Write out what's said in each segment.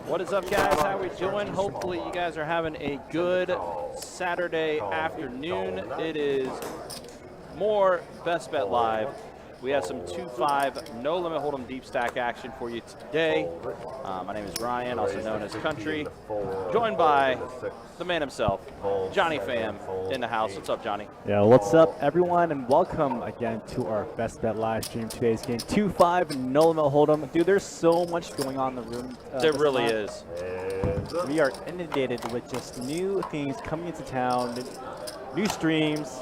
What is up, guys? How we doing? Hopefully you guys are having a good Saturday afternoon. It is more Best Bet Live. We have some 2-5 no limit hold'em deep stack action for you today. My name is Ryan, also known as Country, joined by the man himself, Johnny Pham, in the house. What's up, Johnny? Yeah, what's up, everyone, and welcome again to our Best Bet live stream. Today's game 2-5 no limit hold'em. Dude, there's so much going on in the room. There really is. We are inundated with just new things coming into town, new streams.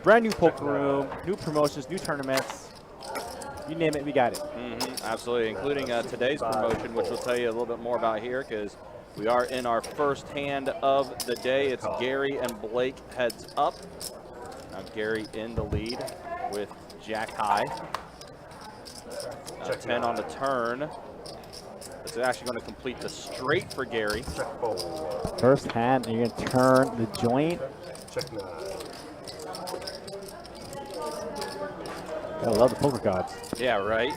Brand new poker room, new promotions, new tournaments. You name it, we got it. Absolutely, including today's promotion, which we'll tell you a little bit more about here because we are in our first hand of the day. It's Gary and Blake heads up. Now Gary in the lead with Jack High. 10 on the turn. It's actually going to complete the straight for Gary. First hand, and you're going to turn the joint. I love the poker gods. Yeah, right?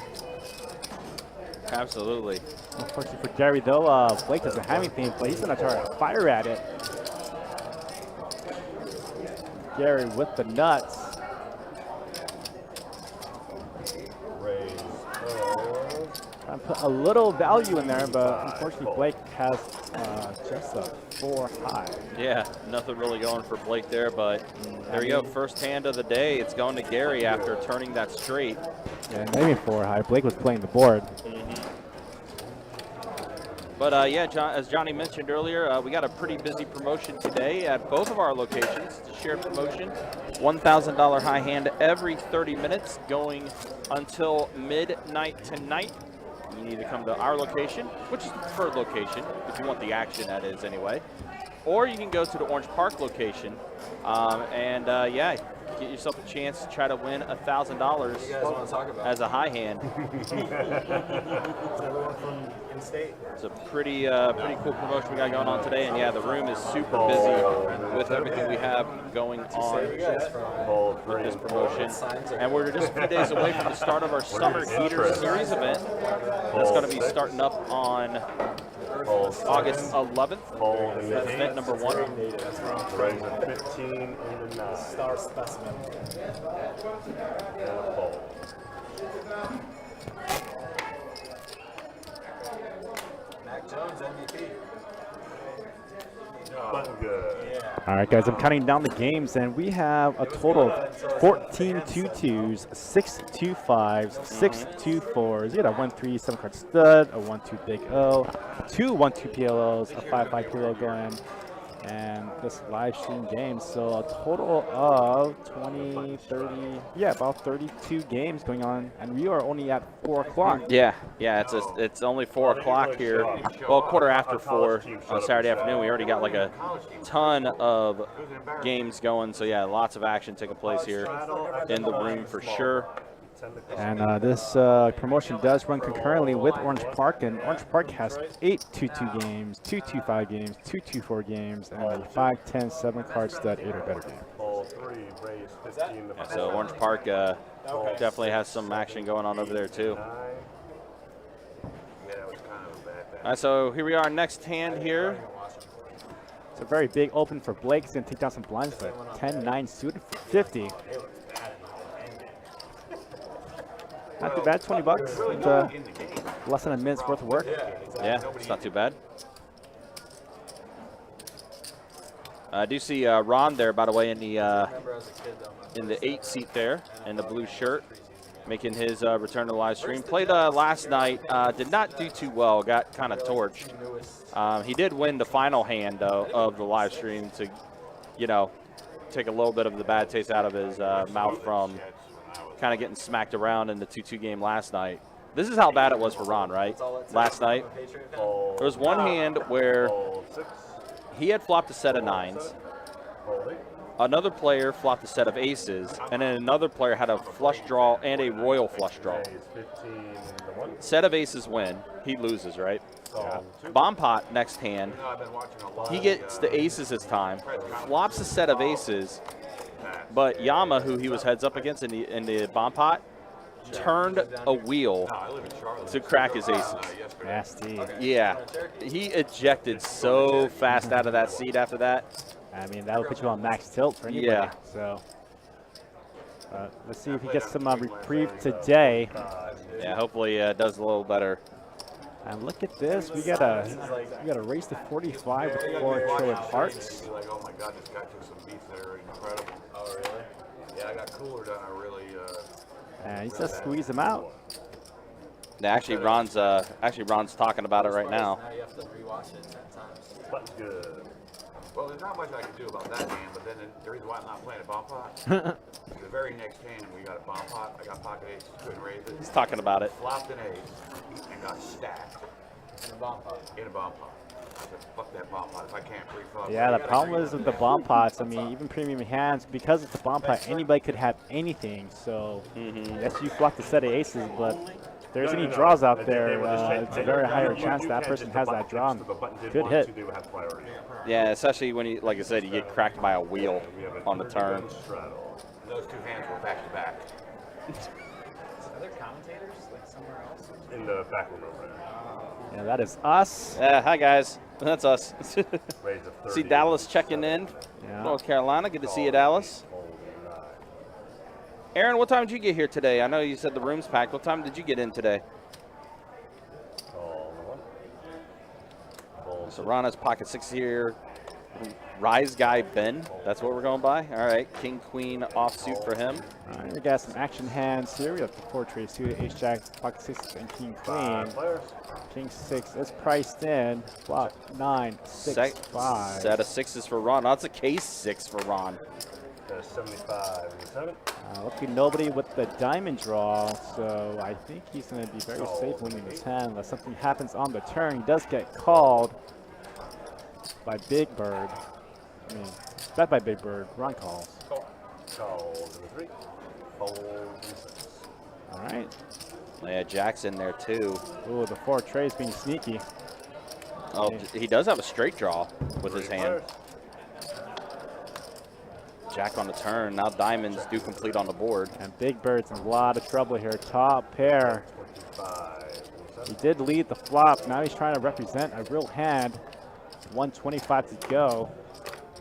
Absolutely. Unfortunately for Gary, though, Blake doesn't have anything, but he's going to try to fire at it. Gary with the nuts. Trying to put a little value in there, but unfortunately Blake has just a 4 high. Yeah, nothing really going for Blake there, but there you go. First hand of the day. It's going to Gary after turning that straight. Yeah, maybe 4 high. Blake was playing the board. But yeah, as Johnny mentioned earlier, we got a pretty busy promotion today at both of our locations. It's a shared promotion. $1,000 high hand every 30 minutes going until midnight tonight. You need to come to our location, which is the preferred location, if you want the action, that is, anyway. Or you can go to the Orange Park location yeah, get yourself a chance to try to win $1,000 as a high hand. It's a pretty cool promotion we got going on today, and yeah, the room is super busy with everything we have going on with this promotion. And we're just a few days away from the start of our Summer Heater Series event. That's going to be starting up on August 11th. That's event number 1. Horizon 15 and the 9. Star specimen. Mac Jones, MVP. Good. All right, guys, I'm counting down the games, and we have a total of 14 2-2s, 6 2-5s, 6 2-4s. You got a 1-3 7-card stud, a 1-2 big O, 2 1-2 PLOs, a 5-5 PLO going, and this live stream game. So a total of 20, 30, yeah, about 32 games going on, and we are only at 4 o'clock. Yeah, it's only 4 o'clock here. Well, quarter after 4 on Saturday afternoon. We already got like a ton of games going. So yeah, lots of action taking place here in the room for sure. And this promotion does run concurrently with Orange Park, and Orange Park has 8 2-2 games, 2 2-5 games, 2 2-4 games, and a 5, 10, 7-card stud 8 or better game. Yeah, so Orange Park definitely has some action going on over there too. All right, so here we are, next hand here. It's a very big open for Blake. He's going to take down some blinds, but 10-9 suited for 50. Not too bad, 20 bucks. It's, less than a minute's worth of work. Yeah, it's not too bad. I do see Ron there, by the way, in the 8 seat there, in the blue shirt, making his return to the live stream. Played last night, did not do too well, got kind of torched. He did win the final hand, though, of the live stream to, you know, take a little bit of the bad taste out of his mouth from kind of getting smacked around in the 2-2 game last night. This is how bad it was for Ron, right? Last night, there was one hand where he had flopped a set of 9s. Another player flopped a set of aces, and then another player had a flush draw and a royal flush draw. Set of aces win, he loses, right? Yeah. Bomb pot next hand, he gets the aces this time, flops a set of aces, but Yama, who he was heads up against in the bomb pot, turned a wheel to crack his aces. Nasty. Yeah, he ejected so fast out of that seat after that. I mean, that would put you on max tilt for anybody. Yeah. So let's see if he gets some reprieve today. Yeah, hopefully it does a little better. And look at this. We got a race to 45 with 4 tray of hearts. Like, oh my God, this guy took some beats that are incredible. Oh, really? Yeah, I got cooler done. I really. And he says squeeze him out. Yeah, actually, Ron's talking about it right now. Now you have to rewatch it 10 times. Button's good. Well, there's not much I can do about that hand, but then the reason why I'm not playing a bomb pot, the very next hand we got a bomb pot. I got pocket ace, couldn't raise it. He's talking about it. Flopped an ace and got stacked In a bomb pot. in a bomb pot. I said, fuck that bomb pot. If I can't pre-flop. Yeah, the problem is with the bomb pots. I mean, even premium hands, because it's a bomb pot, anybody could have anything. So yes, you flop the set of aces, but if there's any draws out there, it's a very higher chance that person has that draw. And good hit. Yeah, especially when you, like I said, you get cracked by a wheel on the turn. Those two hands were back to back. Are there commentators like somewhere else? In the back room over there. Yeah, that is us. Hi guys, that's us. Raise of 30. See Dallas checking in, Yeah. North Carolina. Good to see you, Dallas. Aaron, what time did you get here today? I know you said the room's packed. What time did you get in today? So Ron has pocket 6 here. Rise guy Ben. That's what we're going by. All right, King Queen offsuit for him. All right, we got some action hands here. We have the 4 trays, 2 ace jack, pocket 6, and king queen. King 6 is priced in. Flop 9, 6, 5. Set of 6s for Ron. That's a case 6 for Ron. 75 and 7. Luckily, nobody with the diamond draw, so I think he's going to be very safe winning this hand unless something happens on the turn. He does get called by Big Bird. I mean, bet by Big Bird. Ron calls. Calls in the 3. Fold in the 6. All right. Yeah, Jack's in there too. Ooh, the 4 trays being sneaky. Oh, he does have a straight draw with his hand. Jack on the turn. Now diamonds do complete on the board. And Big Bird's in a lot of trouble here. Top pair. 25. He did lead the flop. Now he's trying to represent a real hand. 125 to go.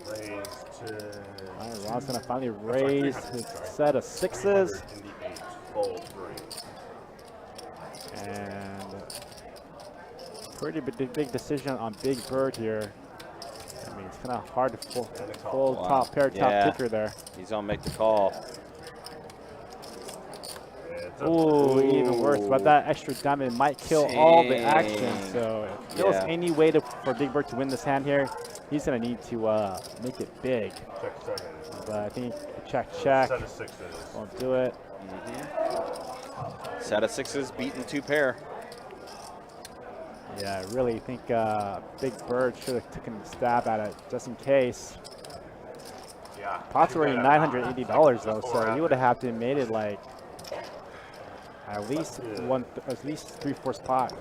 Raise to. All right, Ron's going to finally raise his set of 6s. In the 8. Fold 3. And pretty big decision on Big Bird here. I mean, it's kind of hard to full Wow. top pair, top Yeah. kicker there. He's gonna make the call. Ooh, even worse. But that extra diamond might kill all the action. So if there's Yeah. any way for Big Bird to win this hand here, he's going to need to make it big. Check 7. But I think check. Set of 6s. Won't do it. Set of 6s beating 2 pair. Yeah, I really think Big Bird should have taken a stab at it just in case. Yeah. Pots were already $980 though, so he would have to made it like at least 3/4 pot.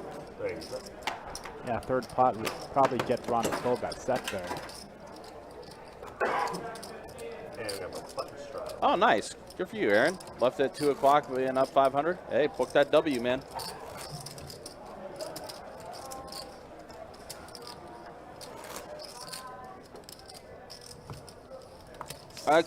Yeah, 3rd pot would probably get Ron to fold that set there. And we got the button strap. Oh, nice. Good for you, Aaron. Left at 2 o'clock, being up 500. Hey, book that W, man.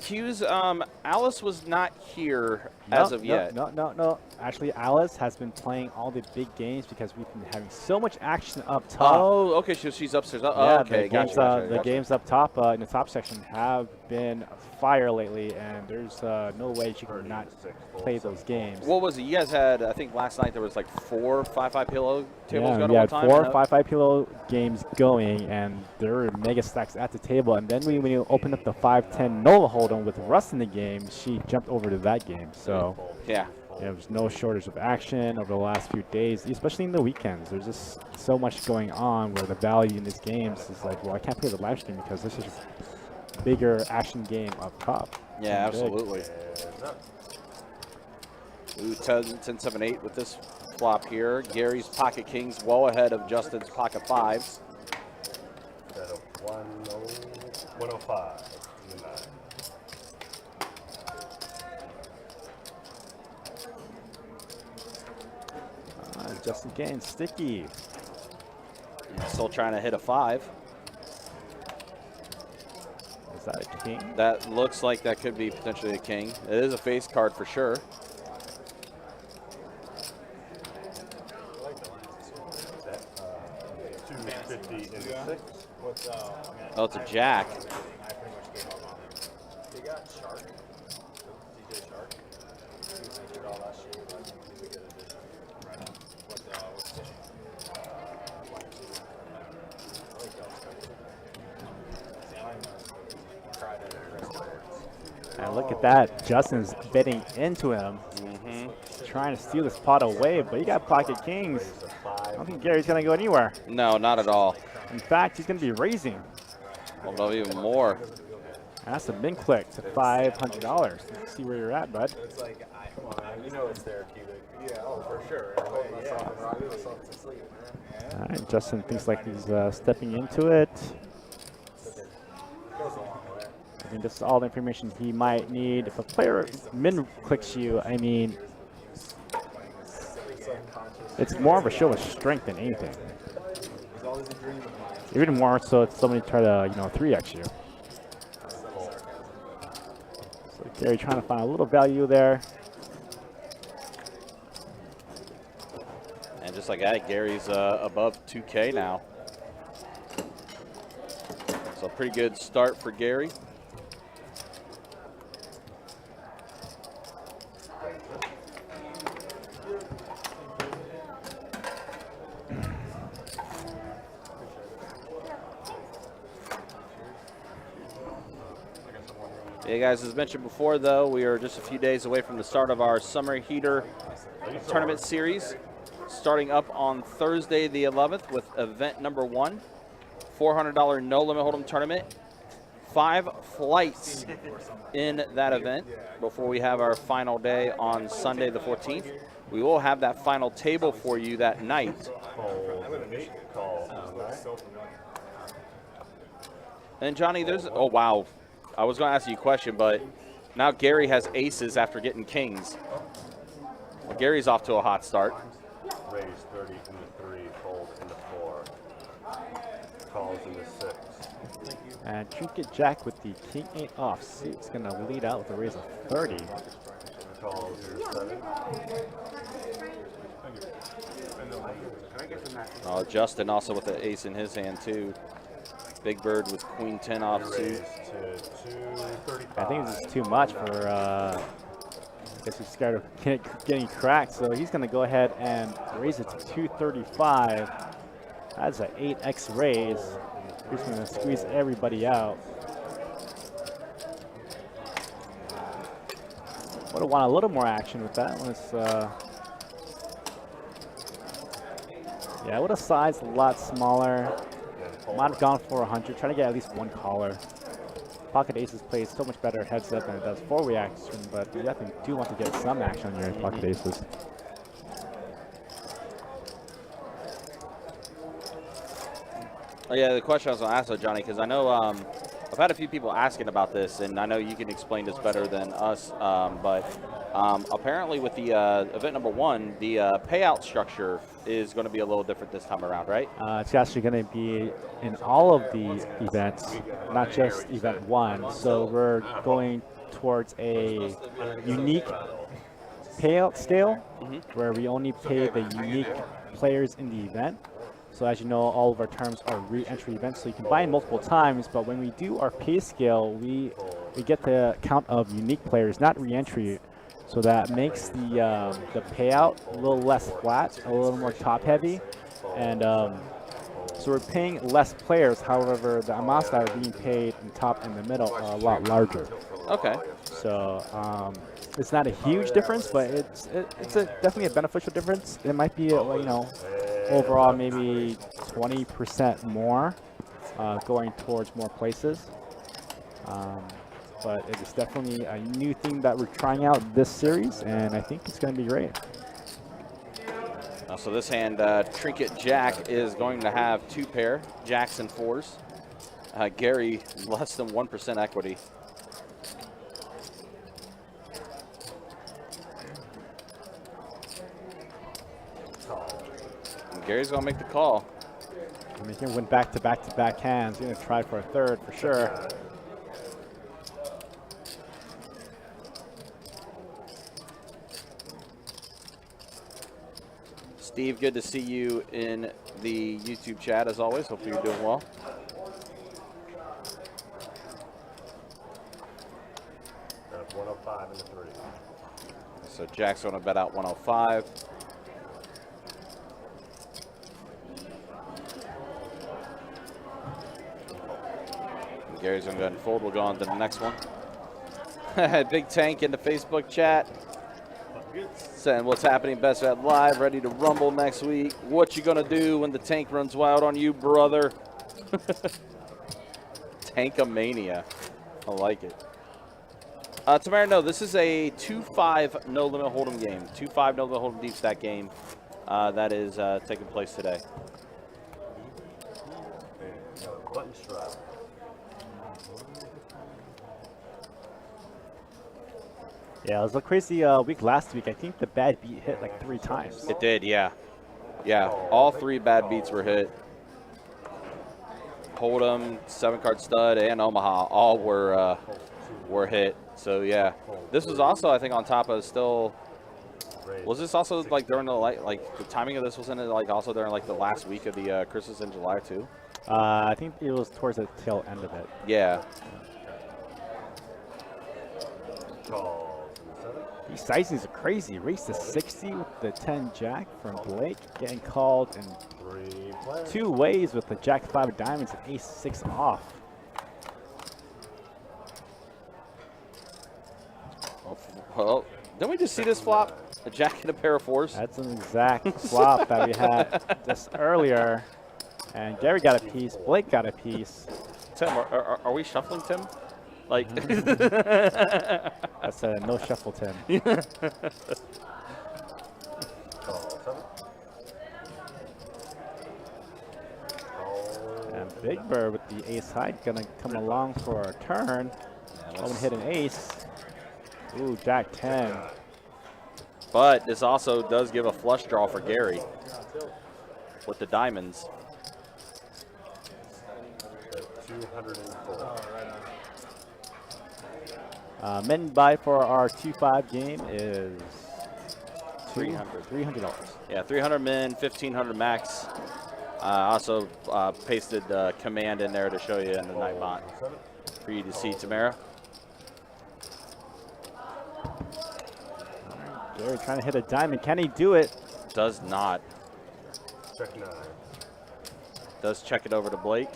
Q's, Alice was not here as of yet. No. Actually, Alice has been playing all the big games because we've been having so much action up top. Oh, okay, so she's upstairs. Oh, Yeah, okay, the gotcha, games, gotcha, the gotcha. games up top in the top section have been fire lately, and there's no way she can not play those games. What was it? You guys had, I think last night there was like 4 5-5 pillow tables Yeah, going we at had one time. 4 and 5-5 pillow games going, and there were mega stacks at the table. And then when you open up the 5-10 Nola Hold'em with Russ in the game, she jumped over to that game. So Yeah. there was no shortage of action over the last few days, especially in the weekends. There's just so much going on where the value in these games is like, well, I can't play the live stream because this is a bigger action game up top. Yeah, Something big. absolutely. Ooh, 10-7-8 with this flop here. Gary's pocket kings well ahead of Justin's pocket 5s. Set of 105 in the 9. Justin getting sticky. Still trying to hit a 5. Is that a king? That looks like that could be potentially a king. It is a face card for sure. I like the lines. Is that 250 and 6? What's Oh, it's a jack. I pretty much gave up on him. They got Shark. DJ Shark. He was injured all last year, but I think he's a good addition. Right on. What's fishing? Wide receiver. I like that. Tried it at rest of And look at that. Justin's betting into him. Trying to steal this pot away, but you got pocket kings. I don't think Gary's going to go anywhere. No, not at all. In fact, he's going to be raising. Although even more. And that's a min click to $500. Let's see where you're at, bud. It's like, you know it's therapeutic. Yeah, oh, for sure. All right, Justin thinks like he's stepping into it. I think this is all the information he might need. If a player min clicks you, I mean, it's more of a show of strength than anything. Even more so if somebody try to, 3x you. So Gary trying to find a little value there. And just like that, Gary's above 2K now. So pretty good start for Gary. Hey guys, as mentioned before though, we are just a few days away from the start of our Summer Heater Tournament Series. Starting up on Thursday the 11th with event number 1. $400 no limit hold'em tournament. 5 flights in that event before we have our final day on Sunday the 14th. We will have that final table for you that night. And Johnny, oh wow. I was going to ask you a question, but now Gary has aces after getting kings. Well, Gary's off to a hot start. Raise 30 into 3, fold into 4. Calls into 6. And Trinket Jack with the king 8 off suit's going to lead out with a raise of 30. Calls into 7. Oh, Justin also with the ace in his hand too. Big Bird with queen 10 off suit. Raise to 235. I think this is too much for, I guess he's scared of getting cracked, so he's going to go ahead and raise it to 235. That's an 8x raise. He's going to squeeze everybody out. Would have wanted a little more action with that. Yeah, I would have sized a lot smaller. Might have gone for 100, trying to get at least 1 caller. Pocket aces plays so much better heads up than it does 4 reaction, but you definitely do want to get some action on your pocket aces. Oh yeah, the question I was going to ask though, Johnny, because I know I've had a few people asking about this, and I know you can explain this better than us, but apparently with the event number 1, the payout structure is going to be a little different this time around, right? It's actually going to be in all of the events, not just event 1. So we're going towards a unique payout scale where we only pay the unique players in the event. So as you know, all of our terms are re-entry events, so you can buy in multiple times, but when we do our pay scale, we get the count of unique players, not re-entry. So that makes the payout a little less flat, a little more top-heavy, and so we're paying less players. However, the amounts that are being paid in top and the middle are a lot larger. Okay. So it's not a huge difference, but it's definitely a beneficial difference. It might be overall maybe 20% more going towards more places. But it is definitely a new thing that we're trying out this series, and I think it's going to be great. So this hand, Trinket Jack is going to have 2 pair, jacks and 4s. Gary, less than 1% equity. Gary's going to make the call. I mean, he can win back-to-back-to-back hands. He's going to try for a third for sure. Steve, good to see you in the YouTube chat as always. Hopefully you're doing well. Got 105 in the 3. So Jack's going to bet out 105. And Gary's going to go ahead and fold. We'll go on to the next one. Big Tank in the Facebook chat. Saying what's happening, Best Bet Live, ready to rumble next week. What you gonna do when the tank runs wild on you, brother? Tankamania. I like it. Tamara, no, this is a 2-5 no limit hold'em game. 2-5 no limit hold'em deep stack game that is taking place today. And button strap. Yeah, it was a crazy week last week. I think the bad beat hit like 3 times. It did, yeah. Yeah, all 3 bad beats were hit. Hold'em, 7-card stud, and Omaha all were hit. So yeah, this was also, I think, on top of still. Was this also like during the like the timing of this wasn't it like also during like the last week of the Christmas in July too? I think it was towards the tail end of it. Yeah. Calls in the 7. These sizings are crazy. Race to 60 with the 10 jack from Blake, getting called in 3 players. 2 ways with the jack 5 of diamonds and ace 6 off. Well, didn't we just see this flop? A jack and a pair of 4s. That's an exact flop that we had just earlier. And Gary got a piece. Blake got a piece. Tim, are we shuffling Tim? Like. That's a no shuffle, Tim. Call 7. Call And Big Bird with the ace high gonna come along for a turn. I'm gonna hit an ace. Ooh, jack 10. But this also does give a flush draw for Gary with the diamonds. 204. Min buy for our 2-5 game is $300. Yeah, 300 min, 1500 max. Also pasted the command in there to show you in the Nightbot for you to see, Tamara. Gary trying to hit a diamond. Can he do it? Does not. Check 9. Does check it over to Blake.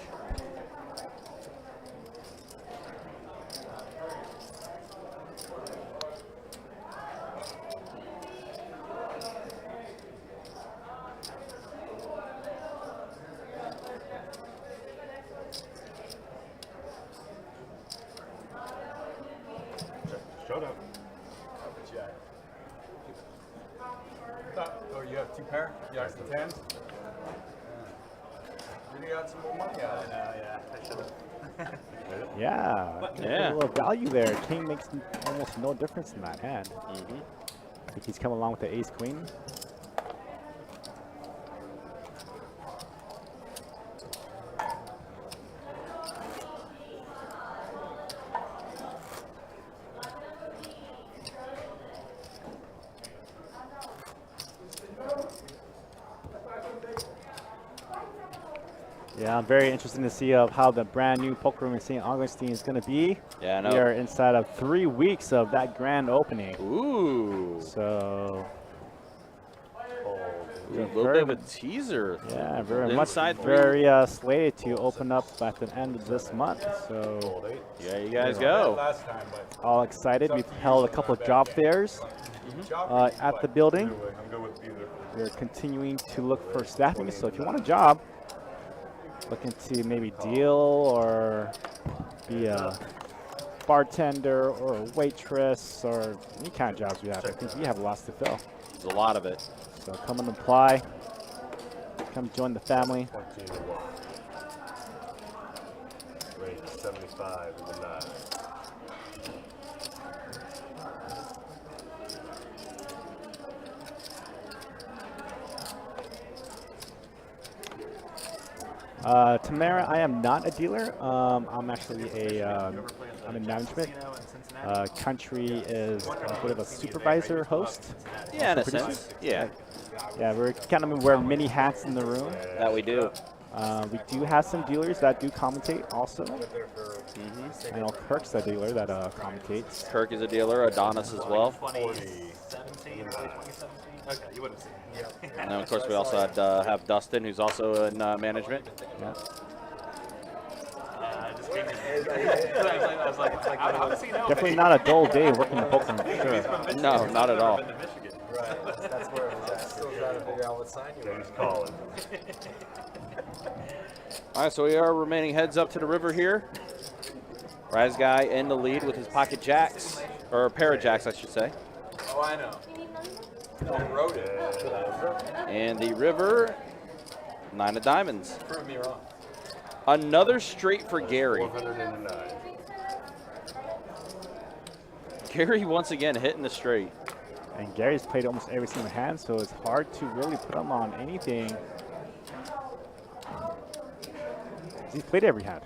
Showdown. Oh, you have 2 pair? You got some 10s? You got some more money out of it now, yeah. I should have. Yeah. Yeah. A little value there. King makes almost no difference in that hand. I think he's come along with the ace queen. Yeah, I'm very interested to see of how the brand new poker room in St. Augustine is going to be. Yeah, I know. We are inside of 3 weeks of that grand opening. Ooh. So, A little bit of a teaser. yeah, very much Inside 3. very slated to open up at the end of this month. So, Called 8. Yeah, you guys go. Last time, but all excited. We've held a couple of job fairs at the building. I'm good with either. We're continuing to look for staffing. So, if you want a job, looking to maybe deal or be a bartender or a waitress or any kind of jobs we have. I think we have lots to fill. There's a lot of it. So come and apply. Come join the family. 21. Rate 75 in the 9. Tamara, I am not a dealer. I'm actually I'm in management. Country is a bit of a supervisor host. Yeah, in a producer. sense. Yeah, Yeah, we're kind of wear many hats in the room. that we do. We do have some dealers that do commentate also. I know Kirk's a dealer that commentates. Kirk is a dealer, Adonis as well. 2017, early 2017. Okay, you wouldn't have seen it. And then, of course, we also have Dustin, who's also in management. Yeah. I just came in. I was like, how does he know? Definitely not a dull day working in poker, for sure. No, not at all. Right, that's where it was at. Still trying to figure out what sign you were. He's calling. All right, so we are remaining heads up to the river here. Raz guy in the lead with his pocket jacks, or a pair of jacks, I should say. Oh, I know. I wrote it. And the river, 9 of diamonds. Prove me wrong. Another straight for Gary. 409. Gary once again hitting the straight. And Gary's played almost every single hand, so it's hard to really put him on anything. He's played every hand.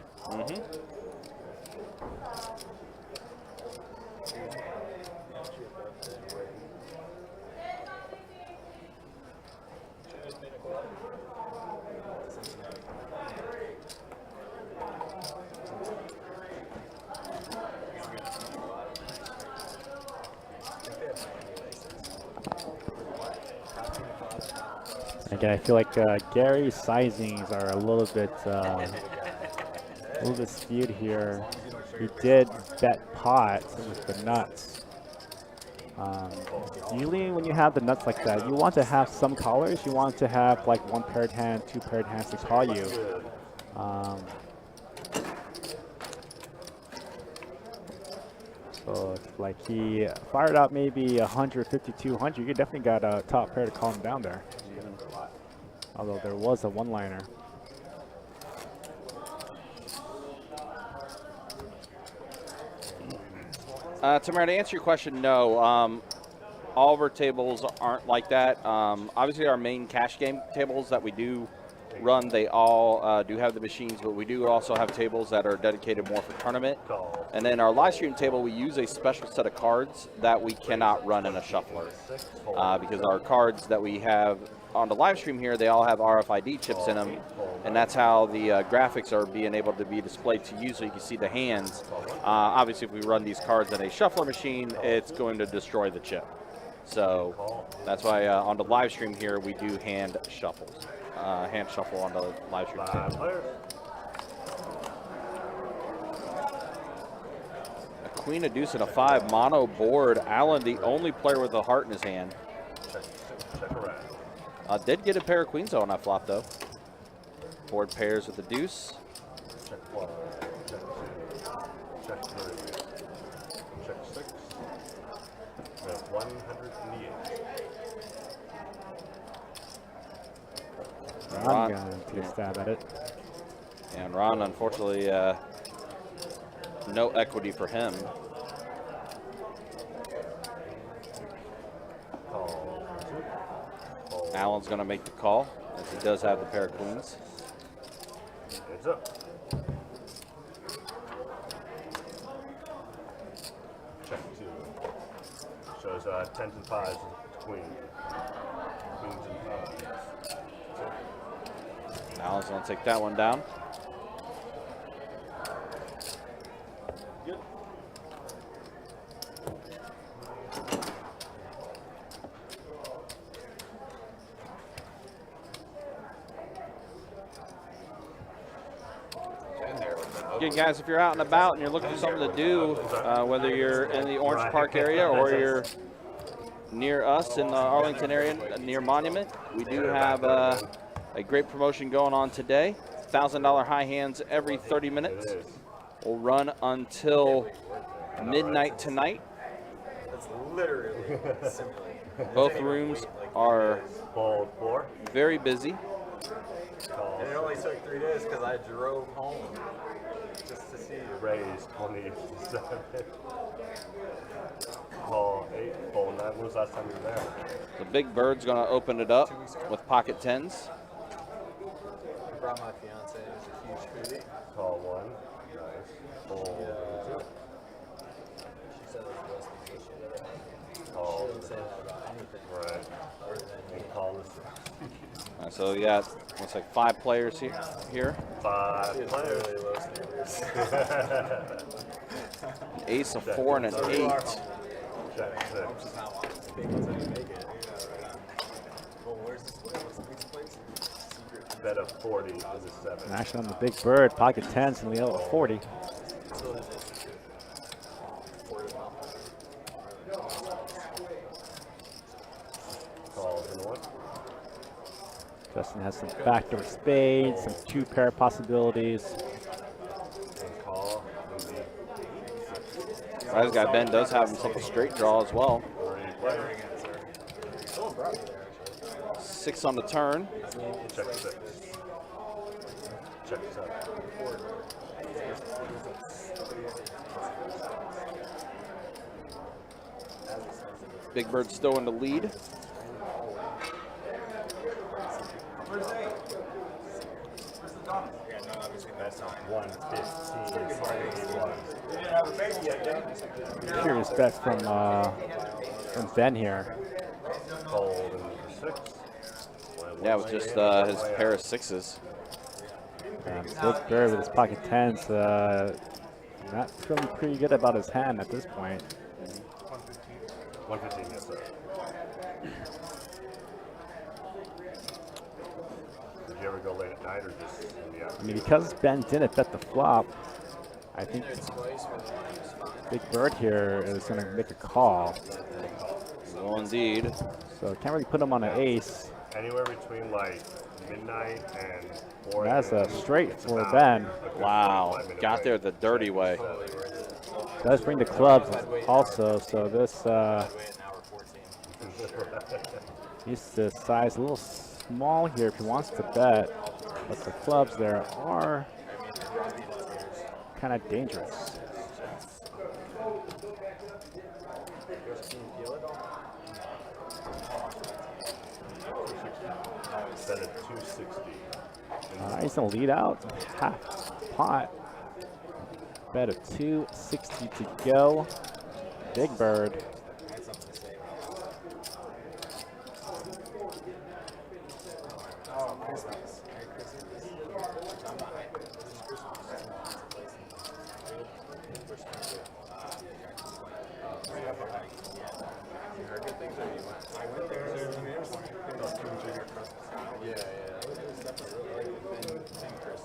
Again, I feel like Gary's sizings are a little bit skewed here. He did bet pot with the nuts. Usually when you have the nuts like that, you want to have some callers. You want to have like 1 paired hand, 2 paired hands to call you. So if like he fired out maybe 150, 200, you definitely got a top pair to call him down there. Although there was a one-liner. Tamara, to answer your question, no. All of our tables aren't like that. Obviously, our main cash game tables that we do run, they all do have the machines, but we do also have tables that are dedicated more for tournament. And then our live stream table, we use a special set of cards that we cannot run in a shuffler. Because our cards that we have on the live stream here, they all have RFID chips in them, and that's how the graphics are being able to be displayed to you so you can see the hands. Obviously, if we run these cards in a shuffler machine, it's going to destroy the chip. So that's why on the live stream here, we do hand shuffles. Hand shuffle on the live stream table. A queen, a deuce, and a 5 mono board. Allen, the only player with a heart in his hand. Check around. Did get a pair of queens on that flop, though. Board pairs with the deuce. Check 1. Check 2. Check 3. Check 6. We have 108. I'm going to take a stab at it. And Ron, unfortunately, no equity for him. Allen's going to make the call, as he does have the pair of queens. Heads up. Check 2. Shows 10s and 5s, queen. Queens and 5s. Allen's going to take that one down. Again, guys, if you're out and about and you're looking for something to do, whether you're in the Orange Park area or you're near us in the Arlington area, near Monument, we do have a great promotion going on today. $1,000 high hands every 30 minutes. We'll run until midnight tonight. That's literally simulating. Both rooms are Fold 4. very busy. And it only took 3 days because I drove home just to see you. Raise 27. Call 8. Fold 9. When was the last time you were there? The big bird's going to open it up with pocket 10s. brought my fiance, who's a huge foodie. Call one. Nice. Fold. She said it was the best thing she'd ever had. She Call. didn't say that about anything Right. other than me. And call this. So you got, looks like 5 players here. 5 She has players. really low standards. An ace, a 4, and an 8. Check 6. She's not watching. Big ones that you make it. Yeah, right on. Well, where's this place? What's the pizza place? Secret. Bet of 40 is a 7. Action on the big bird, pocket 10s, and Leo at 40. So is it secret? Word of mouth. Call in one. Justin has some backdoor spades, some 2-pair possibilities. And call. Rise Guy Ben does have himself a straight draw as well. 3 players. Someone brought me there, actually. 6 on the turn. Check 6. Check 7. Big Bird still in the lead. That's 115. Curious bet from Ben here. Cold and 6. Yeah, with just his pair of 6s. Big Bird with his pocket 10s. Not feeling pretty good about his hand at this point. 115, yes, sir. Did you ever go late at night or just in the I afternoon? mean, because Ben didn't bet the flop, I think Big Bird here is going to make a call. Well, indeed. So can't really put him on an ace. Anywhere between like midnight and 4 That's a a.m. straight It's for about Ben. a good Wow, 45-minute got wait. there the dirty way. Does bring the clubs also, so this Wait, an hour 14. needs to size a little small here if he wants to bet. But the clubs there are kind of dangerous. Set at 260. He's going to lead out half pot. Bet of 260 to go. Big Bird. Oh, Christmas. Merry Christmas. I'm not hyped. This is Christmas. You heard good things or you went? I went there. Yeah, yeah. It was definitely really like Ben Chris.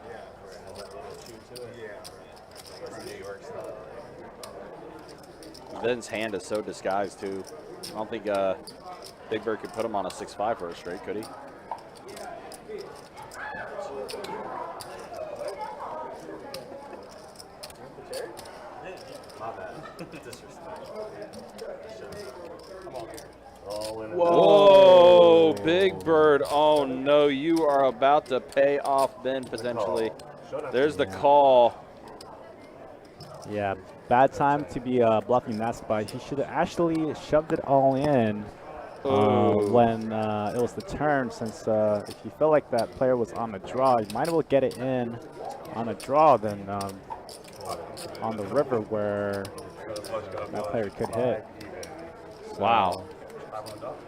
Yeah, where it has that little chew to it. Yeah, right. Like New York style. Ben's hand is so disguised too. I don't think Big Bird could put him on a 6-5 for a straight, could he? My bad. Disrespect. Come on. All in. Whoa, Big Bird. Oh no, you are about to pay off Ben potentially. There's the call. Yeah, bad time to be bluffing that spot. He should have actually shoved it all in when it was the turn, since if you felt like that player was on the draw, you might as well get it in on a draw than on the river where that player could hit. Wow.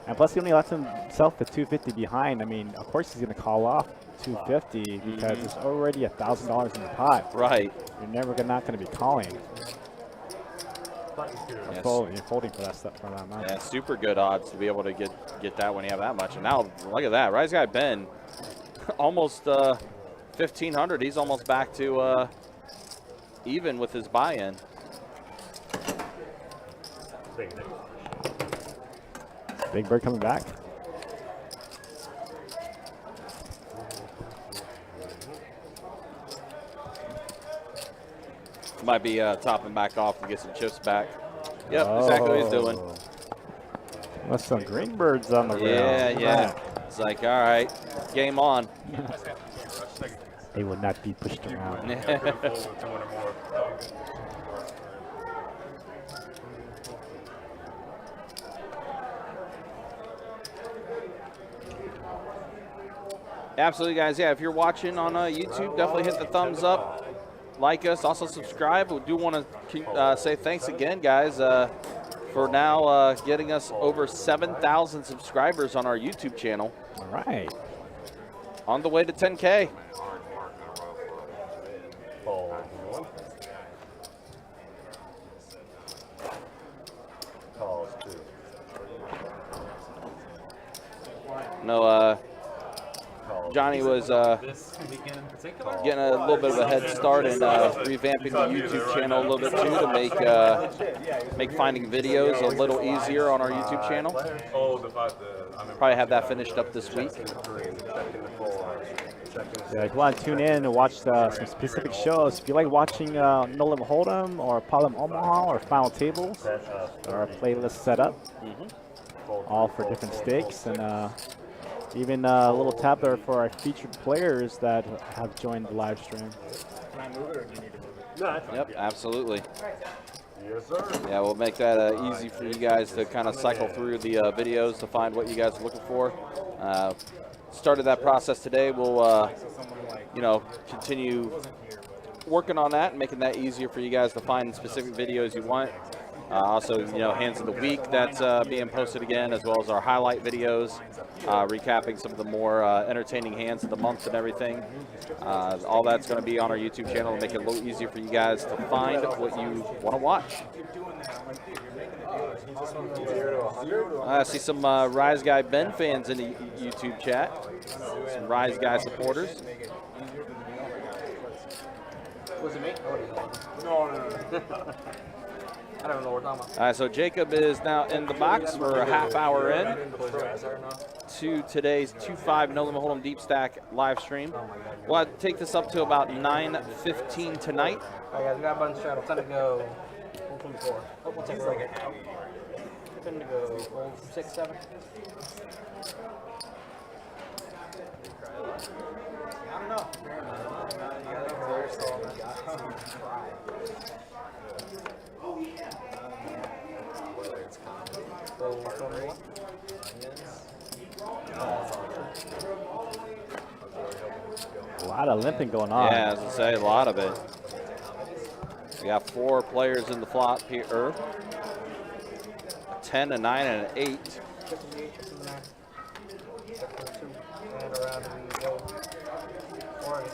And plus, he only lets himself at 250 behind. I mean, of course, he's going to call off 250 because there's already $1,000 in the pot. Right. You're never not going to be calling. Yes. You're folding for that stuff for that amount. Yeah, super good odds to be able to get that when you have that much. And now look at that, Rise Guy Ben, almost 1,500. He's almost back to even with his buy-in. Big Bird coming back. Might be topping back off to get some chips back. Yep, exactly what he's doing. With some green birds on the rail. Yeah. It's like, all right, game on. They will not be pushed around. Absolutely, guys. Yeah, if you're watching on YouTube, definitely hit the thumbs up, like us, also subscribe. We do want to say thanks again, guys, for now getting us over 7,000 subscribers on our YouTube channel. All right. On the way to 10K. No, Johnny was getting a little bit of a head start and revamping the YouTube channel a little bit too to make finding videos a little easier on our YouTube channel. Probably have that finished up this week. Yeah, if you want to tune in and watch some specific shows, if you like watching No Limit Hold'em or Problem Omaha or Final Tables, there are playlists set up, all for different stakes, and even a little tab there for our featured players that have joined the live stream. Can I move it or do you need to move it? Yep, absolutely. Yes, sir. Yeah, we'll make that easy for you guys to kind of cycle through the videos to find what you guys are looking for. Started that process today. We'll, continue working on that and making that easier for you guys to find specific videos you want. Also, Hands of the Week that's being posted again, as well as our highlight videos, recapping some of the more entertaining hands of the month and everything. All that's going to be on our YouTube channel to make it a little easier for you guys to find what you want to watch. I see some Rise Guy Ben fans in the YouTube chat, some Rise Guy supporters. Was it me? No. I don't know what we're talking about. All right, so Jacob is now in the box. We're a half hour in to today's 2-5 No Limit Hold'em Deep Stack live stream. We'll take this up to about 9:15 tonight. All right, guys, we got a bunch of straddle. Time to go 124. Oh, we'll take a break. Time to go 6, 7. I don't know. A lot of limping going on. Yeah, as I say, a lot of it. We got 4 players in the flop here. A 10, a 9, and an 8. And around we go. 40.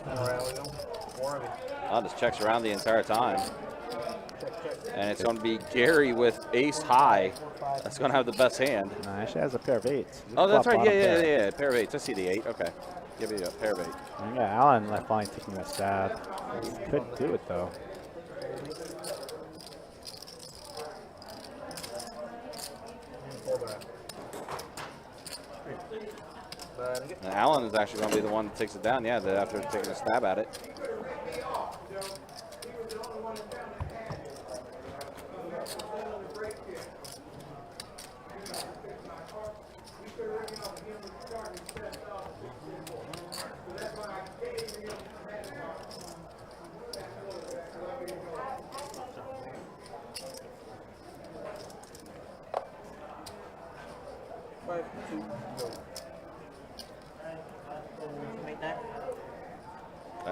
And around we go. 40. Oh, this checks around the entire time. And it's going to be Gary with ace high. That's going to have the best hand. No, actually has a pair of 8s. Oh, that's right. Yeah. Pair of 8s. I see the 8. Okay. Give me a pair of 8. Yeah, Alan left finally taking a stab. Couldn't do it though. And Alan is actually going to be the one that takes it down. Yeah, after taking a stab at it.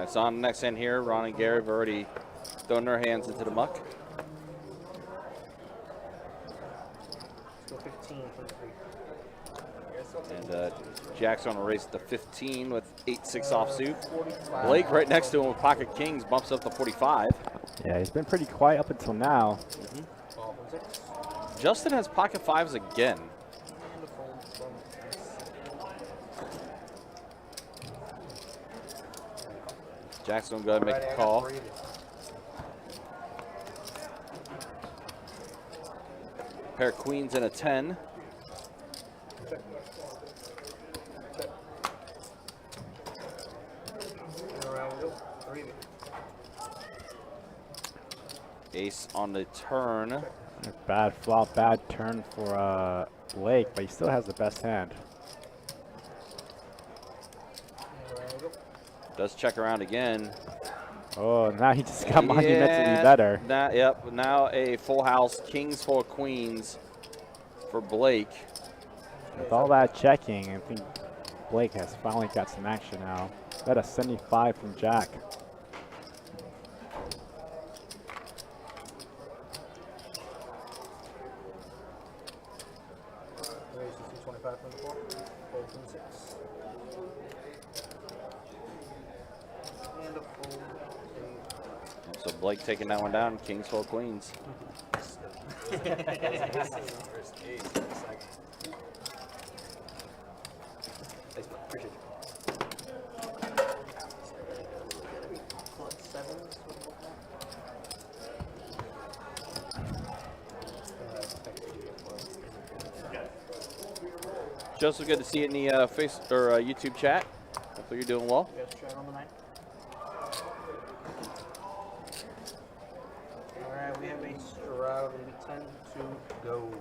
It's on the next hand here. Ron and Gary have already thrown their hands into the muck. Let's go 15 from 3. And Jack's on a race to 15 with 8-6 offsuit. Blake right next to him with pocket kings bumps up to 45. Yeah, he's been pretty quiet up until now. Justin has pocket 5s again. Jack's gonna go ahead and make a call. Pair of queens and a 10. Ace on the turn. Bad flop, bad turn for Blake, but he still has the best hand. Does check around again. Oh, now he just got monumentally better. Now a full house, kings full of queens. for Blake. With all that checking, I think Blake has finally got some action now. Got a 75 from Jack. Raise to 225 from the 4. Fold from the 6. And a fold. So Blake taking that one down. Kings full queens. Appreciate you. Joseph, good to see you in the YouTube chat. Hopefully you're doing well. You guys trying on the 9? Alright, we have a Stroud in 10 to go.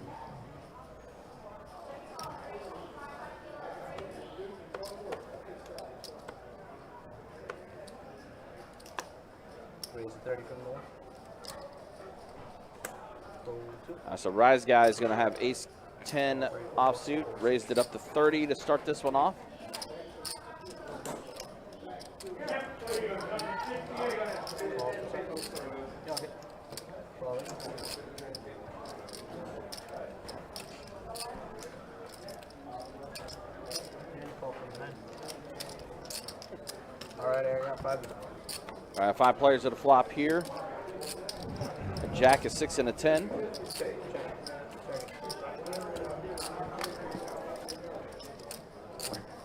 Raise to 30 from the 1. Fold 2. So Rise Guy is going to have ace 10 offsuit. Raised it up to 30 to start this one off. Alright, I got 5. All right, 5 players at a flop here. A Jack, a 6, and a 10.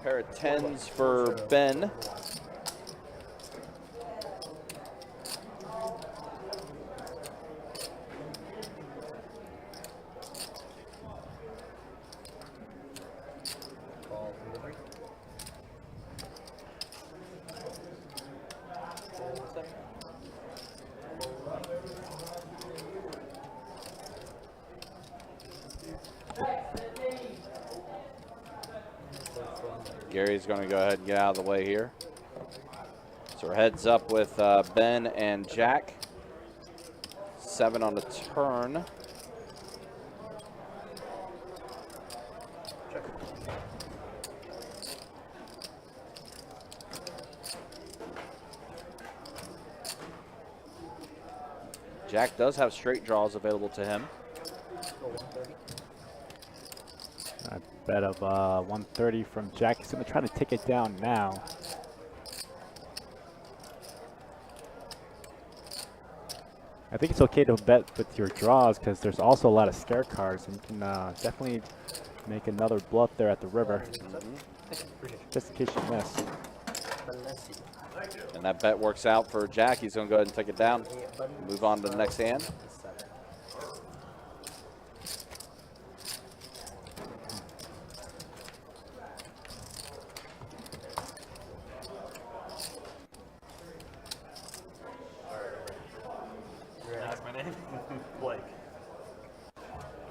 Pair of 10s for Ben. Call from the 3. Fold 7. Gary's going to go ahead and get out of the way here. So we're heads up with Ben and Jack. 7 on the turn. Jack does have straight draws available to him. Go 130. A bet of 130 from Jack. He's going to try to take it down now. I think it's okay to bet with your draws because there's also a lot of scare cards, and you can definitely make another bluff there at the river, just in case you miss. And that bet works out for Jack. He's going to go ahead and take it down. Move on to the next hand. That's my name? Blake.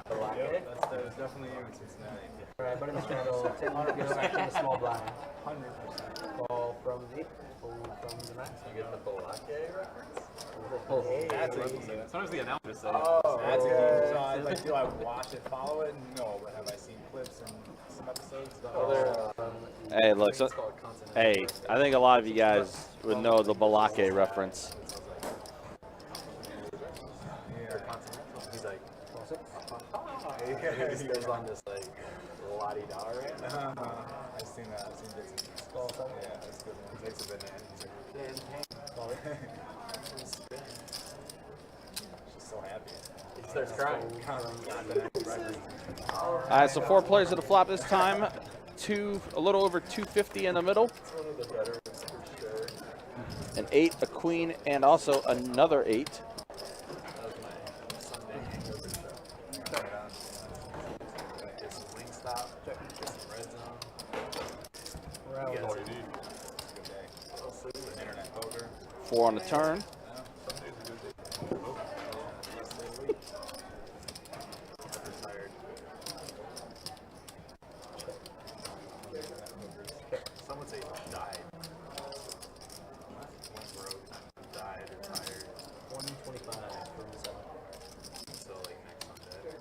That's definitely you in Cincinnati. Alright, but in the straddle, 10 to go after the small blind. 100%. Call from the, fold from the 9. You get the Balake reference? That's a sometimes the announcer says. Oh, that's a game. So I like, do I watch it, follow it? No, but have I seen clips and some episodes? Hey, look. So, hey, I think a lot of you guys would know the Balake reference. He's like, he goes on this like la-di-da rant. I've seen that. I've seen bits and pieces. Yeah, that's good one. Takes a banana. She's so happy. He starts crying. All right, so 4 players at the flop this time. A little over 250 in the middle. It's one of the better ones for sure. An 8, a queen, and also another 8. That was my Sunday hangover show. Check it out. Gonna get some Wingstop. Get some Red Zone. We're out. Good day. Internet poker. 4 on the turn. Some days are good days. Oh, yes, they leave. Retired. Some would say died. Went broke, died, retired. 125 from 7. So like next Sunday.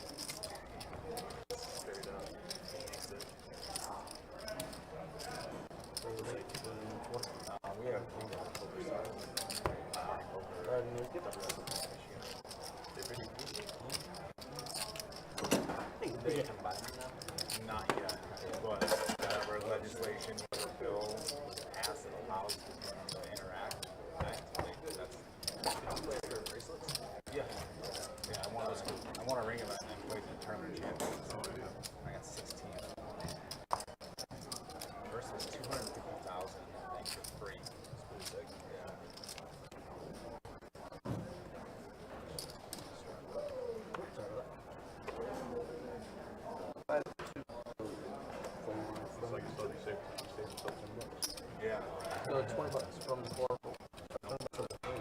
Yeah. So 20 bucks from the 4. 20 bucks from the 3.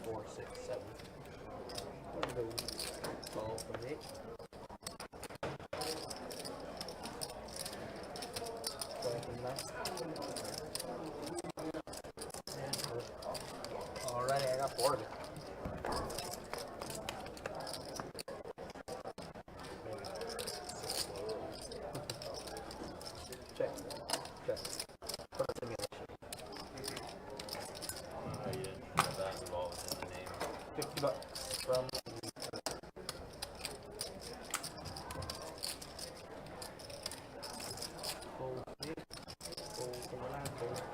4, 6, 7. 12 from the 8. Alrighty, I got 4 of it. Check. Check. Put a simulation. Oh, you didn't have that involved in the name. 50 bucks from full 8. Full from the 9. Full 8.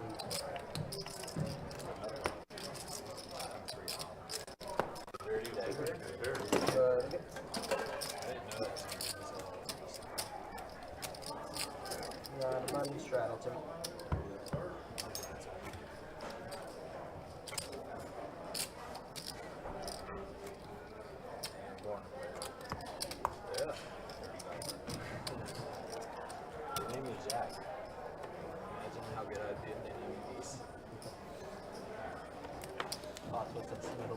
Money straddle to me. Yeah. They named me Jack. Imagine how good I'd be if they named me Ace.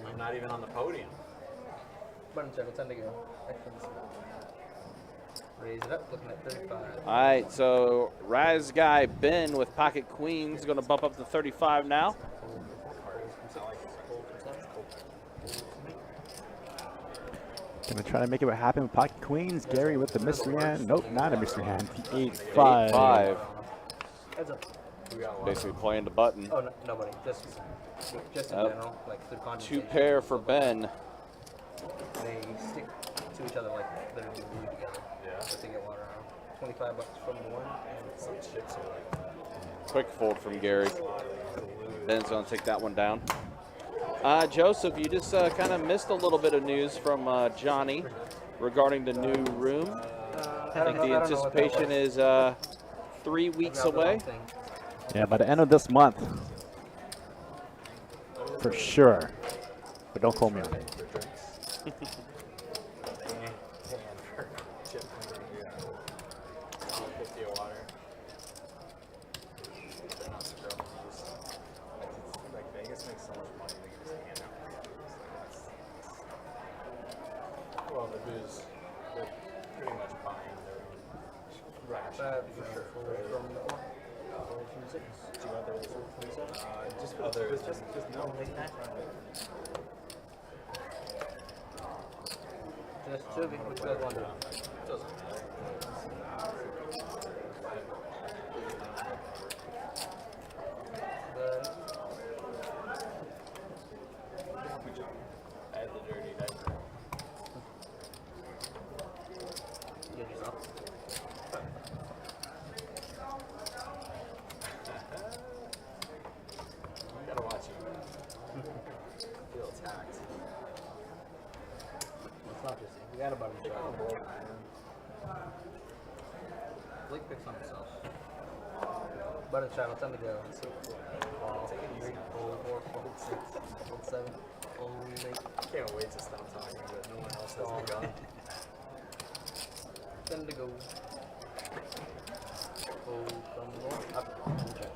I'm not even on the podium. Button check, 10 to go. Raise it up, looking at 35. All right, so Raz guy Ben with pocket queens going to bump up to 35 now. Gonna try to make it happen with pocket queens. Gary with the mystery hand. Nope, not a mystery hand. The 8-5. 8-5. Heads up. Basically playing the button. Oh, no, nobody. Just in general, like through 2 conversation. pair for Ben. They stick to each other like they're glued together. Yeah. But they get water out. 25 bucks from the 1 and Some chips are like Quick fold from Gary. Ben's going to take that one down. Joseph, you just kind of missed a little bit of news from Johnny regarding the new room. I think the anticipation is 3 weeks away. Yeah, by the end of this month. For sure. But don't quote me on it. Well, the booze, they're pretty much buying their own ration. For sure. From the 4. From 6. Do others, just others, just no. Just 2 of you. Which you guys want to do? Doesn't matter. I had the dirty diaper. Get yourself. I gotta watch you. Feel attacked. It's not just you. We got a button shot. Blake picks on himself. Button shot, 10 to go. Take it easy. Fold 4, fold 6, fold 7, fold 8. I can't wait to stop talking, but no one else has the gun. 10 to go. Fold from the north. Up. Check.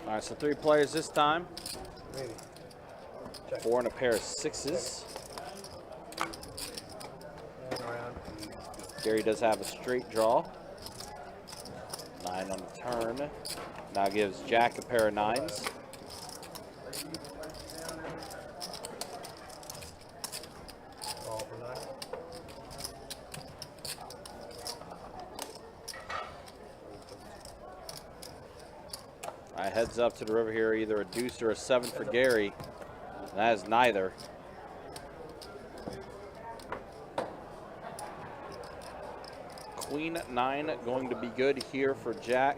All right, so 3 players this time. Maybe. Check. 4 and a pair of 6s. And around. Gary does have a straight draw. 9 on the turn. Now gives Jack a pair of 9s. All for 9. All right, heads up to the river here, either a deuce or a 7 for Gary. And that is neither. Queen 9 going to be good here for Jack.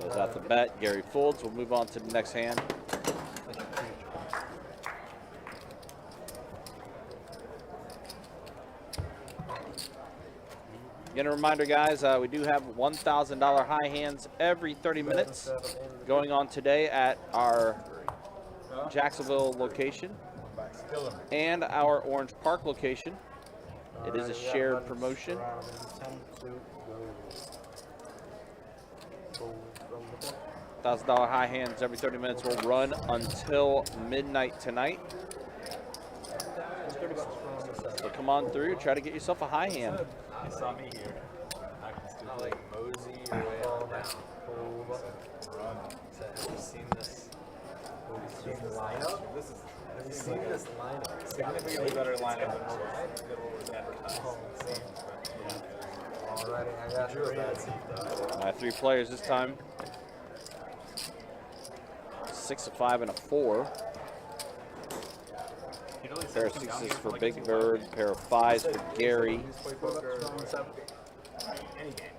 Goes out the bet. Gary folds. We'll move on to the next hand. Again, a reminder, guys, we do have $1,000 high hands every 30 minutes going on today at our Jacksonville location and our Orange Park location. It is a shared promotion. $1,000 high hands every 30 minutes will run until midnight tonight. So come on through, try to get yourself a high hand. You saw me here. Not like mosey your way on down. Have you seen this? Have you seen this lineup? Have you seen this lineup? Significantly better lineup than what was advertised. Alrighty, I got you. 3 players this time. 6, a 5, and a 4. Pair of 6s for Big Bird, pair of 5s for Gary. Any game.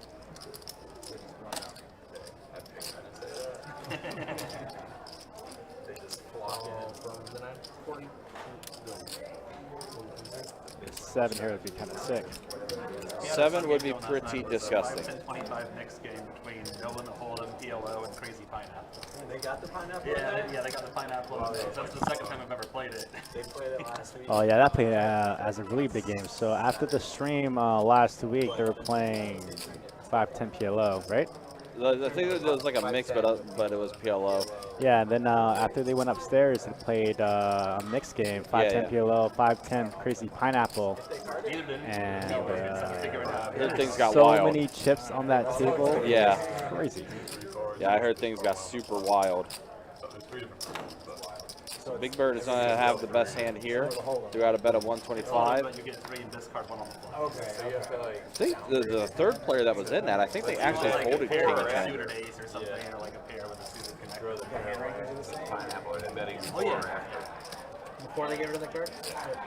They just flock in from the 940. 7 here would be kind of sick. 7 would be pretty disgusting. 10-25 next game between Nolan Hold'em, PLO, and Crazy Pineapple. They got the pineapple? Yeah, they got the pineapple. That's the second time I've ever played it. They played it last week. Oh yeah, that played as a really big game. So after the stream last week, they were playing 5-10 PLO, right? I think it was like a mix, but it was PLO. Yeah, and then after they went upstairs and played a mixed game, 5-10 PLO, 5-10 Crazy Pineapple, and Heard things got so wild. many chips on that table. Yeah. Crazy. Yeah, I heard things got super wild. So Big Bird is going to have the best hand here. Threw out a bet of 125. But you get 3 and discard 1 on the fly. Okay, so you have to like. I think the third player that was in that, I think they actually folded King Or of a 10. suited ace or something, or like a pair with a suited connect. Throw the hand rankings are the same. Pineapple and betting Oh, yeah. Before they get rid of the card?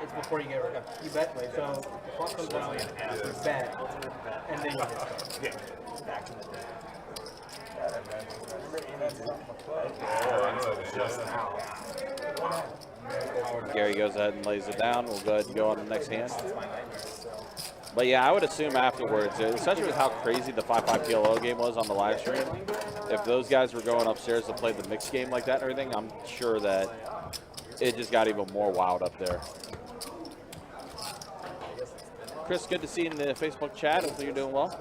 It's before you get rid of it. You bet, so the flop comes down, you bet, and then you discard. Yeah. Back in the day. Gary goes ahead and lays it down. We'll go ahead and go on the next hand. But yeah, I would assume afterwards, especially with how crazy the 5-5 PLO game was on the live stream, if those guys were going upstairs to play the mixed game like that and everything, I'm sure that it just got even more wild up there. Chris, good to see you in the Facebook chat. Hopefully you're doing well.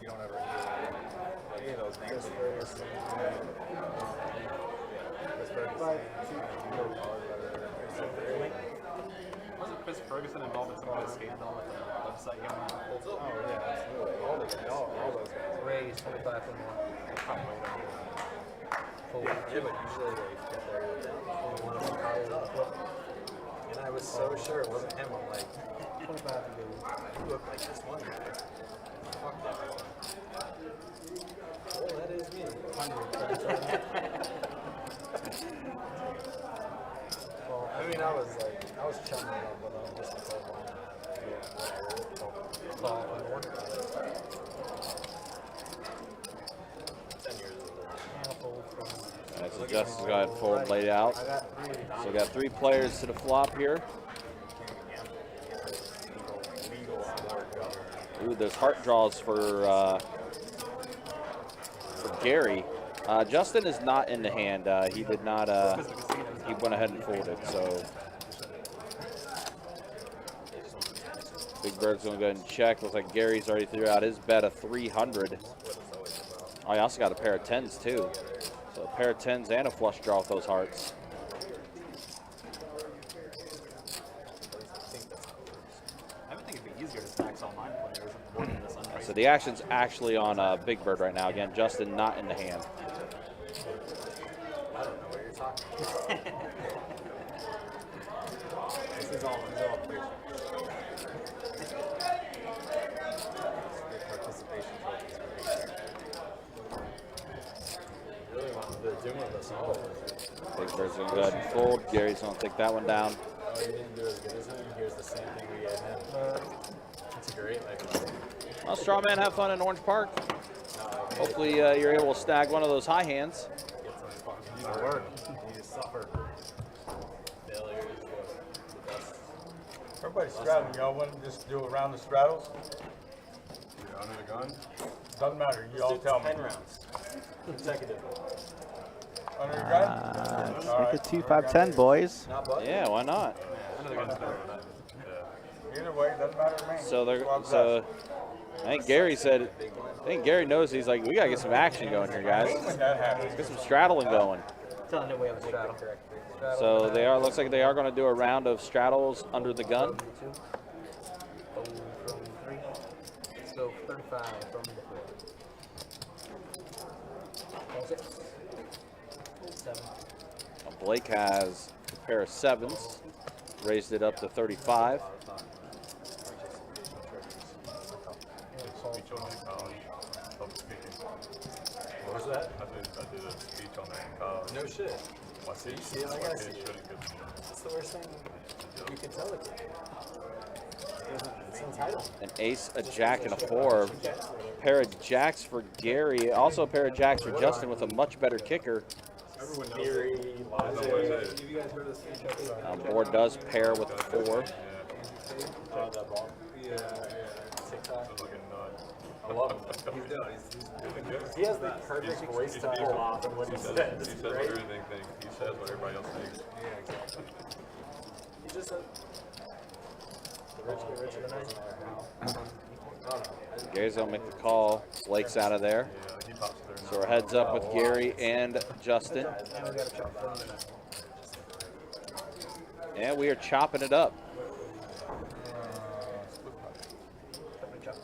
You don't ever hear any of those names. Wasn't Chris Ferguson involved in some kind of scandal with the website going on? Oh yeah, absolutely. All those guys. Raise 25 for more. Yeah, but usually they get there. And I was so sure it wasn't him. I'm like, 25 to go. you look like this one guy. Fuck that one. Oh, that is me. 100. Well, I mean, I was chumming up, but I'm just a cold one. Yeah. 10 years old. Alright, so Justin's got it fold laid out. So we got 3 players to the flop here. Ooh, there's heart draws for Gary. Justin is not in the hand. He did not. He went ahead and folded. So Big Bird's gonna go ahead and check. Looks like Gary's already threw out his bet of 300. Oh, he also got a pair of 10s too. So a pair of 10s and a flush draw with those hearts. I would think it'd be easier to tax online players and more than this unrated. So the action's actually on Big Bird right now. Again, Justin not in the hand. I don't know what you're talking about. This is all free. Participation trophies. Really wanted to do with us all. Big Bird's gonna go ahead and fold. Gary's gonna take that one down. Oh, you didn't do as good as him? Here's the same thing we gave him. It's a great life. Well, straw man, have fun in Orange Park. Hopefully you're able to snag one of those high hands. Get some fun. You need to work. You need to suffer. Failure is the best. Everybody straddling. Y'all want to just do a round of straddles? Under the gun? Doesn't matter. You all tell me. 10 rounds. Consecutive. Under your gun? Let's All make right. it 2, 5, 10, boys. Not button. Yeah, why not? Either way, it doesn't matter to me. So they're Swap so. I think Gary said. I think Gary knows. He's like, we gotta get some action going here, guys. when that happens. Get some straddling going. Telling them we have a straddle. So they are. Looks like they are going to do a round of straddles under the gun. 2. Oh, from 3. Let's go 35 from the 4. 6. 7. Blake has a pair of 7s, raised it up to 35. What was that? I did a speech on that in college. No shit. My see it? I gotta see it. really good. That's the worst thing you can tell the kid. It's entitled. An ace, a jack, and a 4. Pair of jacks for Gary. Also a pair of jacks for Justin with a much better kicker. Everyone knows Theory, Have logic. you guys heard of the speech? Board does pair with a 4. That ball? Yeah. TikTok. looking nuts. I love him. He's good. He has the perfect voice to pull off and what he says. He says what everything thinks. He says what everybody else thinks. Yeah, exactly. He just said, the rich get richer than I do. Gary's going to make the call. Blake's out of there. Yeah, he pops there. So we're heads up with Gary and Justin. And we got a chop from the And we are chopping it up. chop.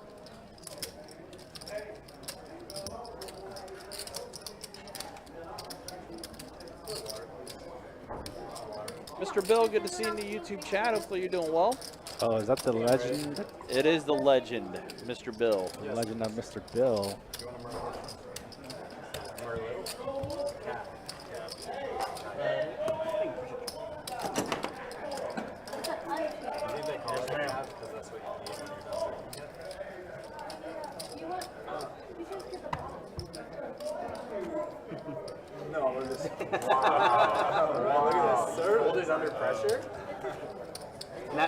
Mr. Bill, good to see you in the YouTube chat. Hopefully you're doing well. Oh, is that the legend? It is the legend, Mr. Bill. The legend of Mr. Bill. No, we're just. Wow. Look at this. Sir, hold it under pressure.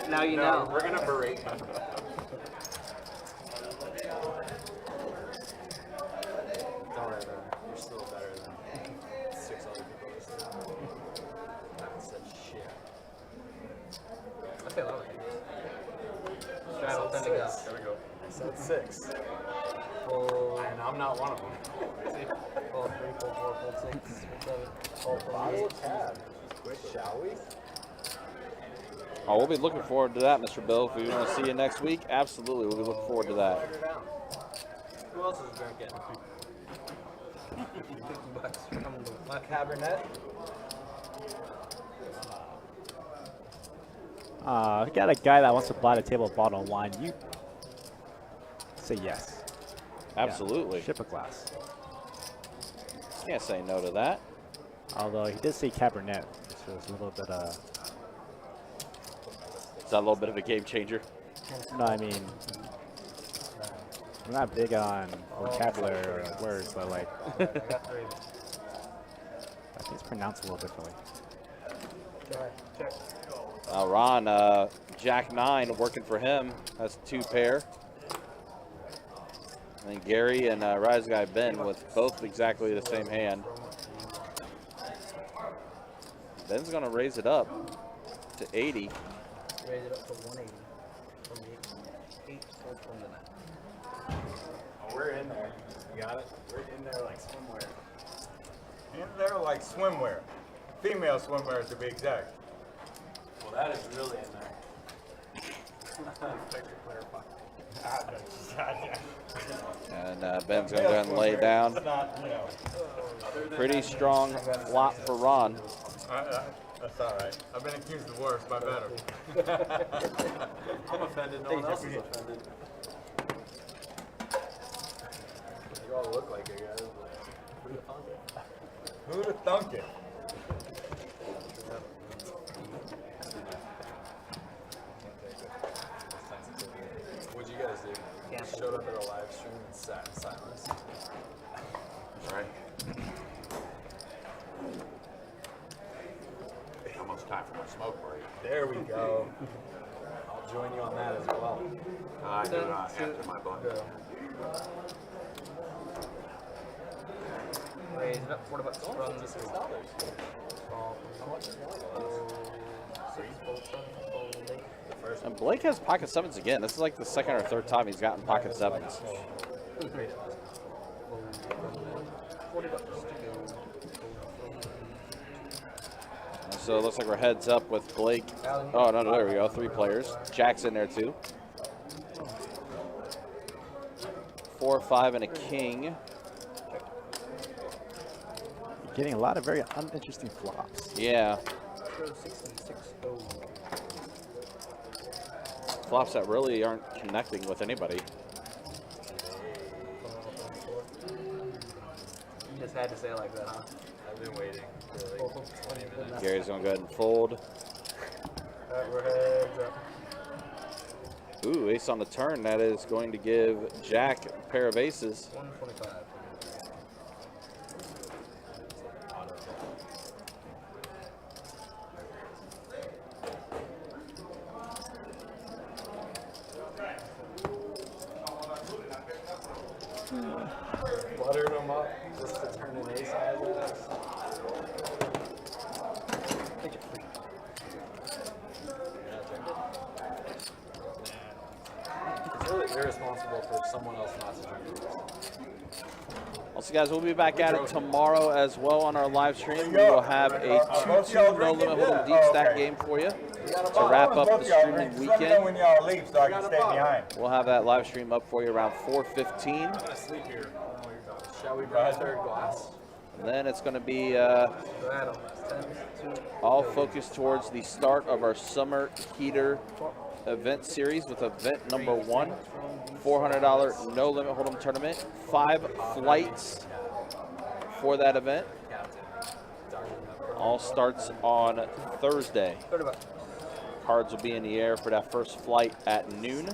Now you know. We're gonna berate him. Don't worry about it. You're still better than 6 other people this year. I haven't said shit. I feel like it. Straddle 10 to go. There we go. I said 6. Full, And I'm not one of them. full 3, full 4, full 6, full 7, full Bottle 8. of tab. Shall we? Oh, we'll be looking forward to that, Mr. Bill. If we want to see you next week, absolutely. We'll be looking forward to that. Put her down. Who else is drinking? $50 from the Cabernet. We got a guy that wants to buy the table a bottle of wine. You say yes. Absolutely. Yeah, ship a glass. Can't say no to that. Although he did say Cabernet, which was a little bit Is that a little bit of a game changer? no, I mean, I'm not big on vocabulary or words, but like, I got 3. I think it's pronounced a little differently. Check. Ron, Jack 9 working for him. That's 2 pair. And then Gary and Rise Guy Ben with both exactly the same hand. Ben's going to raise it up to 80. Raise it up to 180 from the 8 full from the 9. Oh, we're in there. You got it? We're in there like swimwear. In there like swimwear. Female swimwear to be exact. Well, that is really in there. Thanks for clarifying. And Ben's going to go ahead and lay down. Not, you know. Pretty strong flop for Ron. That's all right. I've been accused of worse, my better. I'm offended. No one else is offended. You all look like it, guys. Who'd have thunk it? What'd you guys do? Showed up at a live stream and sat in silence. That's right. Almost time for my smoke break. There we go. I'll join you on that as well. I do not answer my button. raise it up. $40 from this week. Call from 6, fold 7, fold 8. And Blake has pocket sevens again. This is like the second or third time he's gotten pocket sevens. So it looks like we're heads up with Blake. Oh, no, there we go. 3 players. Jack's in there too. 4, 5, and a king. Getting a lot of very uninteresting flops. Yeah. Flops that really aren't connecting with anybody. You just had to say it like that, huh? I've been waiting for like 20 minutes. Gary's gonna go ahead and fold. Alright, we're heads up. Ooh, ace on the turn. That is going to give Jack a pair of aces. 125. Buttered them up just to turn an ace on his ass. It's really irresponsible for someone else not to drink this. Also, guys, we'll be back at it tomorrow as well on our live stream. We will have a 2-2 no limit hold'em deep stack game for you to wrap up the streaming weekend. When y'all leave so I can stay behind. We'll have that live stream up for you around 4:15. I'm gonna sleep here. Shall we grab a third glass? And then it's going to be Rattle. 10, 2, all focused towards the start of our summer heater event series with event number 1, $400 no limit hold'em tournament. 5 flights for that event. All starts on Thursday. $30. Cards will be in the air for that first flight at noon.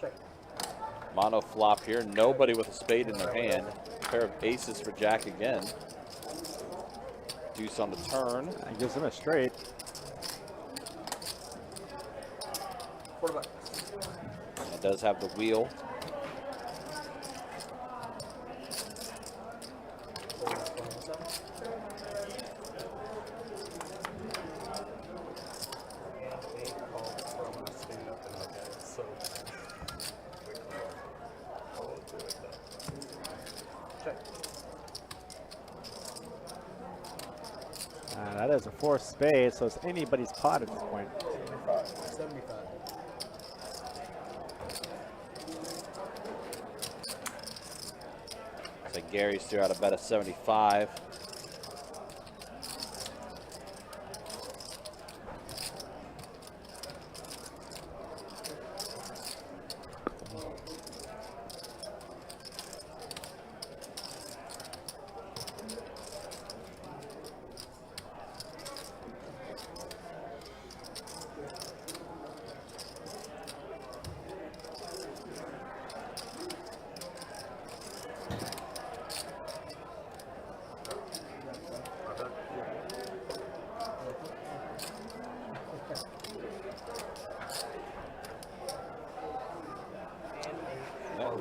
Check. Mono flop here. Nobody with a spade in their hand. Pair of aces for Jack again. Deuce on the turn. That gives him a straight. $40. It does have the wheel. That is a 4 spade, so it's anybody's pot at this point. 75. So Gary's threw out a bet of 75.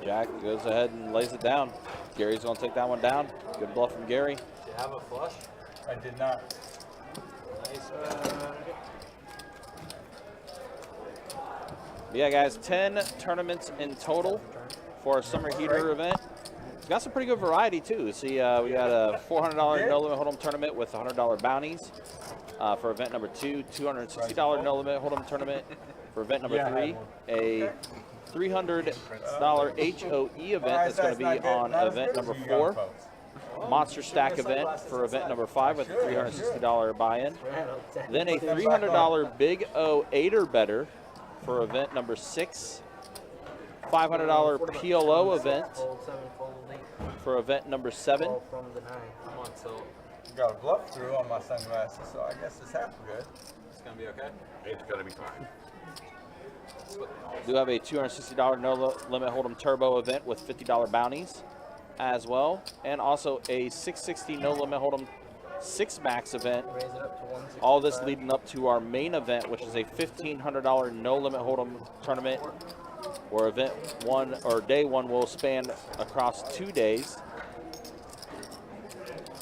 Jack goes ahead and lays it down. Gary's going to take that one down. Good bluff from Gary. Do you have a flush? I did not. Nice. Yeah, guys, 10 tournaments in total for our summer heater event. It's got some pretty good variety too. See, we got a $400 no limit hold'em tournament with $100 bounties for event number 2. $260 no limit hold'em tournament for event number 3. A $300 HOE event that's going to be on event number 4. Monster Stack event for event number 5 with a $360 buy-in. Then a $300 Big O 8er better for event number 6. $500 PLO event Fold 7, fold 8. for event number 7. Call from the 9. I'm on tilt. Got a bluff through on my sunglasses, so I guess it's half good. It's gonna be okay. It's gonna be fine. Do have a $260 no limit hold'em turbo event with $50 bounties as well, and also a $660 no limit hold'em 6 max event. Raise it up to 165. All this leading up to our main event, which is a $1,500 no limit hold'em tournament, where event 1 or day 1 will span across 2 days.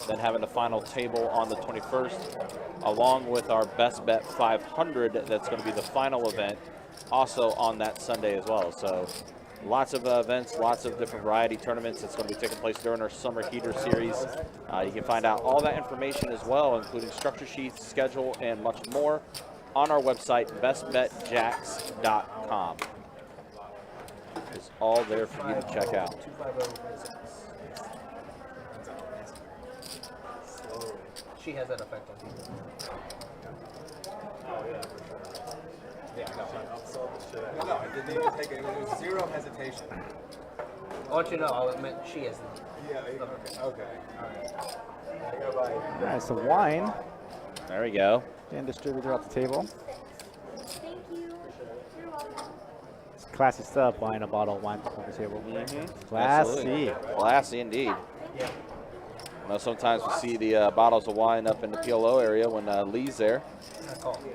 Then having the final table on the 21st, along with our best bet 500. That's going to be the final event, also on that Sunday as well. So lots of events, lots of different variety tournaments that's going to be taking place during our Summer Heater Series. You can find out all that information as well, including structure sheets, schedule, and much more on our website, bestbetjacks.com. It's all there for you to check out. 250. She has that effect on people. Oh, yeah, for sure. Yeah, no, I'll sell the shit. No, I didn't even take it. It was zero hesitation. I want you to know, I meant she has them. Yeah, okay. All right. I go by. All right, so wine There we go. and distributed off the table. Thank you. You're welcome. It's classy stuff, buying a bottle of wine on the table. Absolutely. Classy. Classy indeed. I know sometimes we see the bottles of wine up in the PLO area when Lee's there. That's all. Okay,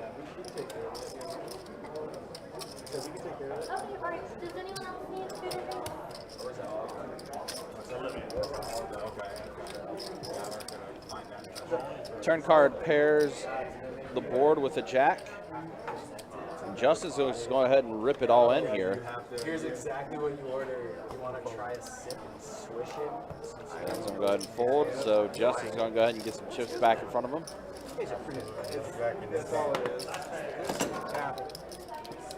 alright. Does anyone else need food or drinks? Turn card pairs the board with a jack. And Justin's going to go ahead and rip it all in here. Here's exactly what you order. You want to try a sip and swish it. So I'm going to go ahead and fold. So Justin's going to go ahead and get some chips back in front of him. That's all it is. Yeah.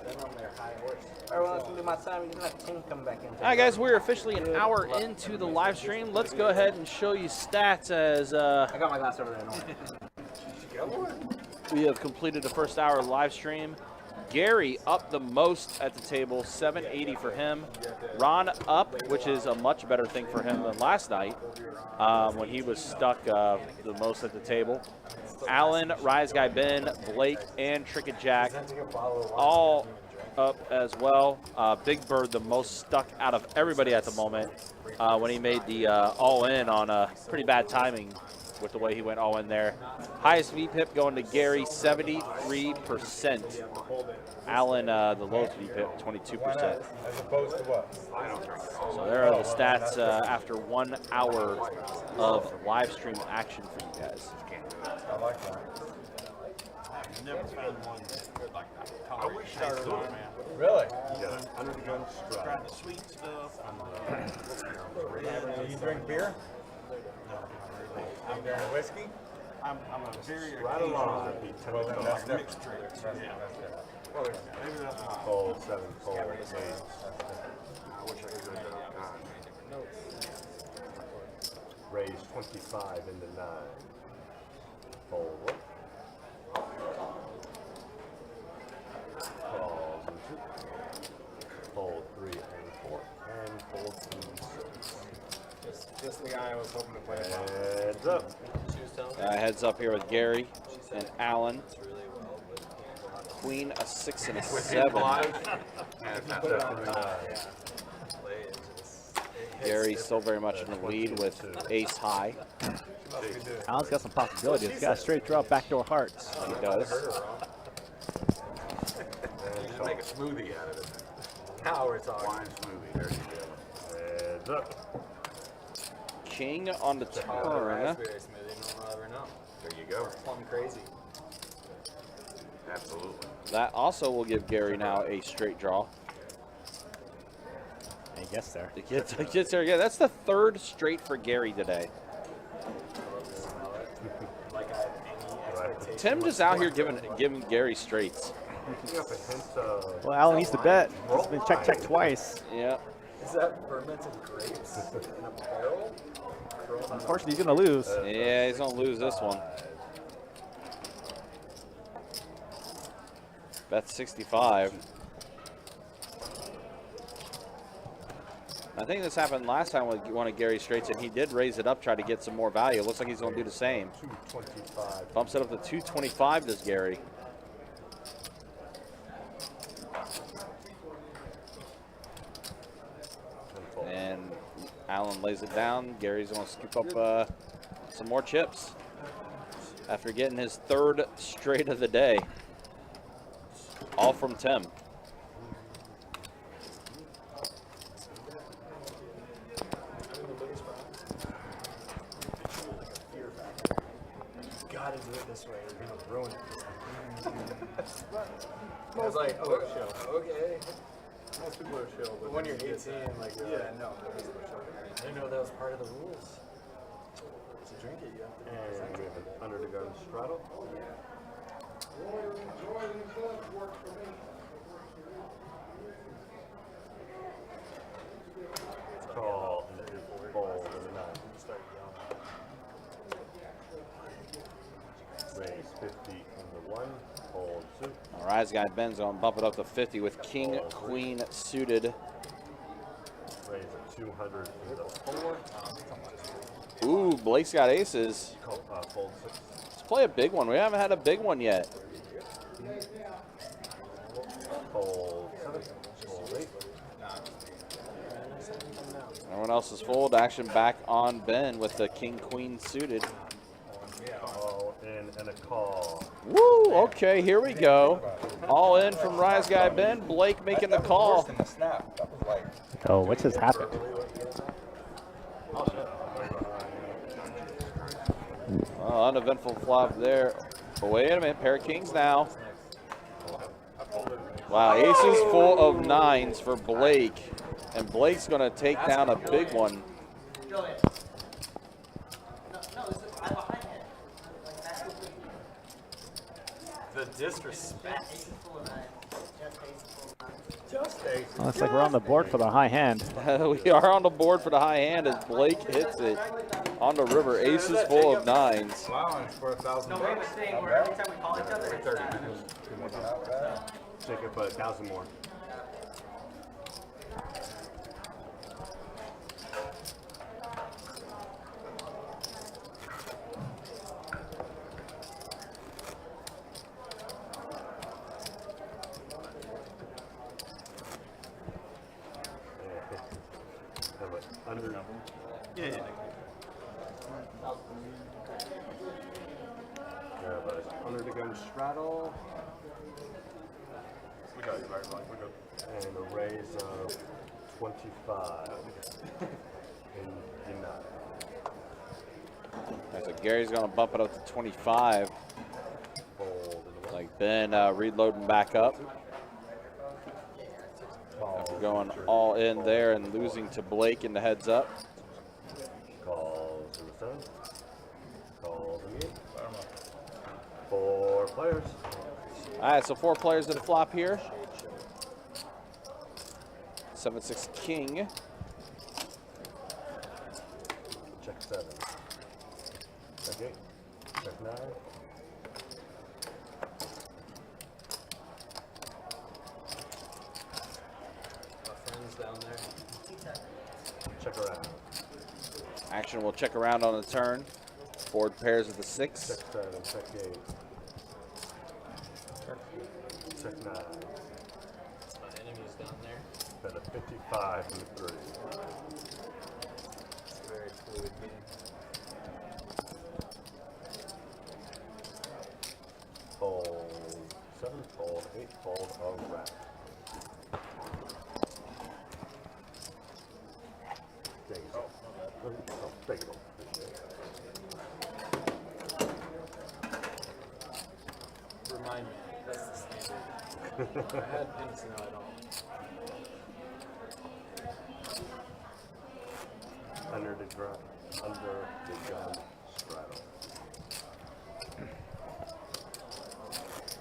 Then on their high horse. All right, well, that's going to be my time. You're going to have Tim come back in. All right, guys, we're officially an hour into the live stream. Let's go ahead and show you stats as I got my glass over there. No. we have completed the first hour live stream. Gary up the most at the table, 780 for him. Ron up, which is a much better thing for him than last night when he was stuck the most at the table. Alan, Rise Guy Ben, Blake, and Trickett Jack all up as well. Big Bird the most stuck out of everybody at the moment when he made the all-in on pretty bad timing with the way he went all in there. Highest VPIP going to Gary, 73%. Alan, the lowest VPIP, 22%. As opposed to what? So there are the stats after 1 hour of live stream action for you guys. I like that. Never found one like that. I wish I could. Really? Yeah, under the gun strap. Tried the sweet stuff and Do you drink beer? You drink whiskey? I'm a very Right along. Well, then that's different. mixed drinks. That's Yeah. different. Maybe that's my Cold, 7 cold, 8. I wish I could do that. Raise 25 into 9. Fold. Calls and 2. Fold 3 and 4. And fold 2 and 6. Just the guy I was hoping to play. Heads up. Heads up here with Gary and Alan. Queen, a 6 and a 7. Gary still very much in the lead with ace high. Alan's got some possibilities. He's got a straight draw, backdoor hearts. He does. Just make a smoothie out of it. Now we're talking. Wine smoothie. There you go. Heads up. King on the turn. Raspberry smoothie, no one will ever know. There you go. Plum crazy. Absolutely. That also will give Gary now a straight draw. I guess there. It gets there again. That's the third straight for Gary today. Like I have any expectation. Tim just out here giving Gary straights. Picking up a hint of Well, Alan needs to bet. It's been check twice. Yeah. Is that fermented grapes in a barrel? Unfortunately, he's going to lose. Yeah, he's gonna lose this one. That's 65. I think this happened last time with one of Gary's straights, and he did raise it up, try to get some more value. It looks like he's going to do the same. 225. Bumps it up to 225, does Gary. And Alan lays it down. Gary's going to scoop up some more chips. after getting his 3rd straight of the day. All from Tim. Gotta do it this way. You're gonna ruin it. I was like, oh, okay. Most people are chill, but When you're 18, like, yeah, no. I didn't know that was part of the rules. To drink it, you have to. And we have an under the gun straddle. Call and fold and 9. Start yelling. Raise 50 on the 1. Fold suit. All right, guy Ben's going to bump it up to 50 with king, queen suited. Raise a 200 in the 4. Ooh, Blake's got aces. Fold 6. Let's play a big one. We haven't had a big one yet. Fold 7. Fold 8. Everyone else is fold. Action back on Ben with the king, queen suited. All in and a call. Woo, okay, here we go. All in from Rise Guy Ben. Blake making the call. Worse than the snap. That was like. Oh, what just happened? Oh, uneventful flop there. But wait a minute, pair of kings now. Wow, aces full of 9s for Blake. And Blake's going to take down a big one. The disrespect. Oh, looks like we're on the board for the high hand. We are on the board for the high hand as Blake hits it on the river. Aces full of 9s. Wow, and for $1,000. No, we have a thing where every time we call each other, it's 30 minutes. Not bad. Take it for 1,000 more. Under. Yeah, yeah. Under the gun straddle. We got you, right? We're good. And a raise of 25. And deny. So Gary's going to bump it up to 25. Fold in the Like Ben reloading back up. After going all in there and losing to Blake in the heads up. Calls to the 7. Calls in the 8. 4 players. All right, so 4 players to the flop here. 7-6 king. Check 7. Check 8. Check 9. My friends down there. Check around. Action will check around on the turn. Board pairs with the 6. Check 7. Check 8. Check 9. My enemies down there. Bet a 55 and a 3. It's a very fluid game. Fold 7, fold 8, fold a wrap. There you go. Oh, there you go. Remind me, that's the standard. I had pins, now I don't. Under the gun straddle.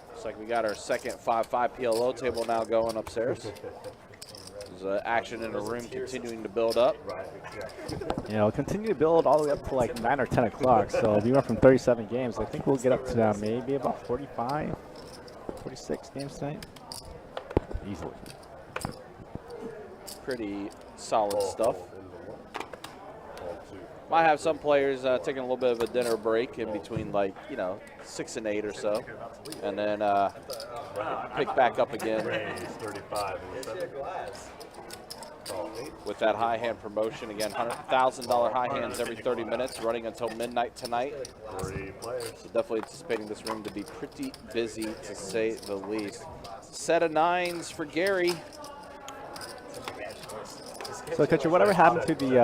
Looks like we got our second 5-5 PLO table now going upstairs. There's action in the room continuing to build up. Right, yeah. You know, continue to build all the way up to like 9 or 10 o'clock. So we went from 37 games. I think we'll get up to maybe about 45, 46 games tonight. Easily. Pretty solid stuff. Fold in the 1. Fold 2. Might have some players taking a little bit of a dinner break in between, like, 6 and 8 or so. And then pick back up again. Raise 35 and a 7. Call 8. with that high hand promotion. Again, $100,000 high hands every 30 minutes, running until midnight tonight. 3 players. So definitely anticipating this room to be pretty busy, to say the least. Set of 9s for Gary. So, Catcher, whatever happened to the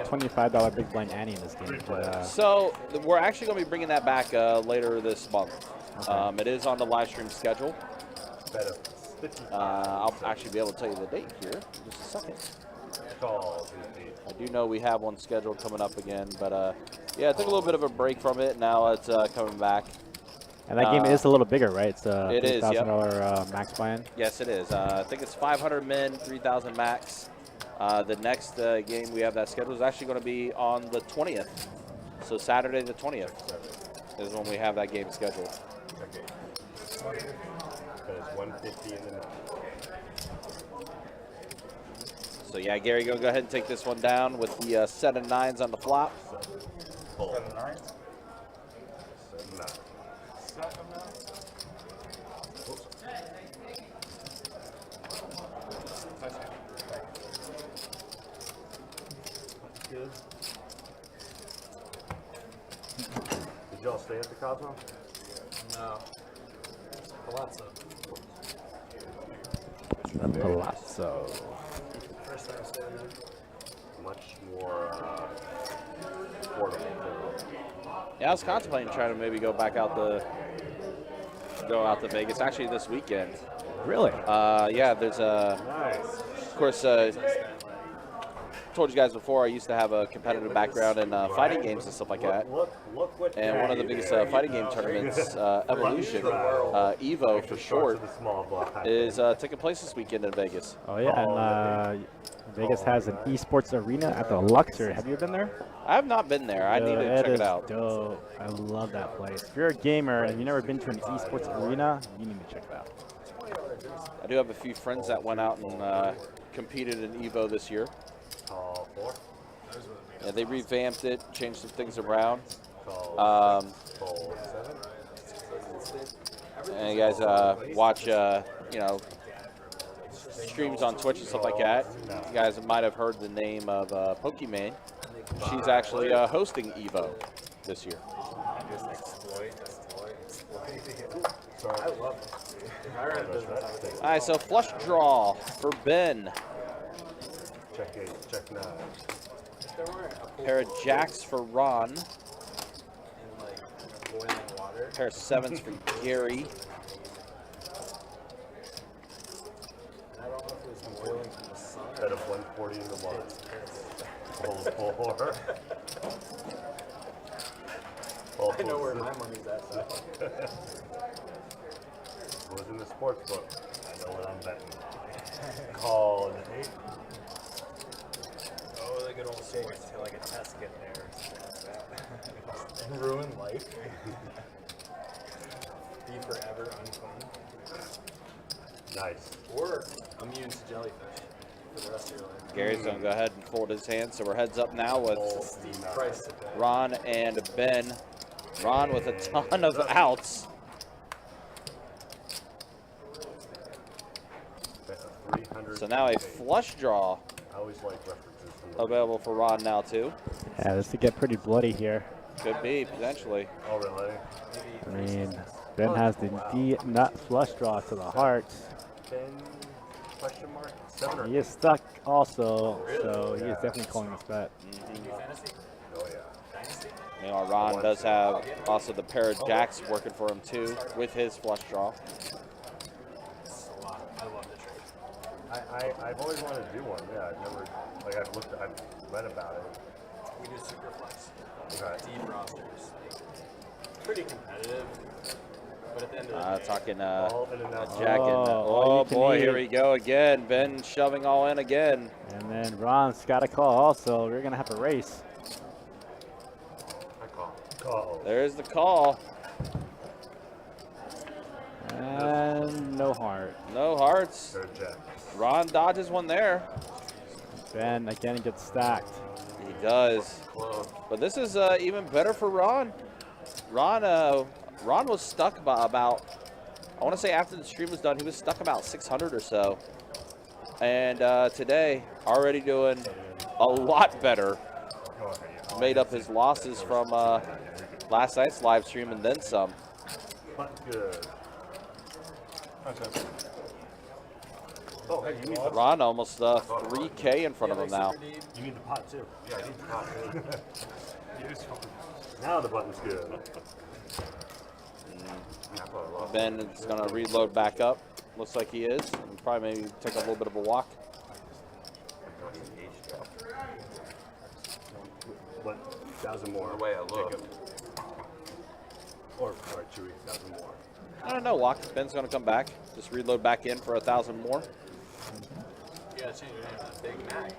$25 big blind ante in this game? So we're actually going to be bringing that back later this month. Okay. It is on the live stream schedule. Bet of I'll actually be able to tell you the date here in just a second. Call 8. I do know we have one scheduled coming up again, but yeah, I took a little bit of a break from it. Now it's coming back. And that game is a little bigger, right? It's it is, yep. $3,000 max buy-in. Yes, it is. I think it's 500 min, 3,000 max. The next game we have that scheduled is actually going to be on the 20th. So Saturday the 20th is when we have that game scheduled. Okay. Because 150 in the middle. So yeah, Gary, go ahead and take this one down with the set of 9s on the flop. Fold. 7 9. 7 9. Good. Did y'all stay at the Cosmo? No. Palazzo. Palazzo. First time staying there. Much more portable. Yeah, I was contemplating trying to maybe go out to Vegas. Actually, this weekend. Really? Yeah, there's a. Nice. Of course, told you guys before, I used to have a competitive background in fighting games and stuff like that. Look what And one of the biggest fighting game tournaments, Evolution, Evo for short, is taking place this weekend in Vegas. Oh, yeah, and Vegas has an esports arena at the Luxor. Have you been there? I have not been there. I need to check it out. Dope. I love that place. If you're a gamer and you've never been to an esports arena, you need to check it out. I do have a few friends that went out and competed in Evo this year. Call 4. Yeah, they revamped it, changed some things around. Call 7. And you guys watch, streams on Twitch and stuff like that. You guys might have heard the name of Pokimane. She's actually hosting Evo this year. Just exploit. I love it. If I ran a business, I would take it. All right, so flush draw for Ben. Check 8, check 9. If there weren't a pool Pair of jacks for Ron. and like boiling water, Pair of 7s for Gary. and I don't know if it was boiling from the sun. Bet of 140 in the water. Hold 4. I know where my money's at. So. It was in the sports book. I know what I'm betting. Call 8. Oh, the good old sports till like a test get there and ruin life. Be forever unfun. Nice. Or immune to jellyfish for the rest of your life. Gary's going to go ahead and fold his hand. So we're heads up now with Steep price to pay. Ron and Ben. Ron with a ton of outs. Bet of 300. So now a flush draw I always like references from the available for Ron now too. Yeah, this could get pretty bloody here. Could be, potentially. Oh, really? I mean, Ben has the D-nut flush draw to the heart. 10 question mark? 7 or He is stuck also, so he is definitely calling this bet. Oh, yeah. You know, Ron does have also the pair of jacks working for him too with his flush draw. It's a lot. I love the trade. I've always wanted to do one. Yeah, I've never, like, I've read about it. We do super flex. Okay. Deep rosters. Like, pretty competitive. But at the end of the day, Talking All in and out. jack and all oh you can boy, eat. here we go again. Ben shoving all in again. And then Ron's got a call also. We're going to have a race. I call. Call. There's the call. And no heart. No hearts. Third jack. Ron dodges one there. Ben again gets stacked. He does. But this is even better for Ron. Ron was stuck by about, I want to say after the stream was done, he was stuck about 600 or so. And today, already doing a lot better. Made up his losses from last night's live stream and then some. Button's good. Oh, hey, you need the Ron almost 3K in front of him now. You need the pot too. Yeah, I need the pot too. Now the button's good. Ben is going to reload back up. Looks like he is. And probably maybe take a little bit of a walk. What? 1,000 more. The way I look. Or 2,000 more. I don't know, walk. Ben's going to come back. Just reload back in for 1,000 more. You gotta change your name to Big Mac.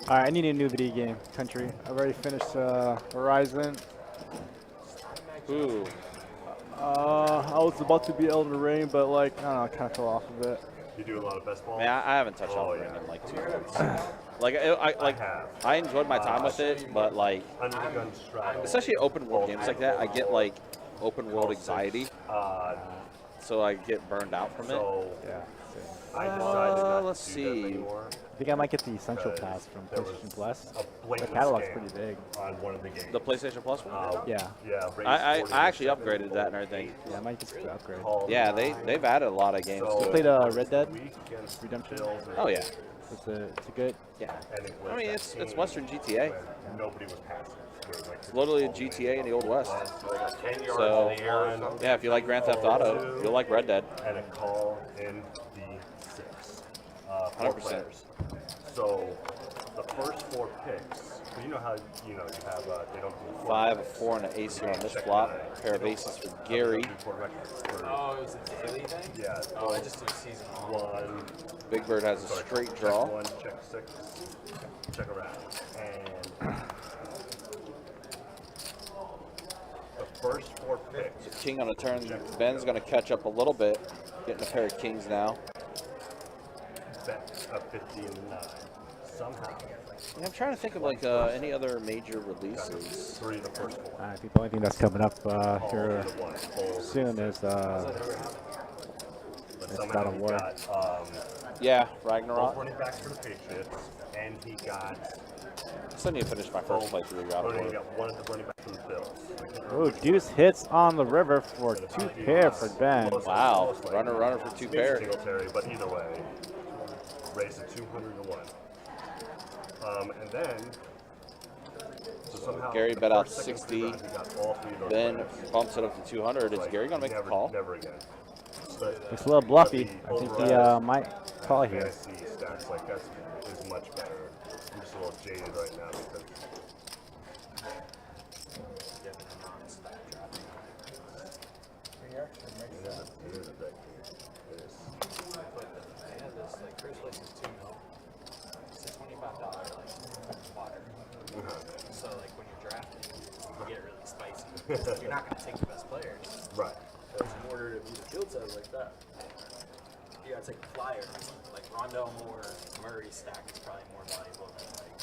All right, I need a new video game, Country. I've already finished Horizon. Ooh. I was about to be Elden Ring, but like, I don't know, I kind of fell off of it. You do a lot of best ball? Man, I haven't touched Elden Ring in like 2 months. I enjoyed my time with it, but like, especially open world games like that, I get like open world anxiety. So I get burned out from it. Yeah. Let's see. I think I might get the Essential Pass from PlayStation Plus. The catalog's pretty big. On one of the games. The PlayStation Plus one? Yeah. Yeah. I actually upgraded that and everything. Yeah, I might just upgrade. Yeah, they've added a lot of games You to it. played Red Dead Redemption? Oh yeah. It's a good. Yeah. I mean, it's Western GTA. Nobody was passing. It's literally a GTA in the Old West. 10 yards So, in the air or something. yeah, if you like Grand Theft Auto, you'll like Red Dead. And a call in the 6. 4 100%. players. So the first 4 picks, you know how you have they don't do 5, a 4, and an ace here on this flop. Pair of aces for Gary. Oh, it was a daily thing? Yeah. Oh, I just do season 1. Big Bird has a straight draw. Check 1, check 6, check around, and the first 4 picks. King on a turn. Ben's going to catch up a little bit. Getting a pair of kings now. Bet a 50 and 9 somehow. Yeah, I'm trying to think of like any other major releases. 3 the first 4. I think the only thing that's coming up here Either one. Fold. soon is But it's somehow God of he War. got Yeah, both Ragnarok. running backs for the Patriots, and he got I still need to finish my first playthrough of God of he War. got one of the running backs for the Bills. Oh, deuce hits on the river for 2 pair for Ben. Wow, runner for 2 pair. Singletary, but either way, raised to 200 to 1. And then so somehow Gary the bet out first, second, 60. third round, he got all 3 of those Ben players. bumps it up to 200. Is Like, Gary going to make never, the call? Never again. But Looks a little bluffy. I think he might call here. fantasy stats like that is much better. I'm just a little jaded right now because it is a big it is. They have this, like, first place is 2 mil. It's a $25, like, water. So, like, when you're drafting, you get really spicy. You're not going to take the best players. Right. Because in order to be the field size like that, you got to take a flyer. Like, Rondell Moore, Murray stack is probably more valuable than, like,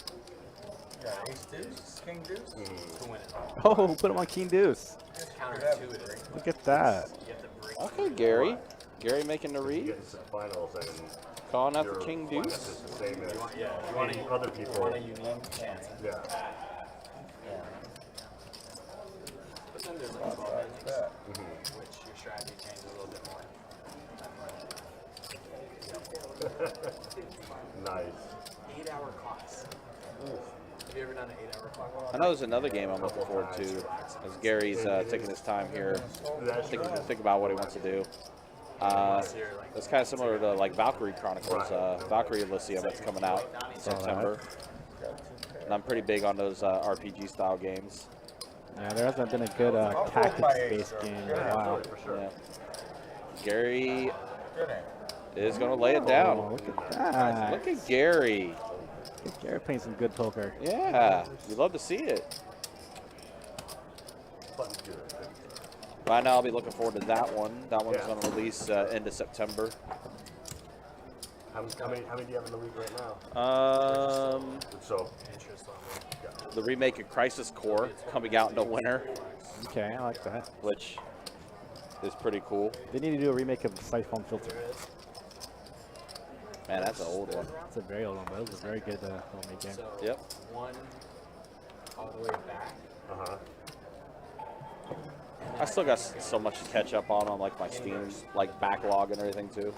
Yeah, ace deuce, king deuce. to win it all. Oh, put him on King Deuce. It's counterintuitive. Look at that. You have to bring Okay, Gary. Gary making the You read. get into the finals and Calling out your the King finesse Deuce. is the same as you want any a, other you people. want a unique chance. Yeah. But then there's like 12 innings, which your strategy changes a little bit more. Nice. 8-hour clocks. Have you ever done an 8-hour clock? I know there's another game I'm looking forward to as Gary's taking his time here, think about what he wants to do. It's kind of similar to like Valkyrie Chronicles, Valkyrie Elysium that's coming out in September. And I'm pretty big on those RPG style games. Yeah, there hasn't been a good tactics-based game in a while. Yeah. Gary Good hand. is going to lay it down. Oh, look at that. Look at Gary. Gary playing some good poker. Yeah, you love to see it. Button's good. Right now, I'll be looking forward to that one. That one's Yeah. going to release end of September. How many do you have in the league right now? So The remake of Crisis Core coming out in the winter, Okay, I like that. which is pretty cool. They need to do a remake of the Siphon Filter. Man, that's an old one. It's a very old one, but it was a very good homemade game. So Yep. 1 all the way back. Uh-huh. I still got so much to catch up on like my Steam like backlog and everything too.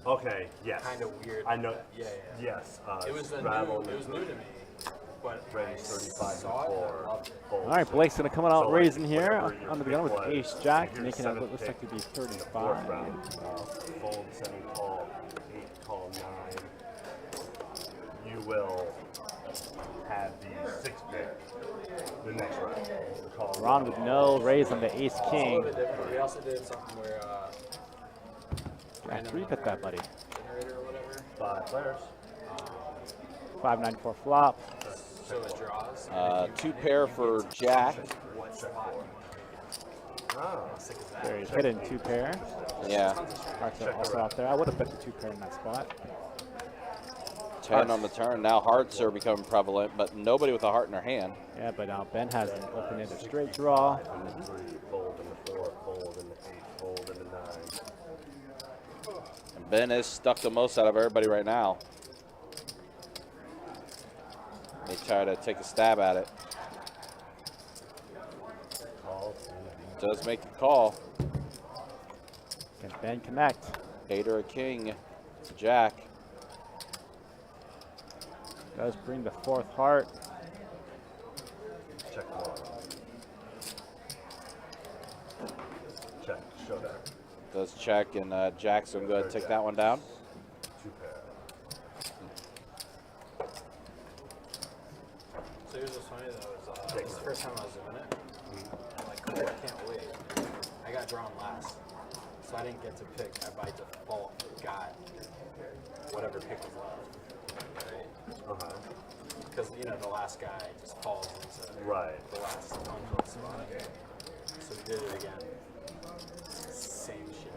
Okay, yes. Kind of weird. I know. Yeah. Yes. It was Scrabble, it was new to me, but Range I 35 saw it and I and loved it. 4. All right, Blake's going to come out So, like, raising here whatever your under the pick gun with was, Ace Jack, if you're making it seventh look like pick to be in the 35. fourth round, fold 7 call, 8 call 9. You will have the 6th pick the next round. Call Ron with no raise on the Ace It's a King. little bit different. We also did something where Yeah, 3-bet that, buddy. generator or whatever. 5 players. 594 flop. So it draws. 2 pair for Jack. What slot you want to make it? Ah. How sick is that? There he's hidden 2 pair. Yeah. Hearts are also out there. I would have bet the 2 pair in that spot. 10 on the turn. Now hearts are becoming prevalent, but nobody with a heart in their hand. Yeah, but now Ben has an open-ended straight draw. In the 3, fold in the 4, fold in the 8, fold in the 9. And Ben is stuck the most out of everybody right now. They try to take a stab at it. Call. Does make the call. Can Ben connect? 8 or a king. Jack. Does bring the 4th heart. Check 1. Check. Showdown. Does check, and Jack's going to go ahead and take that one down. 2 pair. So here's what's funny though, is this is the first time I was doing it. I'm like, cool, I can't wait. I got drawn last, so I didn't get to pick. I by default got whatever pick was left, right? Uh-huh. Because you know the last guy just falls into Right. the last undrawn spot. So we did it again. Same shit.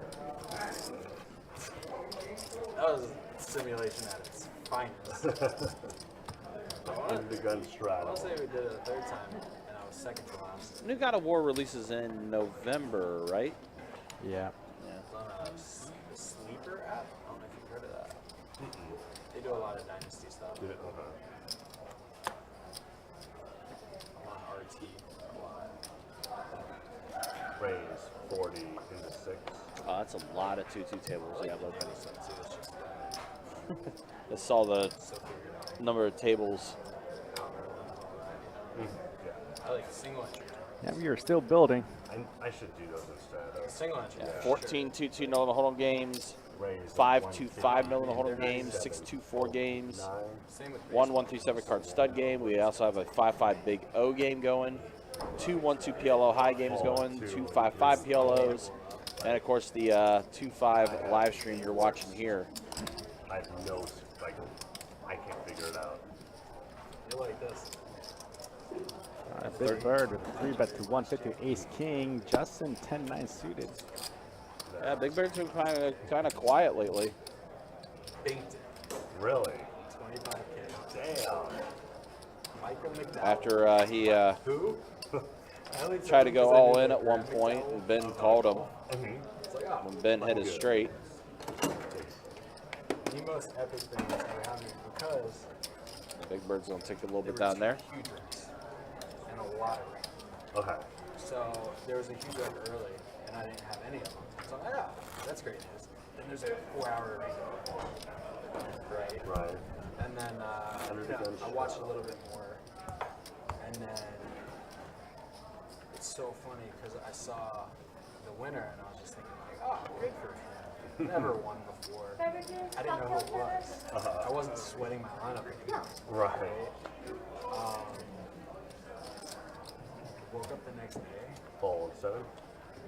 That was simulation at its finest. In the gun straddle. I'll say we did it a 3rd time, and I was 2nd to last. New God of War releases in November, right? Yeah. It's on a sleeper app. I don't know if you've heard of that. They do a lot of Dynasty stuff. Did it? Uh-huh. I'm on RT a lot. Raise 40 into 6. That's a lot of 2-2 tables. Yeah, but Any stuff too. It's just I saw the so figured out. number of tables. I like single entry. Yeah, we are still building. I should do those instead. Single entry. Yeah, for 14 2-2 no hold-on games, Raise 5-2-5 no hold-on games, 6-2-4 games, 9. Same with 1-1-3-7 card stud game. We also have a 5-5 big O game going, 2-1-2 PLO high games going, 2-5-5 PLOs, and of course the 2-5 live stream you're watching here. I have no, like, I can't figure it out. You like this? Big Bird with a 3-bet to 150 Ace King. Justin 10-9 suited. Yeah, Big Bird's been kind of quiet lately. Banked it. Really? 25K. Damn. Michael McDowell. After he Who? tried to go all in at one point, and Ben called him It's like, oh, when Ben hit his straight. the most epic thing that's ever happened because Big Bird's gonna take a little there bit were down there. 2 huge wrecks and a lot of rain. Okay. So there was a huge wreck early, and I didn't have any of them. So I'm like, oh, that's great news. Then there's a 4-hour rain, right? Right. And then I watched a little bit more, and then it's so funny because I saw the winner, and I was just thinking like, oh, good for him. Never won before. I didn't know who it was. I wasn't sweating my lineup anymore. Right. Woke up the next day. Fold 7.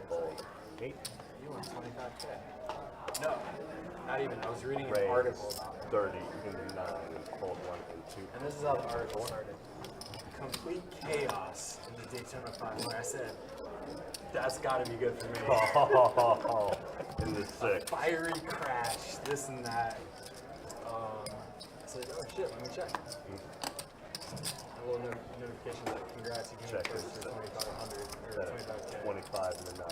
Fold 8. You won 25K. No, not even. I was reading an Raise article about it. 30 into 9. Fold 1 and 2. And this is how the article started. Complete chaos in the Daytona 5, where I said, that's got to be good for me. Oh, in the 6. Fiery crash, this and that. I said, oh shit, let me check. A little notification like, congrats, you can Check purchase this. for 2,500 or 25K. 25 into 9.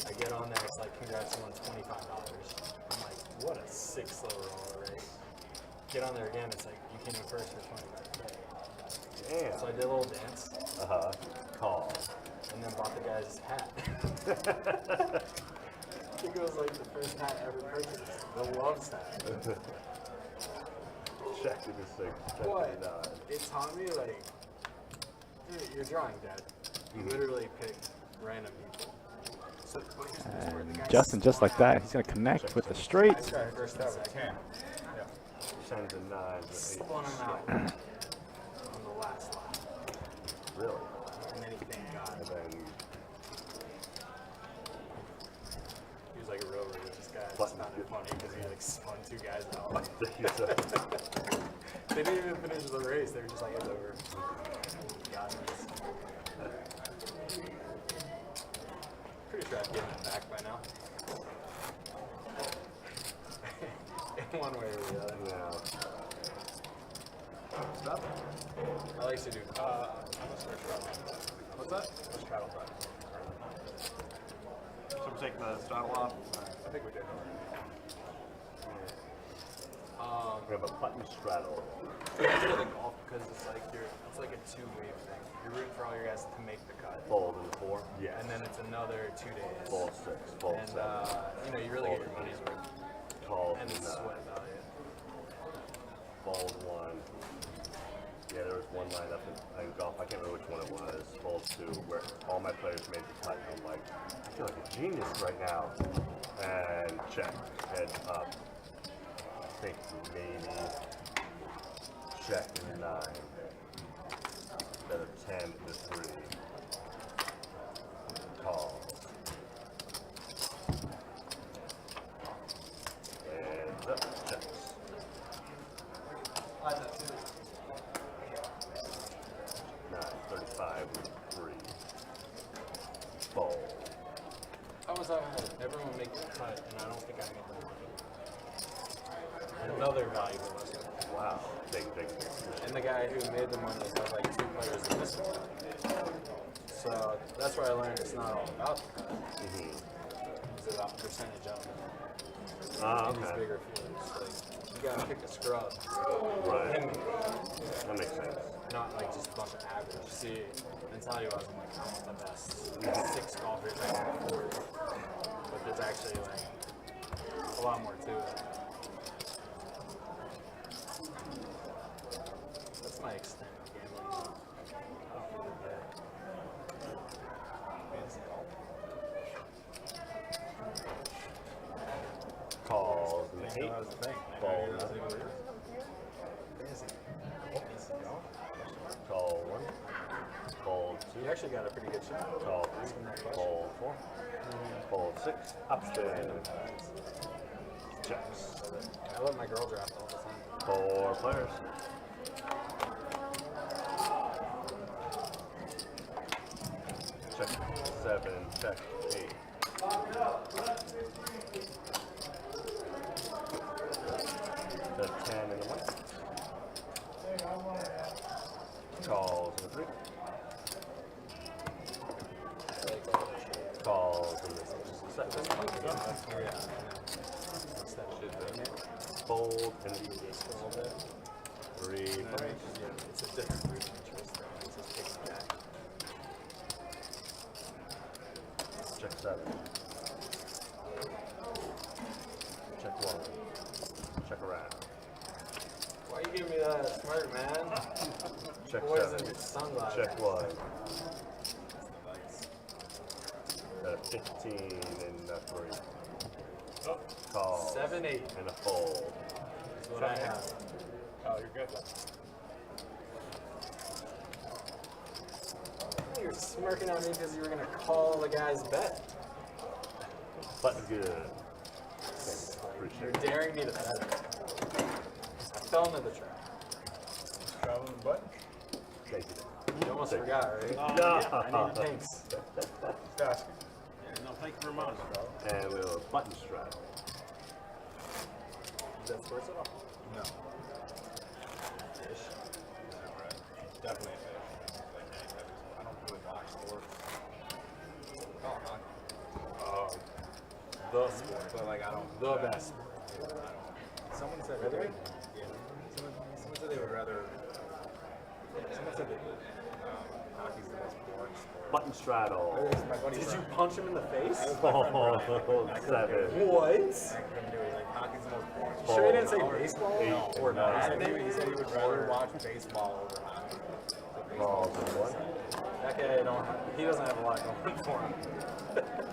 I get on there, it's like, congrats, you won $25. I'm like, what a 6th overall, right? Get on there again, it's like you came in first for 20 minutes. Damn. So I did a little dance Call. and then bought the guy's hat. I think it was like the first hat ever purchased. The Loves hat. Check to the 6. Check to What? the 9. It taught me, like, dude, you're drawing dead. You literally pick random people. So, but here's the best part, the guy Justin, just like that, he's going to connect with the straight. I tried first out with 10. 10s and 9s and Spun him out on the last lap. 8s. Really? And then he thanked God. And then He was like a real religious guy. I just Button. found it funny because he like spun 2 guys out. he's They didn't even finish the race. They were just like, it's over. God knows. Pretty sure I'd get it back by now. In one way or the other. yeah. Stop. I like to do. What's that? Let's straddle that. So we take the straddle off. I think we did. We have a button straddle. I feel like golf because it's like it's like a 2-wave thing. You're rooting for all your guys to make the cut, Fold in the 4. Yes. and then it's another 2 days. Fold 6. Fold And 7. you really get your money's worth, Call and the it's 9. sweat value. Fold 1. Yeah, there was one line up in golf. I can't remember which one it was. Fold 2, where all my players made the cut. And I'm like, I feel like a genius right now. And check. Head up. I think maybe check in the 9. Instead of 10 in the 3. Call. And up. Checks. 9:35 with 3. Fold. I was having everyone make the cut, and I don't think I made the money. Another valuable lesson. Wow. Big. And the guy who made the money had like 2 players in this one. So that's where I learned it's not all about the cut. It's about percentage of it. In these Okay. bigger fields. Like, you gotta pick a scrub. Right. And That makes sense. not like just a bunch of average. See, mentality-wise, I'm like, I want the best 6 golfers I can afford. But there's actually like a lot more to it. That's my extent of gambling. I don't really bet. Fancy golf. Calls in the 8. That was the thing. Fold. Fancy. Fancy golf. Call 1. Fold 2. You actually got a pretty good shot. Call 3. Asking that question. Fold 4. Fold 6. Upspin. Checks. I let my girl draft all the time. 4 players. Check 7. Check 8. The 10 and the 1. Calls in the 3. Calls in the 7. Fold and 3 players. It's a different root interest though. It's just picking back. Check 7. Check 1. Check around. Why you giving me that smirk, man? Check Poison 7. your sunglasses. Check 1. 15 and a 3. Call. 7, 8 And a fold. is what I have. Oh, you're good. You're smirking at me because you were gonna call the guy's bet. Button good. Thanks. Appreciate You're it. daring me to bet it. I fell into the trap. Traveling the button. Thank you. You almost forgot, right? No. I need thanks. Just asking. Yeah, no, thank you very much, bro. And we have a button straddle. Is that sports at all? No. Fish. Definitely a fish. I don't really watch sports. Oh, not. The sport. But like, I don't. The best sport. said that hockey's the most boring sport. Button straddle. Did you punch him in the face? Oh, 7. What? I couldn't do it. Like, hockey's the most boring. You sure he didn't say baseball? Eight. Or No. he said he would rather watch baseball over hockey. Balls and 1. That guy he doesn't have a lot going for him.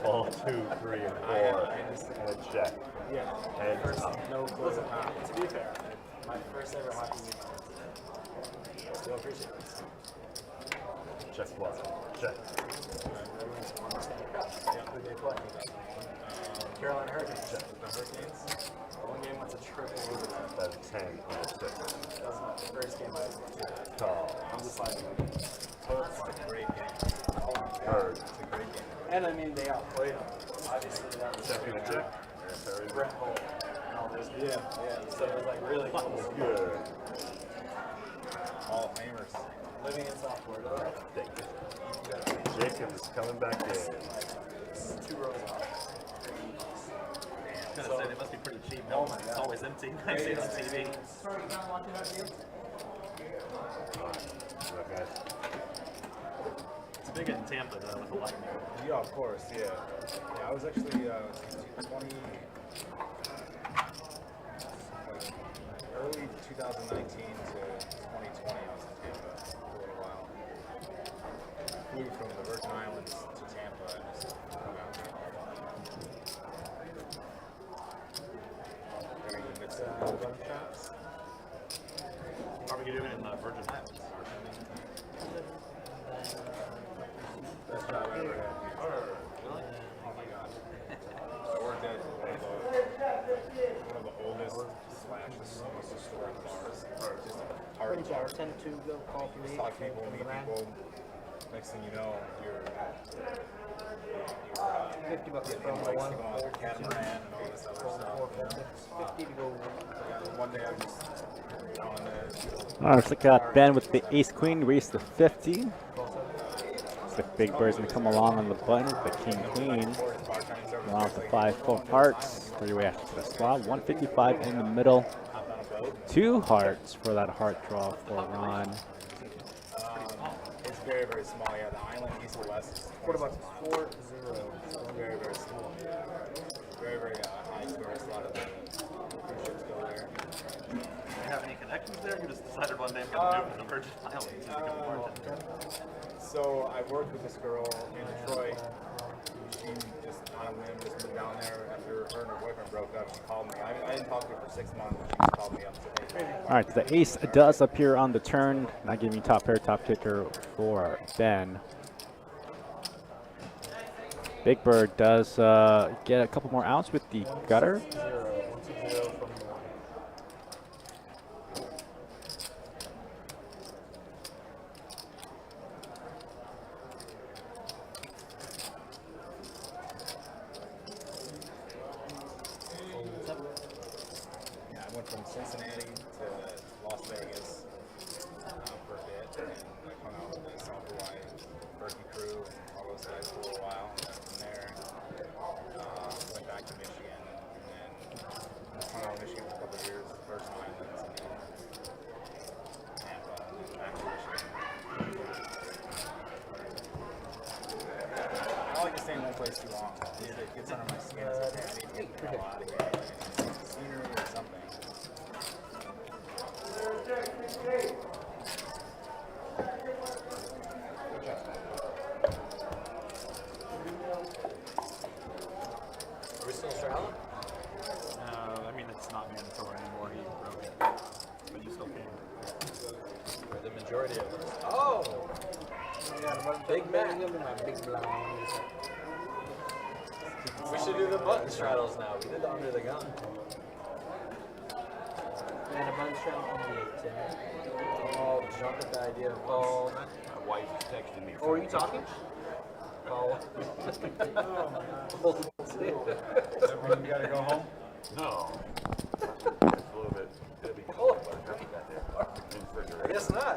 Ball 2, 3, and 4. And a check. Yeah. Heads up. No clue how. To be fair, my first ever hockey game. Still appreciate this. Check 1. Check. Yeah, who they play? Carolina Hurricanes. The Hurricanes. One game went to triple overtime. That's 10 and a 6. That was the first game I ever went to. Call. I'm just like, oh, it's a great game. Oh my God, Third. it's a great game. And I mean, they outplayed them. Obviously, that was Second and 2. Brett Hull. Yeah. So it was like really close. Good. Hall of Famers. Living in South Florida. Thank you. Jacob is coming back in. 2 rows off. I was gonna say, they must be pretty cheap. No, it's always empty. I see it on TV. Look, guys. It's big in Tampa, though, with the Lightning. Yeah, of course, yeah. Yeah, I was actually 20, like early 2019 to 2020. I was in Tampa for a little while. Flew from the Virgin Islands to Tampa and just hung out there. Very good mix of gun shops. How are you doing in the Virgin Islands? Best job I ever had. Really? Oh my God. I worked at one of the oldest / most historic bars. Just a party bar. Tend to go call for Just me. talk to people, meet people. Next thing you know, you're 50 bucks getting from the invites one. to go on the catamaran and all this other stuff. 50 to go. One day I'm just down on the All right, so got Ben with the ace queen, raise to 50. The big bird's gonna come along on the button with the king queen. Along with the 5 full hearts. 3-way action to the slot. 155 in the middle. 2 hearts for that heart draw for Ron. It's very, very small. Yeah, the island east or west is 40 bucks. 4-0. Very, very small. Very, very high tourist. A lot of the cruise ships go there. Do you have any connections there? You just decided one day I'm going to move to the Virgin Islands and become a bartender. So I worked with this girl in Detroit. She just on a whim just moved down there after her and her boyfriend broke up. She called me. I didn't talk to her for 6 months. She just called me up and said, hey. All right, the ace does appear on the turn. Not giving top pair, top kicker for Ben. Big Bird does get a couple more outs with the gutter. 1-2-0 from the line. Yeah, I went from Cincinnati to Las Vegas for a bit, and I hung out with the South Hawaii Berkey crew and all those guys for a while. And then from there, went back to Michigan, and then hung out in Michigan for a couple of years, Virgin Islands, and then Tampa, and then back to Michigan. I like to stay in one place too long. It gets under my skin. It's like, I need to get the hell out of here. Scenery or something. Are we still straddling? I mean, it's not mandatory anymore. He wrote it. But you still can. Or the majority of us. Oh! Big Mac. Big blinds. We should do the button straddles now. We did the under the gun. And a bunch of the 8. Oh, jump at the idea of call. My wife is texting me. Oh, are you talking? Call. Everyone gotta go home? No. It's a little bit. It'll be cold by the time you got there. In the refrigerator. I guess not.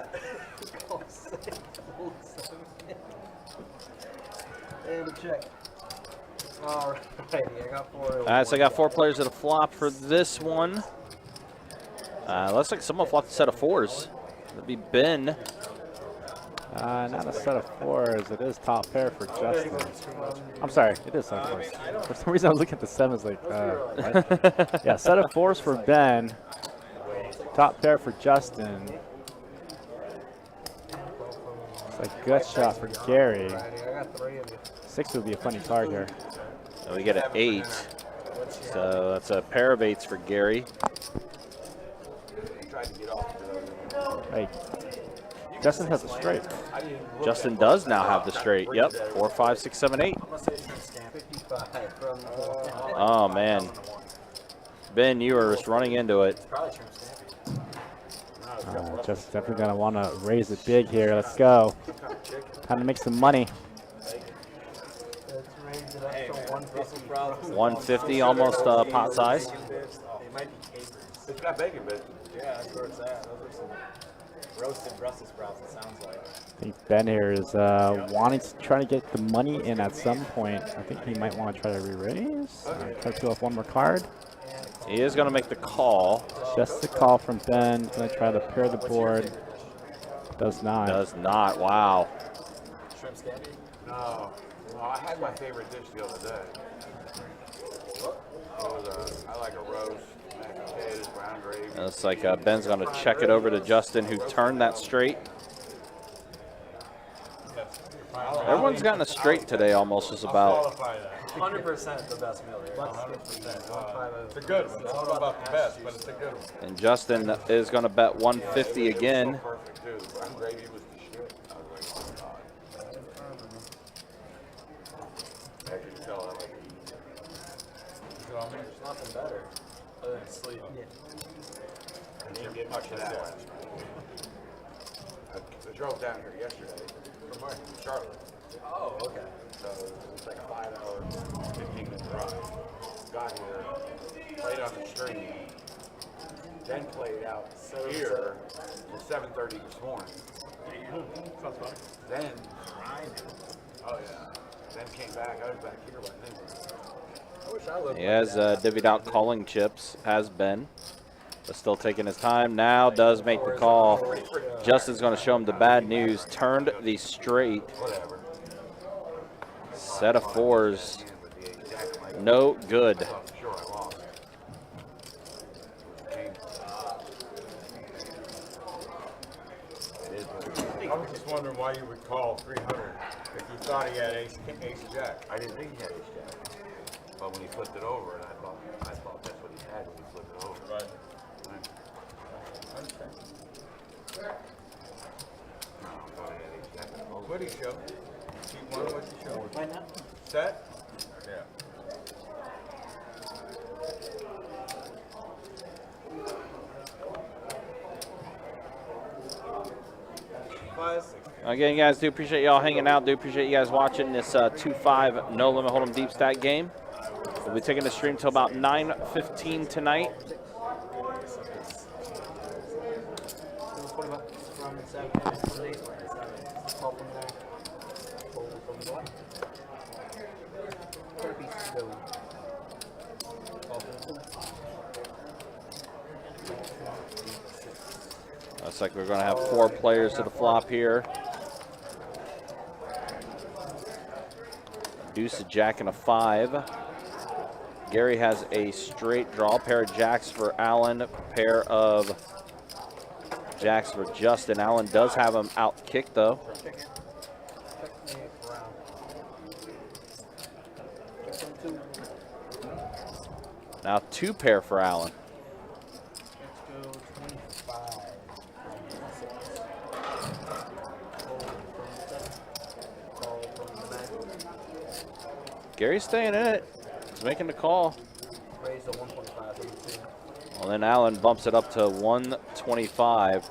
And a check. Alrighty, I got 4. All right, so I got 4 players at a flop for this one. Looks like someone flopped a set of 4s. That'd be Ben. Not a set of fours. It is top pair for Justin. I'm sorry, it is set of fours. For some reason, I was looking at the sevens like, what? Yeah, set of fours for Ben. Top pair for Justin. It's a good shot for Gary. 6 would be a funny card here. And we get an 8. So that's a pair of 8s for Gary. Hey, Justin has a straight. Justin does now have the straight. Yep, 4, 5, 6, 7, 8. Oh man, Ben, you were just running into it. Justin's definitely gonna want to raise it big here. Let's go. Time to make some money. 150, almost pot size. It's got bacon bits. Yeah, that's where it's at. Those are some roasted Brussels sprouts, it sounds like. I think Ben here is wanting to try to get the money in at some point. I think he might want to try to re-raise. Try to peel off one more card. He is going to make the call. Just a call from Ben. Going to try to pair the board. Does not. Does not. Wow. Shrimp scampi? No. Well, I had my favorite dish the other day. I like a roast, mashed potatoes, brown gravy. Looks like Ben's going to check it over to Justin, who turned that straight. Everyone's gotten a straight today, almost just about. 100% the best meal here. 100%. It's a good one. It's not about the best, but it's a good one. And Justin is going to bet 150 again. Perfect too. The brown gravy was the shit. I was like, oh god. I can tell I like to eat. There's nothing better other than sleep. I didn't get much of that last night. I drove down here yesterday from Charlotte. Oh, okay. So it's like a 5-hour, 15-minute drive. Got here, played on the stream, then played out here till 7:30 this morning. Then, oh yeah, then came back. I was back here by then. I wish I lived He has divvied out calling chips, has been, but still taking his time. Now does make the call. Justin's going to show him the bad news. Turned the straight. Whatever. Set of fours. No good. Sure, I lost. I was just wondering why you would call 300 if you thought he had ace jack. I didn't think he had ace jack. But when he flipped it over, and I thought that's what he had when he flipped it over. Right. No, I thought he had ace jack. What did he show? Keep one, what's he show? Set? Yeah. Again, guys, do appreciate y'all hanging out. Do appreciate you guys watching this 2-5 No Limit Hold'em Deep Stack game. We'll be taking the stream till about 9:15 tonight. Looks like we're going to have 4 players to the flop here. Deuce, a jack, and a 5. Gary has a straight draw. Pair of jacks for Allen. Pair of jacks for Justin. Allen does have him out kicked though. Now 2 pair for Allen. Gary's staying in it. He's making the call. Well, then Allen bumps it up to 125.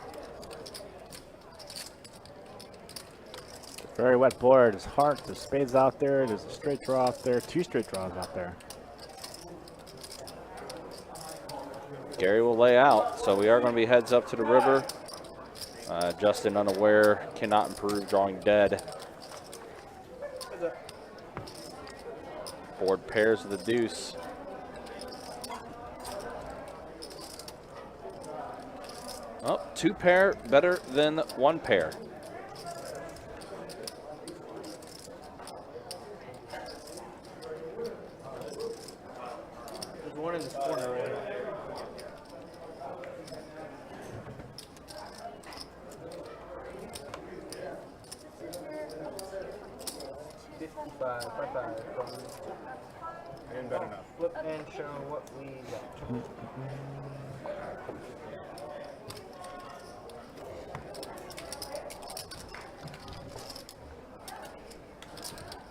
Very wet board. There's heart, there's spades out there, there's a straight draw out there, 2 straight draws out there. Gary will lay out, so we are going to be heads up to the river. Justin unaware, cannot improve, drawing dead. Board pairs of the deuce. Oh, 2 pair better than 1 pair. 5, 5, 5 from Ain't bad enough. flip and show what we got.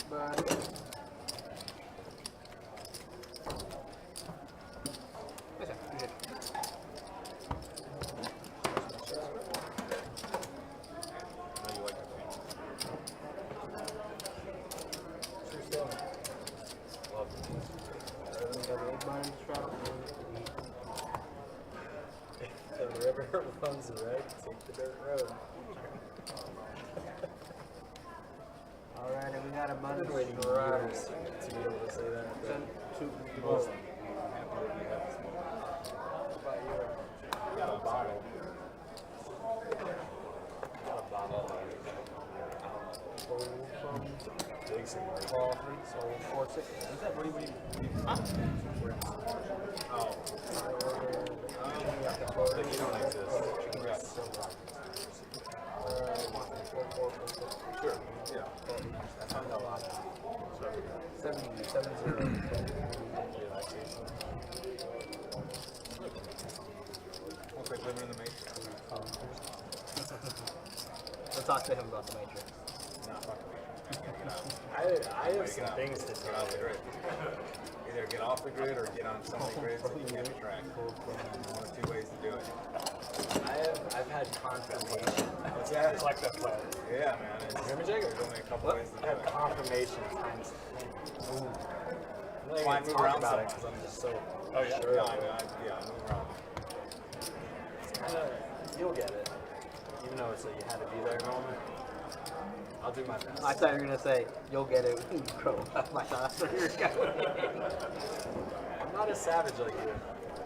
But the river runs red, take the dirt road. Alright, and we got a bunch of waiting years to be able to say that. Send to Most happy that you have this moment. You got a bottle. got a bottle. Big cigarette. Ball 3, so 4, 6. Is that what do you Oh. Like you don't exist. Congrats. Sure. Yeah. I found out a lot. 7-0. Relaxation. Looks like living in the Matrix. We'll talk to him about the Matrix. Nah, fuck the Matrix. I have some things to Get off the grid. Either get off the grid or get on so many grids that you can't track. One of 2 ways to do it. I've had confirmation. What's that? Like that play. Yeah, man. There's only a couple ways to I do had it. confirmation times. I'm not Fine, even move talk around about it so because I'm just so Oh, yeah? sure. No, I mean, move around. You'll get it. Even though it's a you had to be there moment. I'll do my best. I thought you were going to say, you'll get it when you grow up. I thought that's where you were going. I'm not as savage like you.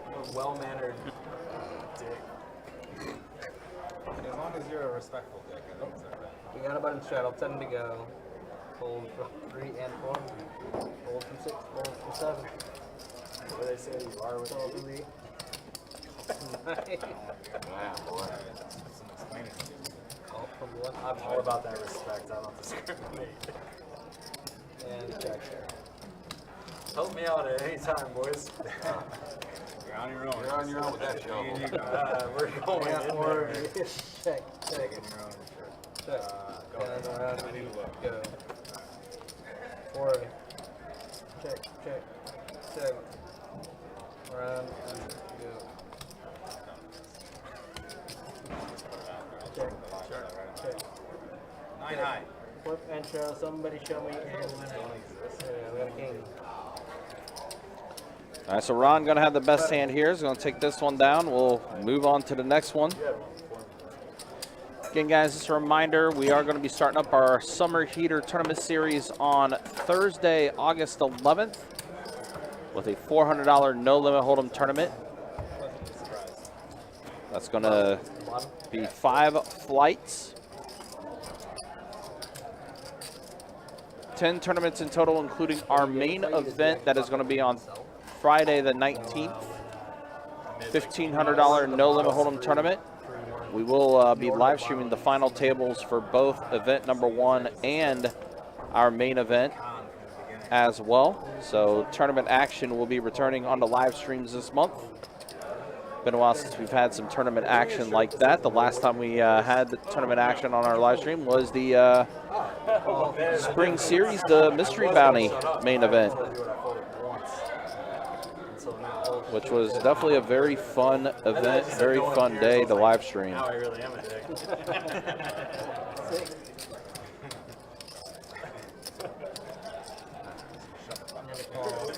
I'm a well-mannered dick. As long as you're a respectful dick, I think it's okay. We got a button straddle, 10 to go. Hold from 3 and 4. Hold from 6, hold from 7. What do they say? You are with 3. Wow, boy. Some explaining to do. Call from 1. I'm all about that respect. I don't discriminate. And check. Help me out at any time, boys. You're on your own. You're on your own with that show. We're going in there. Check, check. Taking your own Check. Go And ahead. around I need to look. go. Forward. Check, check, check. Around and go. Check, check, check. 9 high. Flip and show. Somebody show me a winner. Yeah, we have a king. All right, so Ron going to have the best hand here. He's going to take this one down. We'll move on to the next one. Again, guys, just a reminder, we are going to be starting up our Summer Heater Tournament Series on Thursday, August 11th with a $400 no-limit hold'em tournament. That's going to be 5 flights. 10 tournaments in total, including our main event that is going to be on Friday the 19th. $1,500 no-limit hold'em tournament. We will be live streaming the final tables for both event number 1 and our main event as well. So tournament action will be returning on the live streams this month. Been a while since we've had some tournament action like that. The last time we had the tournament action on our live stream was the Spring Series, the Mystery Bounty main event, which was definitely a very fun event, very fun day to live stream. Now I really am a dick. That's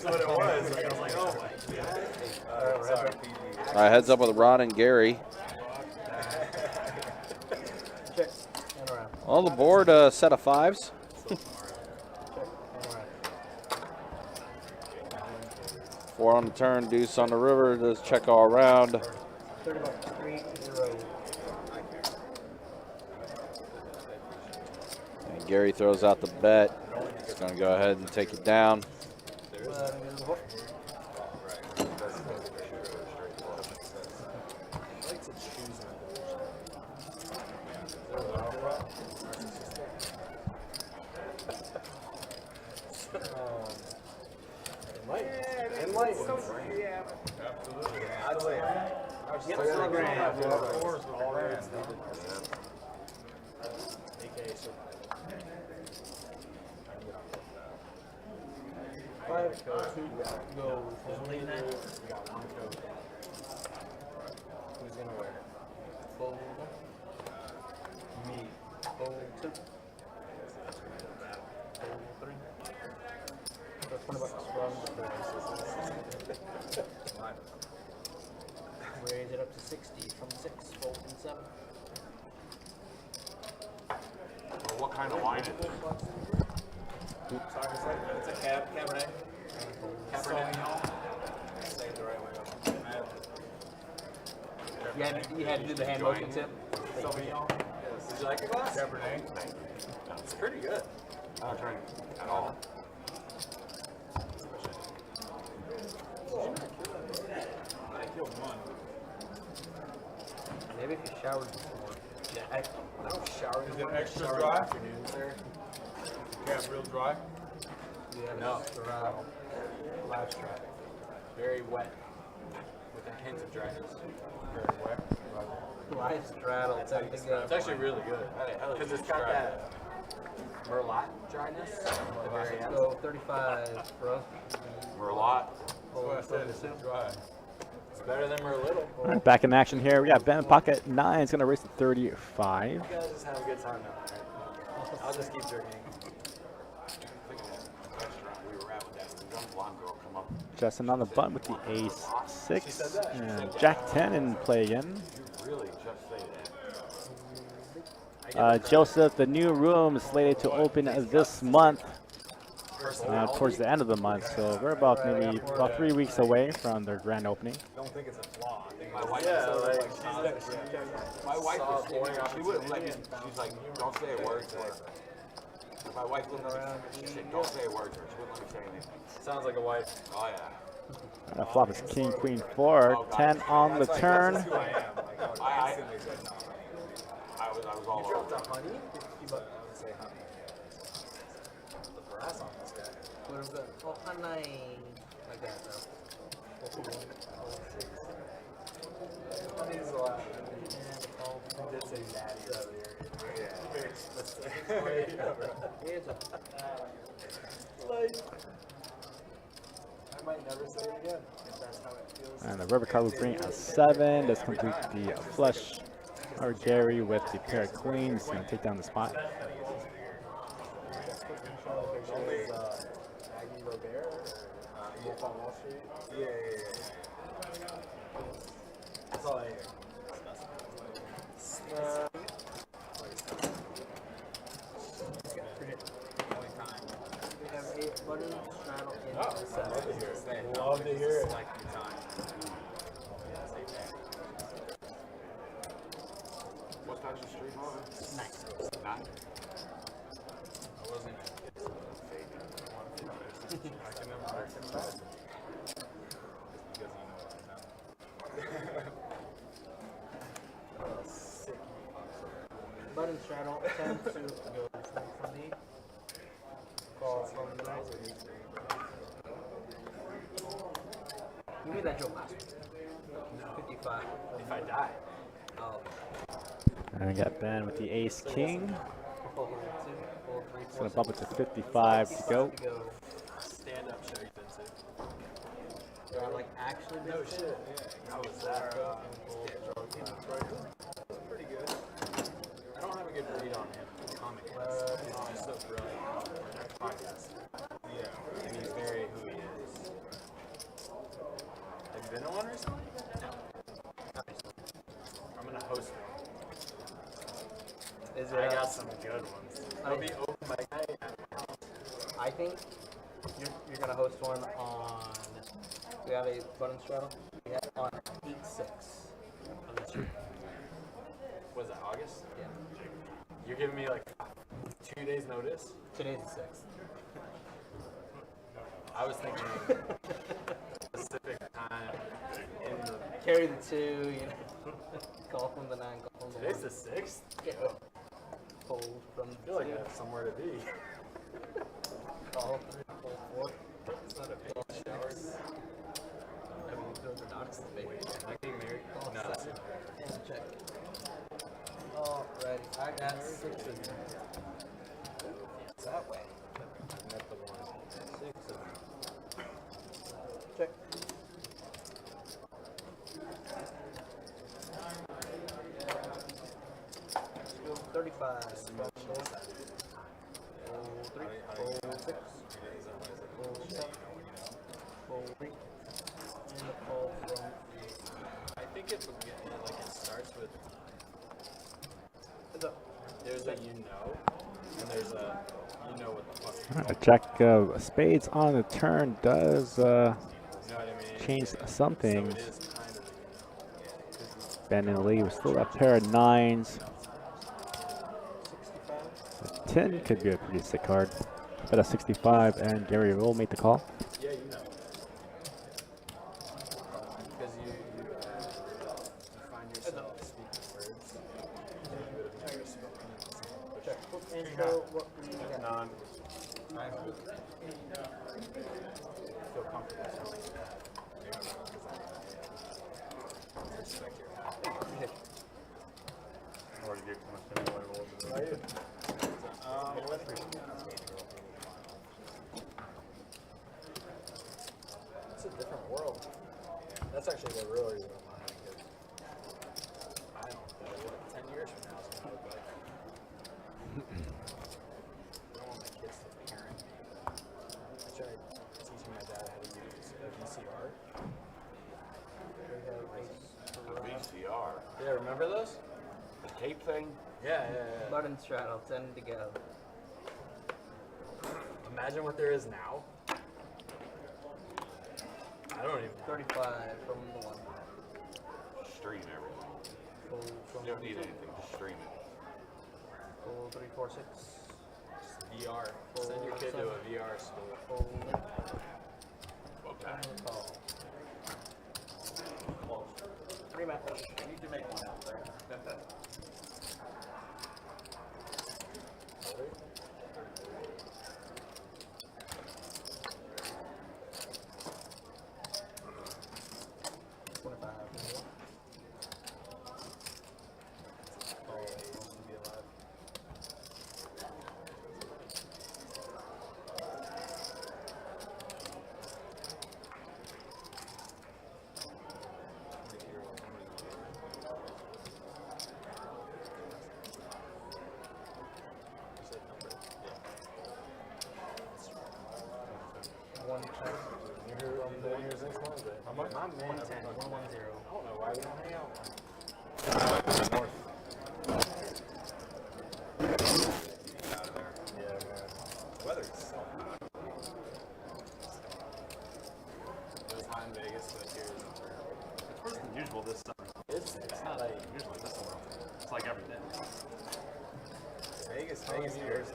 what it was. I was like, oh my God. Sorry, PG. All right, heads up with Ron and Gary. Check and around. On the board, set of 5s. Check and around. 4 on the turn, deuce on the river, does check all around. 30 bucks, 3-0. And Gary throws out the bet. He's going to go ahead and take it down. Yep, Yeah, still a grand. yeah, fours with a All grand, reds huh? needed. AKA survival. Five, two, go. Who's leading that? We got one code. Who's gonna wear it? Fold. Me. Fold two. Fold three. That's $20 from the raise it up to 60 from 6, fold and 7. Well, what kind of wine is it? Sorry, it's a Cabernet. Sauvignon. Say it the right way. You had to do the hand motion tip. Sauvignon. Would you like a glass? Cabernet. It's pretty good. I don't drink at all. I killed one. Maybe if you showered before. Yeah, I don't shower in the Is it morning. I extra shower in dry? the afternoons there. Yeah, real dry. Yeah, No, live strap. Very wet. With a hint of dryness. Very wet. live straddle. It's actually really good. Because it's got that Merlot dryness. at the very end. Go 35 bro. Merlot. That's what I said, it's dry. It's better than Merlot. All right, back in action here. We got Ben Pocket 9 is going to race to 35. You guys just have a good time now, right? I'll just keep drinking. We were rapping that. Some young blonde girl come up. Justin on the button with the ace 6 and Jack 10 in play again. You really just say that. Joseph, the new room is slated to open this month, towards the end of the month. So we're about maybe about 3 weeks away from their grand opening. Don't think it's a flaw. I think My it's wife My wife was she wouldn't let me. She's like, don't say a word to her. My wife wouldn't let me. She said, don't say a word to her. She wouldn't let me say anything. sounds like a wife. Oh yeah. Flop is king, queen, 4, 10 on the turn. That's who I am. Like, I would instantly say no. I was all You over. dropped a honey? I would say honey. The brass on this guy. What is that? Oh, honey. Like that, though. Honey's a lot. You did say daddy earlier. Yeah. Very explicit. Here's a I might never say it again if that's how it feels. And the rubber card will bring a 7. Let's complete the flush. Or Jerry with the pair of queens. Going to take down the spot. Aggie Robert, Wolf on Wall Street. Yeah. That's all I hear. We have 8 button straddle in Love to hear it. Like your time. What time's the street over? 9. 9? I wasn't. I can never because you know what I Sick. Button straddle 10 to go from the call from the night. You made that joke last week. No. 55. If I die. Oh. And we got Ben with the ace king. Fold 2, fold 3, It's going to bump it to 55 to go. Stand up show you did too. Do I like actually No shit. Yeah. How was that? Pretty good. I don't have a good read on him. Comic wise. He's just so brilliant. Podcast. Yeah. And he's very who he is. Have you been to one recently? No. I'm gonna host one. Is I it? got some good ones. It'll be open mic night. I think you're gonna host one on. We have a button straddle. We have on 8/6 of this year. Was that August? Yeah. You're giving me like 2 days notice? Today's the 6th. I was thinking specific time in the. Carry the 2. You know. Call from the 9. Call from the 1. Today's the 6th? Yeah. Fold from I the feel like 2. I have somewhere to be. Call 3, fold 4. It's not a big shower. Unorthodox debate. No, that's it. And check. Alrighty, I got 6 in there. It's that way. Net the 1. 6 in there. Check. Let's go 35. Fold 3, fold 6, fold 7, fold 8, and a call from I think it starts with Heads up. there's a and there's a what the fuck. A jack of spades on the turn does You know what I mean? change So something. it is kind of Ben in the lead with still that pair of 9s. 65. A 10 could be a pretty sick card. But a 65, and Gary will make the call. yeah, you know. Because you find yourself speaking words that you would have never spoken in the same Check. And so what we got? Non. I hold. feel comfortable telling you that. Respect your habit. I already gave too much anyway. What was it? It's a different world. That's actually the real reason why I think I don't know what 10 years from now is going to look like. I don't want my kids to parent me. I tried teaching my dad how to use a VCR. The VCR. Yeah, remember those? The tape thing? Yeah. Button straddle, 10 to go. Imagine what there is now. I don't even 35 from the 1. Stream everything. Fold from You don't need anything, just stream it. fold 3, 4, 6. VR. Send your kid to a VR school. Fold. Okay. And call. 3 match. You need to make one out there. I'm in 10. 110. 110. I don't know why we don't hang out. Yeah, man. Weather's so hot. It was hot in Vegas, but here is It's worse than usual this summer. it's Not like usually this summer. It's like every day. Vegas years.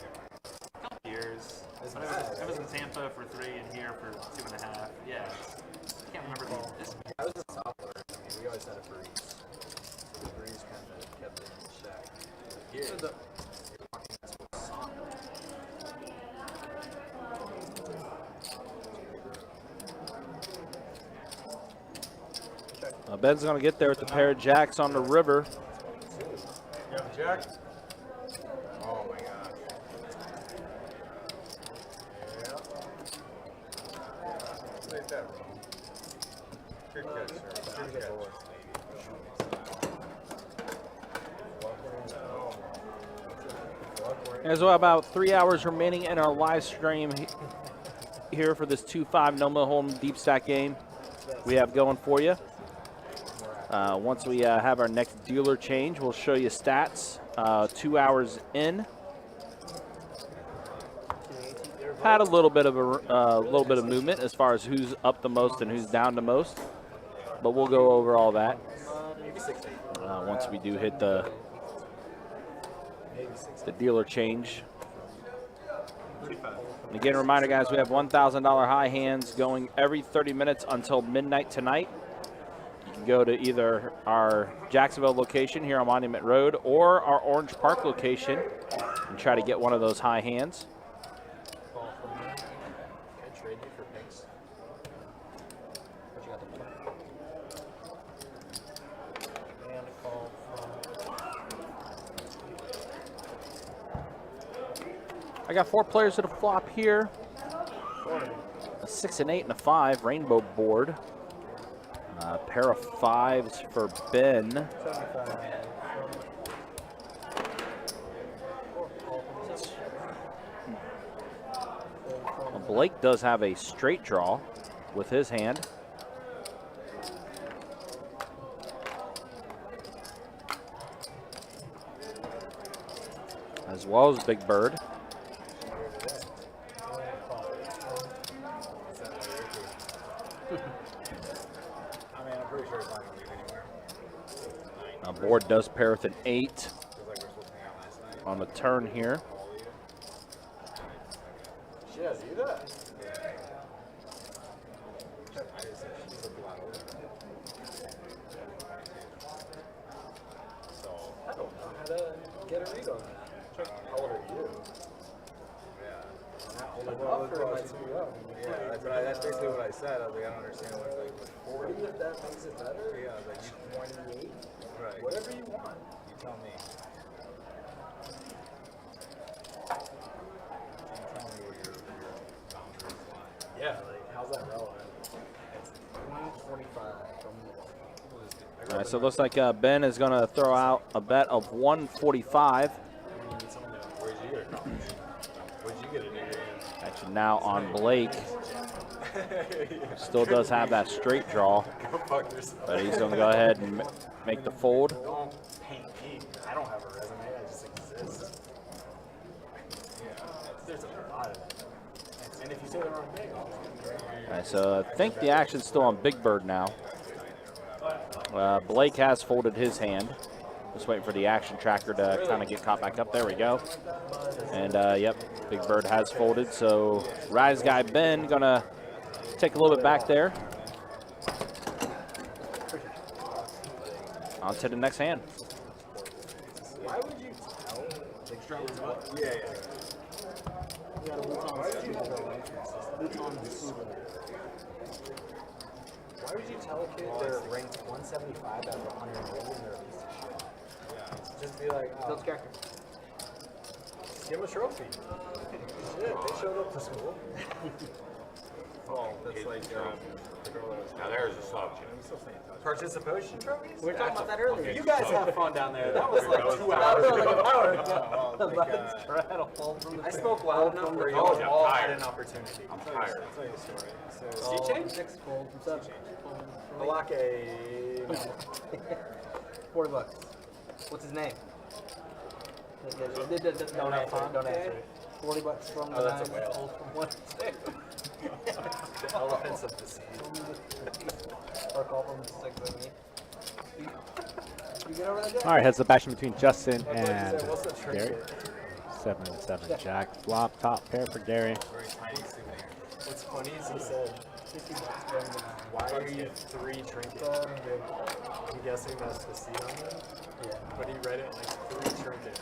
Years. It's But bad, I was in Tampa for 3 and here for 2.5. Yeah. I can't remember this. I was in South Florida. I mean, we always had a breeze. So the breeze kind of kept it in check. Here, you're walking into a sauna. Ben's going to get there with the pair of jacks on the river. You have a jack? Oh my gosh. Take that, Ron. Good catch, sir. Good catch. There's about 3 hours remaining in our live stream here for this 2-5 Noma Home Deep Stack game we have going for you. Once we have our next dealer change, we'll show you stats 2 hours in. Had a little bit of movement as far as who's up the most and who's down the most, but we'll go over all that once we do hit the dealer change. And again, a reminder, guys, we have $1,000 high hands going every 30 minutes until midnight tonight. You can go to either our Jacksonville location here on Monument Road or our Orange Park location and try to get one of those high hands. Can I trade you for picks? What you got? I got 4 players to the flop here. A 6, an 8, and a 5 rainbow board. A pair of 5s for Ben. Blake does have a straight draw with his hand. As well as Big Bird. Board does pair with an 8 on the turn here. She has you that? So I don't know how to get a read on that. How old are you? Yeah, that's basically what I said. I was like, I don't understand what like 40 if that makes it better. Yeah, I was like 28. Right. Whatever you want. You tell me. Tell me where your boundaries lie. Yeah, like how's that relevant? It's 145 from All right, so it looks like Ben is going to throw out a bet of 145. Where'd you get it from? Where'd you get it? Actually, now on Blake. Still does have that straight draw, but he's going to go ahead and make the fold. Don't paint me. I don't have a resume. I just exist. Yeah, there's a lot of it. And if you say the wrong thing, All right, so I think the action's still on Big Bird now. Blake has folded his hand. Just waiting for the action tracker to kind of get caught back up. There we go. And yep, Big Bird has folded. So Rise Guy Ben gonna take a little bit back there. On to the next hand. why would you tell? Yeah, yeah. Why would you tell a kid they're ranked 175 out of 180 and they're a piece of shit? Yeah. Just be like, oh, Build character. give them a trophy. Shit, they showed up to school. Well, that's like the girl that was. Now there's a subject. Participation trophies? We were talking about that earlier. You guys have fun down there. That was like 2 hours ago. I spoke loud enough where y'all all had an opportunity. I'm tired. I'll tell you a story. So, sea change? Six fold from seven. Balake. $40. What's his name? Don't answer. Don't answer. $40 from Oh, the that's a nine, whale. fold from one. The elephants of the sea. Or call from 6 of me. You get over that, Jack? All right, heads up action between Justin Like you and said, what's the Gary. trinket? 7-7 Jack. Flop top pair for Gary. Very tiny souvenir. What's funny is he said, why are you 3 trinkets? I'm guessing that's the seed on them. Yeah. But he read it like 3 trinkets.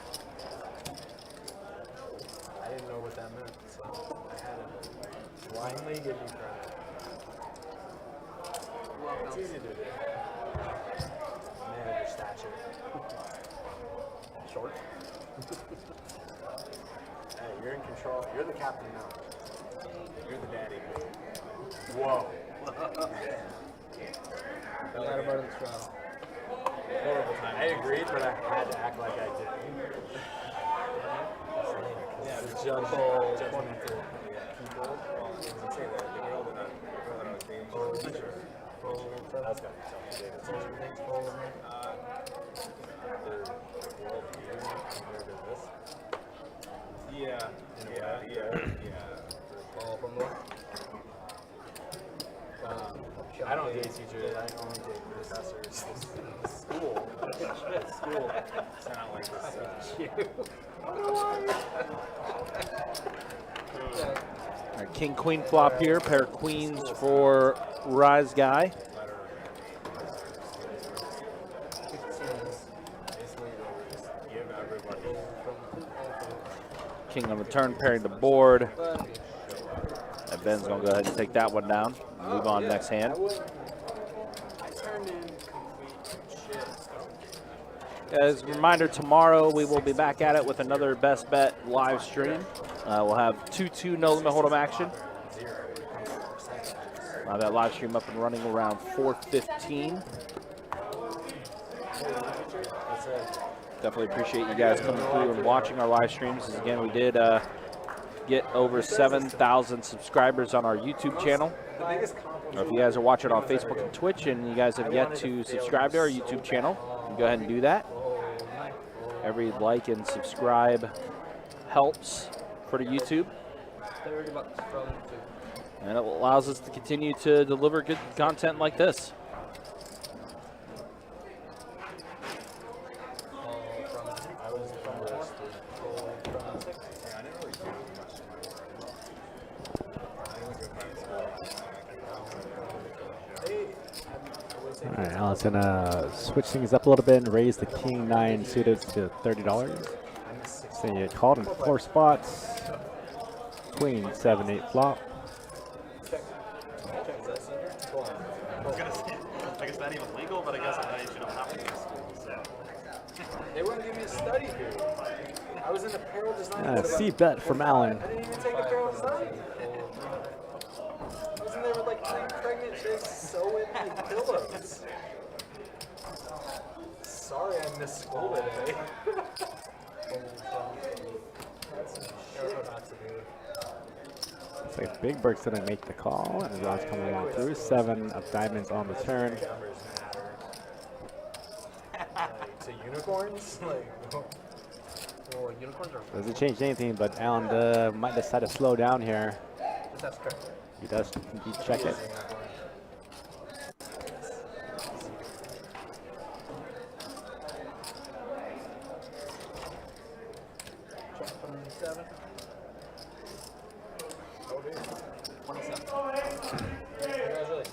I didn't know what that meant, so I had to blindly give you credit. It's easy to do. Man, your stature. Short. Hey, you're in control. You're the captain now. You're the daddy. Whoa. You got about the straw. Horrible time. I agreed, but I had to act like I didn't. Yeah, the judgmental people. Well, it doesn't say that. The girl that I was dating, she was a teacher. That's got to be something David's teacher. Their worldview compared to this. Yeah. Ball from the I don't date teachers. I only date professors. School. School. It's not like this. All right, King Queen flop here. Pair of queens for Rise Guy. King on the turn, pairing the board. And Ben's gonna go ahead and take that one down. Move on next hand. As a reminder, tomorrow we will be back at it with another Best Bet live stream. We'll have 2-2 no limit hold'em action. That live stream up and running around 4:15. Definitely appreciate you guys coming through and watching our live streams. Again, we did get over 7,000 subscribers on our YouTube channel. Or if you guys are watching on Facebook and Twitch and you guys have yet to subscribe to our YouTube channel, you can go ahead and do that. Every like and subscribe helps for the YouTube. $30 from YouTube. And it allows us to continue to deliver good content like this. All right, Alan's gonna switch things up a little bit and raise the king 9 suited to $30. So you called in 4 spots. Queen 7-8 flop. I was gonna say, like, it's not even legal, but I guess I should have happened to school, so. They wouldn't give me a study group. I was in apparel design. C bet from Alan. I didn't even take apparel design. I was in there with like 3 pregnant chicks sewing like pillows. Sorry I missed school today. Looks like Big Bird's gonna make the call, and Ron's coming along through. 7 of diamonds on the turn. To unicorns? Like, Well, unicorns are. Doesn't change anything, but Alan might decide to slow down here. That's correct. He does indeed check it.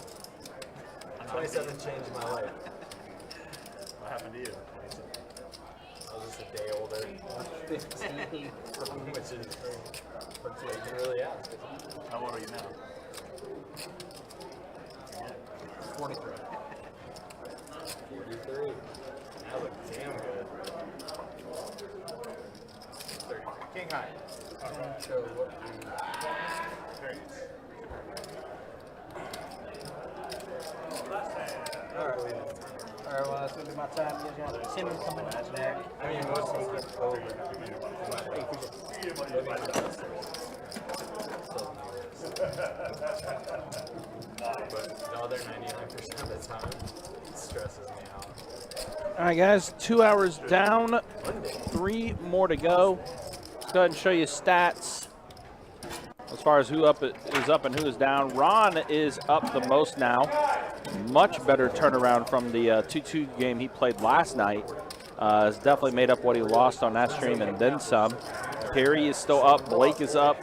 congratulations. 27 changed my life. What happened to you? I was just a day older. 15. Which is what you can really ask. How old are you now? 43. 43. That looked damn good. 30. King high. So what Very nice. Alright, well, that's going to be my time. You guys want Tim coming back. I mean, once we get over. But the other 99% of the time, it stresses me out. All right, guys, 2 hours down, 3 more to go. Let's go ahead and show you stats as far as who is up and who is down. Ron is up the most now. Much better turnaround from the 2-2 game he played last night. Has definitely made up what he lost on that stream and then some. Perry is still up. Blake is up.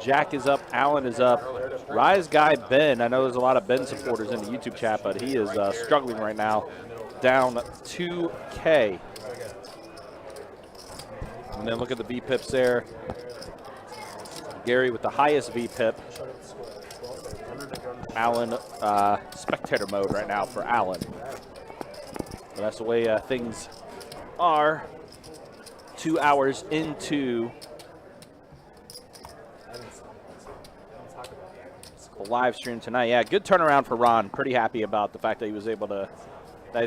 Jack is up. Allen is up. Rise Guy Ben, I know there's a lot of Ben supporters in the YouTube chat, but he is struggling right now. Down 2K. And then look at the VPIPs there. Gary with the highest VPIP. Allen, spectator mode right now for Allen. But that's the way things are. 2 hours into the live stream tonight. Yeah, good turnaround for Ron. Pretty happy about the fact that he's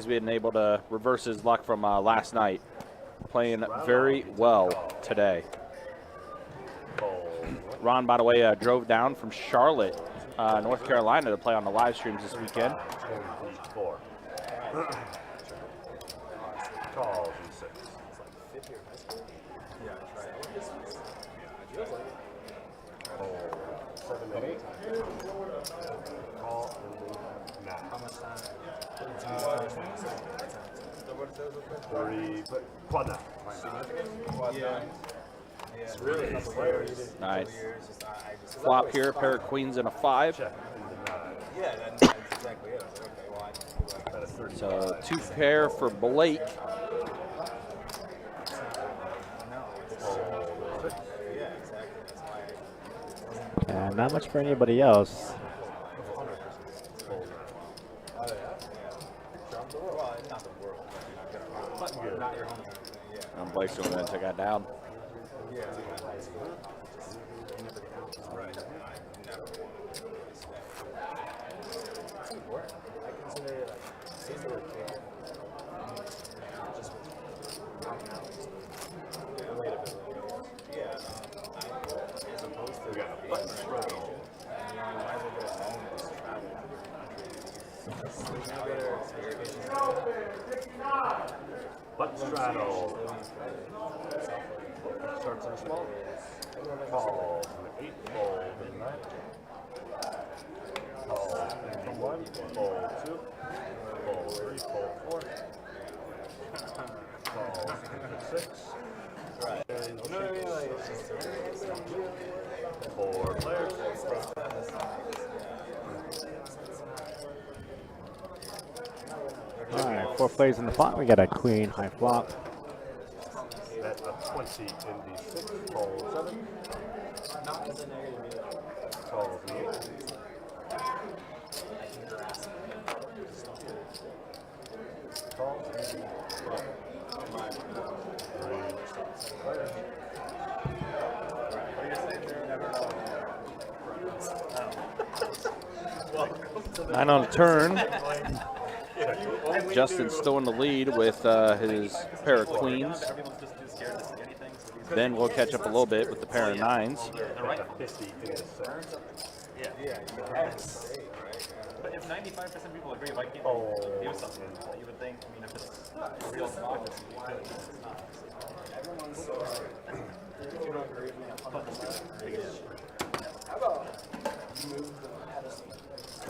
been able to reverse his luck from last night. Playing very well today. Ron, by the way, drove down from Charlotte, North Carolina to play on the live streams this weekend. 4. Call D6. Oh, 7 and 8. Call and move now. How much time? 3, but quad now. Yeah. It's really Nice. Flop here, pair of queens and a 5. Check. Yeah, that's exactly it. I was like, okay, well, I That is 30. So 2 pair for Blake. yeah, exactly. That's why And not much for anybody else. well, not the world. But not your home. Yeah. And Blake's going to take that down. Yeah. important. I consider it like season work care. Just with knocking out relatability. Yeah, as opposed to being right. You know, you might as well get a loan and just travel. There's no better experience. Button straddle. Starts in a small. Call from an 8, fold in 9. Call from 1, fold 2, fold 3, fold 4. Call from 6. And four players. All right, 4 plays in the pot. We got a queen high flop. At a 20 in the 6, fold 7. Call the 8. Call the 3 players. 9 on the turn. Justin's still in the lead with his pair of queens. Everyone's just too scared to say anything, so these Ben will catch up a little bit with the pair of 9s. they're right. 50 in the 6. Yeah. But if 95% of people agree, why can't you do something? You would think, I mean, if it's a real democracy, you could, but it's not. Everyone's so if you don't agree with me 100%. How about you move the pedestal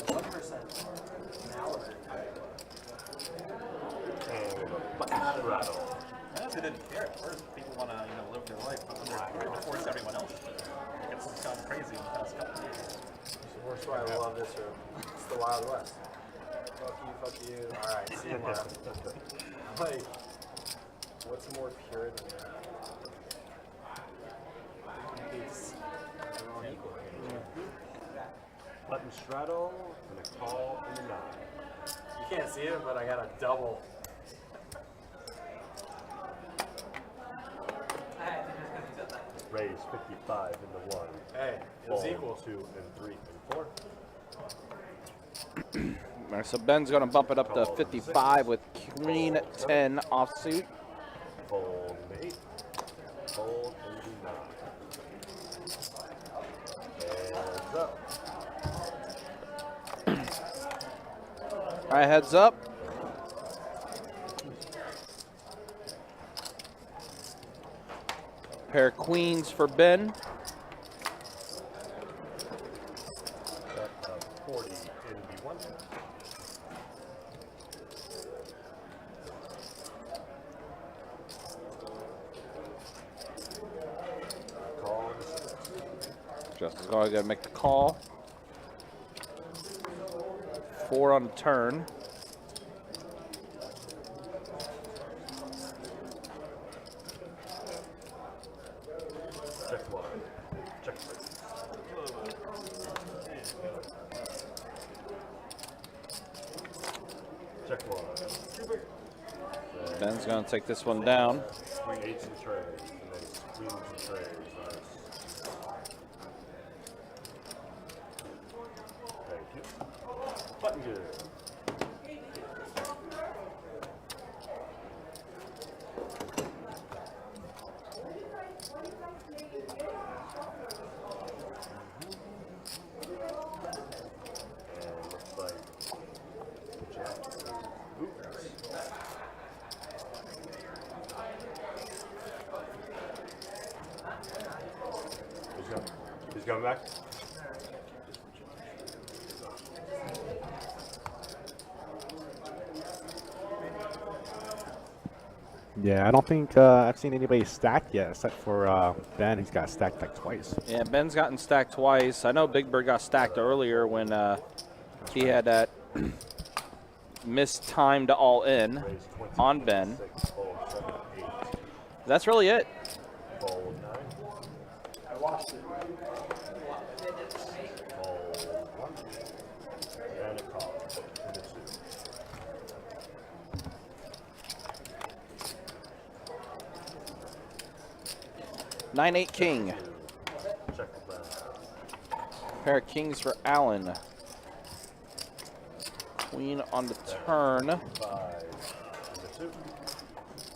1% now or Button straddle. I honestly didn't care at first. People want to, live their life, but when they're trying to force everyone else to, it's gone crazy in the past couple of years. That's why I love this room. It's the Wild West. Fuck you. Alright, see you tomorrow. Like, what's more pure than that? It's everyone equal. Button straddle and a call in the 9. You can't see it, but I got a double. Raise 55 into 1. Hey, it was Fold equal. 2 and 3 and 4. All right, so Ben's going to bump it up to 55 with queen 10 offsuit. Fold 8. Fold into 9. Heads up. All right, heads up. Pair of queens for Ben. Bet of 40 in B1. Call. Justin's going to make the call. 4 on the turn. Check 1. Check 3. Check 1. Ben's going to take this one down. Queen 8s and trades, and then queens and trades. Nice. Thank you. Button good. And looks like Jack is oops. He's coming back. Yeah, I don't think I've seen anybody stacked yet, except for Ben. He's got stacked like twice. Yeah, Ben's gotten stacked twice. I know Big Bird got stacked earlier when he had that mistimed all in on Ben. That's really it. Fold 9. I watched it. Fold 1. And a call. And a 2. 9-8 king. Check the back. Pair of kings for Allen. Queen on the turn. 5 and the 2.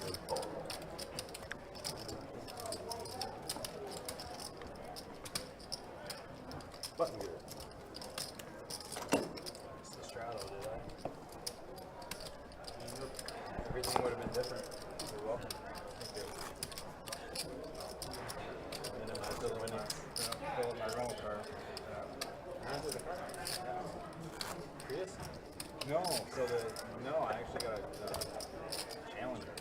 And fold. Button gear. It's the straddle, did I? Everything would have been different. You're welcome. Thank you. And then I still winning. Fill up my rental car. Prius? No, I actually got a Challenger.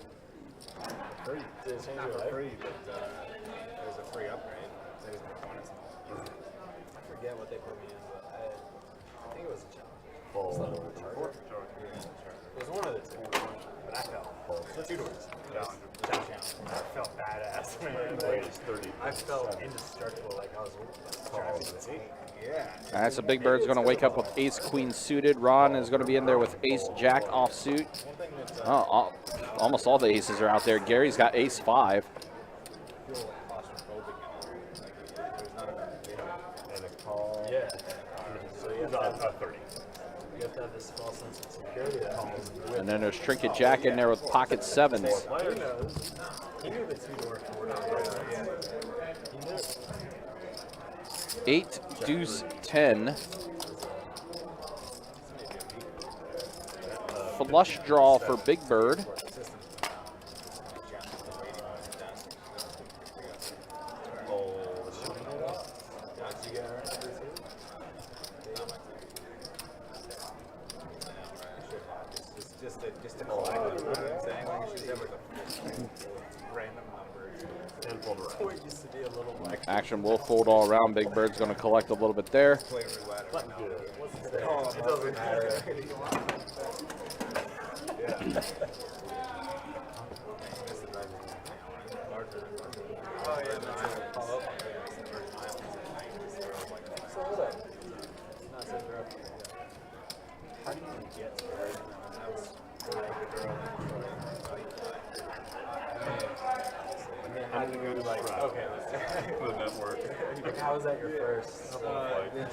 Free. It's not for free, but it was a free upgrade. They just wanted something. I forget what they put me in, but I think it was a Challenger. Fold. It was one of the two, but I felt. So 2 doors. Challenger. I felt badass, man. Weight is 30. I felt indestructible, like I was driving the tank. Yeah. All right, so Big Bird's going to wake up with ace queen suited. Ron is going to be in there with ace jack offsuit. Oh, almost all the aces are out there. Gary's got ace 5. And a call. Yeah. So you have, Not 30. you have to have this false sense of security that comes with And then there's trinket jack in there with pocket 7s. He knows. He knew the 2-door 4-door. Yeah. He knew. 8, deuce, 10. Flush draw for Big Bird. Just to collect them. I'm saying like you should have like a random number. And fold around. It used to be a little like Action will fold all around. Big Bird's going to collect a little bit there. play roulette. It doesn't matter. Oh yeah, that's it. Call up. So hold up. Not so interrupted. How do you even get to it? That was how did it go to like, okay, let's The network. like, how was that your first?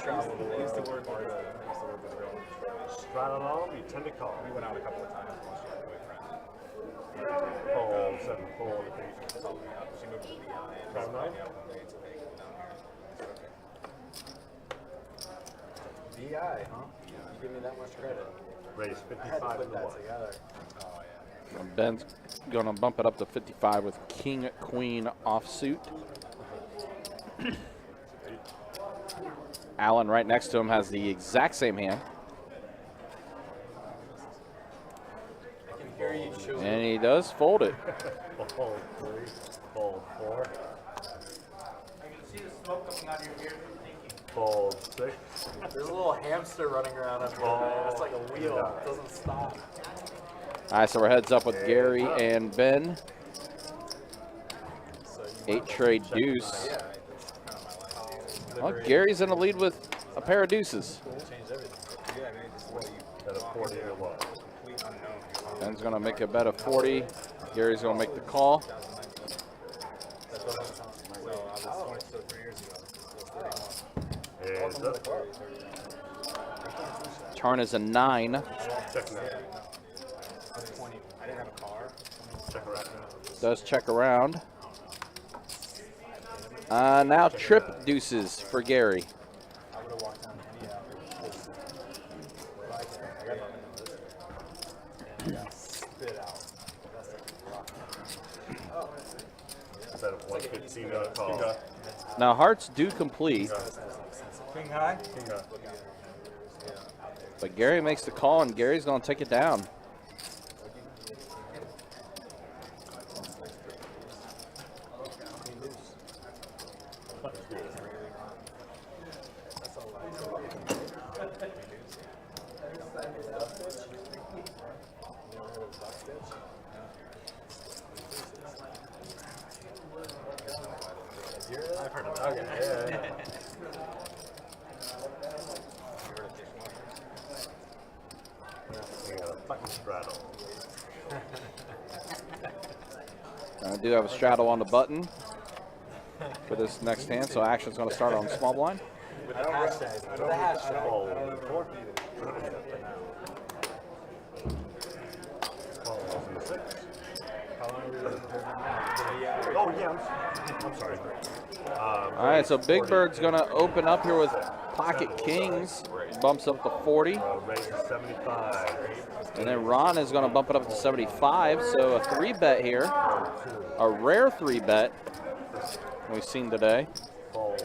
Travel the world. Used to work with a girl. Straddle all, you tend to call. We went out a couple of times while she had a boyfriend. Fold, 7, fold. Called me up. She moved to BI and Try was mine? me up one day to take it down here. BI, huh? You give me that much credit. Raise I had to 55 put to the that 1. together. Oh yeah. And Ben's going to bump it up to 55 with king, queen offsuit. Alan right next to him has the exact same hand. I can hear you chewing. And he does fold it. Fold 3, fold 4. I can see the smoke coming out of your beard from thinking. Fold 6. There's a little hamster running around up here, man. It's like a wheel. It doesn't stop. All right, so we're heads up with Gary and Ben. So you 8 trade deuce. yeah, that's kind of my life. Well, Gary's in the lead with a pair of deuces. Changed everything. Yeah, man, just what you At a 40 to 1. complete unknown. Ben's going to make a bet of 40. Gary's going to make the call. That's what I'm talking about. So I was 3 years ago. Hands up. Turn is a 9. Check now. I was 20. I didn't have a car. Check around. Does check around. Now trip deuces for Gary. I would have walked down any alley. I got nothing in this. And got spit out. That's like a rock. Oh, Instead of 115 on a call. Now hearts do complete, King high? King high. but Gary makes the call and Gary's going to take it down. I've heard of that. Okay. Yeah. We got a button straddle. I do have a straddle on the button for this next hand, so action's going to start on small blind. With the hashtag. With the hashtag. Fold 4. I'm sorry. All right, so Big Bird's going to open up here with Pocket Kings. Bumps up to 40. Raise to 75. And then Ron is going to bump it up to 75. So a 3-bet here. A rare 3-bet we've seen today. Fold.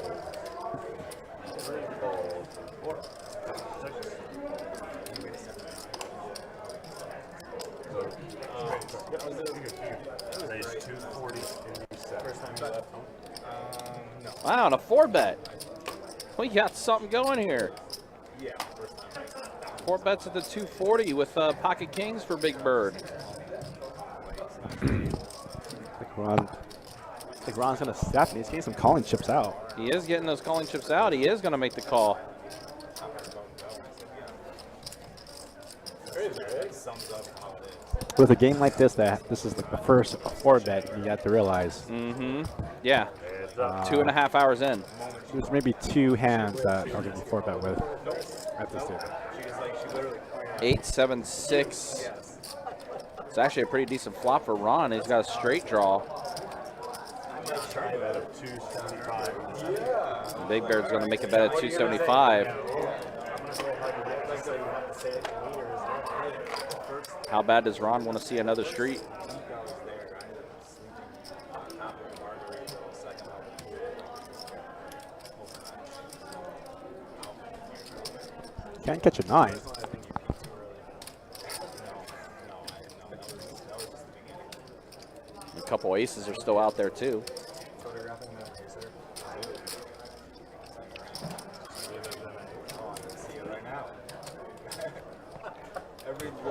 Raise 240 in First time you left home? No. Wow, and a 4-bet. We got something going here. Yeah, first time. 4 bets at the 240 with Pocket Kings for Big Bird. I think Ron's going to step, and he's getting some calling chips out. He is getting those calling chips out. He is going to make the call. Sums up how it is. With a game like this, this is like the first 4-bet you have to realize. Mm-hmm. Yeah. Heads up. 2.5 hours in. There's maybe 2 hands that are going to be 4-bet with at this table. She was like, she literally 8, 7, 6. It's actually a pretty decent flop for Ron. He's got a straight draw. Try that at 275. Big Bird's going to make a bet at 275. How bad does Ron want to see another street? Can't catch a 9. A couple aces are still out there too.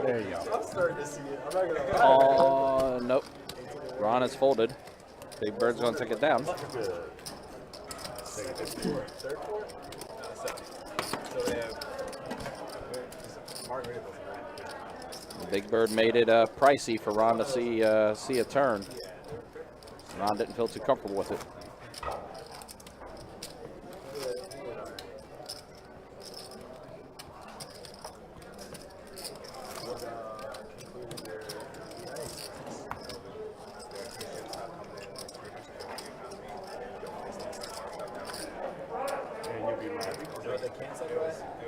There you go. I'm starting to see it. I'm not gonna lie. Nope. Ron is folded. Big Bird's going to take it down. Good. Third court? So they have margarita. Big Bird made it pricey for Ron to see a turn. Ron didn't feel too comfortable with it. And you'll be mad. It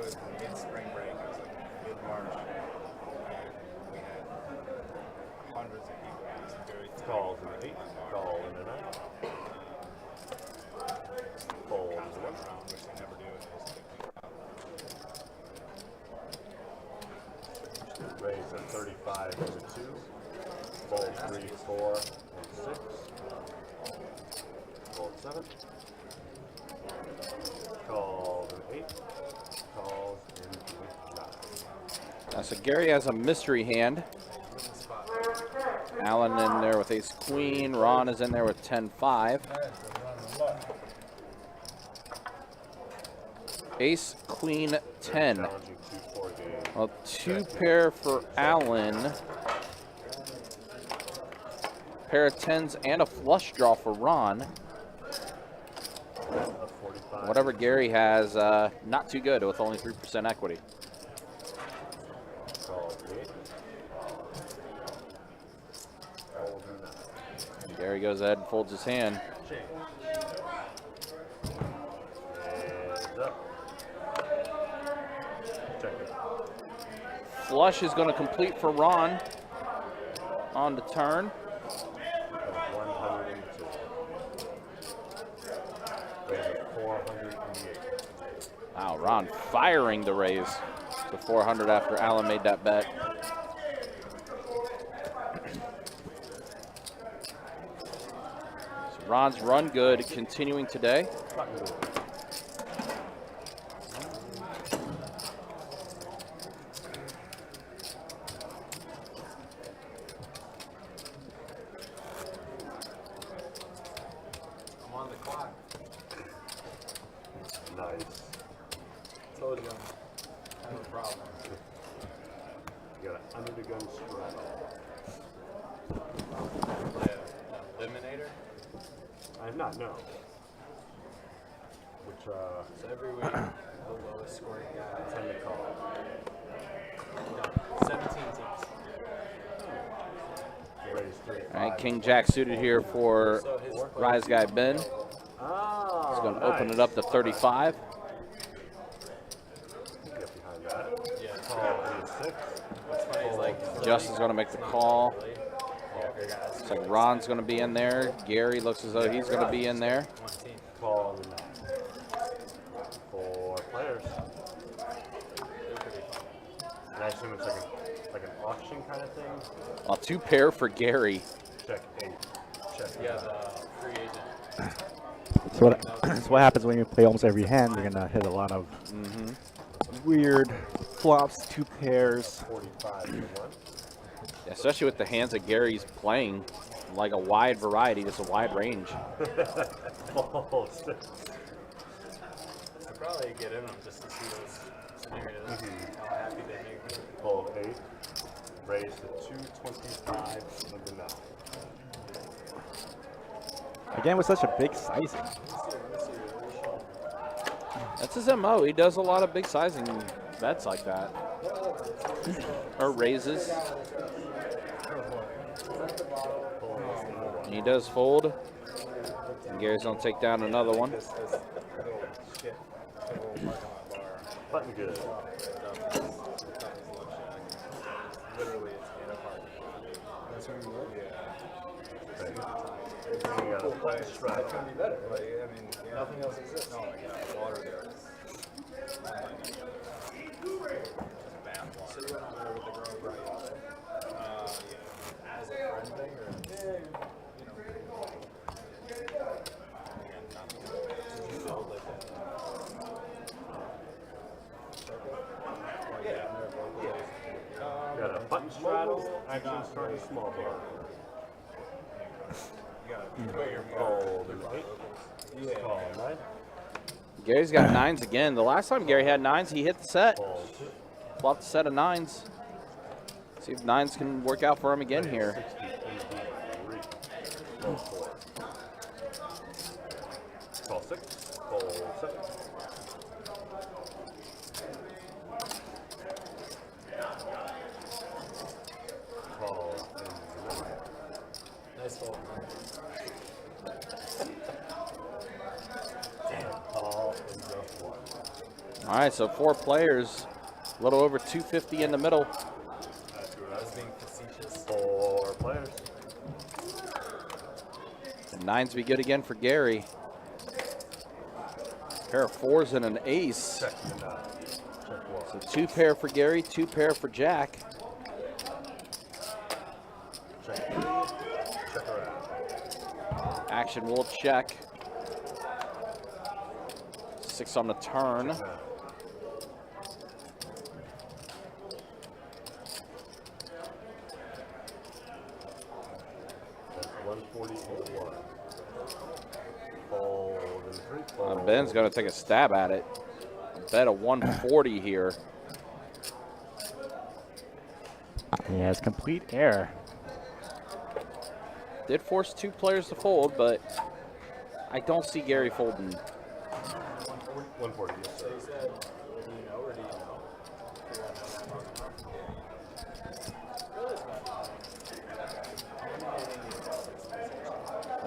was mid-spring break. It was like mid-March. And we had hundreds of people. It was very tight. Calls in the 8. Call in the 9. Fold. Round, which they never do. Raise at 35 in the 2. Fold 3, 4, and 6. Fold 7. Calls in 8. Calls in 9. So Gary has a mystery hand. Allen in there with ace queen. Ron is in there with 10-5. Ace queen 10. Challenging 2-4 game. Well, 2 pair for Allen. Pair of 10s and a flush draw for Ron. A 45. Whatever Gary has, not too good with only 3% equity. Calls in 8. Fold in 9. Gary goes ahead and folds his hand. Heads up. Check it. Flush is going to complete for Ron on the turn. 102. Raise at 488. Wow, Ron firing the raise to 400 after Allen made that bet. So Ron's run good continuing today. I'm on the clock. Nice. Told you I have a problem. You got an under the gun straddle. Eliminator? I have not, no. Which, So every week, the lowest scoring guy. 10 to call. 17 teams. Raise All right, King Jack suited here for Rise Guy Ben. He's Oh, going to open it up to 35. Get behind that. Yeah. Call 86. What's funny is like Justin's going to make the call. yeah, okay, guys. Looks like Ron's going to be in there. Gary looks as though he's going to be in there. One team. Call 4 players. And I assume it's like an auction kind of thing. Well, 2 pair for Gary. Check 8. Check Yeah, the free agent. So what happens when you play almost every hand? You're gonna hit a lot of weird flops, 2 pairs. 45 to 1. Especially with the hands that Gary's playing, like a wide variety, just a wide range. Call 6. I'd probably get in them just to see those scenarios. How happy they make me. Call 8. Raise to 225 of the now. Again, with such a big sizing. That's his MO. He does a lot of big sizing bets like that. Or raises. And he does fold. And Gary's going to take down another one. Button good. Literally, it's 8 o'clock. That's where you live? Yeah. You got a button strap. It's gonna be better. Like, I mean, nothing else exists. Oh my god, water there is. Bam. So you went on there with the girl who brought you out there? Yeah. As a friend thing, or again, nothing. Did you build like a circle? Yeah. Got a button straddle. Action starting small bar. Call 8. Call 9. Gary's got 9s again. The last time Gary had 9s, he hit the set. Call 2. Flopped the set of 9s. See if 9s can work out for him again here. 63. Call 4. Call 6. Call 7. Call 9. nice fold. Call in the 1. All right, so 4 players. A little over 250 in the middle. I was being facetious. 4 players. And 9s be good again for Gary. Pair of 4s and an ace. Check the 9. Check 1. So 2 pair for Gary, 2 pair for Jack. Check 3. Check around. Action will check. 6 on the turn. Check 9. That's 140 to 1. Fold and 3. Fold. Ben's going to take a stab at it. A bet of 140 here. He has complete air. Did force 2 players to fold, but I don't see Gary folding. 140, yes, So sir. you said, do you know or do you know?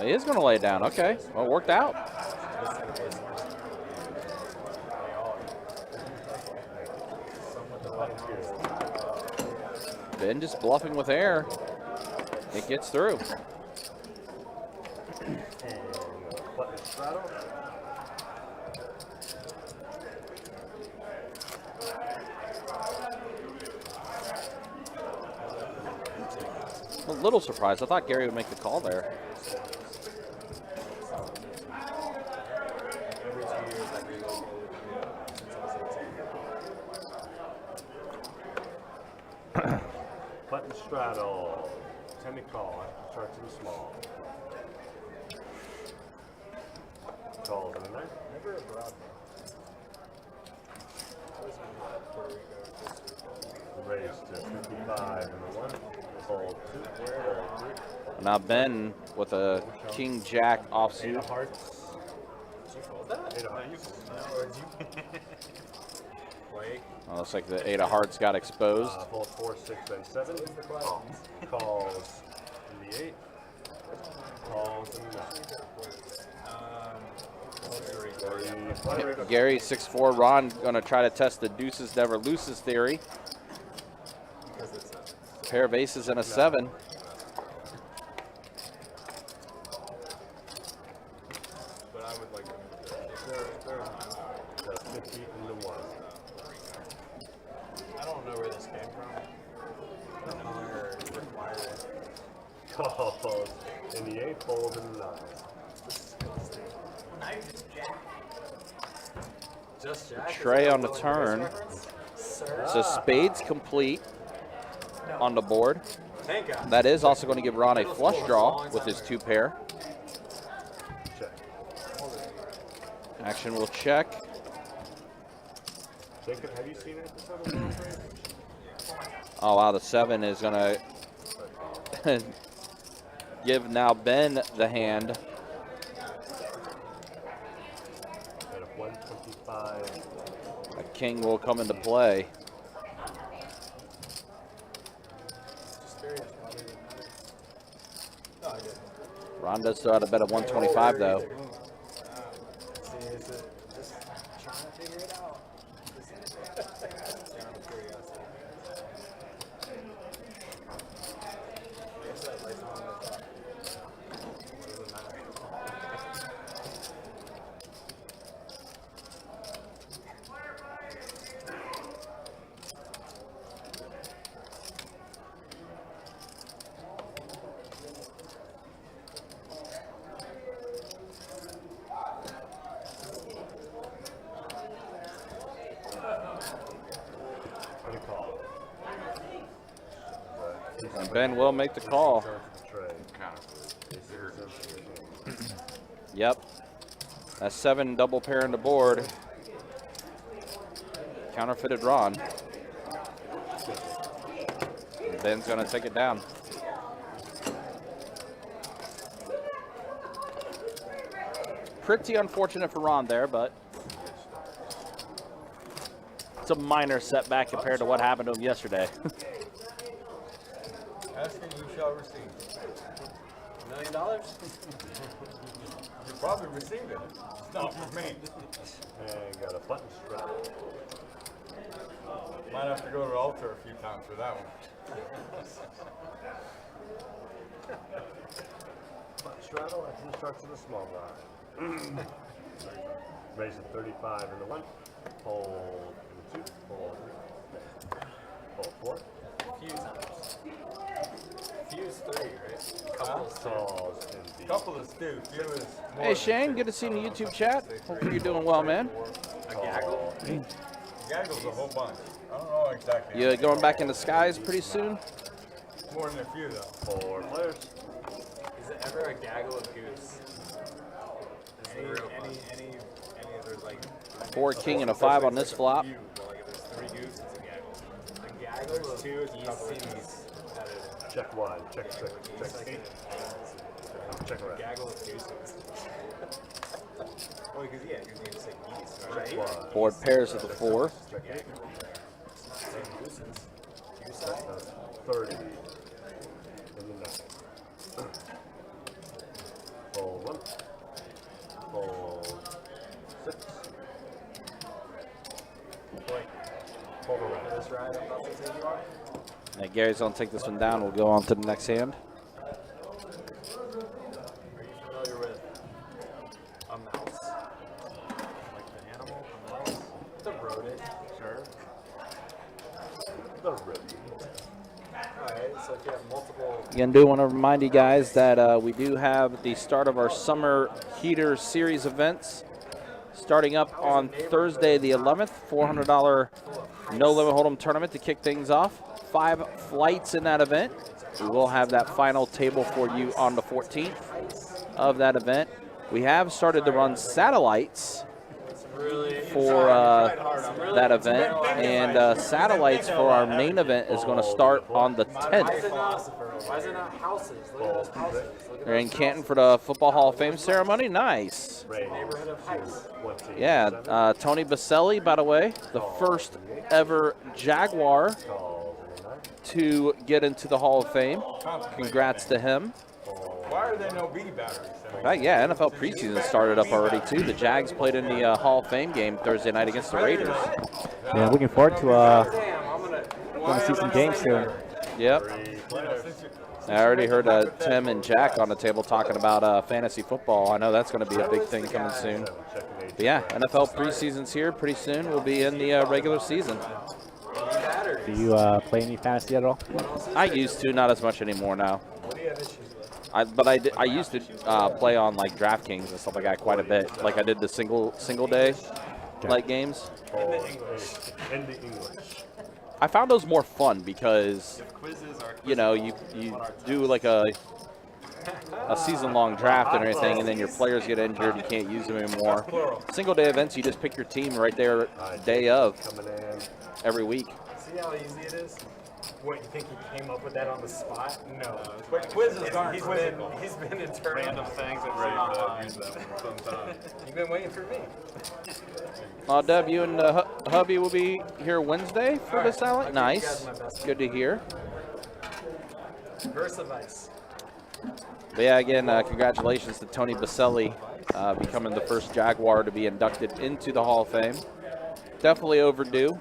He is going to lay it down. Okay, well, it worked out. Ben just bluffing with air. It gets through. And button straddle. A little surprised. I thought Gary would make the call there. Every 2 years, I relocated since I was 18. Button straddle. 10 to call. Start to the small. Calls in there. Never abroad, though. Always been Puerto Rico, Costa Rica. Raise to 55 and the 1. Fold 2. Now Ben with a King Jack 8 offsuit. of hearts. Did you fold that? 8 of hearts. Or did you? Wait. Well, looks like the 8 of hearts got exposed. Fold 4, 6, and 7. Calls in the 8. Calls in the 9. Gary 6'4", Ron gonna try to test the deuces never loses theory. Pair of aces and a 7. But I would like to. If they're 50 into 1. I don't know where this came from. The color required. Calls in the 8, folds in the 9. Just jack. Trey on the turn. So spades complete on the board. Thank God. That is also going to give Ron a flush draw with his 2 pair. Check. Action will check. Jacob, have you seen it before the world trade? Oh wow, the 7 is going to give now Ben the hand. At a 125. A king will come into play. Ron does still have a bet of 125 though. Just trying to figure it out. And Ben will make the call. Yep. That's 7 double pair on the board. Counterfeited Ron. Ben's going to take it down. Pretty unfortunate for Ron there, but it's a minor setback compared to what happened to him yesterday. Asking you shall receive. $1 million? You probably received it. It's not for me. And got a button strap. Might have to go to the altar a few times for that one. Button straddle, that's instruction of small blind. Raise a 35 in the 1. Hold in the 2. Hold 3. Hold 4. Fuse 3, right? Calls in the Couple of stew. Few is more. Hey Shane, good to see you in the YouTube chat. Hope you're doing well, man. A gaggle? Gaggles a whole bunch. I don't know exactly. You going back in the skies pretty soon? More than a few though. 4 players. Is it ever a gaggle of goose? Any of those like 4 king and a 5 on this flop. few, but like if there's 3 goose, it's a gaggle. A gaggle of 2 is a couple of goose. Check 1. Check 6. Check 8. Check around. Gaggle of gooses. Oh, because yeah, you're going to say geese, right? Check 1. Board pairs of the 4. Check 8. It's not saying gooses. Goose eye. 30 in the 9. Fold 1. Fold 6. Fold around. This ride, I'm about to take you on. Now Gary's gonna take this one down. We'll go on to the next hand. Are you familiar with a mouse? Like the animal, a mouse? The rodent. Sure. The rodent. Alright, so if you have multiple. Again, do want to remind you guys that we do have the start of our Summer Heater Series events starting up on Thursday the 11th. $400 no limit hold'em tournament to kick things off. 5 flights in that event. We will have that final table for you on the 14th of that event. We have started to run satellites for that event, and satellites for our main event is going to start on the 10th. Why is it not houses? Look at those houses. Look at They're in Canton for the Football Hall of Fame ceremony. Nice. neighborhood of heights. Yeah, Tony Baselli, by the way, the first ever Jaguar to get into the Hall of Fame. Congrats to him. Why are there no B batteries? Yeah, NFL preseason started up already, too. The Jags played in the Hall of Fame game Thursday night against the Raiders. Yeah, looking forward to going to see some games soon. Yep. I already heard Tim and Jack on the table talking about fantasy football. I know that's going to be a big thing coming soon. But yeah, NFL preseason's here pretty soon. We'll be in the regular season. Do you play any fantasy at all? I used to, not as much anymore now. I used to play on like DraftKings and stuff like that quite a bit. Like I did the single day like games. In the English. I found those more fun because you know you do like a season-long draft and everything, and then your players get injured, you can't use them anymore. Single day events, you just pick your team right there day of every week. See how easy it is? What, you think he came up with that on the spot? No. But quizzes aren't He's been in random things and ready to use them sometime. You've been waiting for me. Deb, you and hubby will be here Wednesday for this talent. Nice. Good to hear. Versavice. But yeah, again, congratulations to Tony Baselli becoming the first Jaguar to be inducted into the Hall of Fame. Definitely overdue.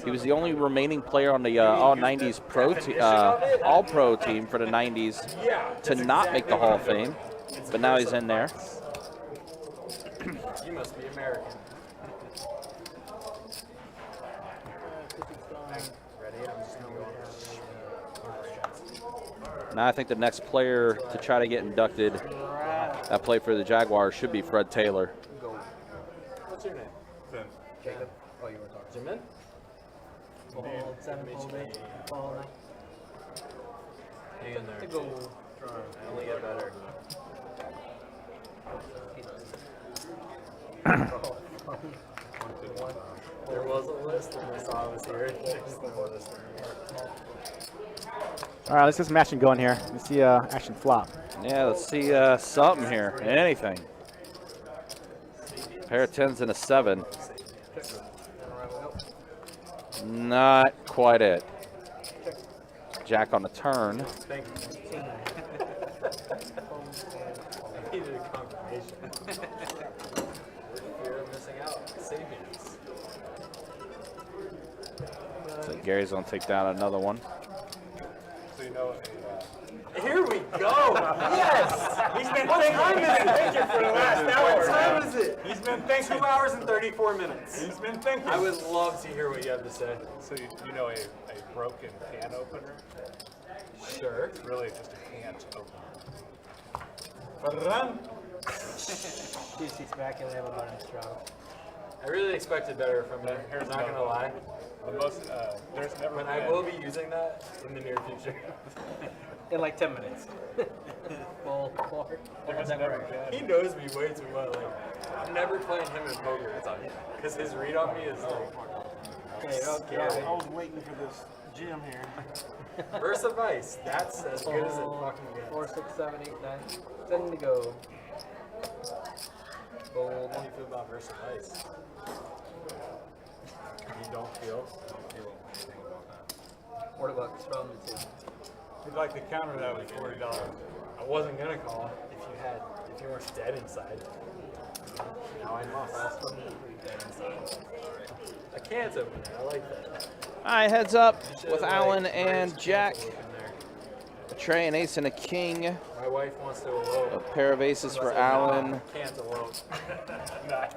He was the only remaining player on the All-90s All-Pro team for the 90s to not make the Hall of Fame, but now he's in there. You must be American. Ready? I'm just going to go. Now I think the next player to try to get inducted that played for the Jaguars should be Fred Taylor. What's your name? Jacob. Oh, you were talking. Jimin? Ball 7, ball 8, ball 9. Hang in there. Go. Only get better. There was a list and I saw it was here. All right, let's get some action going here. Let's see action flop. Yeah, let's see something here. Anything. Pair of 10s and a 7. Not quite it. Jack on the turn. Thank you. I needed a confirmation. Fear of missing out. Sapiens. So Gary's going to take down another one. So you know, Here we go! Yes! He's been thinking for the last hour. What time is it? he's been thinking. 2 hours and 34 minutes. He's been thinking. I would love to hear what you have to say. So you know a broken can opener? Sure. It's really just a can't opener. Run. She's back and we have a button straddle. I really expected better from you. Here's Not gonna lie. The most, there's never But been. I will be using that in the near future. In like 10 minutes. Full forward. There's never been. He knows me way too well. Like, I'm never playing him in poker. Because his read on me is like. Okay. I was waiting for this gym here. Versavice. That's as good as it fucking gets. 4, 6, 7, 8, 9. 10 to go. Bold. How do you feel about Versavice? You don't feel anything about that. $40 from the 2. You'd like to counter that with $40. I wasn't gonna call if you weren't dead inside. Now I must. Dead inside. I can't open it. I like that. All right, heads up with Should've, Alan like, and raised Jack. cancel open there. A tray, an ace, and a king. My wife wants to A elope. pair of aces for Unless I Alan. can't elope. Nice.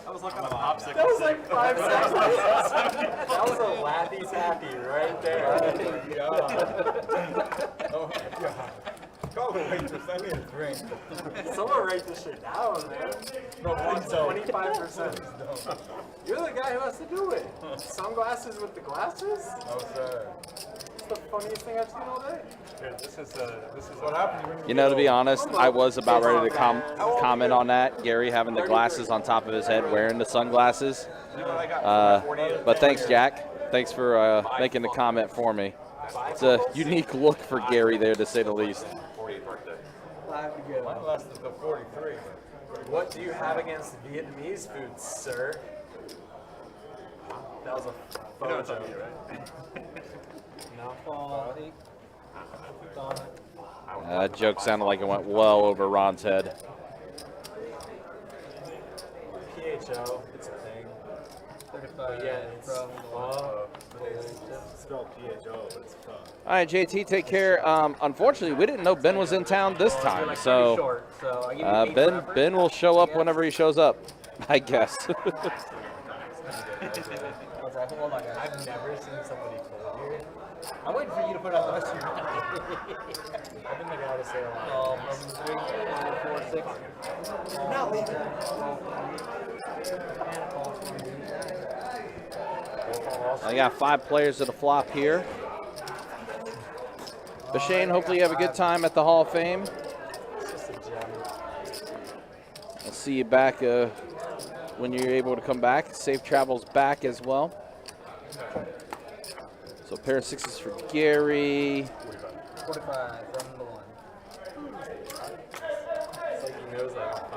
I was looking at the popsicle. That was like 5 seconds. That was a laughy taffy right there. Oh my God. Call the waitress. I need a drink. Someone write this shit down, man. No, please don't. 25%. You're the guy who has to do it. Sunglasses with the glasses? No, sir. It's the funniest thing I've seen all day. Here, this is What happens when You know, to be honest, I was about ready to comment on that. Gary having the glasses on top of his head, wearing the sunglasses. But thanks, Jack. Thanks for making the comment for me. It's a unique look for Gary there, to say the least. Mine lasted to 43. What do you have against Vietnamese food, sir? That was a You know it's photo. on you, right? No quality. That joke sounded like it went well over Ron's head. PHO, it's a thing. 35 But yeah, it's from it's spelled PHO, but it's fun. All right, JT, take care. Unfortunately, we didn't know Ben was in town this time, like pretty so short, so I give you 8 Ben forever. Ben will show up whenever he shows up, I guess. I was like, hold on, guys. I've never seen somebody cold here. I'm waiting for you to put out the rest of your I've been the guy to say a lot. from 3, 4, 6. Not leaving. I got 5 players at a flop here. Bashane, hopefully you have a good time at the Hall of Fame. It's just a gem. I'll see you back when you're able to come back. Safe travels back as well. So a pair of 6s for Gary. 45 from the 1. It's like he knows like a $5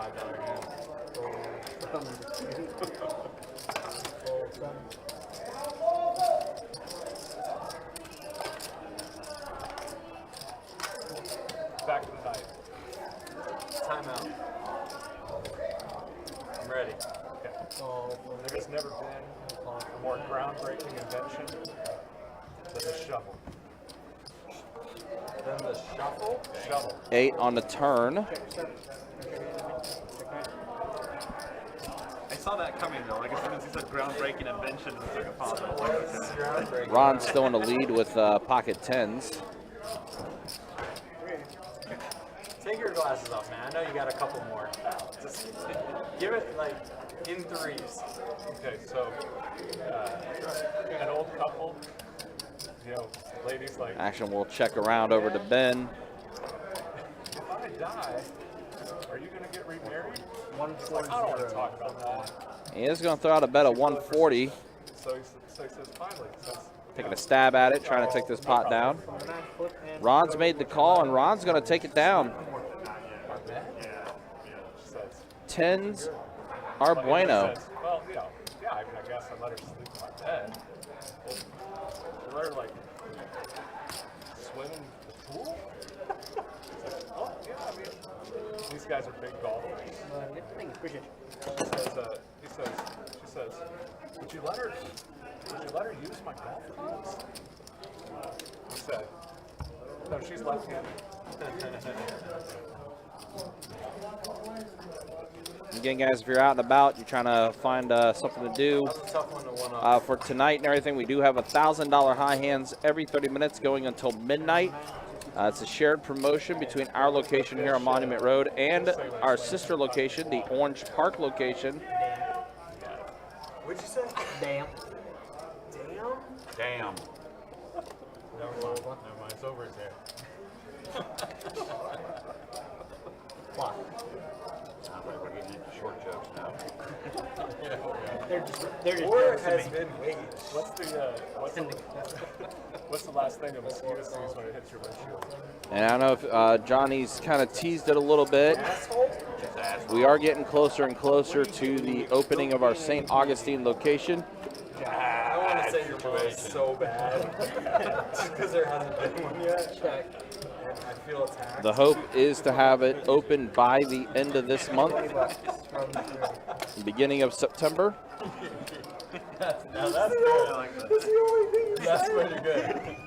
hand. From Back to the night. Timeout. I'm ready. Okay. There has never been a more groundbreaking invention than the shovel. Then the shuffle. Shovel. 8 on the turn. I saw that coming though. Like as soon as he said groundbreaking invention, it was like a positive. Like, okay. Groundbreaking. Ron's still in the lead with pocket 10s. Take your glasses off, man. I know you got a couple more. Just give it like in 3s. Okay, so an old couple, you know, ladies like, Action will check around over to Ben. if I die, are you gonna get remarried? 140. I don't want to talk about that. He is going to throw out a bet of 140. So he says finally, since Taking a stab at it, trying to take this pot down. Ron's made the call, and Ron's going to take it down. she says, 10s are well, bueno. says, well, you know, yeah, I mean, I guess I let her sleep in my bed. I let her like swim in the pool. She's like, oh yeah, I mean, these guys are big golfers. Thanks, appreciate you. She says, would you let her use my golf clubs? He said, no, she's left-handed. Again, guys, if you're out and about, you're trying to find something to do That's a tough one to one up. for tonight and everything, we do have $1,000 high hands every 30 minutes going until midnight. It's a shared promotion between our location here on Monument Road and our sister location, the Orange Park location. What'd you say? Damn. Damn. Damn. Never mind. It's over there. Why? Sounds like we're getting into short jokes now. They're just War jokes to has me. been waged. What's the last thing a mosquito sees when it hits your windshield? And I don't know if Johnny's kind of teased it a little bit. We are getting closer and closer to the opening of our St. Augustine location. I want to say your mom so bad. Just because there hasn't been one yet. Check. And I feel attacked. The hope is to have it open by the end of this month, $20 from the 3. beginning of September. Now that's good. That's the only thing. That's pretty good.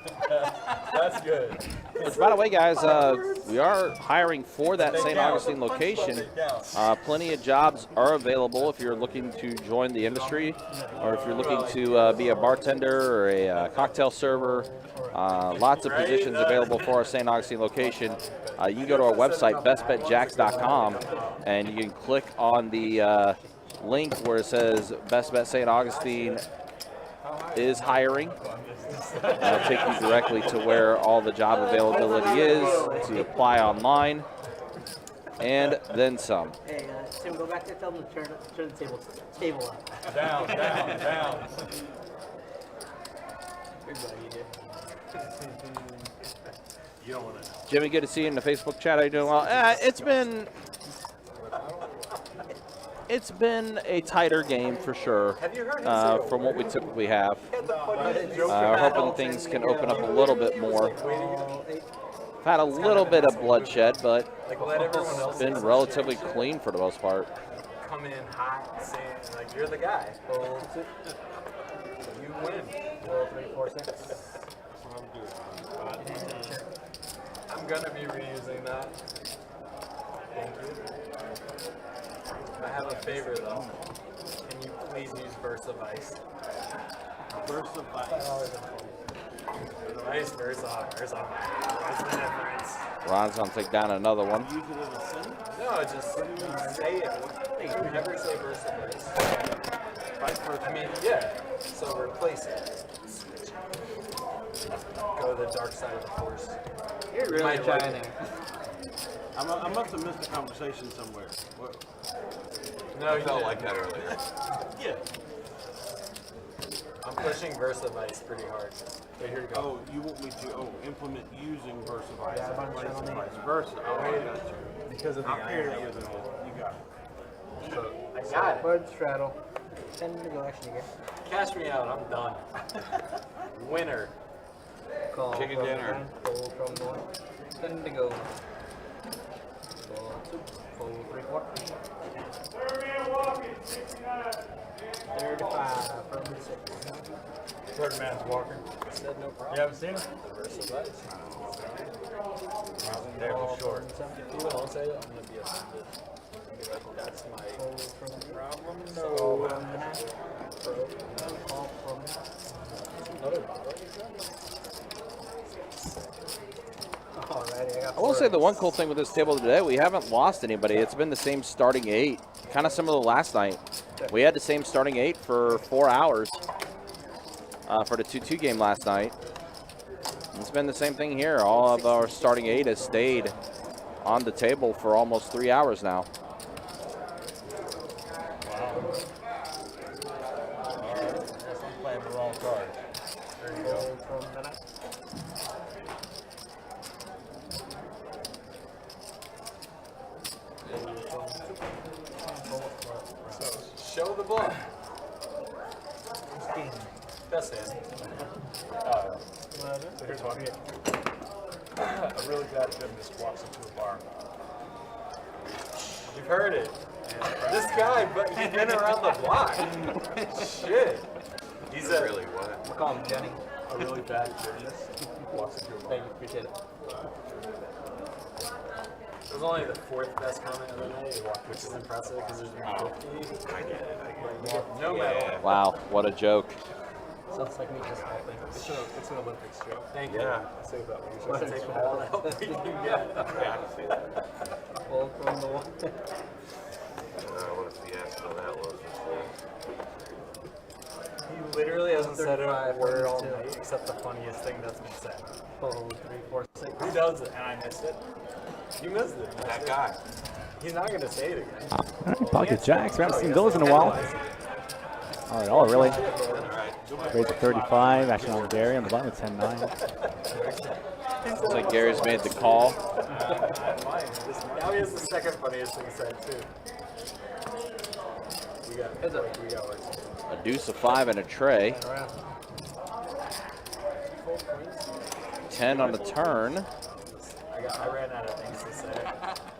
That's good. Which, by the way, guys, we are hiring for that St. Augustine location. Plenty of jobs are available if you're looking to join the industry, or if you're looking to be a bartender or a cocktail server. Lots of positions available for our St. Augustine location. You can go to our website, bestbetjacks.com, and you can click on the link where it says Best Bet St. Augustine is hiring. That'll take you directly to where all the job availability is to apply online, and then some. Hey, Tim, go back there. Tell them to turn the table up. Down. Good buddy, you did. You don't want to know. Jimmy, good to see you in the Facebook chat. How you doing? Well, it's been It's been a tighter game for sure from what we typically have. Hoping things can open up a little bit more. Had a little bit of bloodshed, but it's been relatively clean for the most part. Come in hot, saying like you're the guy. You win. 3, 4, 6. I'm gonna be reusing that. Thank you. I have a favor though. Can you please use Burst of Ice? Burst of ice. Ice versus What's the difference? Ron's gonna take down another one. Use it as a symbol. No, just say it. You never say Burst of Ice. Vice versa. I mean, yeah. So replace it. Go to the dark side of the Force. You're really Might like trying it. I must have missed a conversation somewhere. What? No, you Felt didn't. like that earlier. Yeah. I'm pushing Versa Vice pretty hard. So here you go. Oh, you want me to implement using Versa Vice? Yeah, I'm Vice trying to vice versa. Oh, I got you. Because of the I'll carry iron. that with me. You got it. So I got it. Bird straddle. 10 to go action again. Cash me out. I'm done. Winner. Call Chicken from dinner. hand, fold from the 1. 10 to go. Fold 2. Fold 3, 4. 35 from the 6. Third man's walking. Said no problem. You haven't seen him? The Versa Vice. There was short. Even I'll say that, I'm going to be offended. I'll be like, that's my Fold from the problem. no. No. From the half. Call from Another bottle. Alrighty, I got I will say the 4. one cool thing with this table today, we haven't lost anybody. It's been the same starting 8, kind of similar to last night. We had the same starting 8 for 4 hours for the 2-2 game last night. It's been the same thing here. All of our starting 8 has stayed on the table for almost 3 hours now. I'm playing the wrong card. There you go. Fold from the 9. Show the bluff. Best hand. So here's one. A really bad gym just walks into a bar. You've heard it. This guy, but he's been around the block. Shit. He's a Really what? We'll call him Jenny. A really bad gymnast walks into a bar. Thank you, appreciate it. It was only the 4th best comment of the night, which is impressive because there's been 50. I get it. You get no medal. Wow, what a joke. Sounds like me just helping. It's an Olympics joke. Thank you. Yeah. I say that when you Let's say take all the help we can get. Yeah, I see that. Fold from the 1. What a fiasco that was. He literally hasn't said a 35, word all 42. night except the funniest thing that's been said. Fold 3, 4, 6. Who does it? And I missed it. You missed it. That guy. He's not going to say it again. Pocket jacks. We haven't seen those in a while. All right, oh, really? Raise to 35. Action on Gary on the bottom of 10-9. Looks like Gary's made the call. Now he has the second funniest thing said, too. We got work. A deuce, a 5, and a tray. 10 on the turn. I ran out of things to say.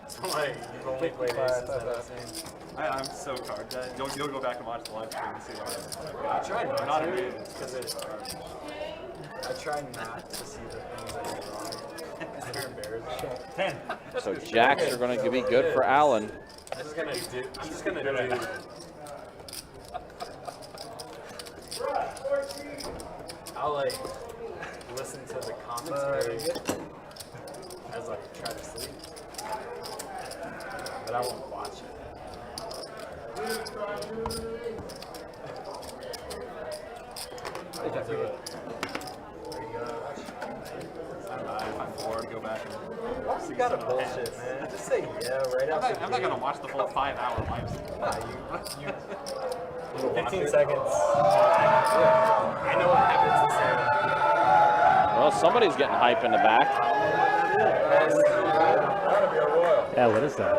So like, you've only played aces that I've seen. I'm so card dead. You'll go back and watch the live stream and see what I try not Not to, really. because I try not to see the things I do wrong. Because they're embarrassing. 10. So jacks are going to be good for Allen. He's just gonna do. I'll like listen to the commentary as I try to sleep, but I won't watch it. I'll do it. If I'm bored, go back and Why you gotta bullshit, man? Just say yeah right after. I'm not gonna watch the whole 5-hour live stream. Nah, you 15 seconds. Yeah. I know what happens to Sarah. Well, somebody's getting hype in the back. Yes. I want to be a royal. Yeah, what is that?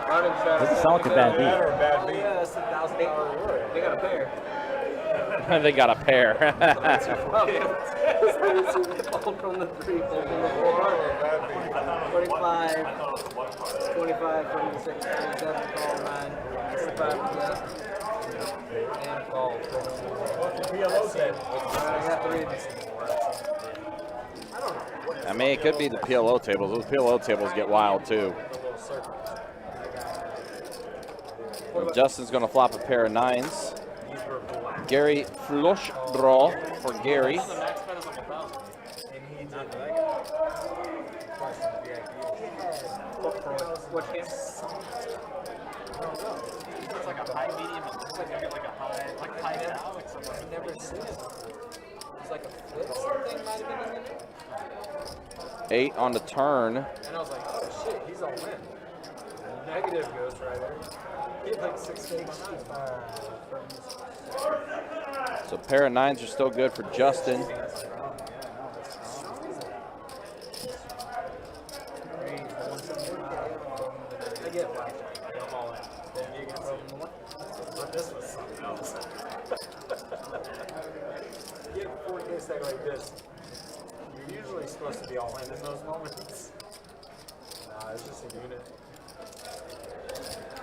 Button straddle. Doesn't sound like a bad beat. Or a bad beat. Yeah, that's $1,000 reward. They got a pair. They got a pair. Fold from the 3, fold from the 4. 25, 25 from the 6, 27, call 9, 65 from the and call. PLO said. I have to read this. I mean, it could be the PLO tables. Those PLO tables get wild too. Justin's going to flop a pair of 9s. Gary flush draw for Gary. The max bet is like 1,000. And he did Which game? It's like a high, medium, and looks like I get like a high, like high now, like something. I've never seen it. It's like a flip something might have been in there. 8 on the turn. And I was like, oh shit, he's all in. Negative goes right there. He had like 665. So pair of 9s are still good for Justin. I get blackjack. I'm all in. Then you can throw them one. But this was something else. You get a 4K stack like this. You're usually supposed to be all in those moments. Nah, it's just a unit.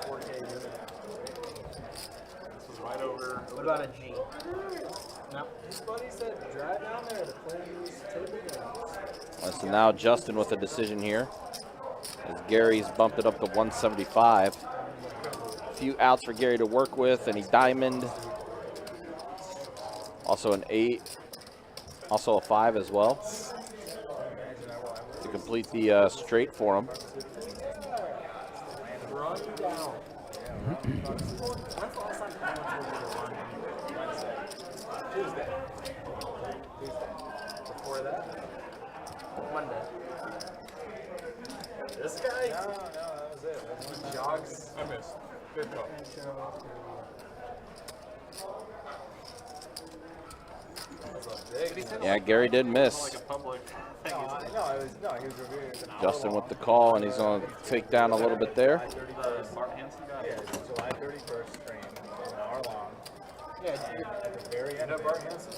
4K unit. This was right over. What about a G? No. His buddy said drive down there to play these table games. So now Justin with a decision here. As Gary's bumped it up to 175. A few outs for Gary to work with, and he diamond. Also an 8. Also a 5 as well. To complete the straight for him. Run down. When's the last time you went to a run? Wednesday. Tuesday. Before that? Monday. This guy? No, that was it. Jogs. I missed. Good call. Yeah, Gary did miss. Like a public thing. No, he was reviewing it. Justin with the call, and he's going to take down a little bit there. The Bart Hansen guy? Yeah, it's July 31st stream, an hour long. Yeah, At the very end of Bart it, Hansen?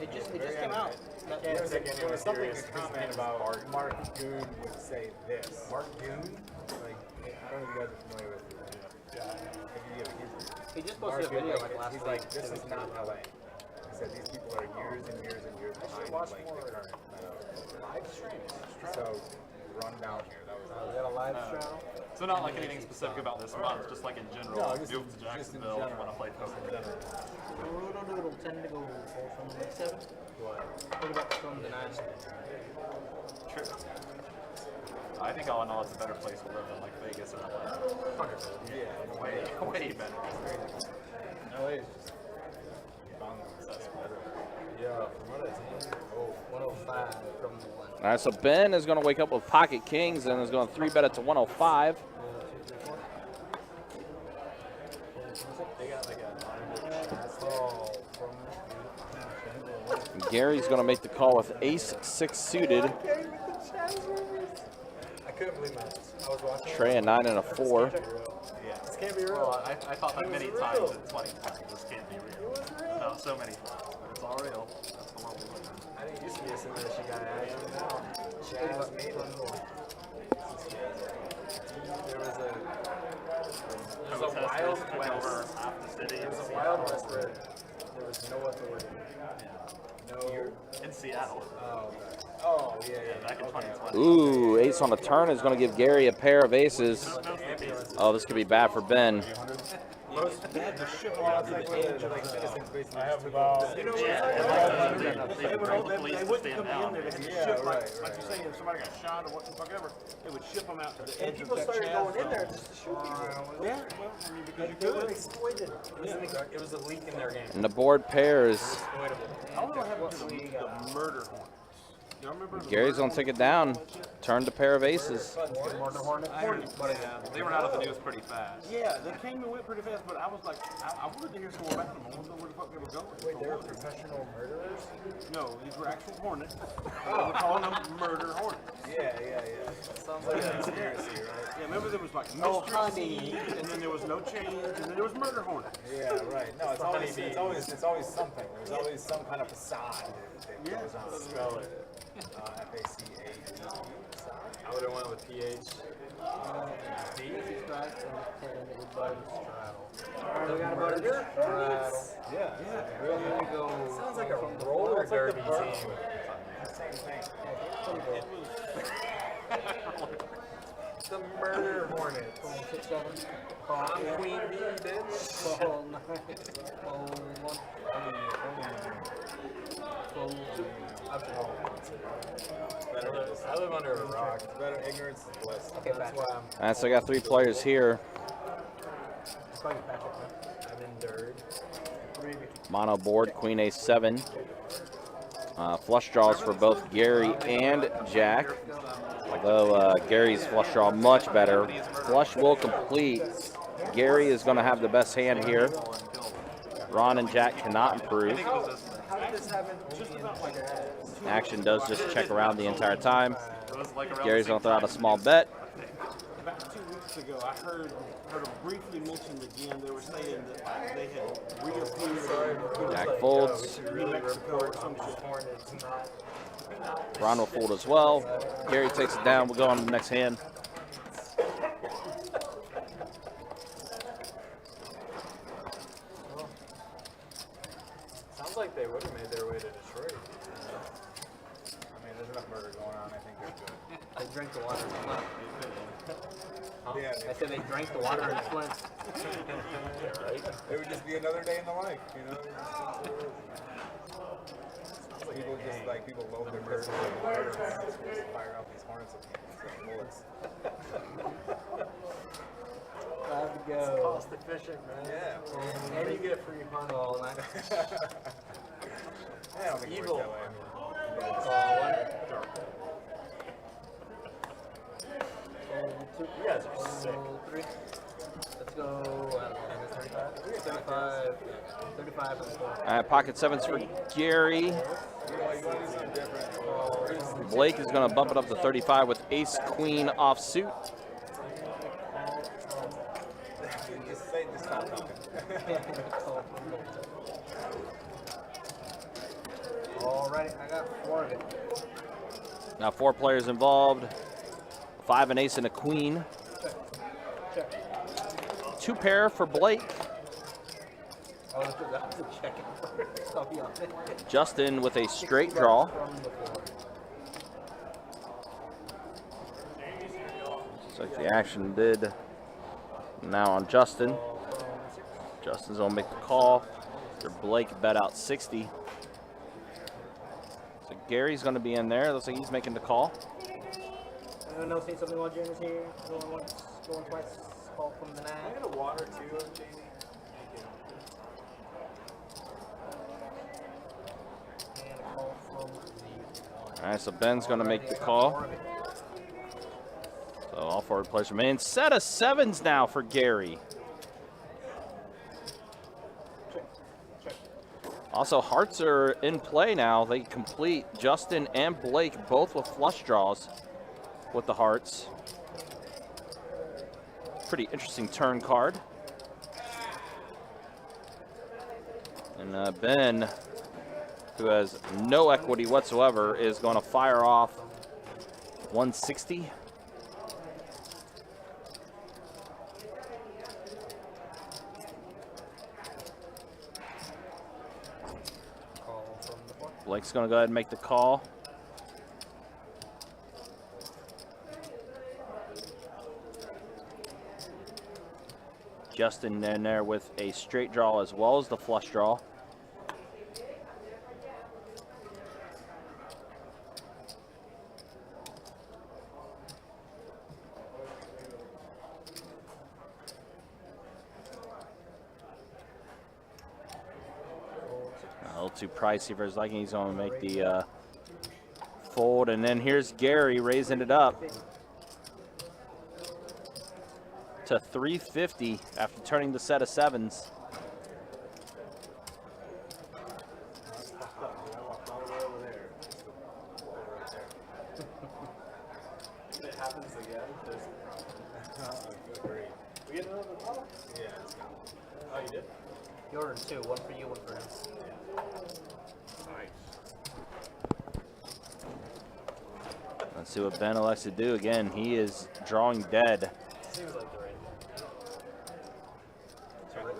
it just came out. there was something to comment about Mark Goon would say this. Mark Goon? Like, I don't know if you guys are familiar with it. He just posted a video like last He's week. like, this is not LA. He said these people are years and years and years behind watch like more the current. live streams. So run down here. That was We got a live show. So not like anything specific about this month, just like in general. No, just Move in- to just in Jacksonville, general. want to play poker. Tend to go from the 7. What about from the 9? True. I think all in all, it's a better place to live than like Vegas or LA. yeah. Way better. LA is just Yeah, from what I think. 105 from the 1. All right, so Ben is going to wake up with pocket kings and is going to 3-bet it to 105. And Gary's going to make the call with ace-6 suited. I couldn't believe that. I was watching. Trey a 9 and a 4. This can't be real. Well, I thought that many times in 2020. This can't be real. No, so many times. But it's all real. That's the world we live in. I didn't used to be a simulation guy. I am now. Chaz made it. There was a Wild Took over West. half the city. There was a Wild West where there was no authority. No. In Seattle. Oh, yeah, yeah. Back in 2020. Ooh, ace on the turn is going to give Gary a pair of aces. Oh, this could be bad for Ben. I have about. They would roll the police to stand down. like you say, if somebody got shot or whatever, they would ship them out to the edge People of that started Chaz going in zone. there just to shoot people. Yeah, well, I mean, because you They were could. exploited. It was a leak in their game. And the board pairs. Exploitable. I don't know what happened to the murder hornets. Y'all remember the Gary's murder going to take it down. Turned a pair of aces. They were out of the news pretty fast. Yeah, they came and went pretty fast, but I was like, I wanted to hear some more about them. I wanted to know where the fuck they were going. Wait, they were professional murderers? No, these were actual hornets. We're calling them murder hornets. Yeah. Sounds like a conspiracy, right? Yeah, remember there was like mystery honey. seed, and then there was no change, and then there was murder hornet. Yeah, right. No, it's always something. There's always some kind of facade that goes on. Spell it. FACADE. I would have went with PH. We got about a Yeah. Sounds like a roller derby team. Same thing. The murder hornet. 6, 7. I'm Queen Bee, bitch. 12, 9, 12, 1. I live under a rock. It's better ignorance is bliss. Okay, That's why I'm All right, so I got 3 players here. I'm in dirt. Mono board, queen a7. Flush draws for both Gary and Jack. Although Gary's flush draw much better. Flush will complete. Gary is going to have the best hand here. Ron and Jack cannot improve. Action does just check around the entire time. Gary's going to throw out a small bet. About 2 weeks ago, I heard them briefly mentioned again. They were saying that they had reappeared. Jack folds. New Mexico or some shit. Ron will fold as well. Gary takes it down. We'll go on to the next hand. Sounds like they would have made their way to Detroit. I mean, there's enough murder going on. I think they're good. They drank the water. Yeah, I said they drank the water in Flint. it would just be another day in the life, you know? People load their murder and fire out these hornets and bullets. I have to go. Cost efficient, man. Yeah. And you get free honey. All night. I don't think it Evil. works that way. Two. You guys are sick. 3. Let's go. I don't know, 35. 35 and 4. All right, pocket 7s for Gary. Blake is going to bump it up to 35 with ace queen offsuit. Just stop talking. Alright, I got 4 of it. Now 4 players involved. 5, an ace, and a queen. 2 pair for Blake. Oh, that was a check. I'll be honest. Justin with a straight draw. From the floor. Looks like the action did now on Justin. Justin's gonna make the call. After Blake bet out 60. So Gary's gonna be in there. Looks like he's making the call. Anyone else need something while Jen is here? Going once, going twice. Call from the 9. I got a water too, Jamie. And a call from the All right, so Ben's gonna make the call. So all forward players remain. Set of 7s now for Gary. Also, hearts are in play now. They complete. Justin and Blake both with flush draws with the hearts. Pretty interesting turn card. And Ben, who has no equity whatsoever, is going to fire off 160. Blake's going to go ahead and make the call. Justin in there with a straight draw as well as the flush draw. A little too pricey for his liking. He's going to make the fold. And then here's Gary raising it up to 350 after turning the set of 7s. If it happens again, We get another bottle? Yeah, it's gone. Oh, you did? You ordered 2, one for you, one for him. Let's see what Ben elects to do. Again, he is drawing dead. Seems like the right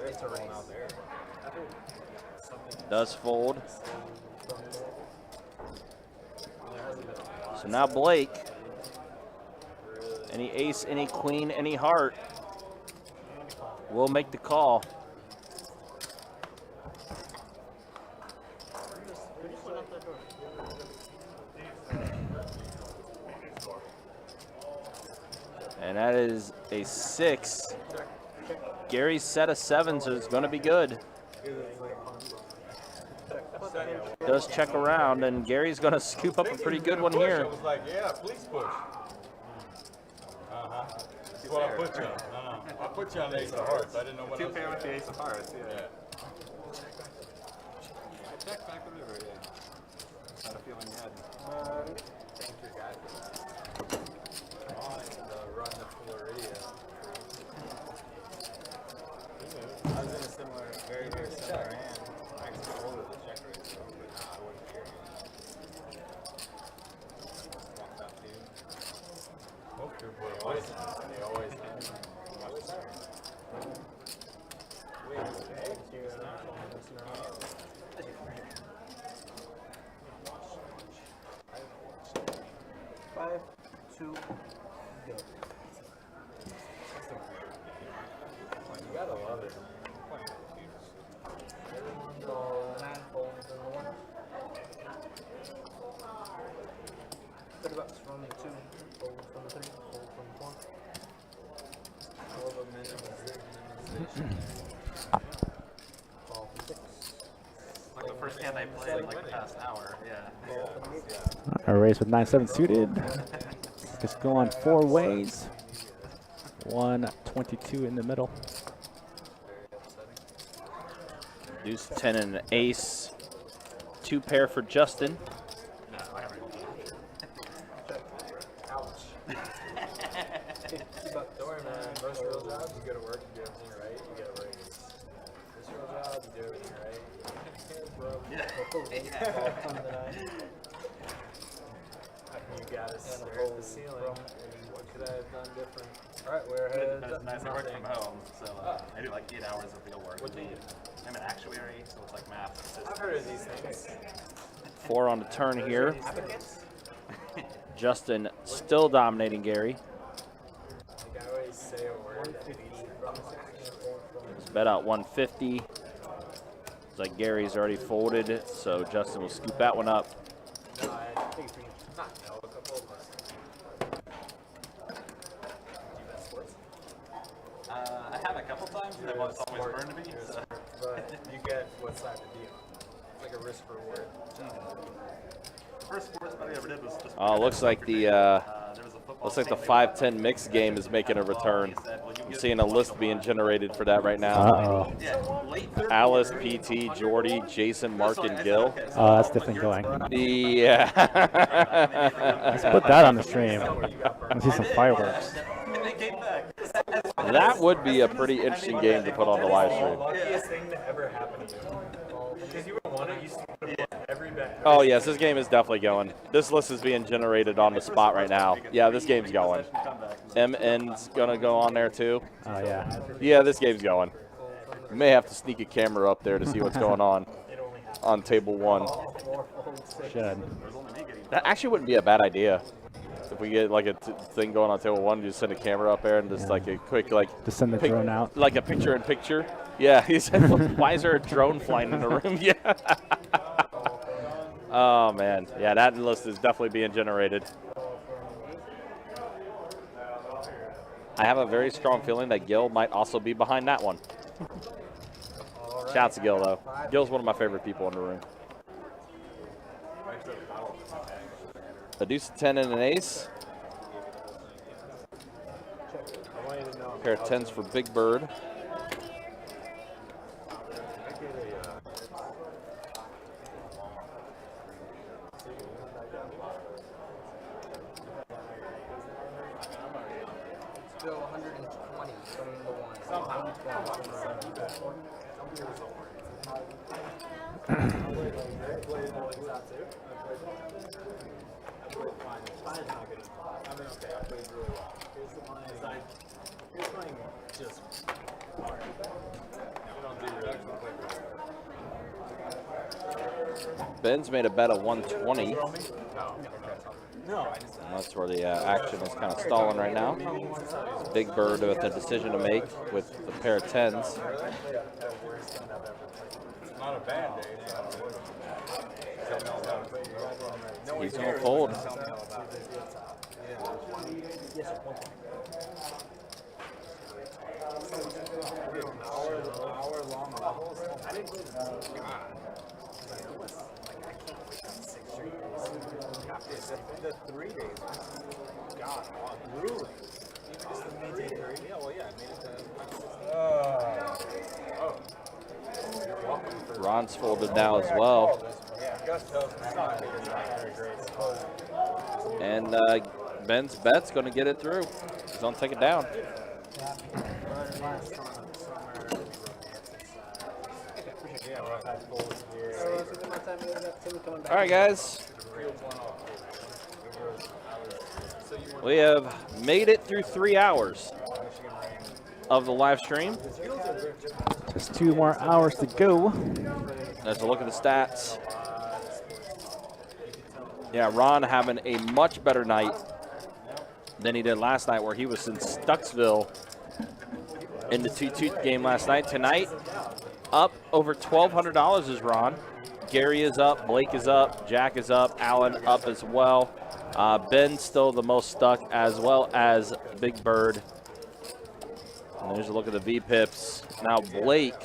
It's a race. Out there. Does fold. So now Blake. Any ace, any queen, any heart will make the call. And that is a 6. Gary's set of 7s is going to be good. Does check around, and Gary's going to scoop up a pretty good one here. I was like, yeah, please push. That's what I put you on. No. I put you on the ace of hearts. I didn't know what Two else. pair with the ace of hearts, yeah. Yeah. I checked back the river, yeah. Had a feeling you had. Thank you, guys. On the run to Florida. I was in a similar, very, very similar hand. I actually folded the check raise, so, but nah, I wasn't hearing it. Walked out too. Both good boys. They always have. Five, 2, go. You gotta love it. Everyone's all 9 folds in the 1. $30 from the 2, fold from the 3, fold from the 4. All the minimization. Fall from 6. Like the first hand I played, like the past hour, yeah. Fall from 8. A race with 9-7 suited. Just going 4 ways. 122 in the middle. Deuce 10 and an ace. 2 pair for Justin. No, I haven't even done it. Ouch. Don't worry, man. Most real jobs, you go to work, you do everything right, you get a raise. This real job, you do everything right. Fall from the 9. You gotta stare at the ceiling. from- What could I have done different? Alright, we're ahead. But it's nice. I work from home, so I do like 8 hours of real work. What do you do? I'm an actuary, so it's like math. I've heard of these things. 4 on the turn here. Justin still dominating Gary. Like I always say a word that leads Let's bet out 150. It's like Gary's already folded, so Justin will scoop that one up. no, I think it's not no, a couple of us. Do you bet sports? I have a couple times, and I've always burned me. So. But you get what side of the deal. It's like a risk reward. First sports bet I ever did was just. Oh, looks like the there was a football looks like the team, 5-10 mixed game is making a return. I'm seeing a list being generated for that right now. Uh-oh. Yeah, late third Alice, quarter. PT, Jordy, Jason, Mark, and Gil. Oh, that's definitely going. Yeah. Let's put that on the stream. Let's see some fireworks. And they came back. That would be a pretty interesting game to put on the live stream. Luckiest thing to ever happen to you. Because you would have won it, you still would have won every bet. Oh, yes, this game is definitely going. This list is being generated on the spot right now. Yeah, this game's going. MN's going to go on there, too. Oh, yeah. Yeah, this game's going. We may have to sneak a camera up there to see what's going on table 1. Should. That actually wouldn't be a bad idea. If we get like a thing going on table 1, just send a camera up there and just like a quick Just send the drone out. like a picture-in-picture. Yeah, he said, why is there a drone flying in the room? Yeah. Oh, man. Yeah, that list is definitely being generated. I have a very strong feeling that Gil might also be behind that one. Shouts to Gil, though. Gil's one of my favorite people in the room. A deuce, 10, and an ace. Pair of 10s for Big Bird. go 120 from the one. Somehow. 120. He's playing just hard. You don't do really Ben's made a bet of 120. No, I just. That's where the action is kind of stalling right now. Big Bird with a decision to make with a pair of 10s. It's not a bad day. It's not a good. He's going to fold. Hour-long levels. I didn't play the 3 days. God, grueling. Just the mid day. Yeah, well, yeah, I made it to. Ron's folded now as well. And Ben's bet's going to get it through. He's going to take it down. All right, guys. We have made it through 3 hours of the live stream. Just 2 more hours to go. Let's look at the stats. Yeah, Ron having a much better night than he did last night, where he was in Stucksville in the 2-2 game last night. Tonight, up over $1,200 is Ron. Gary is up, Blake is up, Jack is up, Alan up as well. Ben's still the most stuck, as well as Big Bird. And there's a look at the VPIPs. Now Blake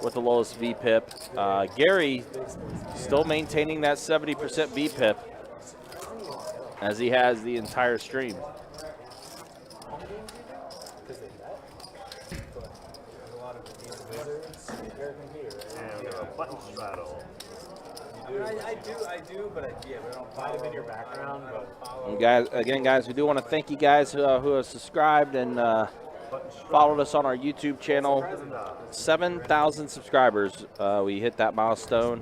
with the lowest VPIP. Gary still maintaining that 70% VPIP as he has the entire stream. And a button straddle. I do, but we don't find them in your background. But And guys, again, guys, we do want to thank you guys who have subscribed and followed us on our YouTube channel. 7,000 subscribers. We hit that milestone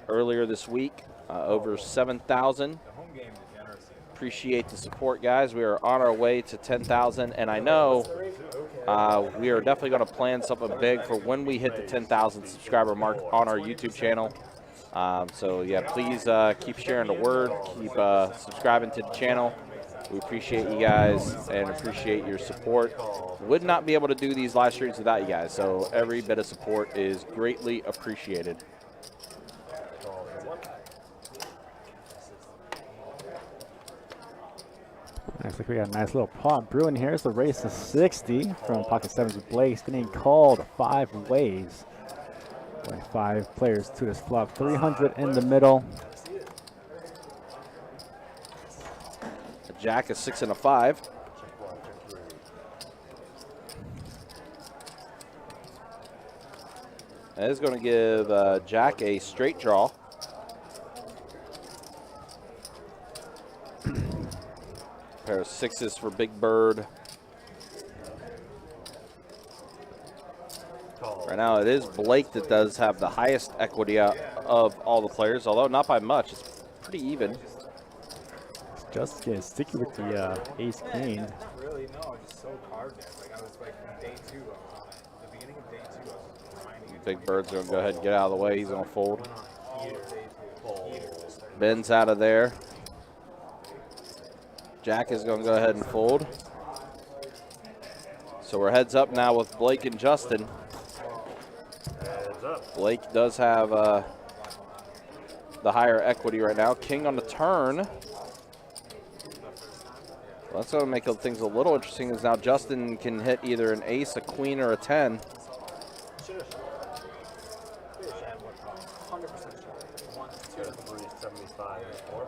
earlier this week. Over 7,000. Appreciate the support, guys. We are on our way to 10,000, and I know we are definitely going to plan something big for when we hit the 10,000 subscriber mark on our YouTube channel. So yeah, please keep sharing the word, keep subscribing to the channel. We appreciate you guys and appreciate your support. Would not be able to do these live streams without you guys, so every bit of support is greatly appreciated. Looks like we got a nice little pot brewing here. It's the race to 60 from Pocket 7s with Blake. It's getting called 5 ways. 5 players to this flop. 300 in the middle. A Jack, a 6 and a 5. That is going to give Jack a straight draw. Pair of 6s for Big Bird. Right now it is Blake that does have the highest equity out of all the players, although not by much. It's pretty even. Just getting sticky with the ace queen. really, no, just so card dead. Like I was like on day 2, I was on it. The beginning of day 2, I was grinding it. Big Bird's going to go ahead and get out of the way. He's going to fold. Heater. Ben's out of there. Jack is going to go ahead and fold. So we're heads up now with Blake and Justin. Heads up. Blake does have the higher equity right now. King on the turn. Well, that's going to make things a little interesting, is now Justin can hit either an ace, a queen, or a 10.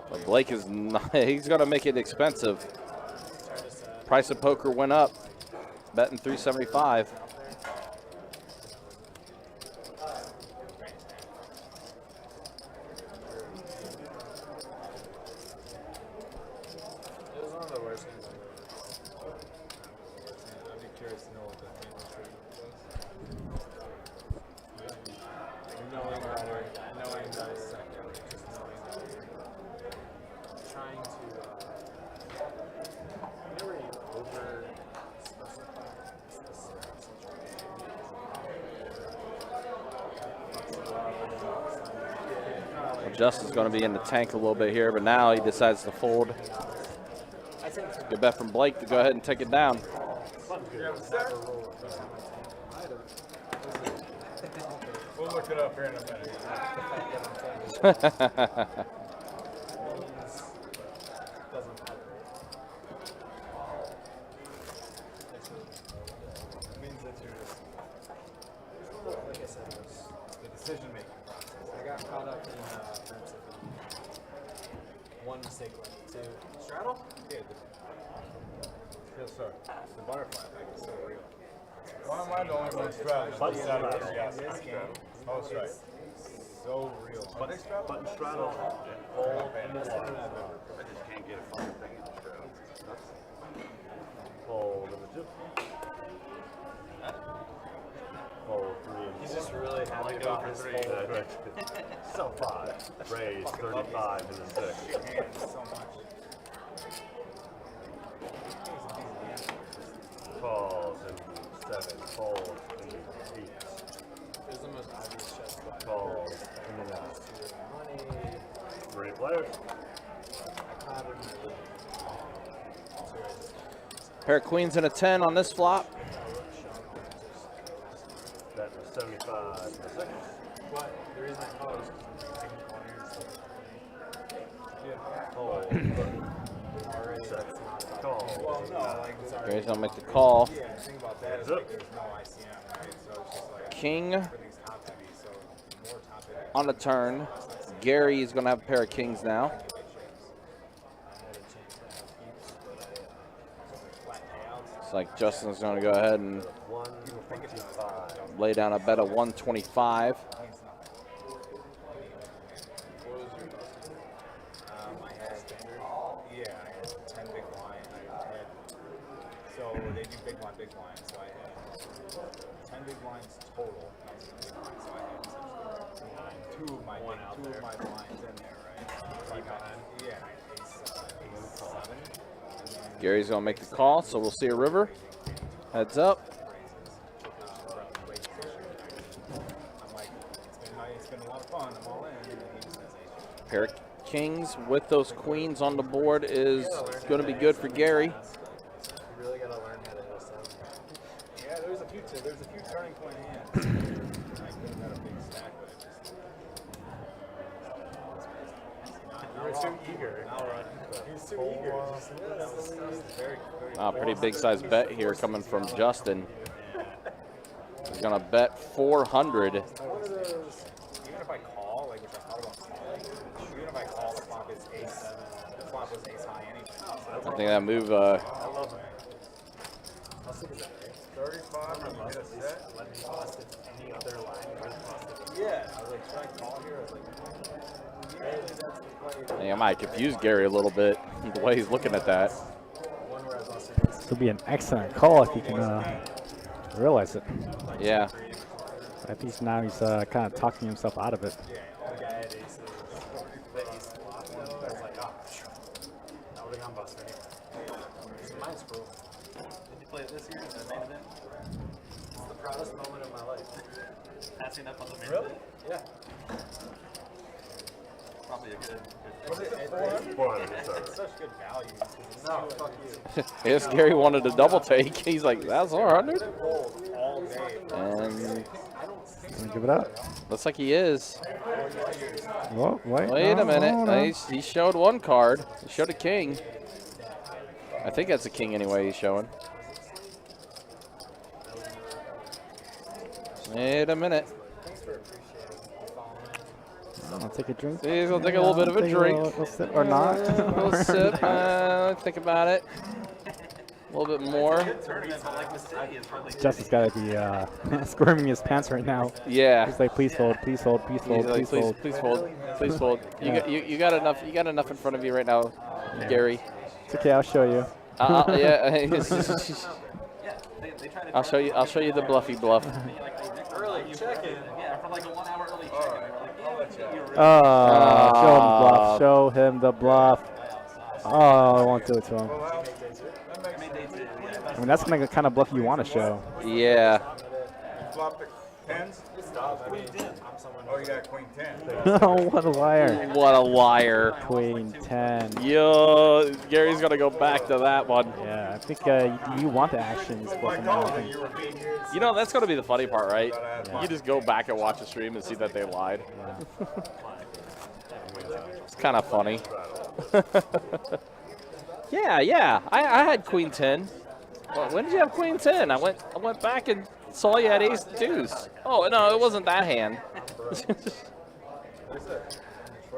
But Blake is not, he's going to make it expensive. Price of poker went up, betting 375. curious to know what the family tree was. Knowing that we're, knowing that it's second, just knowing that we're trying to, never over specify specific situation. Well, Justin's going to be in the tank a little bit here, but now he decides to fold. Good bet from Blake to go ahead and take it down. We'll look it up here in a minute. It means that you're just, like I said, it was the decision-making process. I got caught up in terms of one mistake led to two. Straddle? Yeah. Yes, sir. The butterfly effect is so real. Why am I the only one straddling? Button straddle. Yes. In this game, Oh, that's right. so real. Button straddle. Fold and then slide. I just can't get a fucking thing in the straddle. Fold number 2. Fold 3 and He's just really happy about his fold. that's right. So 5. Raise 35 in the 6. Hands so much. Calls and 7. Folds and 8. It's the most obvious chess spot. Calls and then 9. Money. 3 players. I caught him. Pair of queens and a 10 on this flop. That was 75 in the 6. But the reason I call it is because I'm taking corners. Fold. Already, that's not Calls. well, no, like it's already. Gary's going to make the call. Yeah, the thing about that is like there's no ICM, right? So it's just like King everything's top heavy, so more top heavy. on the turn. Gary is going to have a pair of kings now. I had a chance to have heaps, but flat payouts. It's like Justin's going to go ahead and 125. lay down a bet of 125. I had standard. Yeah, I had 10 big blind. So they do big blind, so I had 10 big blinds total. So I had essentially two of my blinds in there, right? So I got, yeah, ace 7. Gary's going to make the call, so we'll see a river. Heads up. I'm like, it's been a lot of fun. I'm all in. And he just says ace. Pair of kings with those queens on the board is going to be good for Gary. You really gotta learn how to hit a 7. Yeah, there's a few turning point hands. I could have got a big stack, but it just. You were too eager. He's too eager. That was very, very. Pretty big size bet here coming from Justin. He's going to bet 400. One of those, even if I call, like, which I thought about calling, even if I call, the flop is ace 7. The flop was ace high anything. I think that move, I love it. How sick is that, right? 35 and you get a set. Let me bust it any other line. Yeah, I was like, should I call here? I was like, yeah, that's the play. I might confuse Gary a little bit the way he's looking at that. One where I busted This would be an excellent call if you can realize it. Yeah. I think now he's kind of talking himself out of it. Yeah, the guy had aces. The ace flop, though. I was like, oh, that would have gone busted anyway. Mine's cool. Did you play it this year in the main event? It's the proudest moment of my life. Passing up on the main event? Yeah. Probably a good Was it 400, sir. It's such good value. No, fuck you. Yes, Gary wanted a double take. He's like, that's 400? Hold all day. And Gonna give it up. looks like he is. Well, Wait no, a minute. no, no. He showed one card. He showed a king. I think that's a king anyway he's showing. Wait a minute. I'll take a drink. He's going to take a little bit of a drink. A little sip or not. A little sip. Think about it. A little bit more. tournament, but like the city is really Justin's got to be squirming his pants right now. Yeah. He's like, please fold, please fold, please He's fold, like, please fold. please fold. Please fold. You got enough. You got enough in front of you right now, Gary. It's okay, I'll show you. Yeah. They try to I'll show you. I'll show you the bluffy bluff. Early check-in. Yeah, for like a 1 hour early check-in. Oh, show him the bluff. Oh, I won't do it to him. I mean, that's the kind of bluff you want to show. Yeah. Flop the tens? Oh, you got queen 10. Oh, what a liar. What a liar. Queen 10. Yo, Gary's gonna go back to that one. Yeah, I think you want the actions. You know, that's gonna be the funny part, right? You just go back and watch the stream and see that they lied. It's kind of funny. yeah. I had queen 10. Well, when did you have queen 10? I went back and saw you had ace deuce. Oh no, it wasn't that hand.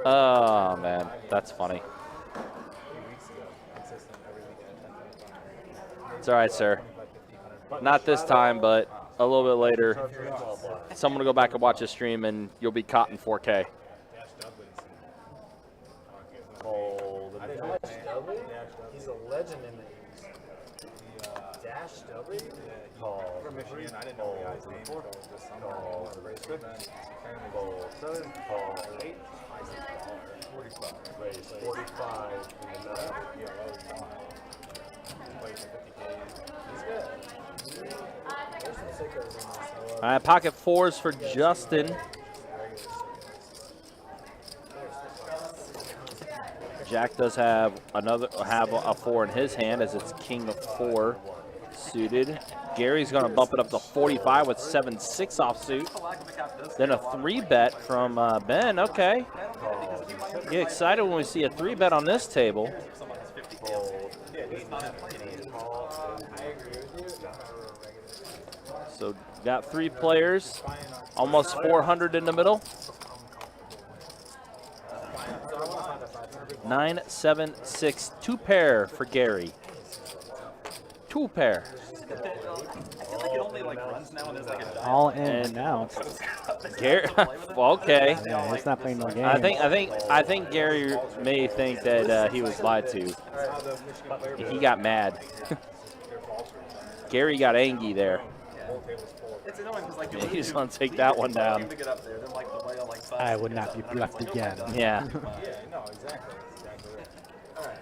Oh man, that's funny. It's all right, sir. Not this time, but a little bit later. Someone will go back and watch the stream, and you'll be caught in 4K. He's a legend in the Dash W? From Michigan, I didn't know the guy's name. So just Fold 7, call 8. 45. Raise 45 in the 9. Yeah, well, he's fine. Plays for 50K. He's good. There's some sickos in this. All right, pocket fours for Justin. Jack does have a 4 in his hand as it's king of 4 suited. Gary's going to bump it up to 45 with 7-6 offsuit. Then a 3-bet from Ben. Okay. Get excited when we see a 3-bet on this table. So got 3 players, almost 400 in the middle. 9, 7, 6, 2 pair for Gary. 2 pair. I feel like it only like runs now and there's like a All in now. Gary, okay. Yeah, he's not playing no game. I think Gary may think that he was lied to. He got mad. Gary got angry there. It's annoying because like He's gonna take that one down. to get up there. Then like the whale like I would not be bluffed again. Yeah. Yeah, no, exactly. Exactly right. All right.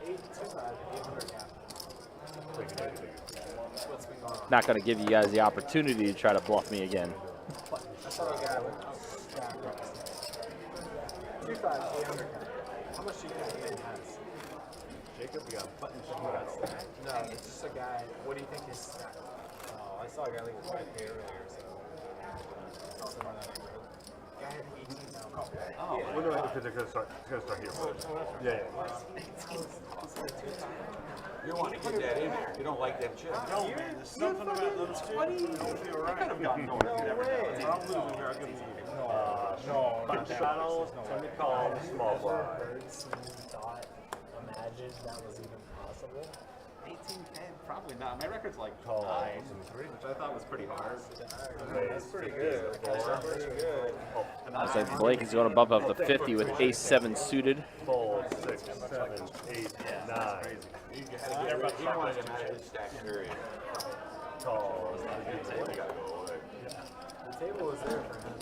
825, 800 cap. What's been going on? Not gonna give you guys the opportunity to try to bluff me again. I saw a guy with 25, 800 cap. How much do you think he has? Jacob, we got button No, it's just a guy. What do you think his stack? Oh, I saw a guy like 5K earlier, so somewhere in that neighborhood. Guy had 18 now. Oh, Well, no, because it's gonna start here first. Yeah. You want to get that in there. You don't like them chips. No, man, there's something about those two. I don't feel right. could have gotten north. You never know. I'm losing here. I'll give it to you. No, not that Shadows, Tony call, small blind. Imagine that was even possible. 18K, probably not. My record's like Call 9, 3. which I thought was pretty hard. That's pretty good. That's pretty good. Looks like Blake is going to bump up to 50 with ace 7 suited. Fold 6, 7, 8, 9. He wanted him out of his stack period. Call. The table was there for him.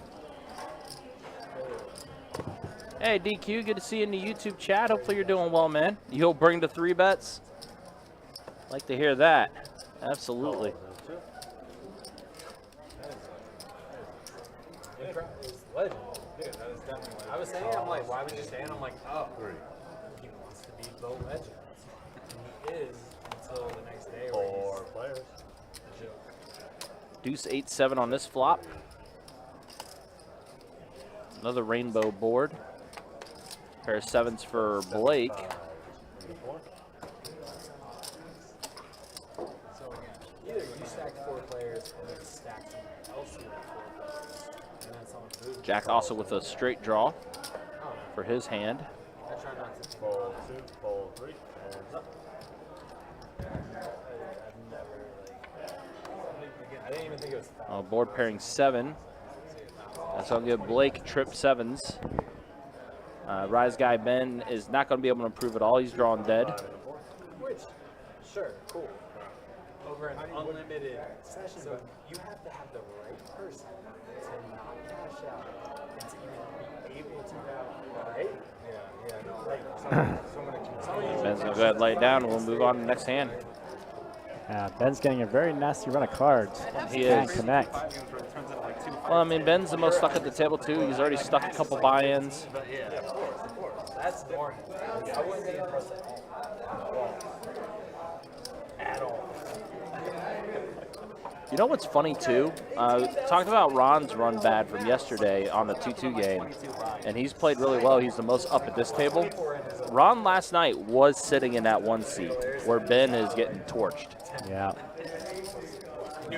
Hey DQ, good to see you in the YouTube chat. Hopefully you're doing well, man. You'll bring the 3 bets. Like to hear that. Absolutely. Is legend. Dude, that is definitely I was saying, I'm like, why would you say it? I'm like, oh, he wants to be the legend. And he is until the next day where 4 players. he's a joke. Deuce 8-7 on this flop. Another rainbow board. Pair of 7s for Blake. So again, either you stacked 4 players and then stacked someone else who had 4 players. And then someone moved. Jack also with a straight draw Oh, for his hand. I try not to. Fold 2, fold 3, and up. I've never, I didn't even think it was foul. Board pairing 7. That's going to give Blake trip 7s. Rise Guy Ben is not going to be able to improve at all. He's drawing dead. Which, sure, cool. Over over an unlimited session, so you have to have the right person to not cash out and to even be able to have, right? Yeah, no, like, Ben's going to go ahead and lay it down, and we'll move on to the next hand. Ben's getting a very nasty run of cards. He Can't is. connect. Well, I mean, Ben's the most stuck at the table, too. He's already stuck a couple buy-ins. yeah, of course. That's normal. I wouldn't be impressed at all. At all. You know what's funny, too? Talked about Ron's run bad from yesterday on the 2-2 game, and he's played really well. He's the most up at this table. Ron last night was sitting in that 1 seat where Ben is getting torched. Yeah.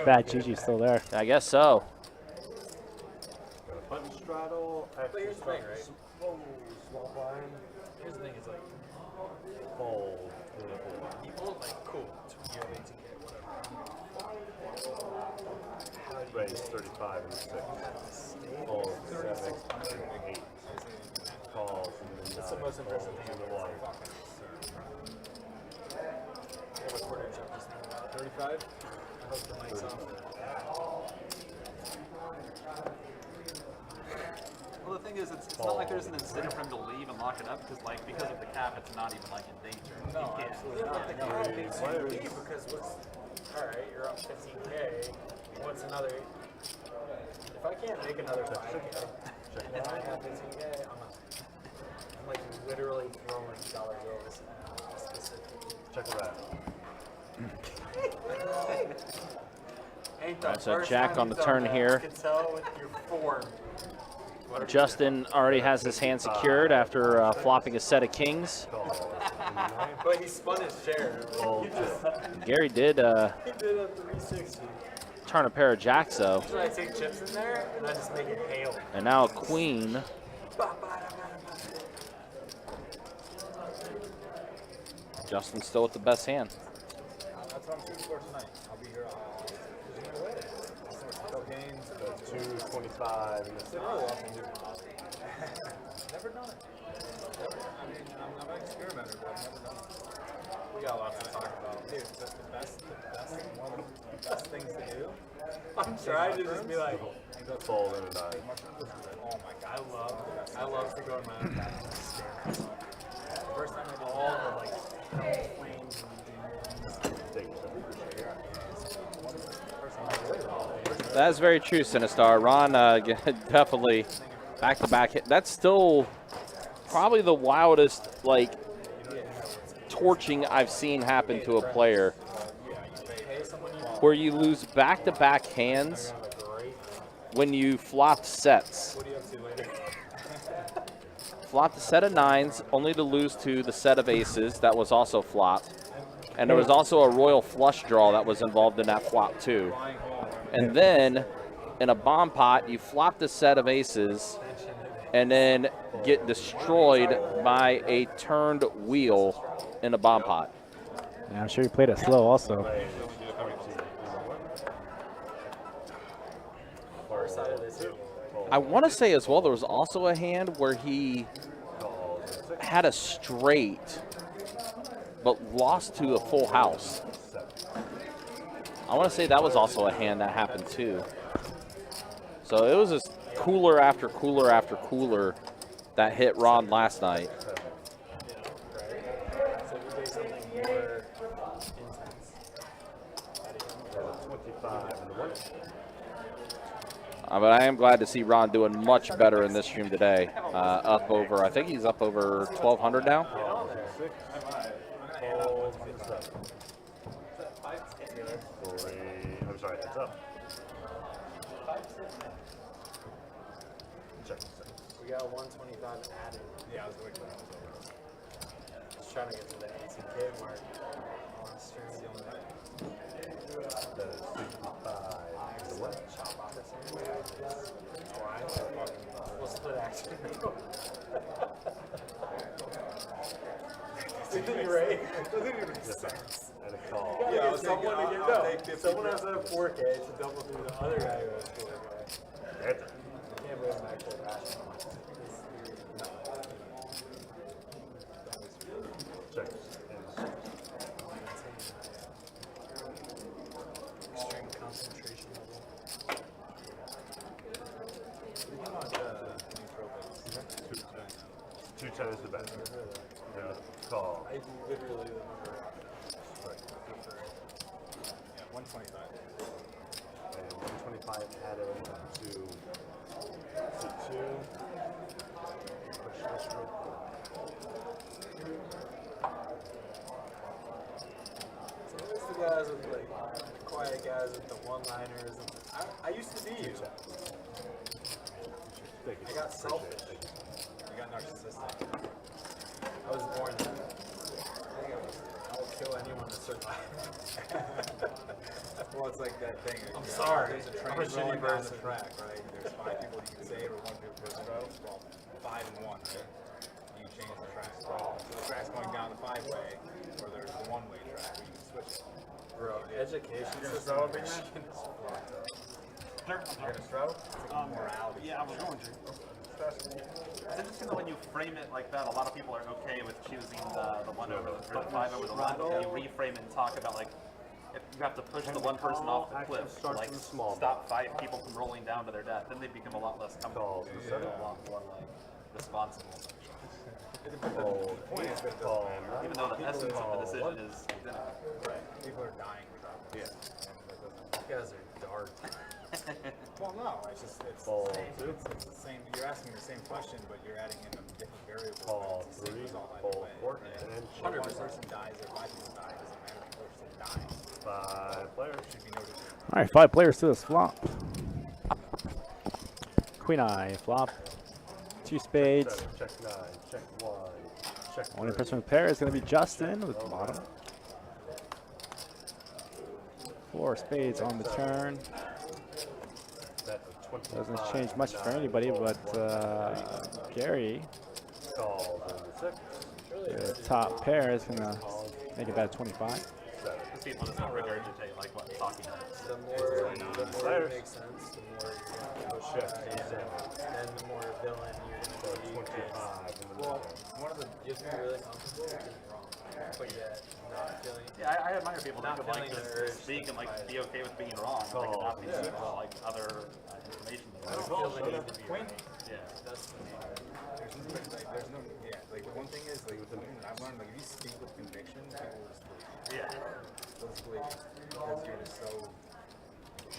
Bad Gigi's still there. I guess so. Button straddle. But here's the thing, right? Small blind. Here's the thing, is like, Fold. people like, cool, you have 18K, whatever. Raise 35 and 6. Fold 7, 8. Calls. That's the most impressive thing the water. What quarter chip just now? 35? I hope the mic's off. Well, the thing is, it's not like there's an incentive for him to leave and lock it up because of the cap, it's not even like in danger. No, He can't. absolutely not. The cap makes you leave because alright, you're up 15K. What's another? If I can't make another 5K, and I have 15K, I'm like literally throwing dollar bills specifically. Check it out. Ain't the That's a first jack time on you've the done turn that. here. I can tell with your form. Justin already has his hand secured after flopping a set of kings. But he spun his chair. He Gary did did a 360. turn a pair of jacks, though. So I take chips in there and I just make it hail. And now a queen. Justin's still with the best hand. That's what I'm shooting for tonight. I'll be here. Games. 225 and the Never done it. I mean, I'm an experimenter, but I've never done it. We got lots to talk about. Dude, that's one of the best things to do. I'm trying to just be like, fold and a nine. oh my god, I love to go in my own back and stare at myself. First time I did all the like flames and demons. That's very true, Sinistar. Ron definitely back-to-back hit. That's still probably the wildest, like, torching I've seen happen to a player, where you lose back-to-back hands when you flopped sets. Flopped a set of nines, only to lose to the set of aces that was also flopped. And there was also a royal flush draw that was involved in that flop, too. And then, in a bomb pot, you flop the set of aces and then get destroyed by a turned wheel in a bomb pot. Yeah, I'm sure he played it slow also. I want to say as well, there was also a hand where he had a straight, but lost to a full house. I want to say that was also a hand that happened too. So it was just cooler after cooler after cooler that hit Ron last night. So we did something more intense. 25 and the one. But I am glad to see Ron doing much better in this stream today. Up over, I think he's up over 1,200 now. I'm sorry, it's up. Check. We got 125 added. Yeah, I was waiting for that. I was trying to get to the 18K mark on stream. That is 65. The what? Chop opportunity. We'll split action. Doesn't even make sense. And a call. Yeah, someone to get someone has to have 4K to double through the other guy who has 4K. That's it. I can't believe I'm actually rational. Check. the bet. Call. I literally remember. Right. Yeah, 125. And 125 added to 2. Push this real quick. So there's the guys with like quiet guys with the one-liners. I used to be you. I got selfish. I got narcissistic. I was born that. I will kill anyone to survive. Well, it's like that thing. I'm sorry. There's a train rolling down the track, right? There's 5 people you can save or 1 person go. Well, 5 and 1, right? You change the track. So the track's going down the 5-way, or there's a 1-way track where you can switch it. Bro, the education system. throw a big man? You're gonna throw? It's like morality. Yeah, I was going to. It's interesting that when you frame it like that, a lot of people are okay with choosing the 1 over the 5 over the 1. If you reframe it and talk about like if you have to push the 1 person off the cliff, to, like stop 5 people from rolling down to their death, then they become a lot less comfortable, a lot more like responsible. Oh, Point is that Even though the essence of the decision is identical. right. People are dying for that. Yeah. You guys are dark. Well, no, it's just it's Ball the same. 2. It's the same. You're asking the same question, but you're adding in a different variable. Ball It's the same 3, result either ball way. 4, And and 100 person dies or 5 people die. Doesn't matter. The person dying 5 players. should be no different. All right, 5 players to this flop. Queen eye flop. 2 spades. 7, check 9, check 1, check 3. Only person with pair is going to be Justin with the bottom. 4 spades on the turn. Bet of 25. Doesn't change much for anybody, but Gary, Calls in the 6. the top pair, is going to make it bet 25. 7. These people just don't regurgitate like what talking heads. The more it makes sense, the more you're going to push Check that, and and the more villain you're going to be. 25 in the Well, middle. one of the you have to be really comfortable with being wrong, but yet not feeling. Yeah, I admire people that Not can like feeling the just urge speak and like to be okay with being wrong, like and not be deceived by like other information. I don't feel the need to be Queen. right. Yeah. That's the main. There's no, yeah, like the one thing is, like, I've learned, like, if you speak with conviction, people will just believe you. Yeah. They'll just believe you. Because you're just so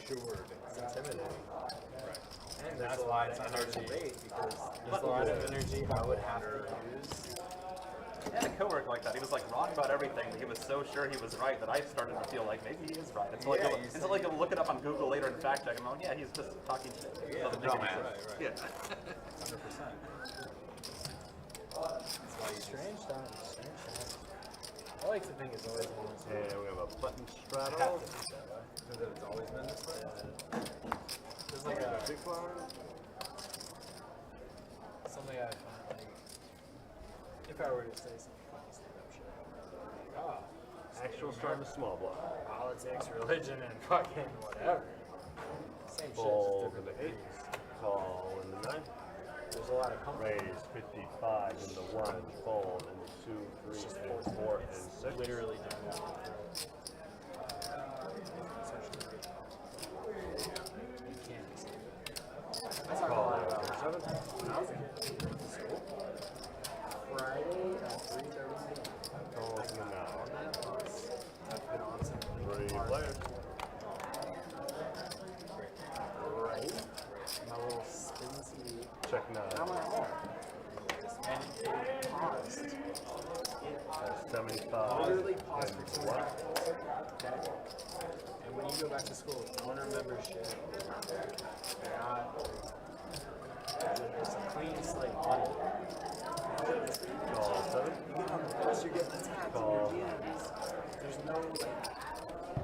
sure that It's intimidating. right. And That's that's why why it's it's hard to energy. wait because there's a lot of energy I would have to use. I had a coworker like that. He was like wrong about everything, but he was so sure he was right that I started to feel like maybe he is right. Until Yeah, like, until like look it up on Google later and fact check him. Oh yeah, he's just talking shit. Yeah, Doesn't make any right, sense. right. Yeah. 100%. That's why you strange times. Strange times. I like to think it's always been this way. And we have a button I have straddle. to think that way. Because it's always been this way. There's like a Big blind. something I find like if I were to say something funny, I'm sure. Actual start to small block. Politics, religion, and fucking whatever. Same shit, just Fold in different the 8. degrees. Call in the 9. There's a lot of comfort. Raise 55 in the 1. Fold in the 2, 3, and 4, and 6. Literally doing this. You can't escape it. I talk a Call lot about in the 7. when I was a kid. I went to school. Friday at 3:30 p.m. Calls in the 9. On that bus, I've been on some 3 hard players. Right. My little spin CD. Check 9. And I went home. And it paused. That's 75. Literally paused for 2 and 1. seconds. Okay? And when you go back to school, if you want to remember shit, they're not. It's a clean slate. Call 7. You get on the bus, you're getting attacked Call. in your DMs. There's no, like,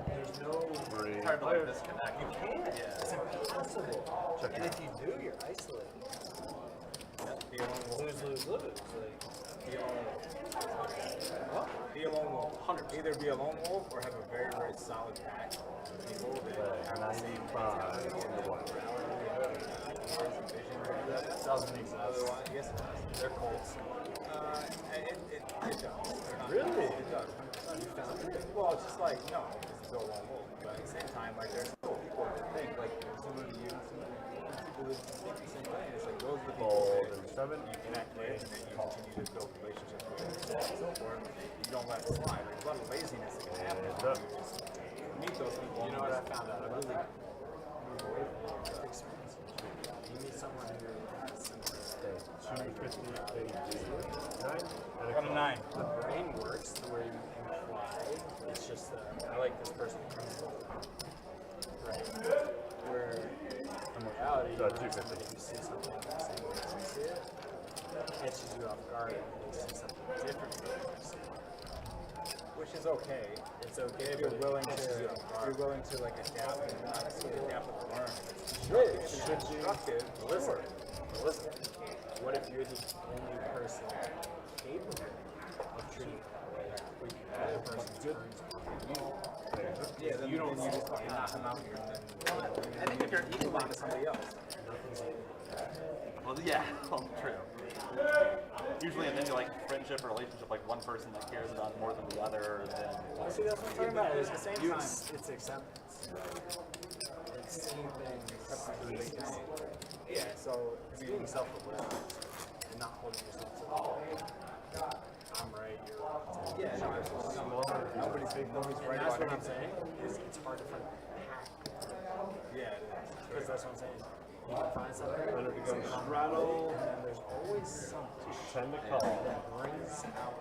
there's no. 3 It's hard to like players. disconnect. You can't. It's impossible. Check And it if you do, you're isolated. Be a lone wolf. Lose, lose, lose. Like, Be a lone wolf. what? Be a lone wolf. 100%. Either be a lone wolf or have a very, very solid pack of people that have the same 95 in the 1. That doesn't exist. Otherwise, yes, it does. They're Colts. It does. They're not Really? Colts. It does. 100%. Well, it's just like, no, this is a lone wolf. But at the same time, like, there's still people that think, like, similar to you, similar to people people that think the same way. It's like those are the people Fold that and 7. you connect with and that you continue to build relationships with and so on and so forth. You don't let it slide. There's a lot of laziness that can happen. It's up. You just meet those people. You know what I found out? I really move away from the experience. You meet someone who has similar 250, 9. I got a 9. the brain works the way you imply. It's just I like this person. Right. Where in reality, So you meet 250. somebody who sees something the same way as you see it, catches you off guard and you see something different than you see. Which is okay. It's okay, If you're but willing it to, catches you off if guard. you're willing to like adapt and not necessarily adapt and learn. It It's should be. constructive. Listen, listen. What if you're the only person capable of treating the other person good? Yeah, then you don't you just fucking knock them out here and then I think if you're move on to somebody else. Well, yeah, well, true. Usually in any like friendship or relationship, like one person that cares about it more than the other, then See, that's what I'm talking about. It's the same You- time. It's acceptance. It's seeing things. Yeah, so It's being self-aware and not holding yourself to the wall. I'm right, you're wrong. yeah, nobody's right And that's about what I'm anything. saying. Is it's hard to find hack. Yeah, it is. Because that's what I'm saying. You can find something, some rattle, and then there's always something 10 to call. that brings out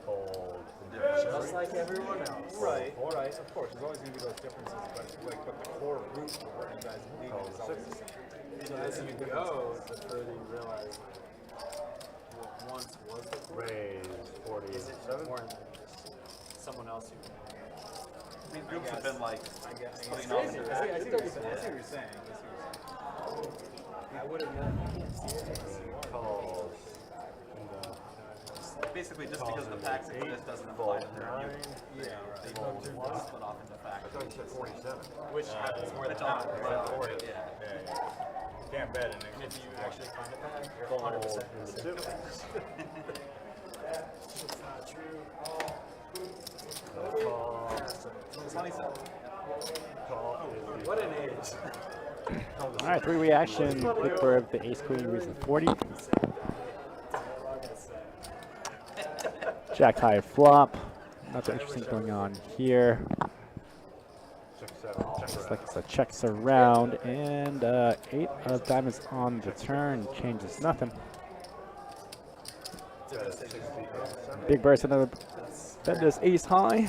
Fold. just like everyone else. Right, of course. There's always going to be those differences, but the core root of what you guys believe in is always the same. And as you go, the further you realize what once was the core Raise is it 47. more than just someone else who I mean, groups have been like splitting off into I see what you're saying. I would have known. You can't see it. Calls. basically just because the packs exist doesn't imply that they're new. Yeah, They both split off into packs. 47. Which happens more than Which often not. happens, yeah. You can't bet in And it. if you actually find a pack, you're Fold 100%. and 2. It's not true. Call. Sunny side. Call is What an age. All right, 3 reaction. Look for the ace queen reason 40. Jack high flop. Nothing interesting going on here. check 7. Check Looks around. like it's a checks around, and 8 of diamonds on the turn changes nothing. Got a 60 and 7. Big burst, another bet this ace high.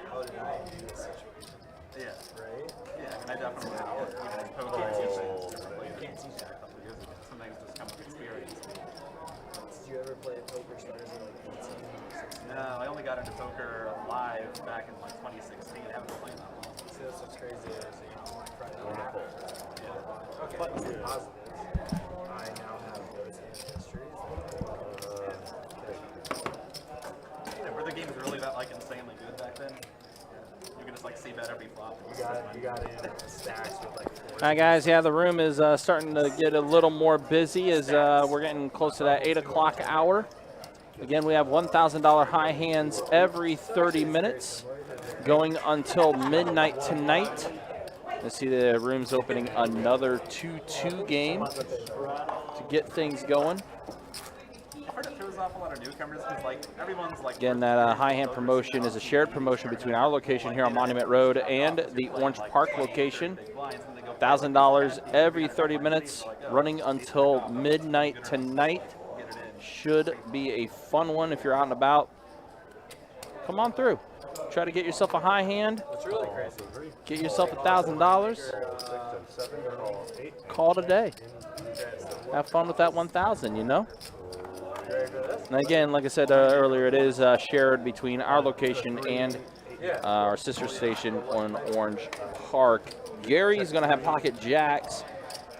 How did I do this situation? Yeah. Right? Yeah, I mean, I definitely even in poker, you can't teach that a couple of years ago. Some things just come with experience. Did you ever play Poker Stars at like 18 or 16? No, I only got into poker live back in like 2016. I haven't been playing that long. See, that's what's crazy is, you know, like Friday Wonderful. Okay. But the positives, I now have those histories. Yeah, were the games really that like insanely good back then? You could just like see bet every flop. You got in stacks with like 4. All right, guys. Yeah, the room is starting to get a little more busy as we're getting close to that 8 o'clock hour. Again, we have $1,000 high hands every 30 minutes, going until midnight tonight. You see the room's opening another 2-2 game to get things going. I've heard it throws off a lot of newcomers because like everyone's like. Again, that high hand promotion is a shared promotion between our location here on Monument Road and the Orange Park location. $1,000 every 30 minutes, running until midnight tonight. Should be a fun one if you're out and about. Come on through. Try to get yourself a high hand. It's really crazy. Get yourself $1,000. 6 and 7. Call 8. Call it a day. Have fun with that 1,000, you know? And again, like I said earlier, it is shared between our location and our sister station on Orange Park. Gary's going to have pocket jacks.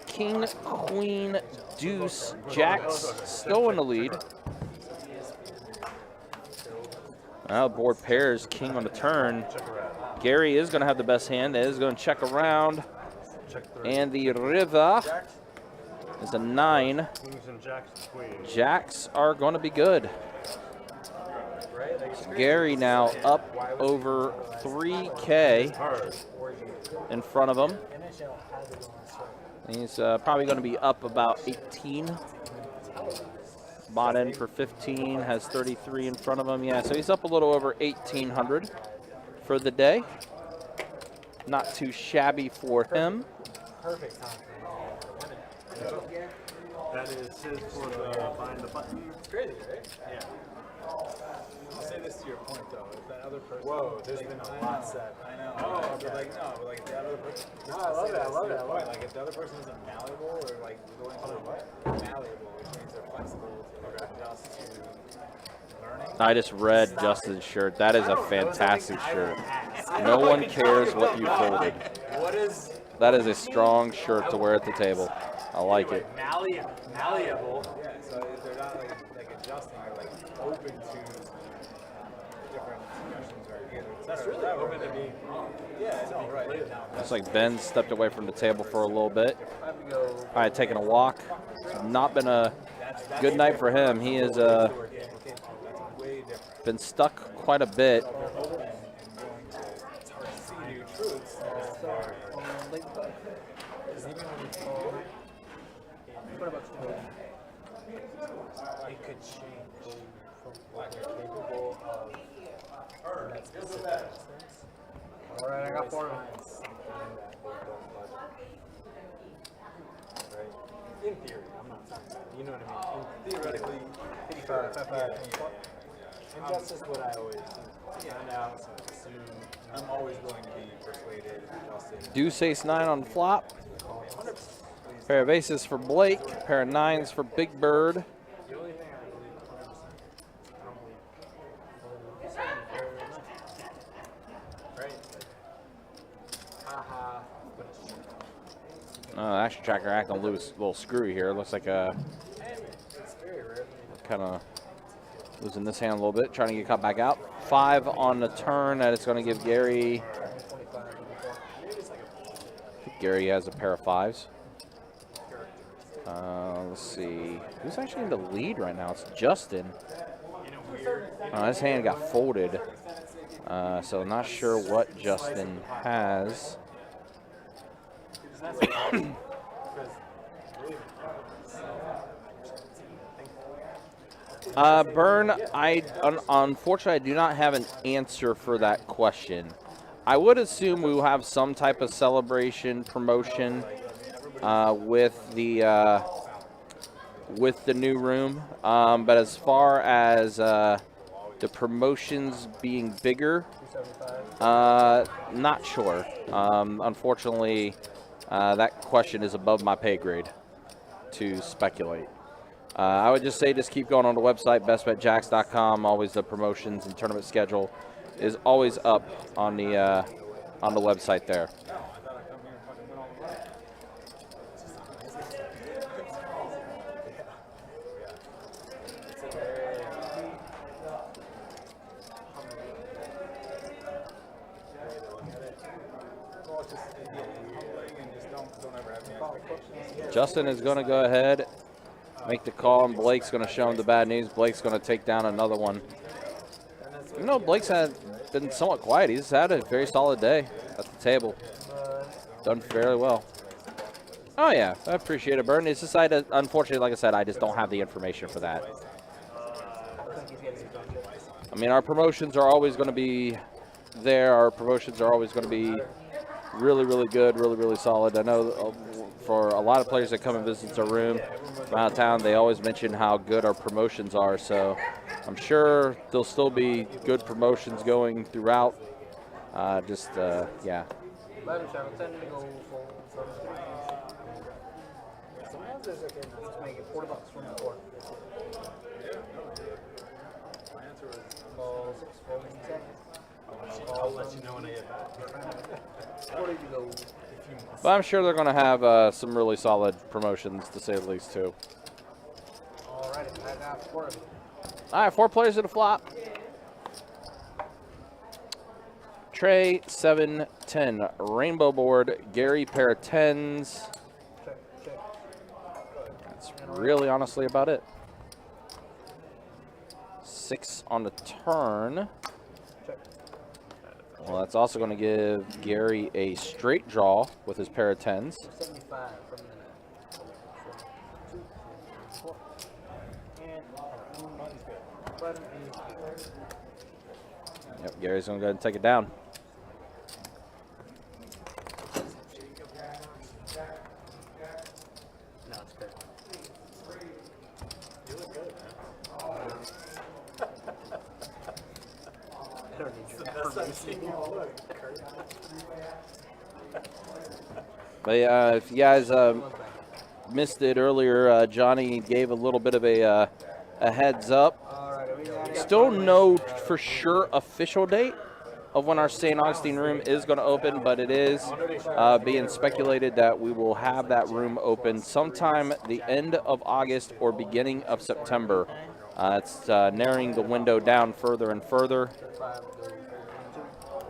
King, queen, deuce, jacks still in the lead. Now board pairs, king on the turn. Gary is going to have the best hand. Is going to check around. And the river is a 9. Kings and jacks and queens. Jacks are going to be good. right? Like, it's crazy. Gary now up Why was over 3K in front of him. NHL has it on strike. He's probably going to be up about 18. Bought in for 15, has 33 in front of him. Yeah, so he's up a little over 1,800 for the day. Not too shabby for him. Perfect time for winning. That is his for the find the button. It's crazy, right? Yeah. I'll say this to your point though. If that other person. Whoa, there's been a lot said. I know. But like no, but like if the other person. No, I love it. I love it. I love it. Like if the other person isn't malleable or like going through malleable, which means they're flexible to adjust to learning. I just read Justin's shirt. That is a fantastic shirt. No one cares what you folded. What is That is a strong shirt to wear at the table. I like it. malleable? Yeah, so if they're not like adjusting or like open to different suggestions or ideas, etc. Really open to be. Yeah, no, right. Now, Looks like Ben stepped away from the table for a little bit. I have to go. All right, taking a walk. It's not been a good night for him. He has that's way different. been stuck quite a bit. See new truths. What about you? It could change from what you're capable of in that specific instance. All right, I got 4 of them. Right? In theory, I'm not talking about it. You know what I mean? Theoretically, 55. And that's just what I always find out, assume. I'm always willing to be persuaded, adjusted. Deuce ace 9 on flop. Pair of aces for Blake. Pair of 9s for Big Bird. The only thing I believe 100%, I don't believe right? Haha, but it's true. Action tracker acting loose, a little screwy here. Looks like It's very rare. kind of losing this hand a little bit, trying to get cut back out. 5 on the turn, that is going to give Gary. I think Gary has a pair of 5s. Let's see. Who's actually in the lead right now? It's Justin. His hand got folded. So I'm not sure what Justin has. Burn, unfortunately, I do not have an answer for that question. I would assume we will have some type of celebration promotion with the new room. But as far as the promotions being bigger, not sure. Unfortunately, that question is above my pay grade to speculate. I would just say just keep going on the website, bestbetjacks.com. Always the promotions and tournament schedule is always up on the website there. Justin is going to go ahead, make the call, and Blake's going to show him the bad news. Blake's going to take down another one. You know, Blake's been somewhat quiet. He's had a very solid day at the table. Done fairly well. Oh, yeah, I appreciate it, Burton. It's just, unfortunately, like I said, I just don't have the information for that. I mean, our promotions are always going to be there. Our promotions are always going to be really, really good, really, really solid. I know for a lot of players that come and visit our room from out of town, they always mention how good our promotions are. So I'm sure there'll still be good promotions going throughout. Yeah. Sometimes there's like let's make it $40 from the board. My answer was Balls, 14 seconds. I'll let you know when I get back. Where did you go? But I'm sure they're going to have some really solid promotions, to say the least, too. Alrighty, I got 4 of them. All right, 4 players at a flop. Trey, 7, 10. Rainbow board. Gary, pair of 10s. Check, check. That's really honestly about it. 6 on the turn. Well, that's also going to give Gary a straight draw with his pair of 10s. 75 from the net. Yep, Gary's going to go ahead and take it down. No, it's good. You look good, man. I don't need your That's not affirmation. seeing you look, Kurt. But if you guys missed it earlier, Johnny gave a little bit of a heads up. All right, are we down here? Still no for sure official date of when our St. Augustine room is going to open, but it is being speculated that we will have that room open sometime the end of August or beginning of September. It's narrowing the window down further and further.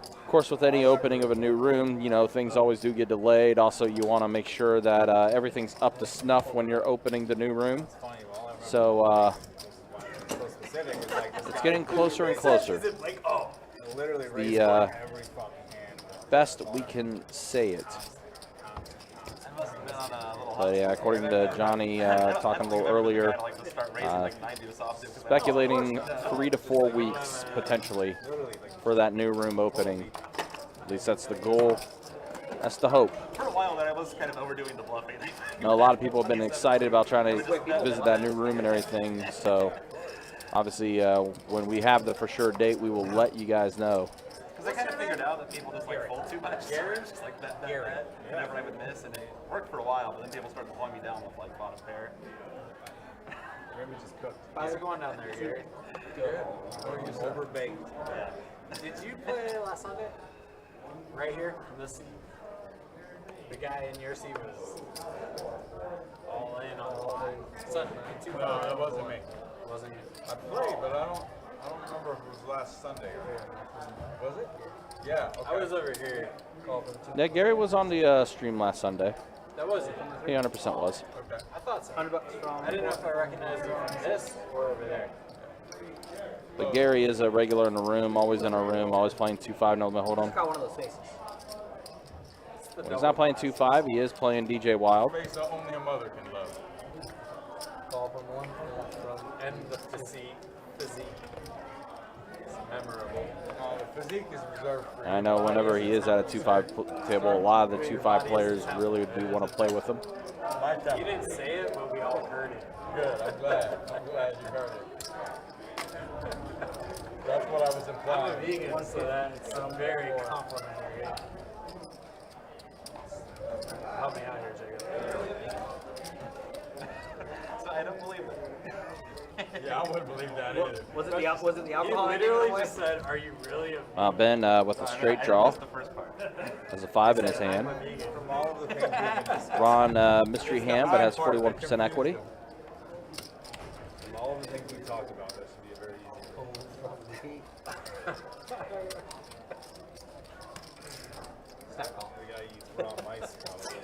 Of course, with any opening of a new room, you know, things always do get delayed. Also, you want to make sure that everything's up to snuff when you're opening the new room. So it's getting closer and closer. Literally The every fucking hand. best we can say it. But yeah, according to Johnny talking a little earlier, speculating 3 to 4 weeks potentially for that new room opening. At least that's the goal. That's the hope. For a while there, I was kind of overdoing the bluffing. You know, a lot of people have been excited about trying to visit that new room and everything. So obviously, when we have the for sure date, we will let you guys know. Because I kind of figured out that people just like fold too much. Just like bet whenever I would miss, and it worked for a while. But then people started pulling me down with like bottom pair. Remy just cooked. How's it going down there, Gary? Good. Or you overbaked. Did you play last Sunday? Right here in this seat? The guy in your seat was all in on the line. Sunday, No, that wasn't me. Wasn't you? I played, but I don't remember if it was last Sunday or was it? Yeah. Okay. I was over here. Yeah, Gary was on the stream last Sunday. That was it. He 100% was. Okay. I thought so. $100 from. I didn't know if I recognized it from this or over there. But Gary is a regular in the room, always in our room, always playing 2-5. No, hold on. I got one of those faces. When he's not playing 2-5, he is playing DJ Wild. Face that only a mother can love. Call from one from and the physique. It's memorable. The physique is reserved for I know whenever he is at a 2-5 table, a lot of the 2-5 players really do want to play with him. my time. You didn't say it, but we all heard it. Good. I'm glad you heard it. That's what I was I'm a implying. vegan, so that's very complimentary. Help me out here, Jacob. So I don't believe it. Yeah, I wouldn't believe that either. Was it the alcohol? You literally just said, "Are you really a Ben with a straight I draw, missed the first part. has a 5 in his hand. From all of the things we can discuss, Ron mystery hand, but has 41% equity. from all of the things we talked about, this would be a very easy one. Snap call. We gotta eat raw mice probably.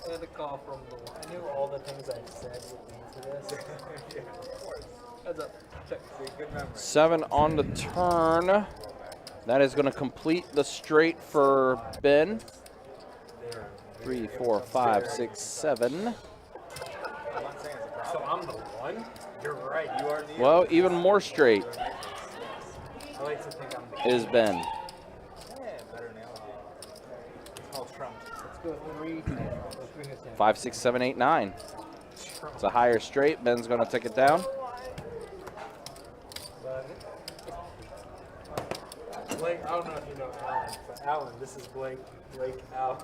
I had a call from the one. I knew all the things I said would lead to this. Heads up. Check. Good memory. 7 on the turn. That is going to complete the straight for Ben. 3, 4, 5, 6, 7. So I'm the one? You're right. You are the. Well, even more straight I like to think I'm the. is Ben. Yeah, better analogy. It's called Trump. Let's go 3, 5, 6, 7, 8, 9. It's a higher straight. Ben's going to take it down. Blake, I don't know if you know Alan, but Alan, this is Blake. Blake Allen.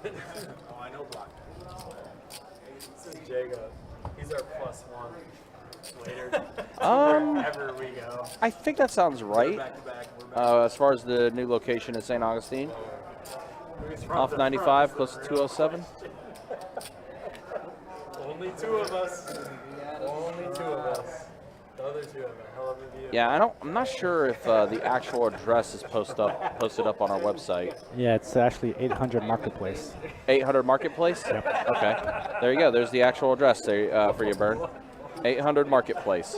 Oh, I know Block. This is Jacob. He's our +1 later. Wherever we go. I think that sounds right. Back to back. We're back. As far as the new location in St. Augustine. Off 95, close to 207. Only 2 of us. Only 2 of us. The other 2 have a hell of a view. Yeah, I'm not sure if the actual address is posted up on our website. Yeah, it's actually 800 Marketplace. 800 Marketplace? Okay. There you go. There's the actual address there for you, Bern. 800 marketplace.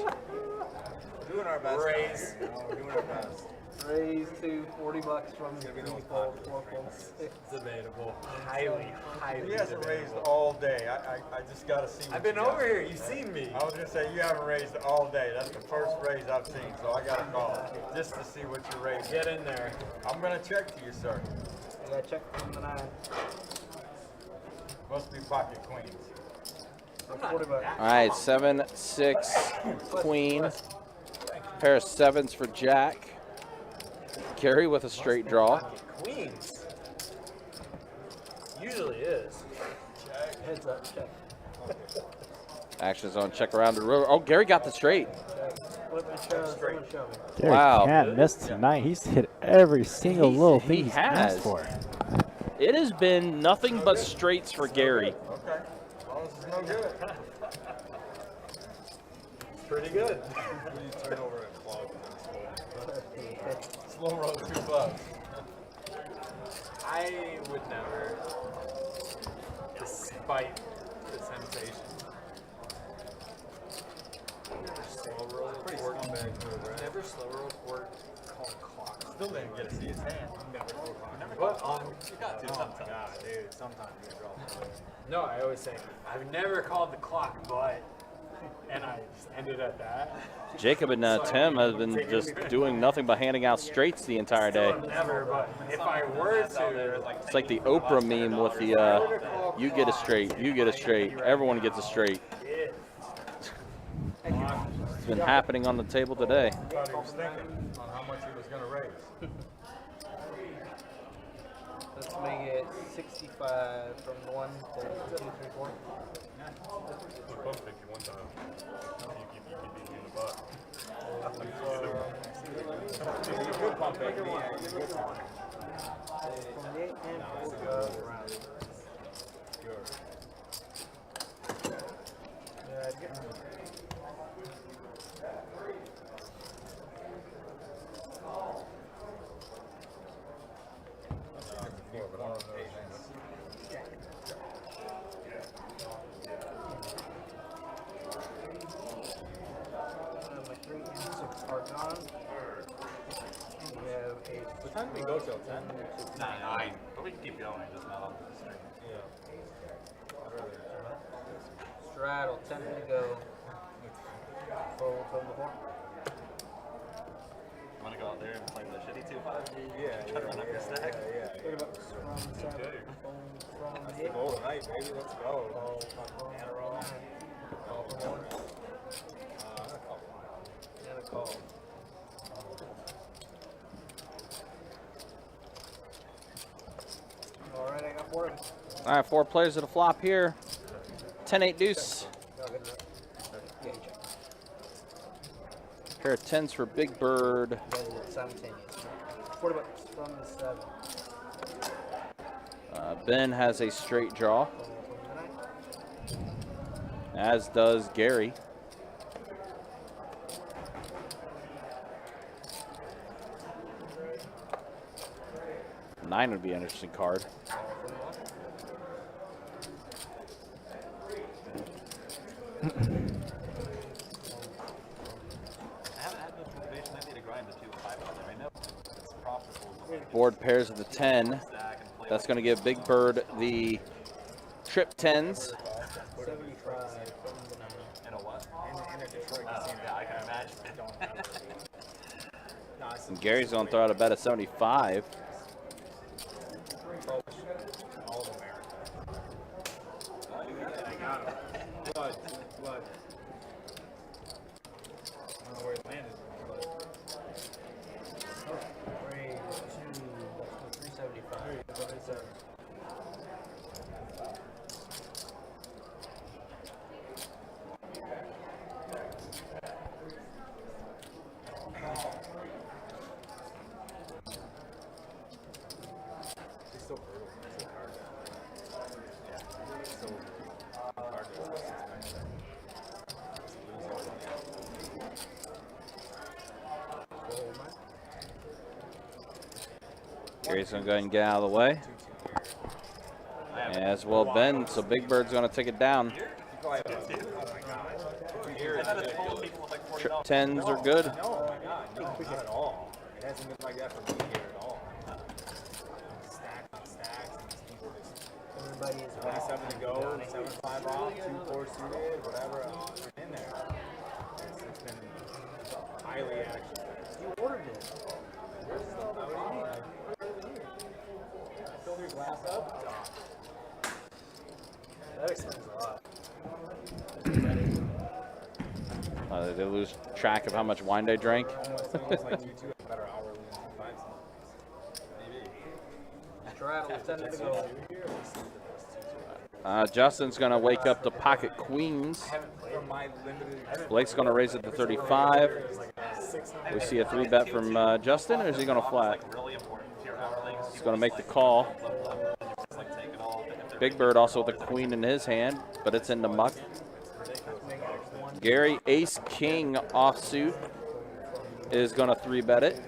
Doing our best. Raise. We're doing our best. Raise to $40 from the 3 fold, 4 fold, 6. Debatable. Highly, highly. He hasn't raised all day. I just got to see. I've been over here. You've seen me. I was gonna say you haven't raised all day. That's the first raise I've seen, so I got to call just to see what you raised. Get in there. I'm gonna check to you, sir. I got check from the 9. Must be pocket queens. $40. All right, 7, 6, queen. Pair of 7s for Jack. Gary with a straight draw. Queens. Usually is. Heads up, check. Action zone, check around the river. Oh, Gary got the straight. Flip and show, someone show me. Gary Wow. can't miss tonight. He's hit every single little thing he's asked has. for. It has been nothing but straights for Gary. Okay. As long as it's no good. Pretty good. Turn over a club. Slow roll 2 clubs. I would never, despite the temptation. Slow roll report. Never slow roll report called clock. Still didn't get to see his hand. What on? You got to Oh sometimes. my god, dude! Sometimes you draw. No, I always say I've never called the clock, but, and I just ended at that. Jacob and Tim have been just doing nothing but handing out straights the entire day. Never, but if I were to, It's like the Oprah meme with the you get a straight, you get a straight, everyone gets a straight. It's been happening on the table today. I thought he was thinking on how much he was gonna raise. Let's make it 65 from 1 to 2, 3, 4. Pump fake you one time. You keep beating me in the butt. good pump fake me. 28 and 4. My 3 and 6 are gone. We have a What time do we go till? 10? 9. But we can keep going, just not on the string. straddle, 10 to go. Fold from the 4. You want to go out there and play the shitty 2-5? Yeah. Try to run up your stack? From 7, fold from 8. Roll tonight, baby. Let's go. And a roll. Call for 1. And a call. Alright, I got 4 of them. All right, 4 players at a flop here. 10-8 deuce. Y'all good enough? Yeah, you check. Pair of 10s for Big Bird. You guys did it simultaneous. $40 from the 7. Ben has a straight draw, Fold from the 9. as does Gary. Nine would be an interesting card. Call from the 1. I haven't had much motivation lately to grind the 2-5 out there. I know it's profitable. Board pairs of the 10. Stack and play. That's going to give Big Bird the trip 10s. 75 from the 9. In a what? In a Detroit Yeah, I can imagine. And Gary's going to throw out a bet of 75. All of America. I got him. Blood. I don't know where it landed. Raise 2, 375. 77. It's so brutal. It's so hard. Yeah. It's so hard to expect. Gary's going to go ahead and get out of the way. As well Ben, so Big Bird's going to take it down. You probably have a, oh my god. 2 years. tens are good. No, not at all. It hasn't been like that for me here at all. Stacks on stacks, and just people just Everybody is 27 to go, 7-5 off, 2-4 suited, whatever, in there. It's been highly action. You ordered it. Fill your glass up. That explains a lot. They lose track of how much wine they drank. Almost like you two have better hourly than 2.5 sometimes. Straddle, 10 to go. Justin's going to wake up to pocket queens. From my limited Blake's going to raise it to 35. We see a 3-bet from Justin, or is he going to flat? Really important to your hour leagues. He's going to make the call. Just like take it all. Big Bird also with a queen in his hand, but it's in the muck. Gary, ace, king offsuit is going to 3-bet it.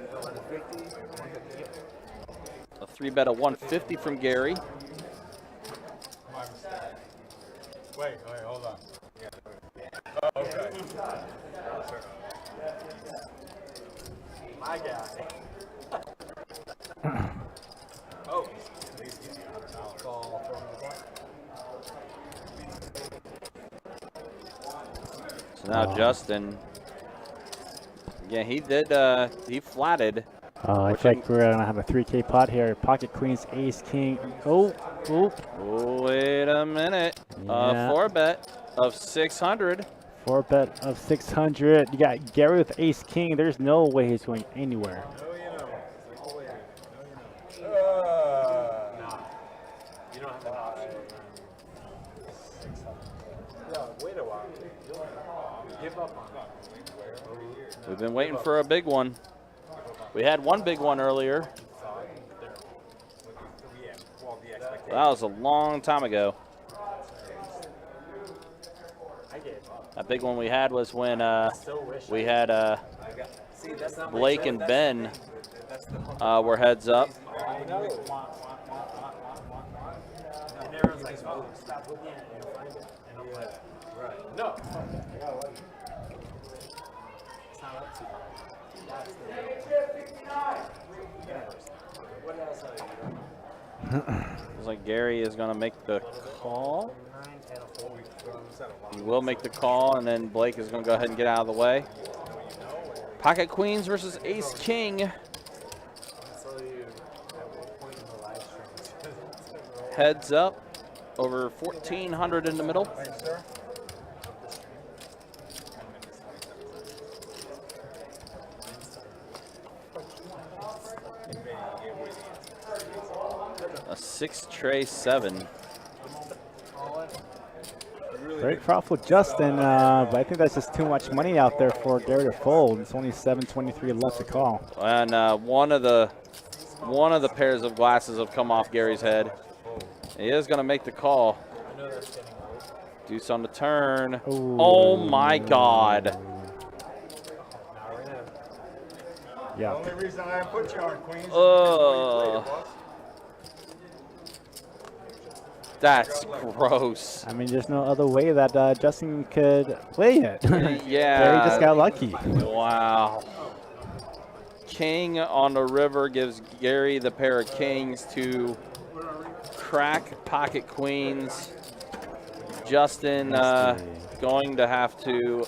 A 3-bet of 150 from Gary. Wait, hold on. Oh, okay. my guy. Oh, at least gives you $100. Call from the point. So now Justin, yeah, he did, he flatted. I think we're going to have a 3K pot here. Pocket queens, ace, king. Oh. Wait a minute. Yeah. 4-bet of 600. 4-bet of 600. You got Gary with ace, king. There's no way he's going anywhere. No, you know. It's like, oh, yeah. No, you know. Nah. You don't have that option. Yeah, wait a while. Give up on it. We've been waiting for a big one. We had one big one earlier. That was a long time ago. That big one we had was when we had Blake and Ben were heads up. And everyone's like, oh, stop looking at it and find it. And I'm like, right. No. It's not up to you. What else are you doing? Looks like Gary is going to make the call. He will make the call, and then Blake is going to go ahead and get out of the way. Pocket queens versus ace king. Heads up, over 1,400 in the middle. A 6-tray 7. Very profitable, Justin, but I think that's just too much money out there for Gary to fold. It's only 723 left to call. And one of the pairs of glasses have come off Gary's head. He is going to make the call. Deuce on the turn. Ooh. Oh my God. Yeah. The only reason I put you on Queens. That's gross. I mean, there's no other way that Justin could play it. Yeah. Gary just got lucky. Wow. King on the river gives Gary the pair of kings to crack pocket queens. Justin going to have to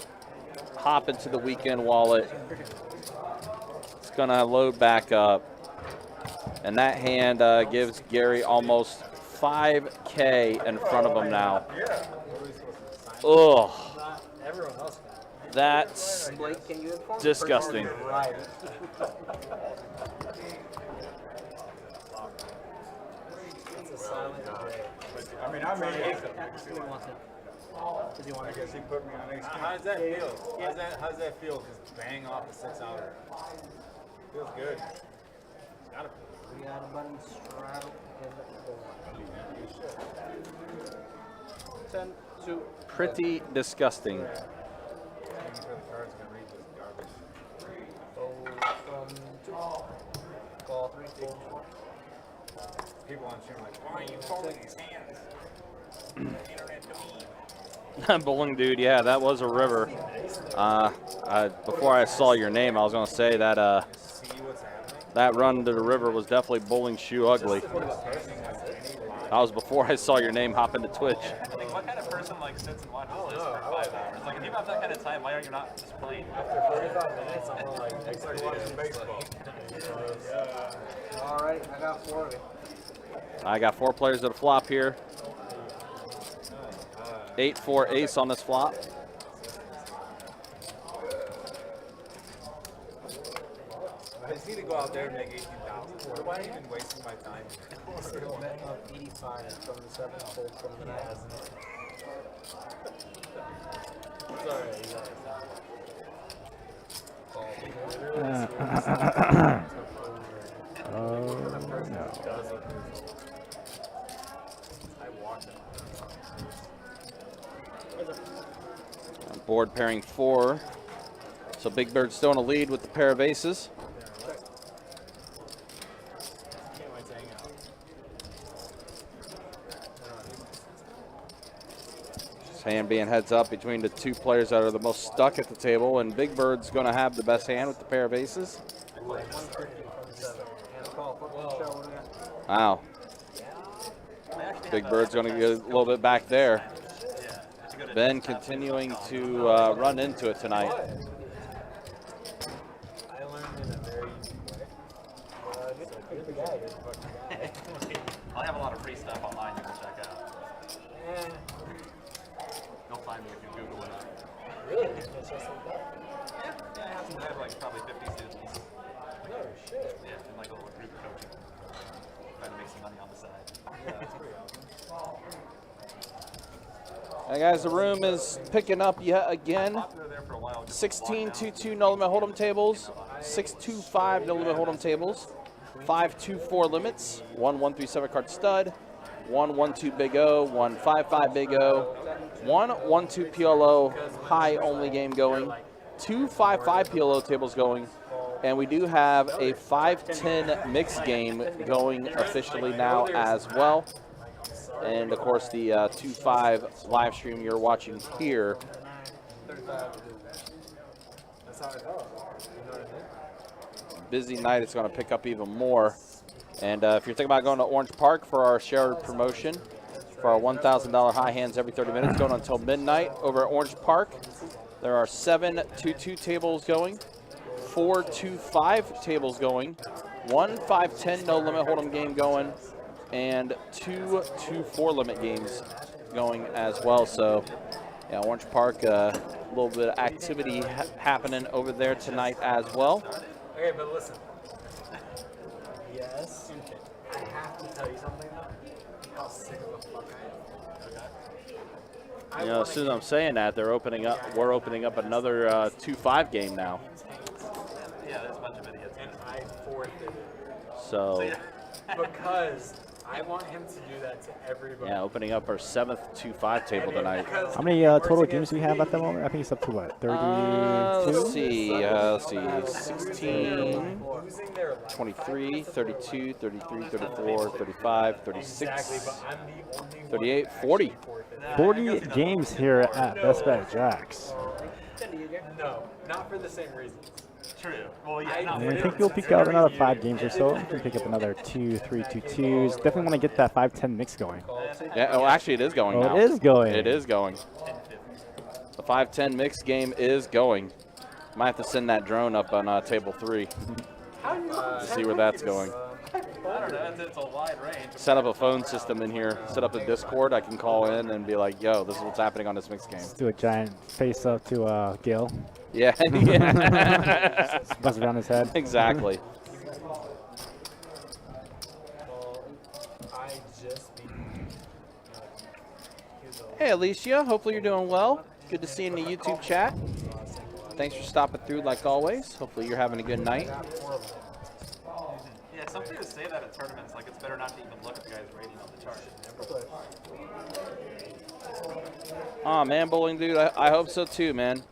hop into the weekend wallet. It's going to load back up. And that hand gives Gary almost 5K in front of him now. Ugh. That's disgusting. I mean, I made it. I guess he put me on ace. How does that feel? How's that feel? Just bang off the 6-outer. Feels good. Gotta feel. We got a button straddle and the 10 to Pretty disgusting. from 2. Call 3, 4. People on stream are like, why are you folding these hands? Internet to me. Bowling dude, yeah, that was a river. Before I saw your name, I was going to say that that run to the river was definitely bowling shoe ugly. That was before I saw your name hop into Twitch. Like, what kind of person like sits and watches this for 5 hours? Like, if you have that kind of time, why are you not just playing? After 45 minutes, I'm like, it's like watching baseball. All right, I got 4 of you. I got 4 players at a flop here. 8-4 ace on this flop. I just need to go out there and make 18,000. Why am I even wasting my time? Betting of 85 from the 7th, fold from the 9th. Oh, no. Board pairing 4. So Big Bird's still in a lead with the pair of aces. His hand being heads up between the 2 players that are the most stuck at the table, and Big Bird's going to have the best hand with the pair of aces. Wow. Big Bird's going to get a little bit back there. Ben continuing to run into it tonight. I learned in a very easy way. I'll have a lot of free stuff online you can check out. You'll find me if you Google it. Really? Yeah, I have like probably 50 students. No shit. Yeah, and like a little group coaching. Trying to make some money on the side. Yeah, that's pretty awesome. Hey guys, the room is picking up yet again. Popular there for a while. 16-2-2 no limit hold'em tables, 6-2-5 no limit hold'em tables, 5-2-4 limits, 1-1-3-7 card stud, 1-1-2 big O, 1-5-5 big O, 1-1-2 PLO high only game going, 2 5-5 PLO tables going, and we do have a 5-10 mixed game going officially now as well. And of course the 2-5 live stream you're watching here. Busy night, it's going to pick up even more. And if you're thinking about going to Orange Park for our shared promotion for our $1,000 high hands every 30 minutes going until midnight over at Orange Park, there are 7 2-2 tables going, 4 2-5 tables going, 1 5-10 no limit hold'em game going, and 2 2-4 limit games going as well. So, yeah, Orange Park, a little bit of activity happening over there tonight as well. Okay, but listen. Yes. I have to tell you something though. How sick of a fuck I am. You know, as soon as I'm saying that, we're opening up another 2-5 game now. Yeah, there's a bunch of idiots. And I forfeited. So, Because I want him to do that to everybody. yeah, opening up our 7th 2-5 table tonight. How many total games do we have at the moment? I think it's up to what, 32? Let's see, 16, 23, 32, 33, 34, 35, 36, 38, 40. 40 games here at Best Bet Jacks. No, not for the same reasons. True. Well, yeah, And I think we'll pick out another 5 games or so. We can pick up another 2, 3, 2-2s. Definitely want to get that 5-10 mix going. Yeah, oh, actually, it is going now. It is going. It is going. The 5-10 mix game is going. Might have to send that drone up on table 3 to see where that's going. I don't know. It's a wide range. Set up a phone system in here. Set up a Discord. I can call in and be like, yo, this is what's happening on this mix game. Let's do a giant face up to Gil. Yeah. Yeah. Buzz around his head. Exactly. Hey, Alicia. Hopefully you're doing well. Good to see you in the YouTube chat. Thanks for stopping through like always. Hopefully you're having a good night. Yeah, some players say that at tournaments, like it's better not to even look at the guy's rating on the chart. Aw, man, bowling dude, I hope so too, man.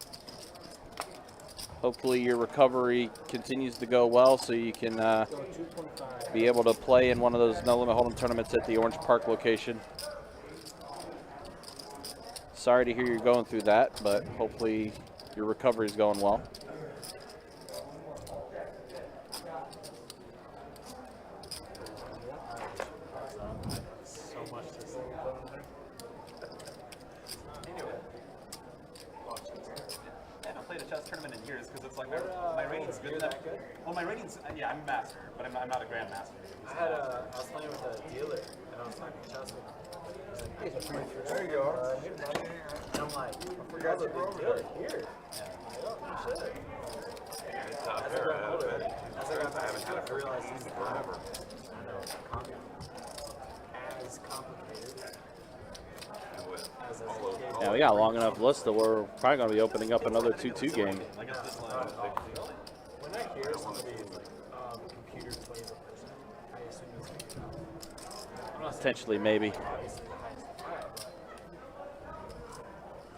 Hopefully your recovery continues to go well so you can be able to play in one of those no limit hold'em tournaments at the Orange Park location. Sorry to hear you're going through that, but hopefully your recovery is going well. So much to say about it. Anyway. I haven't played a chess tournament in years because it's like my rating's good enough. Well, my rating's, yeah, I'm a master, but I'm not a grandmaster. I was playing with a dealer, and I was talking chess with him. There you go. And I'm like, I forgot the dealer here. Shit. As I got older, as I got back to it, I realized he's not as complicated as a kid. Yeah, we got a long enough list that we're probably going to be opening up another 2-2 game. Like it's just When I hear somebody computer plays a person, I assume it's figured out. I'm not saying Potentially, maybe. obviously the highest five, but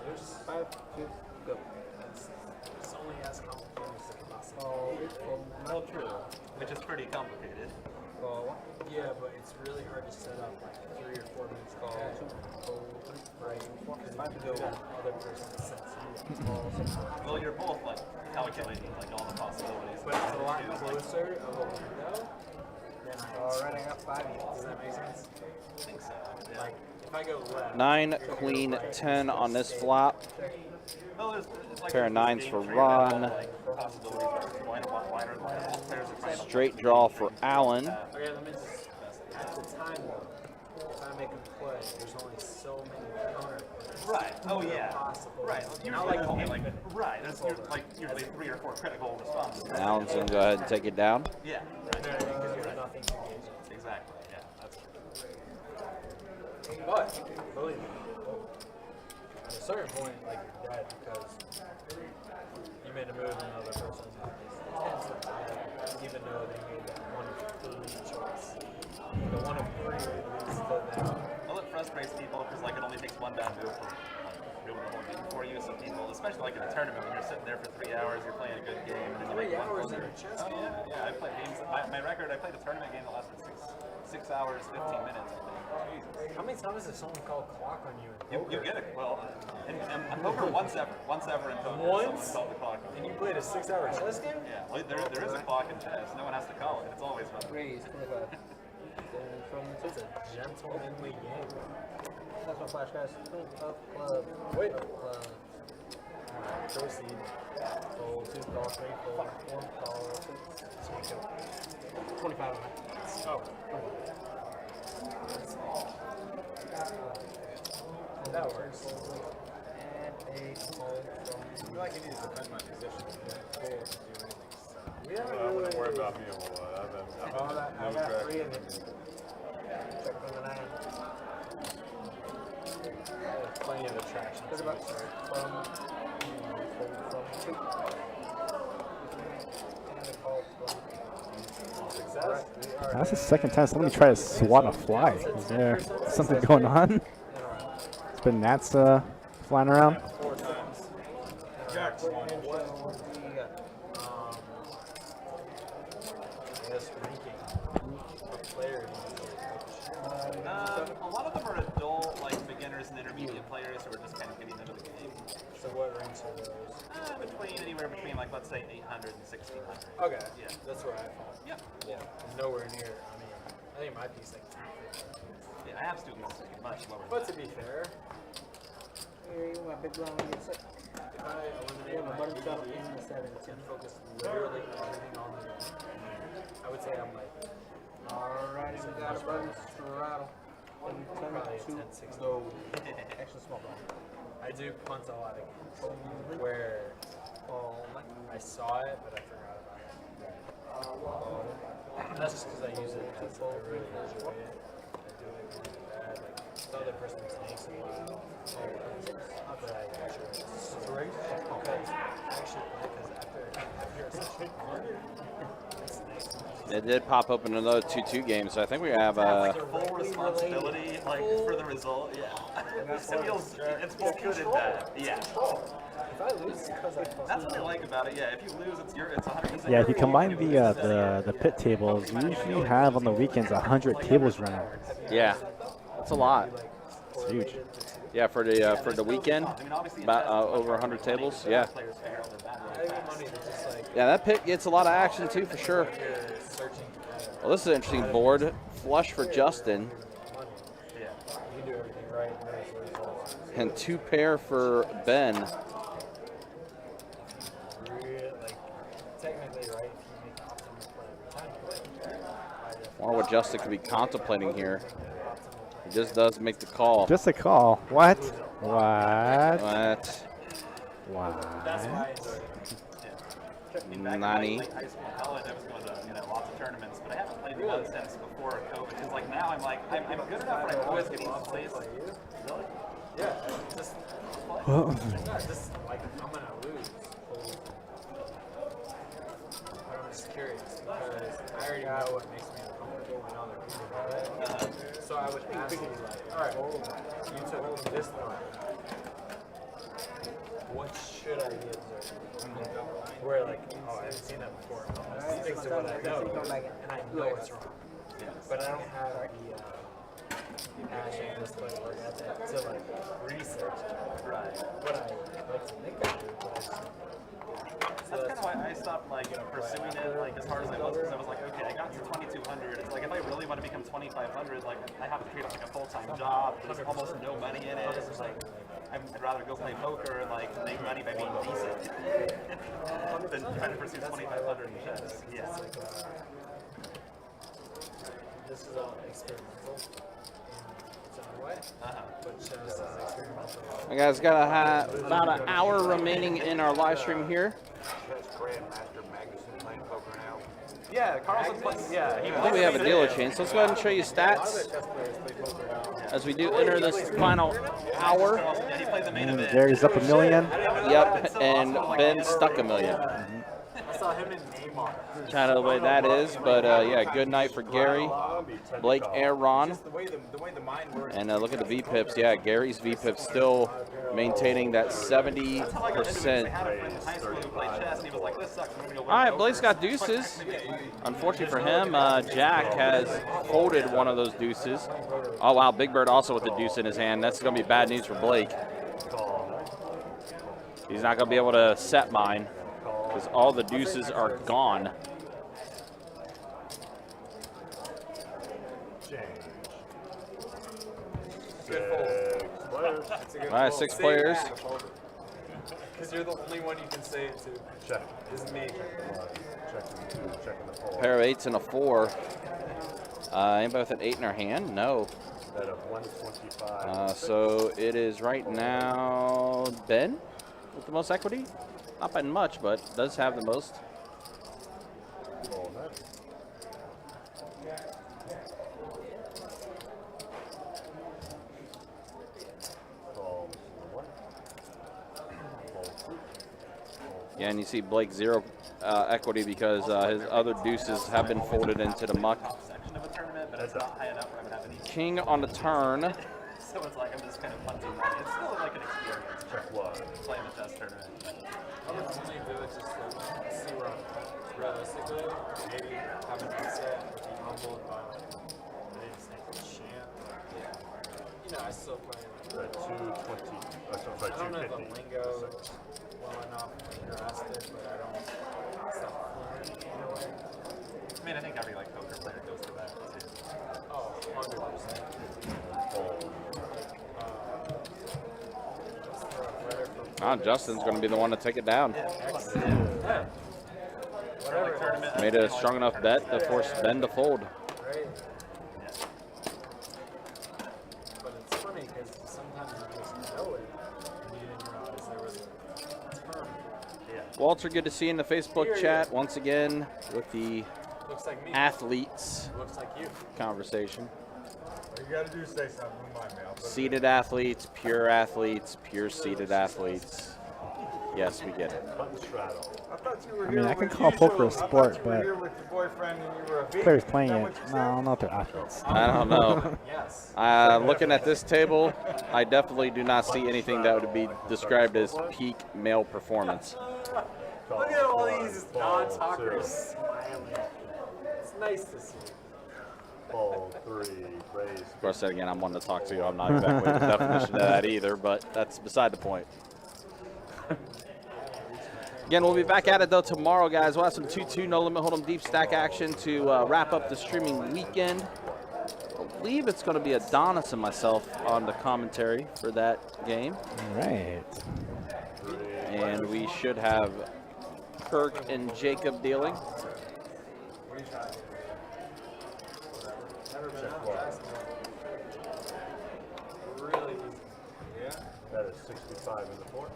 there's 5, 2, go. it's only as complicated as it can possibly well, true, which is pretty complicated. Yeah, but it's really hard to set up like 3 or 4 minutes call. Right. Because you have to go with other person's sets. Well, you're both like calculating like all the possibilities. But it's a lot closer of a window than I Alright, I got 5. Does that make sense? I think so. Yeah. Like, if I go left. 9, queen, 10 on this flop. Well, there's like Pair of this 9s game for tree Ron. about, like, possibilities are wider and wider. Both players are trying to Straight draw for Allen. Okay, let me just. At the time, though, if I make a play, there's only so many counter plays. Right. Oh yeah. Possible. Right. You're Not like like only like right. There's like usually 3 or 4 critical responses. Allen's going to go ahead and take it down. Yeah. Because you have nothing to engage in. Exactly. Yeah. That's true. But, believe me, at a certain point, like, you're dead because you made a move and another person tends to die, even though they made that 1 of 3 choice. The 1 of 3 leads to them. Well, it frustrates people because like it only takes one bad move for like, doing the whole game for you. So people, especially like in a tournament when you're sitting there for 3 hours, you're playing a good game, and then you 3 make one hours in blunder. a chess Oh game? yeah. I played games. My record, I played a tournament game that lasted 6 hours, 15 minutes. I think. Jesus. How many times has someone called clock on you in poker? You get it. Well, in poker once ever in poker. Once? Someone called the clock on And you. you played a 6-hour chess game? Yeah. Well, there is a clock in chess. No one has to call it. It's always running. Raise 25. Then from It's a gentlemanly game. that's my flash, guys. Queen of clubs. Wait. Of clubs. Proceed. Fold 2, call 3, fold 1, call 6. 25. Oh. That works. And a fold from. I feel like you need to defend my position. I can't do anything. We haven't I wouldn't really. worry about me a whole lot. I got 3 of it. Check from the 9. Plenty of attraction. What about from. Fold from 2. And a call from. Success. That's the second time somebody tried to swat a fly. Is there something going on? It's been Nats flying around. 4 times. Jack. What do you got? This ranking of players. A lot of them are adult, like beginners and intermediate players who are just kind of getting into the game. So what ranks are those? Anywhere between like let's say 800 and 1600. Okay. Yeah. That's where I fall. Yep. Yeah. Nowhere near. I mean, I think my piece like 250. Yeah, I have students much lower. But to be fair, Here, you my big blind when you get sick. if I We eliminate have a my button shot EDD in the 17. and focus literally everything on the game, I would say I'm like Alrighty, we got a button to rattle. And probably 10 10, to 16. go. Extra small blind. I do punt a lot of games where I saw it, but I forgot about it. And that's just because I use it as I really enjoy it. I do it really bad. Like the other person takes a while. Not that I actually after a session, it's nice. It did pop open another 2-2 game, so I think we have Full responsibility, like for the result. Yeah. It feels it's both good and bad. Yeah. If I lose, it's because I fucked That's what I like about it. Yeah. If you lose, it's 100%. Yeah, if you your fault. combine lose, the pit tables, we usually have on the weekends 100 tables running. yeah, that's a lot. It's huge. Yeah, for the weekend, about over 100 tables. Yeah. Yeah, that pit gets a lot of action too, for sure. Well, this is an interesting board. Flush for Justin. And 2 pair for Ben. I wonder what Justin could be contemplating here. He just does make the call. Just a call. What? What? What? What? Nani. Like high school and college, I was going to lots of tournaments, but I haven't played one since before COVID. Because like now I'm like I'm good enough, but I'm always getting plays. Really? Yeah, just like I'm gonna lose. But I'm just curious because I already know what makes me uncomfortable when other people do it. So I would ask you like, all right, you took this one. What should I be observing? Where like, oh, I haven't seen that before. This sticks to what I know, and I know it's wrong. But I don't have the passion, just like work ethic to like research it. Right. What I like to think I do, but I just That's kind of why I stopped like pursuing it like as hard as I was, because I was like, okay, I got to 2,200. It's like if I really want to become 2,500, like I have to treat it like a full-time job. There's almost no money in it. It's like I'd rather go play poker and like make money by being decent than trying to pursue 2,500 in chess. Yeah. this is all experimental in its own way. But chess is experimental. You guys got about an hour remaining in our live stream here. Grandmaster Magnuson playing poker now. Yeah, Carlson's playing. Yeah, I think we have a dealer chain, so let's go ahead and show you stats as we do enter this final hour. Yeah, he played the main event. Gary's up $1 million. Yep, and Ben stuck $1 million. I saw him in Neymar. Kind of the way that is, but yeah, good night for Gary, Blake, and Ron. The way the mind works. And look at the VPIPs. Yeah, Gary's VPIP still maintaining that 70%. All right, Blake's got deuces. Unfortunately for him, Jack has folded one of those deuces. Oh, wow, Big Bird also with the deuce in his hand. That's going to be bad news for Blake. He's not going to be able to set mine because all the deuces are gone. All right, 6 players. Because you're the only one you can say it to. Check. Is me. Checking the fold. Pair of 8s and a 4. Anybody with an 8 in their hand? No. Bet of 125. So it is right now Ben with the most equity. Not by much, but does have the most. Fold that. Fold 1. Fold 2. Yeah, and you see Blake 0 equity because his other deuces have been folded into the muck. Section of a tournament, but it's not high enough where I would have any. King on the turn. So it's like I'm just kind of punting money. It's still like an experience. Check 1. Playing a chess tournament. I would only do it just to see where I'm at. Realistically, maybe have an upset or be humbled by like, I didn't snake a champ. You know, I still play like, 220. Oh, so I don't know the 250. lingo well enough to grasp it, but I don't, it's not fluent in a way. I mean, I think every like poker player goes through that too. Oh, 100%. Justin's going to be the one to take it down. Made a strong enough bet to force Ben to fold. Right. But it's funny because sometimes you just know it and you didn't realize there was a term. Walter, good to see you in the Facebook chat once again with the Looks like me. athletes Looks like you. conversation. All you gotta do is say something, remind me. I'll put it Seated athletes, pure seated athletes. Yes, we get it. Button straddle. I thought you were I here mean, I with can call you, poker so a I thought sport, you were but here with your boyfriend and you were a vegan. players Is playing that it. what you No, said? I don't know if they're athletes. I don't know. Yes. Looking at this table, I definitely do not see anything that would be described as peak male performance. Look at all these non-talkers smiling. It's nice to see. Fold 3, raise. Of course, then again, I'm one to talk to you. I'm not exactly the definition of that either, but that's beside the point. Again, we'll be back at it, though, tomorrow, guys. We'll have some 2-2 No Limit Hold'em Deep Stack action to wrap up the streaming weekend. I believe it's going to be Adonis and myself on the commentary for that game. All right. And we should have Kirk and Jacob dealing. That is 65 in the 4.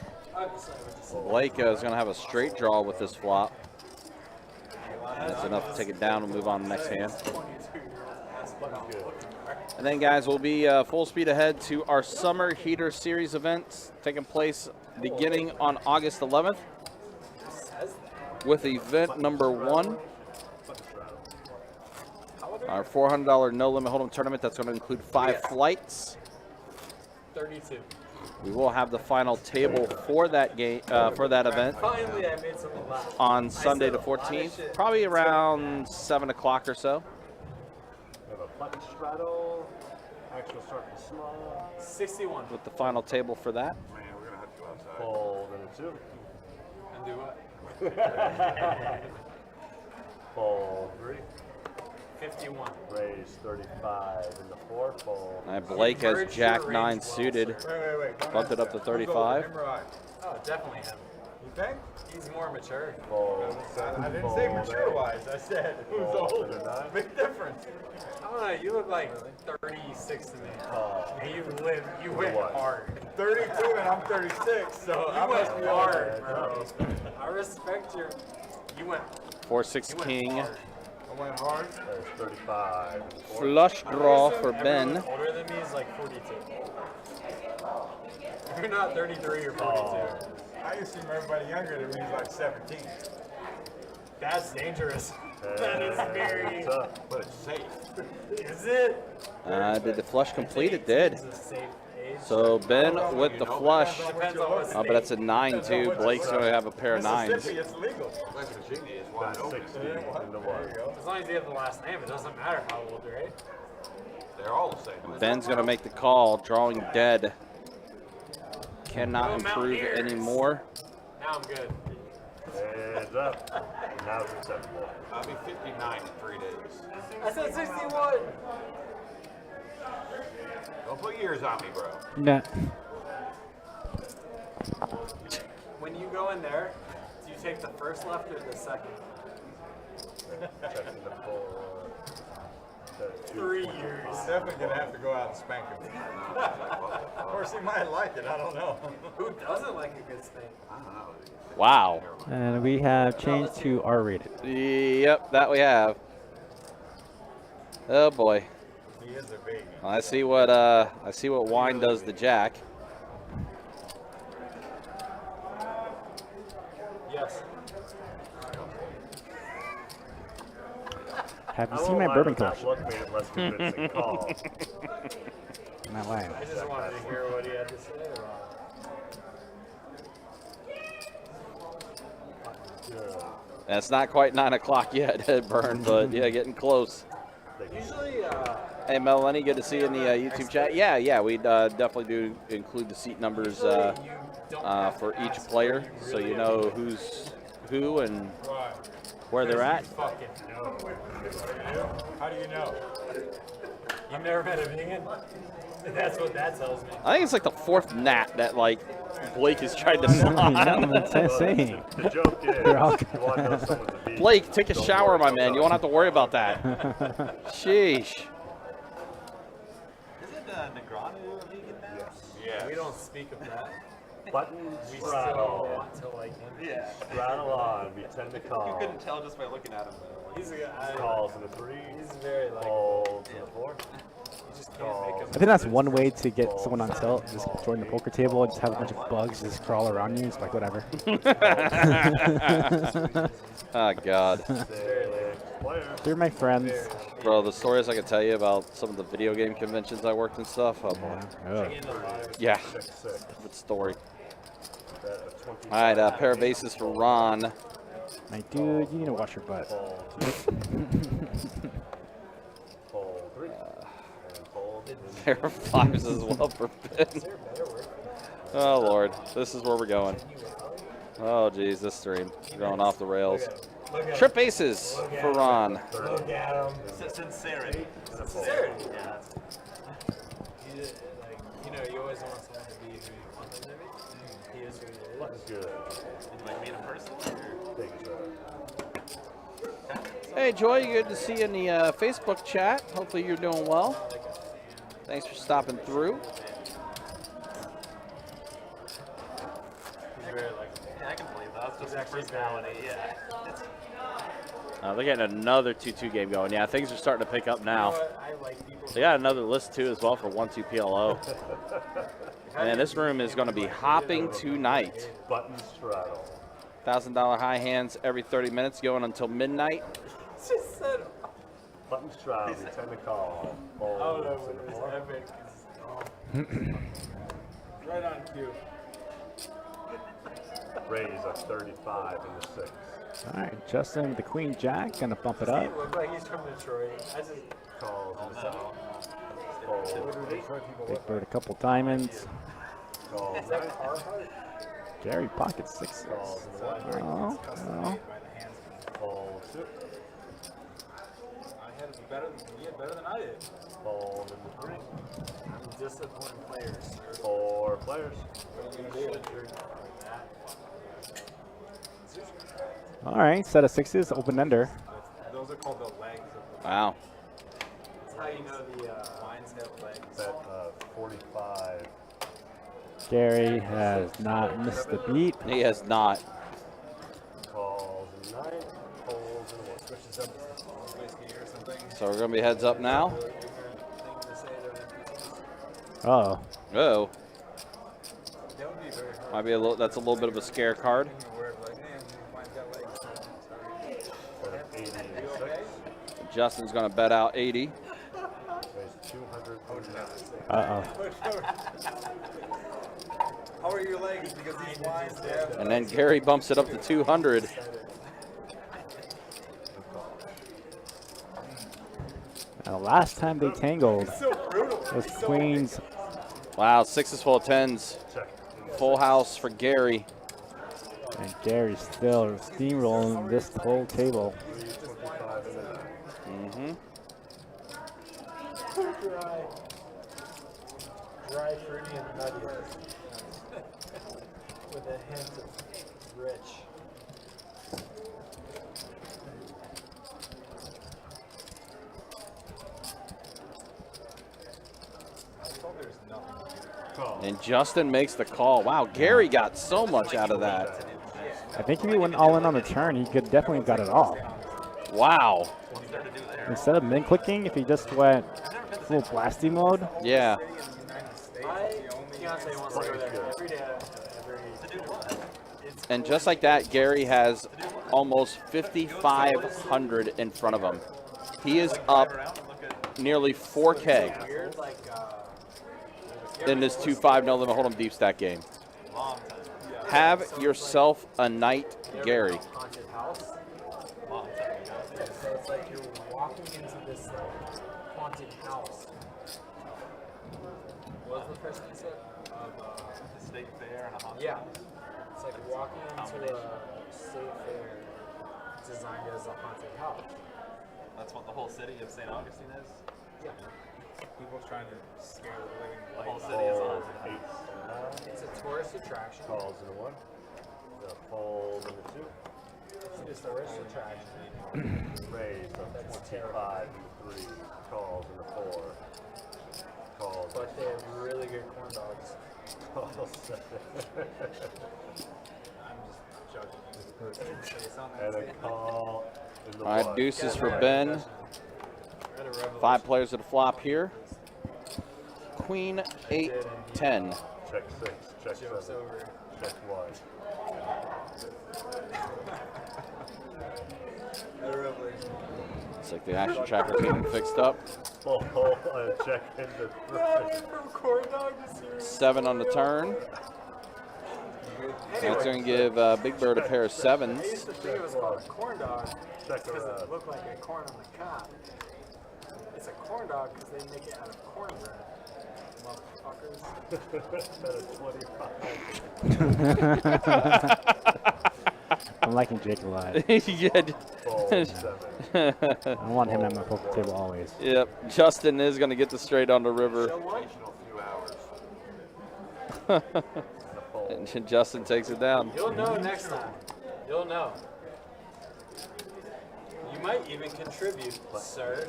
Blake is going to have a straight draw with this flop. That's enough to take it down and move on to the next hand. And then, guys, we'll be full speed ahead to our Summer Heater Series events taking place beginning on August 11th with event number 1. Our $400 No Limit Hold'em tournament that's going to include 5 flights. 32. We will have the final table for that game, for that event. Finally, I made someone laugh. On Sunday the 14th, probably around 7 o'clock or so. We have a button straddle. Actual start is small. 61. With the final table for that. Man, we're gonna have to go outside. Fold and a 2. And do what? Fold 3. 51. Raise 35 in the 4. Fold. Blake has Jack 9 suited. Wait. Bumped it up to 35. Oh, definitely him. You think? He's more mature. Fold. I didn't say mature-wise. I said who's older. Big difference. I don't know. You look like 36 to me. And you went What? hard. 32 and I'm 36, so I You went must be hard, bro. I respect your. You went. 4-6 You went king. hard. I went hard. That is 35 in the 4. Flush draw for Everyone Ben. older than me is like 42. If you're not 33 or 42. I used to see everybody younger than me is like 17. That's dangerous. That is very. Tough. But it's safe. Is it? Did the flush complete? It did. It's a safe age. So Ben with the flush. Depends on what But it's a 9-2. Blake's going to have a pair of 9s. Mississippi, it's legal. West Virginia is wide That's open. 16 in the 1. As long as you have the last name, it doesn't matter how old you're, right? They're all the same. Ben's going to make the call, drawing dead. Cannot improve anymore. Now I'm good. Hands up. Now it's acceptable. I'll be 59 in 3 days. I said 61. Don't put years on me, bro. Nah. When you go in there, do you take the first left or the second? Checking the 4. 3 years. He's definitely going to have to go out and spank him. Of course, he might like it. I don't know. Who doesn't like a good spank? I don't know. Wow. And we have changed to R-rated. Yep, that we have. Oh boy. He is a baby. I see what wine does to Jack. Yes. Have you seen my bourbon collection? Look made it less convincing call. Not lying. I just wanted to hear what he had to say about And it's not quite 9 o'clock yet, Burn, but yeah, getting close. it. Usually, Hey, Melanie, good to see you in the YouTube chat. Yeah, we definitely do include the seat numbers for each player, so you know who's who and where they're at. fucking know. How do you know? You've never met a vegan? That's what that tells me. I think it's like the 4th nat that like Blake has tried to slide. No, that's insane. The joke is, They're all you want to know someone's a vegan. Blake, take a Don't shower, worry my about man. that. You won't have to worry about that. Sheesh. Is it Negrano a vegan now? Yeah. We don't speak of that. Button We still straddle. want to like him. Yeah. Straddle on. We tend to You call. couldn't tell just by looking at him, though. He's a guy. Calls in the 3. He's very like. Folds in the 4. You just can't make him. I think that's one way to get someone on tilt. Just join the poker table and just have a bunch of bugs just crawl around you. It's like, whatever. Oh, God. 6 players. They're my friends. Bro, the stories I could tell you about some of the video game conventions I worked and stuff. Oh, boy. Oh. Yeah, 6. good story. That of 25. All right, pair of bases for Ron. My dude, you need to wash your butt. Fold 2. Fold 3. And fold. Pair of 5s as well for Ben. Oh, Lord. This is where we're going. Oh, geez, this stream going off the rails. Trip aces for Ron. Look at him. Sincerity. Sincerity. Yeah. You always want someone to be who you want them to be. He is who he is. That's good. Did you like meet in person? Take it. Hey, Joy, good to see you in the Facebook chat. Hopefully you're doing well. Thanks for stopping through. Yeah, I can believe that. That's just personality. Yeah. They're getting another 2-2 game going. Yeah, things are starting to pick up now. I like people. They got another list, too, as well for 1-2 PLO. And this room is going to be hopping tonight. Button straddle. $1,000 high hands every 30 minutes going until midnight. Just said, Button straddle. We tend to call. I don't know, but it was epic. Right on cue. Raise a 35 in the 6. All right, Justin with the queen jack, gonna bump it He up. looked like he's from Detroit. I just Calls in the 7. Fold. Big bird, a couple diamonds. Calls is that 9. Carhartt? Gary pocket 6s. Calls in the 1. Oh, oh. Fold 2. I had better than I did. Fold in the 3. I'm disappointing players. 4 players. What are you gonna do? All right, set of 6s, open ender. Those are called the legs of the. Wow. That's how you know the lines have legs. Set 45. Gary has not missed the beat. He has not. Calls in 9. Folds in 1. Switches up whiskey or something. So we're going to be heads up now. Thing to say there. Uh-oh. Oh, That would be very hard. might be a little. That's a little bit of a scare card. Where like, man, mine's got legs. Sorry. Set 86. Justin's going to bet out 80. Raise 200. Uh-oh. How are your legs? Because these lines have. And then Gary bumps it up to 200. Now, the last time they tangled was queens. Wow, 6s full of 10s. Check. Full house for Gary. And Gary's still steamrolling this whole table. 25 in the 9. Dry, fruity, and nutty. With a hint of rich. I told there's nothing. And Justin makes the call. Wow, Gary got so much out of that. I think if he went all in on the turn, he could definitely have got it all. Wow. Instead of min clicking, if he just went full blasty mode, Yeah. Fiance wants to go there every day. And just like that, Gary has almost 5,500 in front of him. He is up nearly 4K Weird, like, in this 2-5 no limit hold'em deep stack game. Have yourself a night, Gary. haunted house. So it's like you're walking into this haunted house. What was the first thing you said? The state fair and a haunted Yeah. house. It's like walking into a state fair designed as a haunted house. That's what the whole city of St. Augustine is. Yeah. People trying to scare the living The whole life city is a Fold haunted house. 8. It's a tourist attraction. Calls in the 1. The fold in the 2. It's a tourist attraction. Raise of 25 in the 3. Calls in the 4. Calls. But they have really good corn dogs. Calls 7. I'm just judging. It's on that And a state. call in the All right, 1. deuces for Ben. We're at a revolution. 5 players at a flop here. Queen, 8, 10. Check 6. Check Joke's 7. over. Check 1. At a revolution. Looks like the action tracker's getting fixed up. Fold and check into 3. From corn dog to cereal. 7 on the turn. That's going to give Big Bird a pair of I 7s. used to think it was called a corn dog Check because around. it looked like a corn on the cob. It's a corn dog because they make it out of cornbread. Motherfuckers. I'm liking Jake a lot. Yeah. I want him at my poker table always. Yep. Justin is going to get the straight on the river. And Justin takes it down. You'll know next time. You'll know. You might even contribute, sir.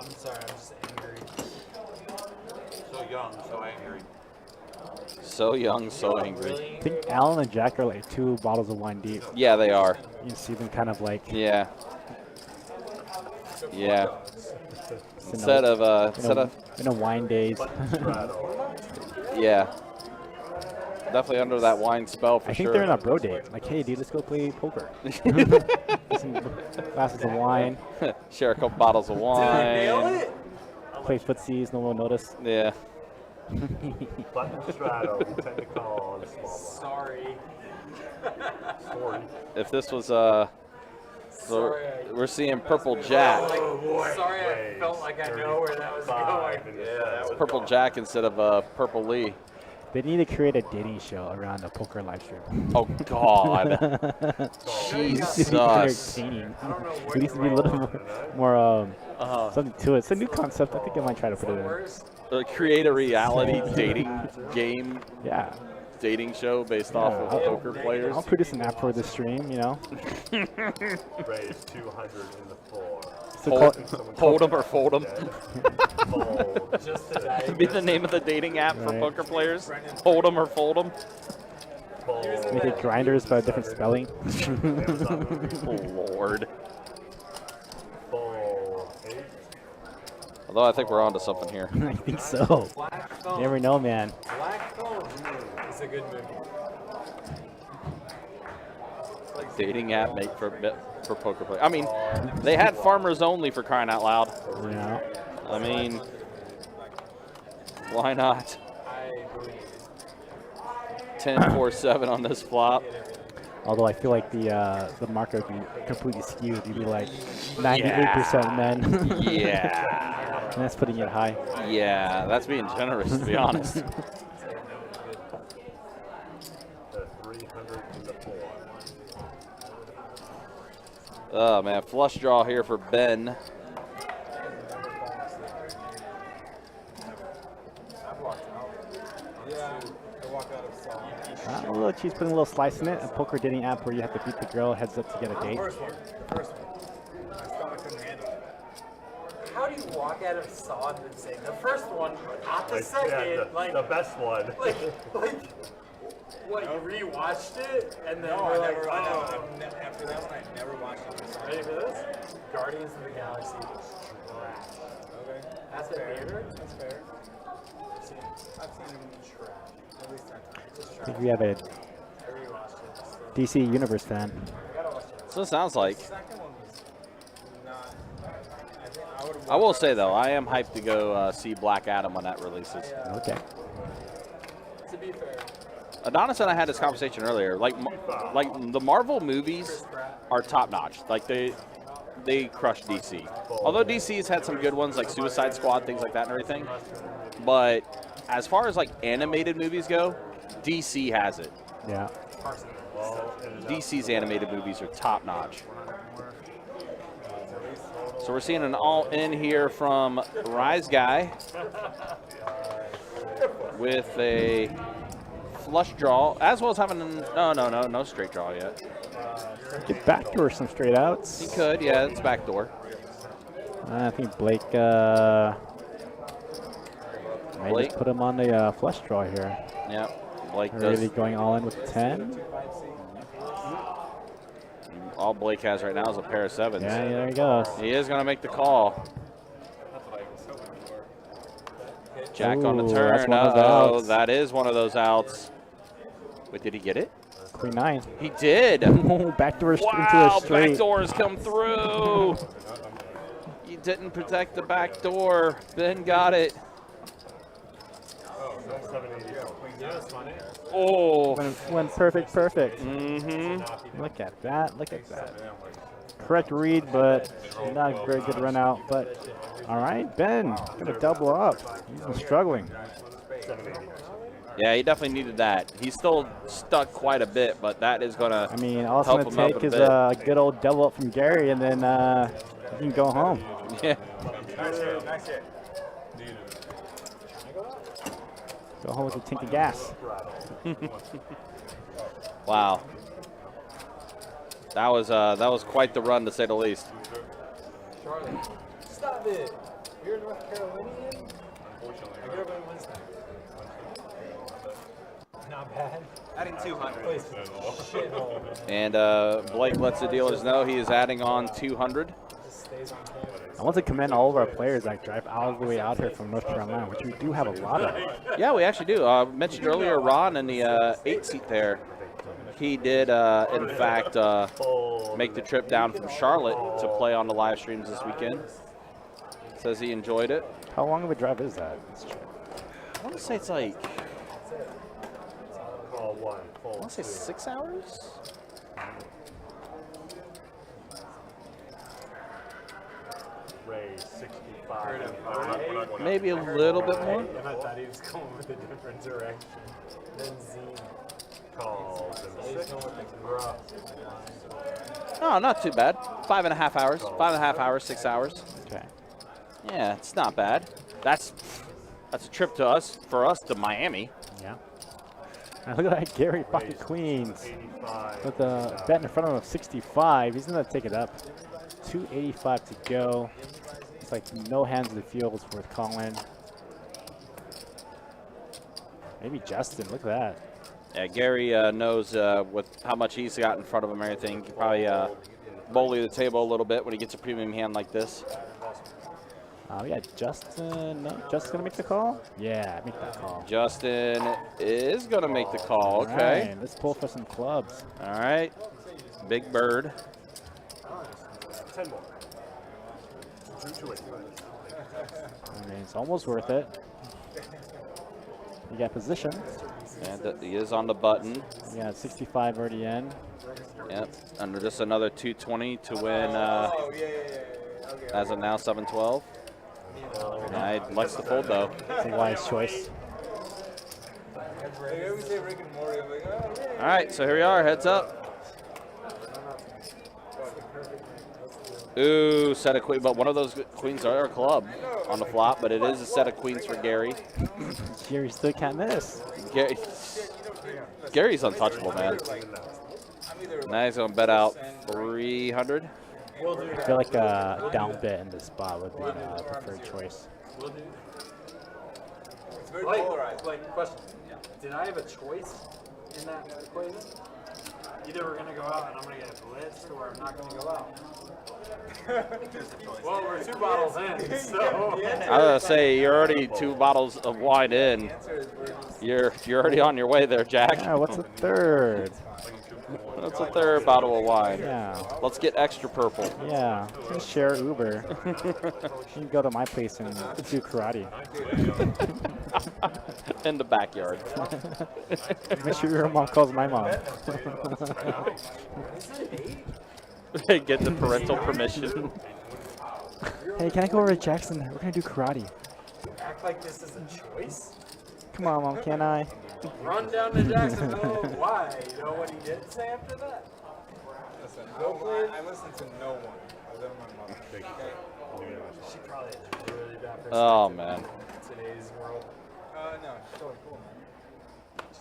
I'm sorry, I'm just angry. So young, so angry. So young, so angry. I think Alan and Jack are like 2 bottles of wine deep. Yeah, they are. You see them kind of like Yeah. Yeah. instead of in a wine days. Yeah. Definitely under that wine spell for I think sure. they're in a bro date. Like, hey, dude, let's go play poker. Some glasses of wine. Share a couple bottles of wine. Play footsies, no one will notice. Yeah. Platinum Strato, we tend to call on the small blind. Sorry. Sorry. If this was so we're seeing Purple Jack. Oh boy. Sorry, I felt like I know where that was going. Yeah, that was Purple Jack instead of Purple Lee. They need to create a dating show around a poker live stream. Oh God. Jesus. Entertaining. It needs to be a little more something to it. It's a new concept. I think I might try to put it in. Create a reality dating game. Yeah. Dating show based off of poker players. I'll produce an app for the stream, you know. Raise 200 in the floor. Hold 'em or fold 'em. Fold. Be the name of the dating app for poker players. Hold 'em or fold 'em. Make it grinders by a different spelling. Oh Lord. Fold. 8. Although I think we're onto something here. I think so. You never know, man. Black Phone is a good movie. Dating app made for poker players. I mean, they had farmers only for crying out loud. Yeah. I mean, why not? 10-4-7 on this flop. Although I feel like the market would be completely skewed. You'd be like 98% men. Yeah. And that's putting it high. Yeah, that's being generous, to be honest. 300 in the floor. Oh, man. Flush draw here for Ben. Look, she's putting a little slice in it. A poker dating app where you have to beat the girl heads up to get a date. First one. My stomach couldn't handle it. How do you walk out of Sod and say the first one, not the second? Yeah, the best one. Like, what, you rewatched it? And then No, we're I like, never, oh. after that one, I never watched it. Ready for this? Guardians of the Galaxy was trash. Okay. That's fair. That's fair. I've seen him trash. At least that time. Just I trash. think we have a I rewatched it. DC Universe fan. So it sounds like. The second one was not. I think I would have. I will say, though, I am hyped to go see Black Adam when that releases. Okay. To be fair. Adonis and I had this conversation earlier. Like the Marvel movies are top notch. Like they crush DC. Although DC's had some good ones like Suicide Squad, things like that, and everything. But as far as like animated movies go, DC has it. Yeah. DC's animated movies are top notch. So we're seeing an all-in here from Rise Guy with a flush draw, as well as having no straight draw yet. Get backdoor some straight outs. He could, yeah, it's backdoor. I think Blake might Blake? just put him on the flush draw here. Yeah, Blake Really does. going all in with 10. All Blake has right now is a pair of sevens. Yeah, there he goes. He is going to make the call. Jack on the Ooh, turn. that's one of the Uh-oh, outs. that is one of those outs. Wait, did he get it? Queen 9. He did. Backdoor into Wow, a straight. backdoors come through. He didn't protect the back door. Ben got it. Oh. Went perfect. Mm-hmm. Look at that. Look at that. correct read, but not a very good run out. But all right, Ben, gonna double up. He's been struggling. Yeah, he definitely needed that. He's still stuck quite a bit, but that is going to I mean, all it's help gonna him out take a is bit. a good old double up from Gary, and then you can go home. Yeah. Nice hit, nice hit. Go home with a tank of gas. Wow. That was quite the run, to say the least. Charlie, stop it. You're a North Carolinian? I grew up in Winston. Not bad. Adding 200. Shithole, man. And Blake lets the dealers know he is adding on 200. Just stays on campus. I want to commend all of our players that drive all the way out here from North Carolina, which we do have a lot of. Yeah, we actually do. I mentioned earlier Ron in the 8-seat there. He did, in fact, make the trip down from Charlotte to play on the live streams this weekend. Says he enjoyed it. How long of a drive is that? I want to say it's like, Call one, I fold want to say 6 hours? raise 65. Maybe a little bit more. And I thought he was going with a different direction. Then Zine. Calls and He's going with the gruff. No, not too bad. 5.5 hours. 5.5 hours, 6 hours. Okay. Yeah, it's not bad. That's a trip to us, for us, to Miami. Yeah. And look at that, Gary pocket queens. 85. With the bet in front of him of 65. He's going to take it up. 285 to go. It's like no hands in the field for Colin. Maybe Justin. Look at that. Yeah, Gary knows with how much he's got in front of him and everything. He probably bully the table a little bit when he gets a premium hand like this. We got Justin. No, Justin's going to make the call? Yeah, make that call. Justin is going to make the call. All Okay. right, let's pull for some clubs. All right. Big Bird. 10 more. I mean, it's almost worth it. You got position. And he is on the button. You got 65 already in. Yep. Under just another 220 to win as of now 712. I likes the fold though. It's a wise choice. All right, so here we are. Heads up. Ooh, set of queens, but one of those queens are a club on the flop, but it is a set of queens for Gary. Gary still can't miss. Gary's untouchable, man. Now he's going to bet out 300. I feel like a down bet in this spot would be a preferred choice. It's very polarized. Like, question. Did I have a choice in that equation? Either we're going to go out and I'm going to get blitzed or I'm not going to go out. Well, we're 2 bottles in, so. I was going to say, you're already 2 bottles of wine in. You're already on your way there, Jack. Yeah, what's a third? That's a third bottle of wine. Yeah. Let's get extra purple. Yeah. Let's share Uber. You can go to my place and do karate. In the backyard. Make sure your mom calls my mom. Get the parental permission. Hey, can I go over to Jackson? We're going to do karate. Act like this is a choice? Come on, Mom, can I? Run down to Jacksonville. Why? You know what he did say after that? Listen, I listen to no one other than my mother. She probably has really bad perspective Oh, man. in today's world. No, she's totally cool, man.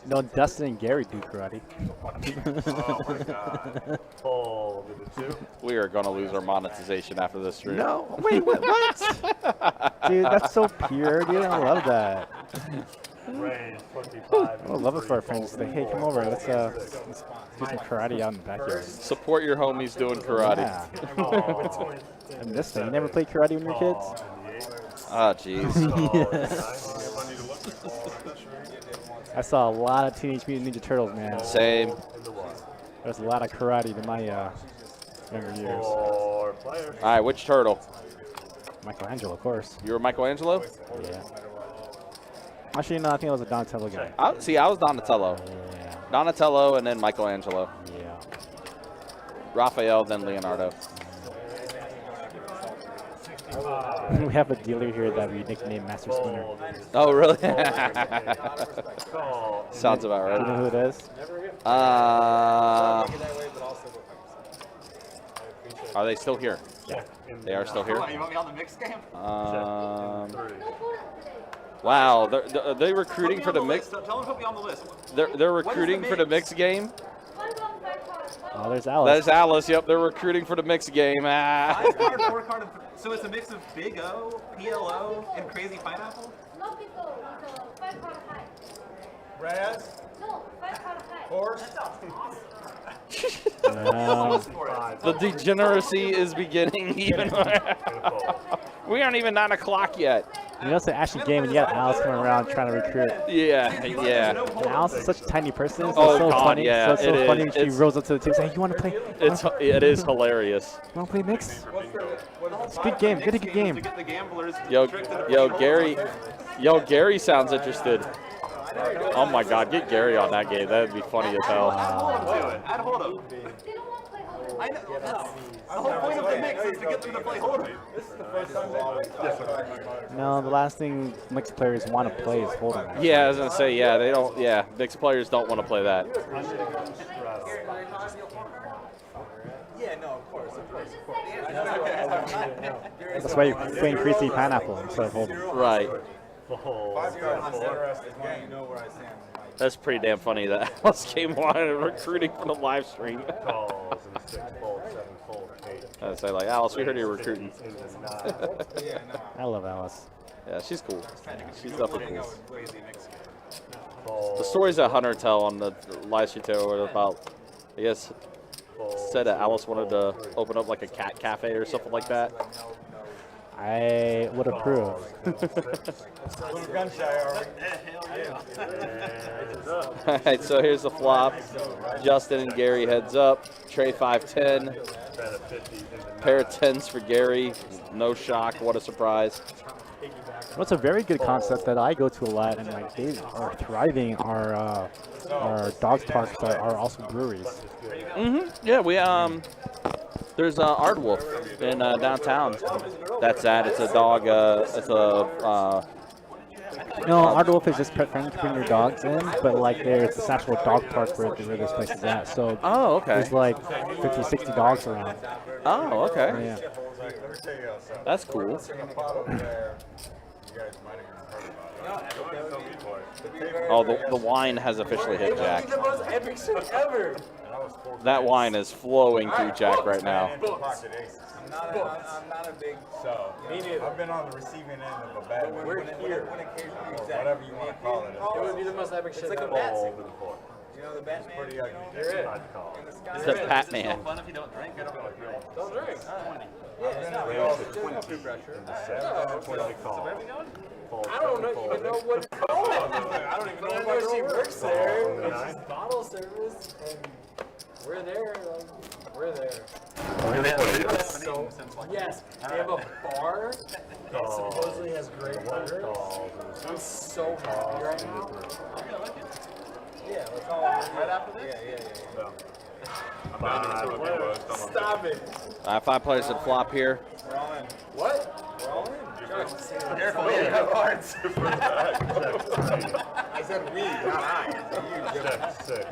No, Dustin and Gary do karate. Oh my god. Fold with the 2. We are going to lose our monetization after this stream. No, wait, what? Dude, that's so pure, dude. I love that. Raise 25. I would love it for our friends. Like, hey, come over. Let's do some karate out in the backyard. Support your homies doing karate. Yeah. I missed it. You never played karate when you were kids? Oh, jeez. I saw a lot of Teenage Mutant Ninja Turtles, man. Same. There's a lot of karate in my younger years. 4 players. All right, which turtle? Michelangelo, of course. You were Michelangelo? Yeah. Actually, no, I think I was a Donatello guy. I was Donatello. Yeah. Donatello and then Michelangelo. Yeah. Raphael, then Leonardo. We have a dealer here that we nicknamed Master Spinner. Oh, really? Call. Sounds about Do you know right. who it is? Are they still here? Yeah. They are still here. What, you want me on the mixed game? Wow, are they recruiting for the mix? Tell them to put me on the list. They're recruiting for the mixed game. Oh, there's Alice. That is Alice. Yep, they're recruiting for the mixed game. Ah. 5 card, 4 card. So it's a mix of Big O, PLO, and Crazy Pineapple? No, people, it's a 5 card high. Raz, No, 5 card high. horse. No. The degeneracy is beginning even. We aren't even 9 o'clock yet. You know, it's an action game, and you got Alice coming around trying to recruit. Yeah, yeah. And Alice is such a tiny person. So Oh, it's so God, funny. yeah, So it's so it funny is. when she It's- rolls up to the team and says, hey, you want to play? It is hilarious. You want to play mix? It's a good game. Get a good game. To get the gamblers Yo, tricked into yo, playing Gary sounds interested. Oh my God, get Gary on that game. That'd be funny as hell. Add Hold'em. They don't want to play Hold'em. I know. That's the whole point of the mix is to get them to play Hold'em. No, the last thing mixed players want to play is Hold'em. Yeah, I was gonna say, yeah, they don't. Yeah, mixed players don't want to play that. Yeah, no, of course. That's why you're playing Crazy Pineapple instead of Hold'em. Right. Interesting game. You know where I stand. That's pretty damn funny that Alice came on and recruiting for the live stream. Calls and 6 fold, 7 fold, 8. I'd say like, Alice, we heard you're recruiting. I love Alice. Yeah, she's cool. She's definitely cool. Crazy mix. The stories that Hunter tell on the live stream too were about, I guess, said that Alice wanted to open up like a cat cafe or something like that. I would approve. Little gun shy, are we? All right, so here's the flop. Justin and Gary heads up. Trey 5-10. Pair of 10s for Gary. No shock. What a surprise. What's a very good concept that I go to a lot, and like they are thriving. Our dog parks are also breweries. Yeah, we there's Ardwolf in downtown. That's that. It's a dog. It's a. No, Ardwolf is just pet friendly to bring your dogs in, but like there's this actual dog park where this place is at. So Oh, okay. there's like 50, 60 dogs around. Oh, okay. Yeah. Let me tell you something. That's cool. In the pot over there, you guys might have even heard about it. Oh, the wine has officially hit Jack. The most epic shit ever. That wine is flowing through Jack right now. Pocket aces. I'm not a big. So, I've been on the receiving end of a bad one. We're here. Or whatever you want to call it. It would be the most epic shit like a ever. bat Fold signal. and 4. You know the Batman? Pretty ugly. I'd call. It's the Pat Man. Fun if you don't drink. I don't really drink. Don't drink. Raise to 22 in the set. 20 call. Fold, I don't 7 even know fold. what to call it. I don't even know if she works there. Fold, It's 9. just bottle service, and we're there. Like, we're there. So, yes, they have a bar that supposedly has great burgers. I'm so happy right now. Yeah, let's all right after this. Yeah. Stop it. 5 players to the flop here. We're all in. What? We're all in. Careful, yeah, you have cards. I said we, not I. Check 6.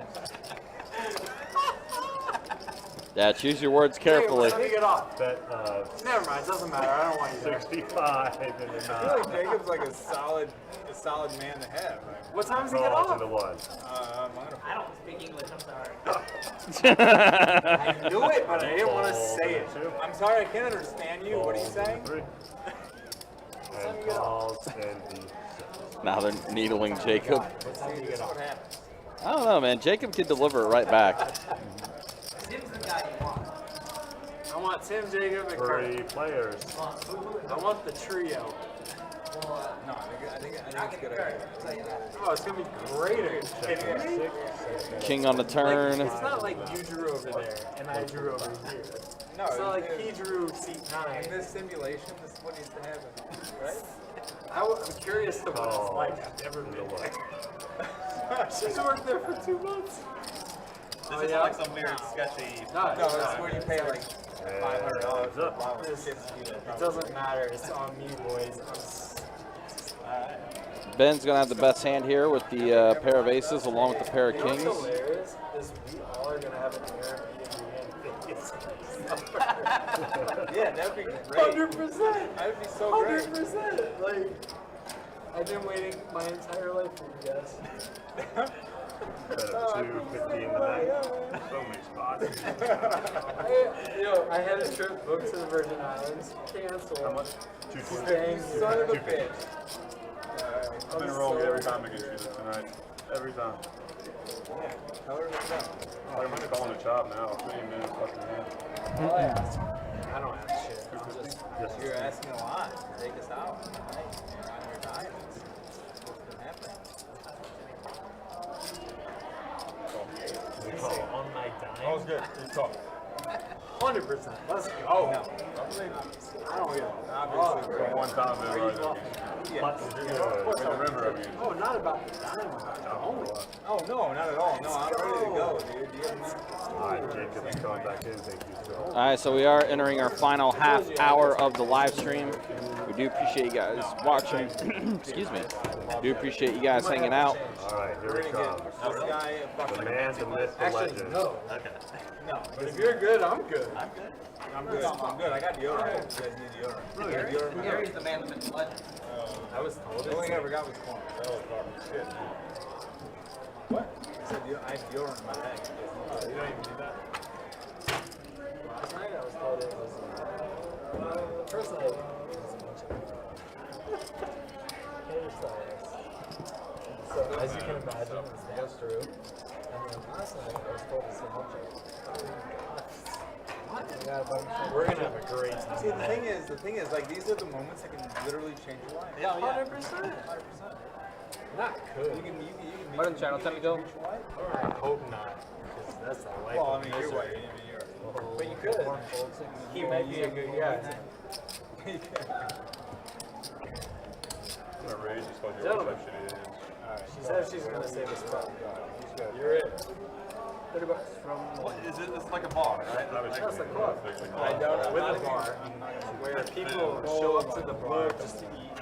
Yeah, choose your words carefully. Let me get off. Bet Never mind. Doesn't matter. I don't want you there. 65 in the I feel 9. like Jacob's like a solid man to have. What time does he get Calls in off? the 1. I don't speak English, I'm sorry. I knew it, but I didn't want to say it. I'm sorry, I can't understand you. What are you saying? 3. And calls and the Now they're needling Jacob. What time do you get off? I don't know, man. Jacob can deliver it right back. Tim's the guy you want. I want Tim, Jacob, and Kurt. 3 players. I want the trio. No, I think it's a good idea. Oh, it's gonna be great. Are you kidding me? King on the turn. It's not like you drew over there and I drew over here. No, It's not like he drew seat in 9. this simulation, this is what needs to happen, right? I'm curious to what it's like. I've never been there. She's worked there for 2 months. This isn't like some weird sketchy. No, it's where you pay like $500 for a bottle of chips. It doesn't matter. It's on me, boys. Ben's going to have the best hand here with the pair of aces along with the pair of kings. What's hilarious is we all are gonna have an Airbnb in Vegas. Yeah, that'd be great. 100%. That'd be so great. 100%. Like, I've been waiting my entire life for you guys. Set up 250 in the night. So many spots. I had a trip booked to the Virgin Islands, canceled. How much? Dang, son of a bitch. I've been rolling every time I get you this tonight. Every time. Tell her to go. I'm gonna call it a job now. 20 minutes fucking hand. Oh, yeah. I don't have shit. I'm just, you're asking a lot. Take us out. Right? You're on your time. What's been happening? On my dime. That was good. Good talk. 100%. Let's go. Oh. I don't get it. Obviously. One time, man. Right? Yeah. Remember, I mean. Oh, not about the dime. About the home. Oh, no, not at all. No, I'm ready to go, dude. Alright, Jacob is coming back in. Thank you, sir. All right, so we are entering our final half hour of the live stream. We do appreciate you guys watching. Excuse me. Do appreciate you guys hanging out. Alright, here it comes. This guy, The man, the myth, the actually, legend. no. No, but if you're good, I'm good. I'm good. I'm good. I got deodorant. You guys need deodorant. Gary's the man, the myth, the legend. I was told The only thing I ever got was corn. That was garbage. Shit. What? I said I have deodorant in my bag. You don't even do that? Last night I was told it was first night it was a bunch of hairstyles. So as you can imagine, it stands true. And then last night I was told it's a bunch of we're gonna have a great time. See, the thing is, like, these are the moments that can literally change your life. Yeah, 100%. Not could. You can What in channel? Tell me go. I hope not, because that's the life well, I of mean, you're misery. white. I mean, you're. But you could. He might be a good guy. I'm gonna rage just because you're Gentlemen. what shit it is. Alright, she says she's gonna save us from. You're it. $30 from. What is it? It's like a bar, right? That's a club. I don't with a bar where people show up to the bar just to eat,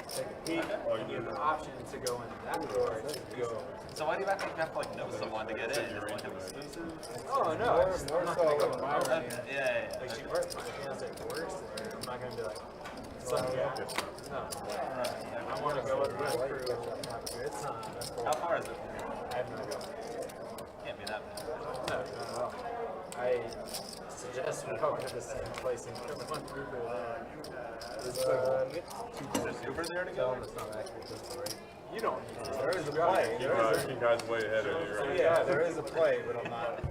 take a peek, and you have the option to go in that door to go. So why do you actually have to like know someone to get in? Is it like an exclusive? Oh no, I'm not gonna go to my room. Yeah. Like she works, my fiance works there. I'm not gonna be like, son, yeah. No. I want to go with my crew and have a good time. How far is it? I have no idea. Can't be that bad. No, not at all. I suggest we go to the same place and come on Uber there. There's Uber there to go? It's not actually just right. You don't need to. There is a play. You guys way ahead of you, right? Yeah, there is a play, but I'm not.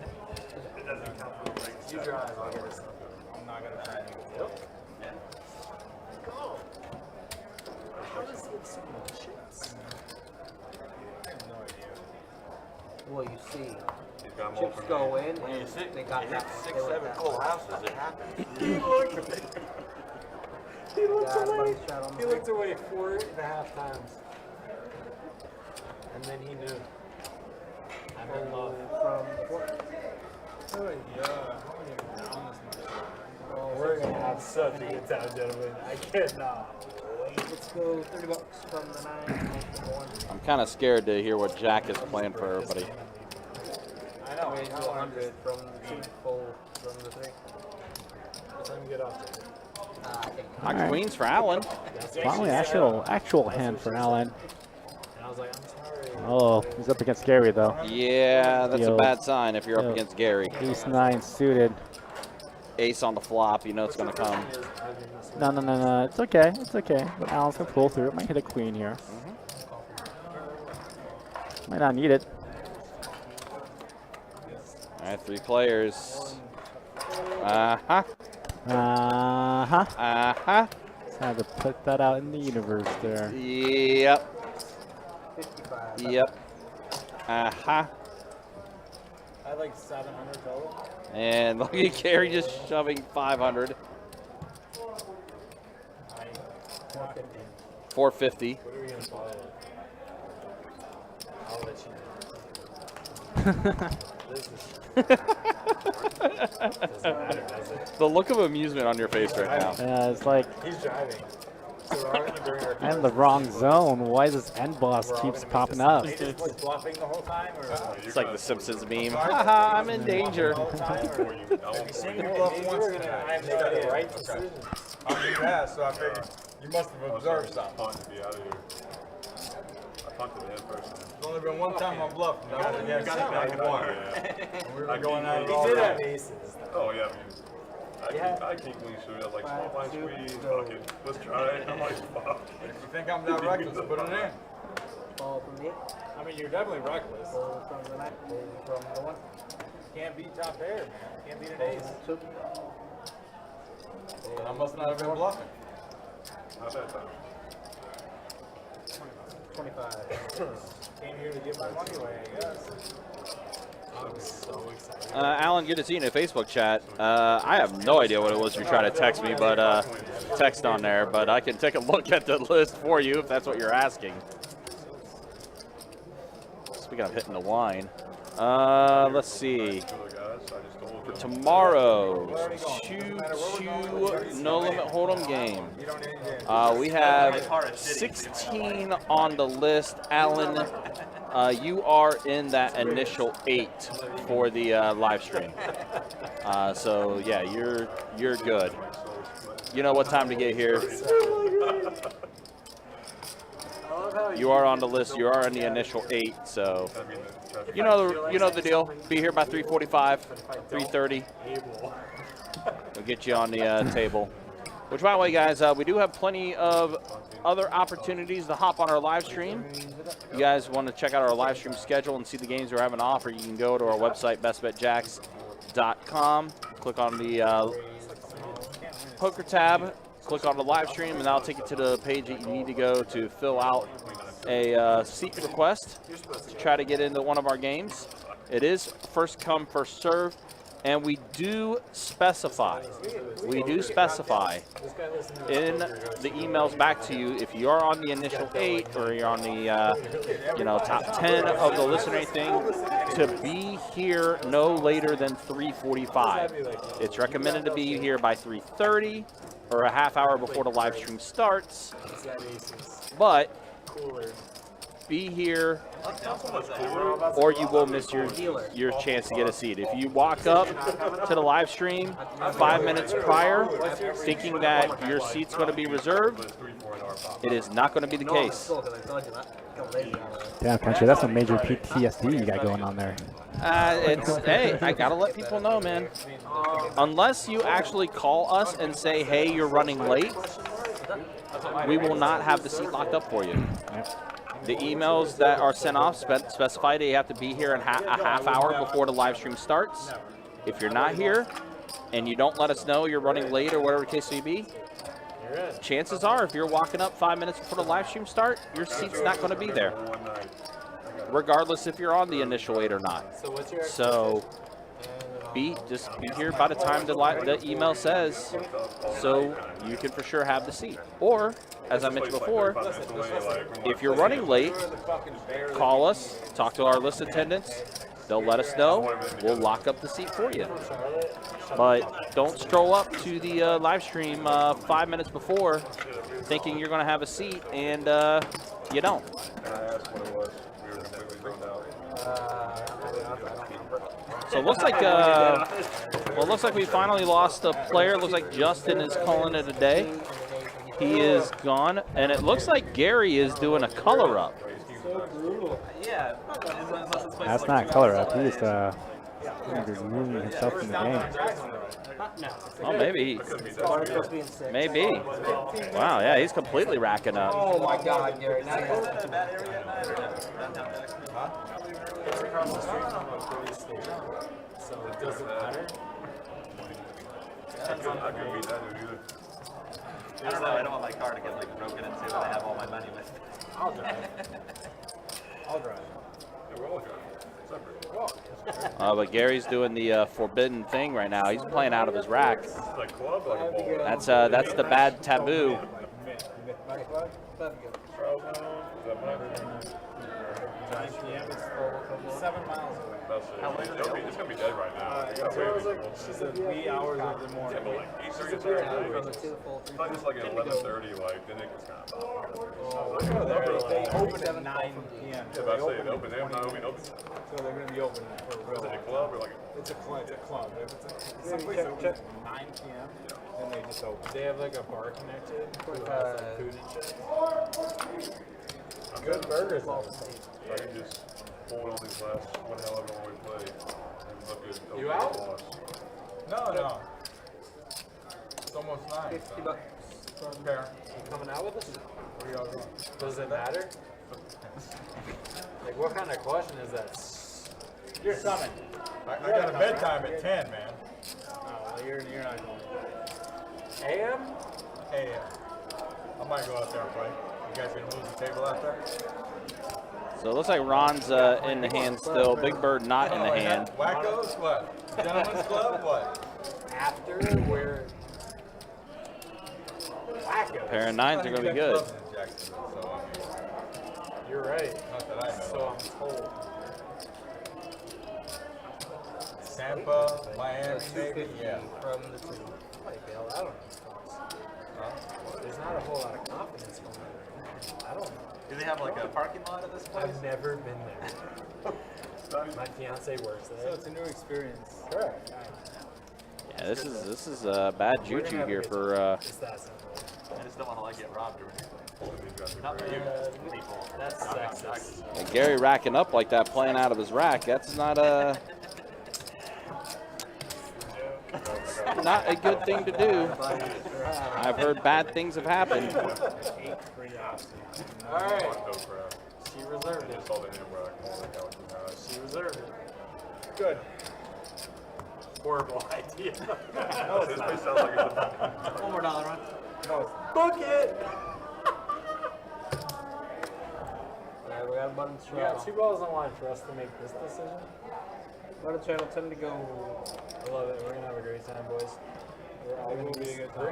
You drive, I'll get us something. I'm not gonna try and Yep. How does he get so many chips? I have no idea. Well, you see, He's got more chips for go me. in, and they got that. Six, seven full houses, it happens. He looked Got a away. bunch shot on He the looked away 4.5 times. And then he knew. I'm in love. from Oh, yeah. I wouldn't even down this much. Oh, we're gonna have such a good time, gentlemen. I cannot wait. let's go $30 from the 9. I'm kind of scared to hear what Jack is playing for everybody. I know. Wait, I know. 100 from the 2, full from the 3. What time you get off? I think. Hot Alright. queens for Allen. Finally, actual hand for Allen. And I was like, I'm sorry. Oh, he's up against Gary though. Yeah, that's a Yo. bad sign if you're up Yo. against Gary. Ace 9 suited. Ace on the flop, you know it's going to come. No. It's okay. It's okay. But Allen's gonna pull through. Might hit a queen here. Might not need it. All right, 3 players. Uh-huh. Uh-huh. Just had to put that out in the universe there. Yep. 55. Yep. Uh-huh. I had like 700 total. And look at Gary just shoving 500. 450. What are we gonna follow? I'll let you know. The look of amusement on your face right now. Yeah, it's like He's driving. So we're already during our I'm in the wrong zone. Why does this end boss keeps popping up? He just like bluffing the whole time, or It's like the Simpsons meme. Haha, I'm in danger. the whole time, or you bluff once in a time they got the right decisions. I mean, yeah, so I figured you must have observed something. To be out of here. I punted him first. There's only been one time I bluffed, and that was against One. And we were going at it He all did night. have aces. Oh, yeah, I keep clean shooting. I'm like, small blind squeeze, fucking, let's try it. I'm like, fuck. If you think I'm that reckless, put it in. Ball from me. I mean, you're definitely reckless. Ball from the night. Ball from the one. Can't beat top pair, man. Can't beat an ace. Two. I must not have been bluffing. Not that time. 25. Came here to get my money away, I guess. I'm so excited. Alan, good to see you in the Facebook chat. I have no idea what it was you're trying to text me, but text on there. But I can take a look at the list for you if that's what you're asking. Speaking of hitting the wine, let's see. For tomorrow's 2-2 no limit hold'em game, we have 16 on the list. Alan, you are in that initial 8 for the live stream. So yeah, you're good. You know what time to get here. You are on the list. You are in the initial 8, so you know the deal. Be here by 3:45, 3:30. We'll get you on the table. Which, by the way, guys, we do have plenty of other opportunities to hop on our live stream. You guys want to check out our live stream schedule and see the games we're having to offer, you can go to our website, bestbetjacks.com. Click on the poker tab, click on the live stream, and that'll take you to the page that you need to go to fill out a seat request to try to get into one of our games. It is first come, first serve, and we do specify in the emails back to you if you are on the initial 8 or you're on the top 10 of the list or anything, to be here no later than 3:45. It's recommended to be here by 3:30 or a half hour before the live stream starts, but be here or you will miss your chance to get a seat. If you walk up to the live stream 5 minutes prior thinking that your seat's going to be reserved, it is not going to be the case. Damn, country, that's some major PTSD you got going on there. Hey, I gotta let people know, man. Unless you actually call us and say, hey, you're running late, we will not have the seat locked up for you. The emails that are sent off specify that you have to be here in a half hour before the live stream starts. If you're not here and you don't let us know you're running late or whatever the case may be, chances are if you're walking up 5 minutes before the live stream start, your seat's not going to be there, regardless if you're on the initial 8 or not. So just be here by the time the email says, so you can for sure have the seat. Or, as I mentioned before, if you're running late, call us, talk to our list attendants. They'll let us know. We'll lock up the seat for you. But don't stroll up to the live stream 5 minutes before thinking you're going to have a seat and you don't. So it looks like we finally lost a player. It looks like Justin is calling it a day. He is gone, and it looks like Gary is doing a color up. Yeah. That's not color up. He just removing himself from the game. Oh, maybe. Maybe. Wow, yeah, he's completely racking up. Oh my God, Gary. So it doesn't matter. I don't know. I don't want my car to get like broken into and I have all my money with me. I'll drive. I'll drive. But Gary's doing the forbidden thing right now. He's playing out of his rack. That's the bad taboo. 9 p.m. It's 7 miles away. It's gonna be dead right now. She said wee hours of the morning. Yeah, but like 8:30 to 10. It's not just like at 11:30, like then it gets kind of They open at 9 p.m. Yeah, but I say they open. They have not even open. So they're going to be open for real. Is it a club or like? It's a club. It's a club. It's some place that opens at 9 p.m. Then they just open. They have like a bar connected. Food and shit. Good burgers though. I can just hold on these last however long we play and look at. You out? Loss. No. It's almost 9. $50. Fair. You coming out with us? Where y'all going? Does it matter? Like, what kind of question is that? You're summoned. I got a bedtime at 10, man. Oh, you're not going. AM? AM. I might go out there and play. You guys gonna move the table out there? So it looks like Ron's in the hand still. Big Bird not in the hand. Wackos? What? Gentlemen's club? What? After where? Wackos. Pair of 9s are going to be good. You're right. Not that I know. So I'm told. Tampa, Miami, maybe? Yeah. From the two. Like, Bill, I don't know. There's not a whole lot of confidence going on. I don't know. Do they have like a parking lot at this place? I've never been there. My fiance works there. So it's a new experience. Correct. Yeah, this is bad juju here for It's that simple. I just don't want to like get robbed or anything. Not for you people. That's sexist. Gary racking up like that, playing out of his rack. That's not not a good thing to do. I've heard bad things have happened. All right. She reserved it. She reserved it. Good. Horrible idea. No, this may sound like it's a $1 more, Ron. No. Book it. Alright, we got a button We got channel. 2 balls on line for us to make this decision. Button channel 10 to go. I love it. We're gonna have a great time, boys. We're gonna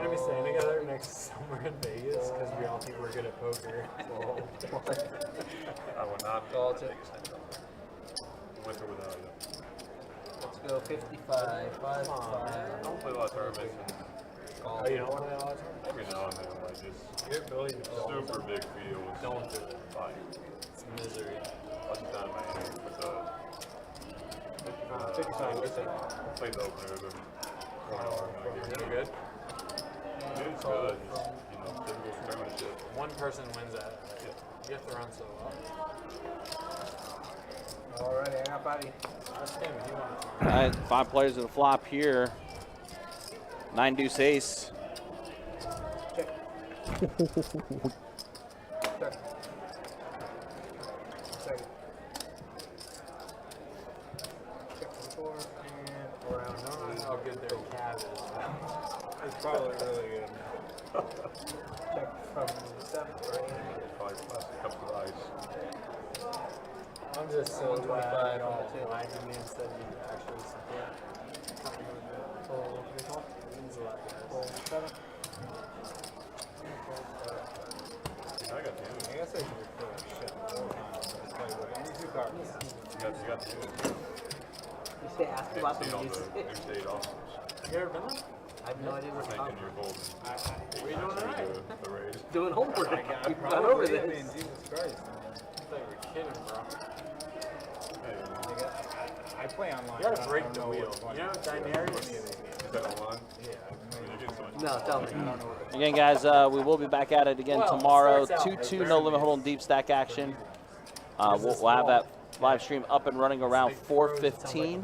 be staying together next summer in Vegas because we all think we're good at poker. I will not Call it. with or without you. Let's go 55. 5 I don't play a lot of tournaments. Oh, you don't want to know? Every now and then, like just You're billion. super big fields. Don't do it. Like, It's misery. lots of time I had with the. Played the opener, but You're good? it's good. Just, typical tournament shit. One person wins that. You have to run so well. Alrighty, I got Bobby. That's him. He won. All right, 5 players in the flop here. 9 deuce ace. Check. Second. Check for 4 and around. I don't know how good their cab is. It's probably really good. Check from 7 or 8. Probably plastic cups of ice. I'm just so 125 glad on y'all the table. reminded me instead of you actually support. Full 3 It means a lot, Full guys. 7. I got the I guess I should record shit the whole time. Just play with only 2 cards. You got the You say ask about see the all the music. new state officers. You ever been there? I have no idea what you're talking Thinking you're golden. What are you doing tonight? The raise. about. Doing homework. I We've gone over I this. mean, Jesus Christ, man. I thought you were kidding, bro. I play online. You gotta I don't break the know wheel. what's going You know, on. Daenerys. Is that online? No, tell me. Again, guys, we will be back at it again Well, tomorrow. it starts out 2-2, as no limit hold 'em deep stack action. We'll have that live stream up and running around 4:15.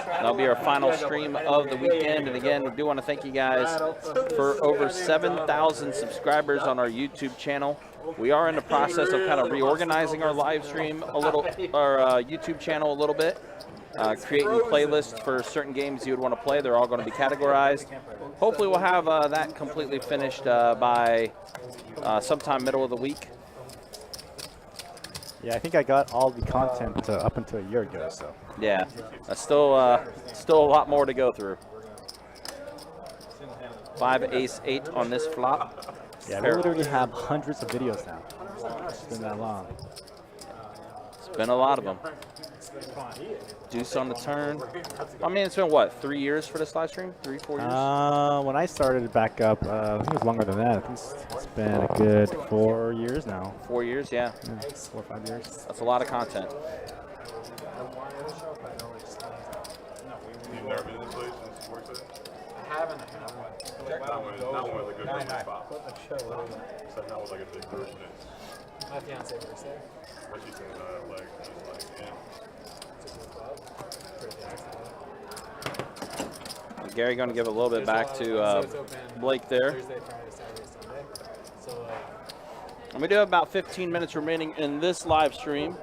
That'll be our final stream of the weekend. And again, we do want to thank you guys for over 7,000 subscribers on our YouTube channel. We are in the process of kind of reorganizing our live stream a little, our YouTube channel a little bit. Creating playlists for certain games you would want to play. They're all going to be categorized. Hopefully we'll have that completely finished by sometime middle of the week. Yeah, I think I got all the content up until a year ago, so. Yeah, that's still a lot more to go through. 5 ace 8 on this flop. Yeah, we literally have hundreds of videos now. It's been that long. It's been a lot of them. Deuce on the turn. I mean, it's been what, 3 years for this live stream? 3, 4 years? When I started back up, I think it was longer than that. I think it's been a good 4 years now. 4 years, yeah. 4 or 5 years. That's a lot of content. You've never been to this place since you worked there? I haven't. That one was a good business spot. So that was like a big group. My fiance works there. What she said, just like, yeah. Gary going to give a little bit back to Blake there. Thursday, Friday, Saturday, Sunday. So like. And we do have about 15 minutes remaining in this live stream.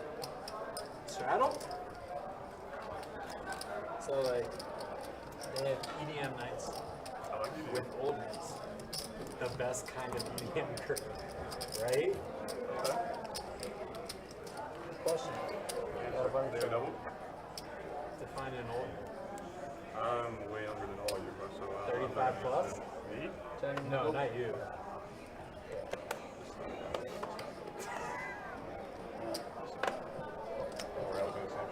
Straddle? So like they have EDM nights with old nights. The best kind of EDM group, right? Question. Define an old. I'm way younger than all you, bro. So 35 plus? Me? No, not you. We're all doing the same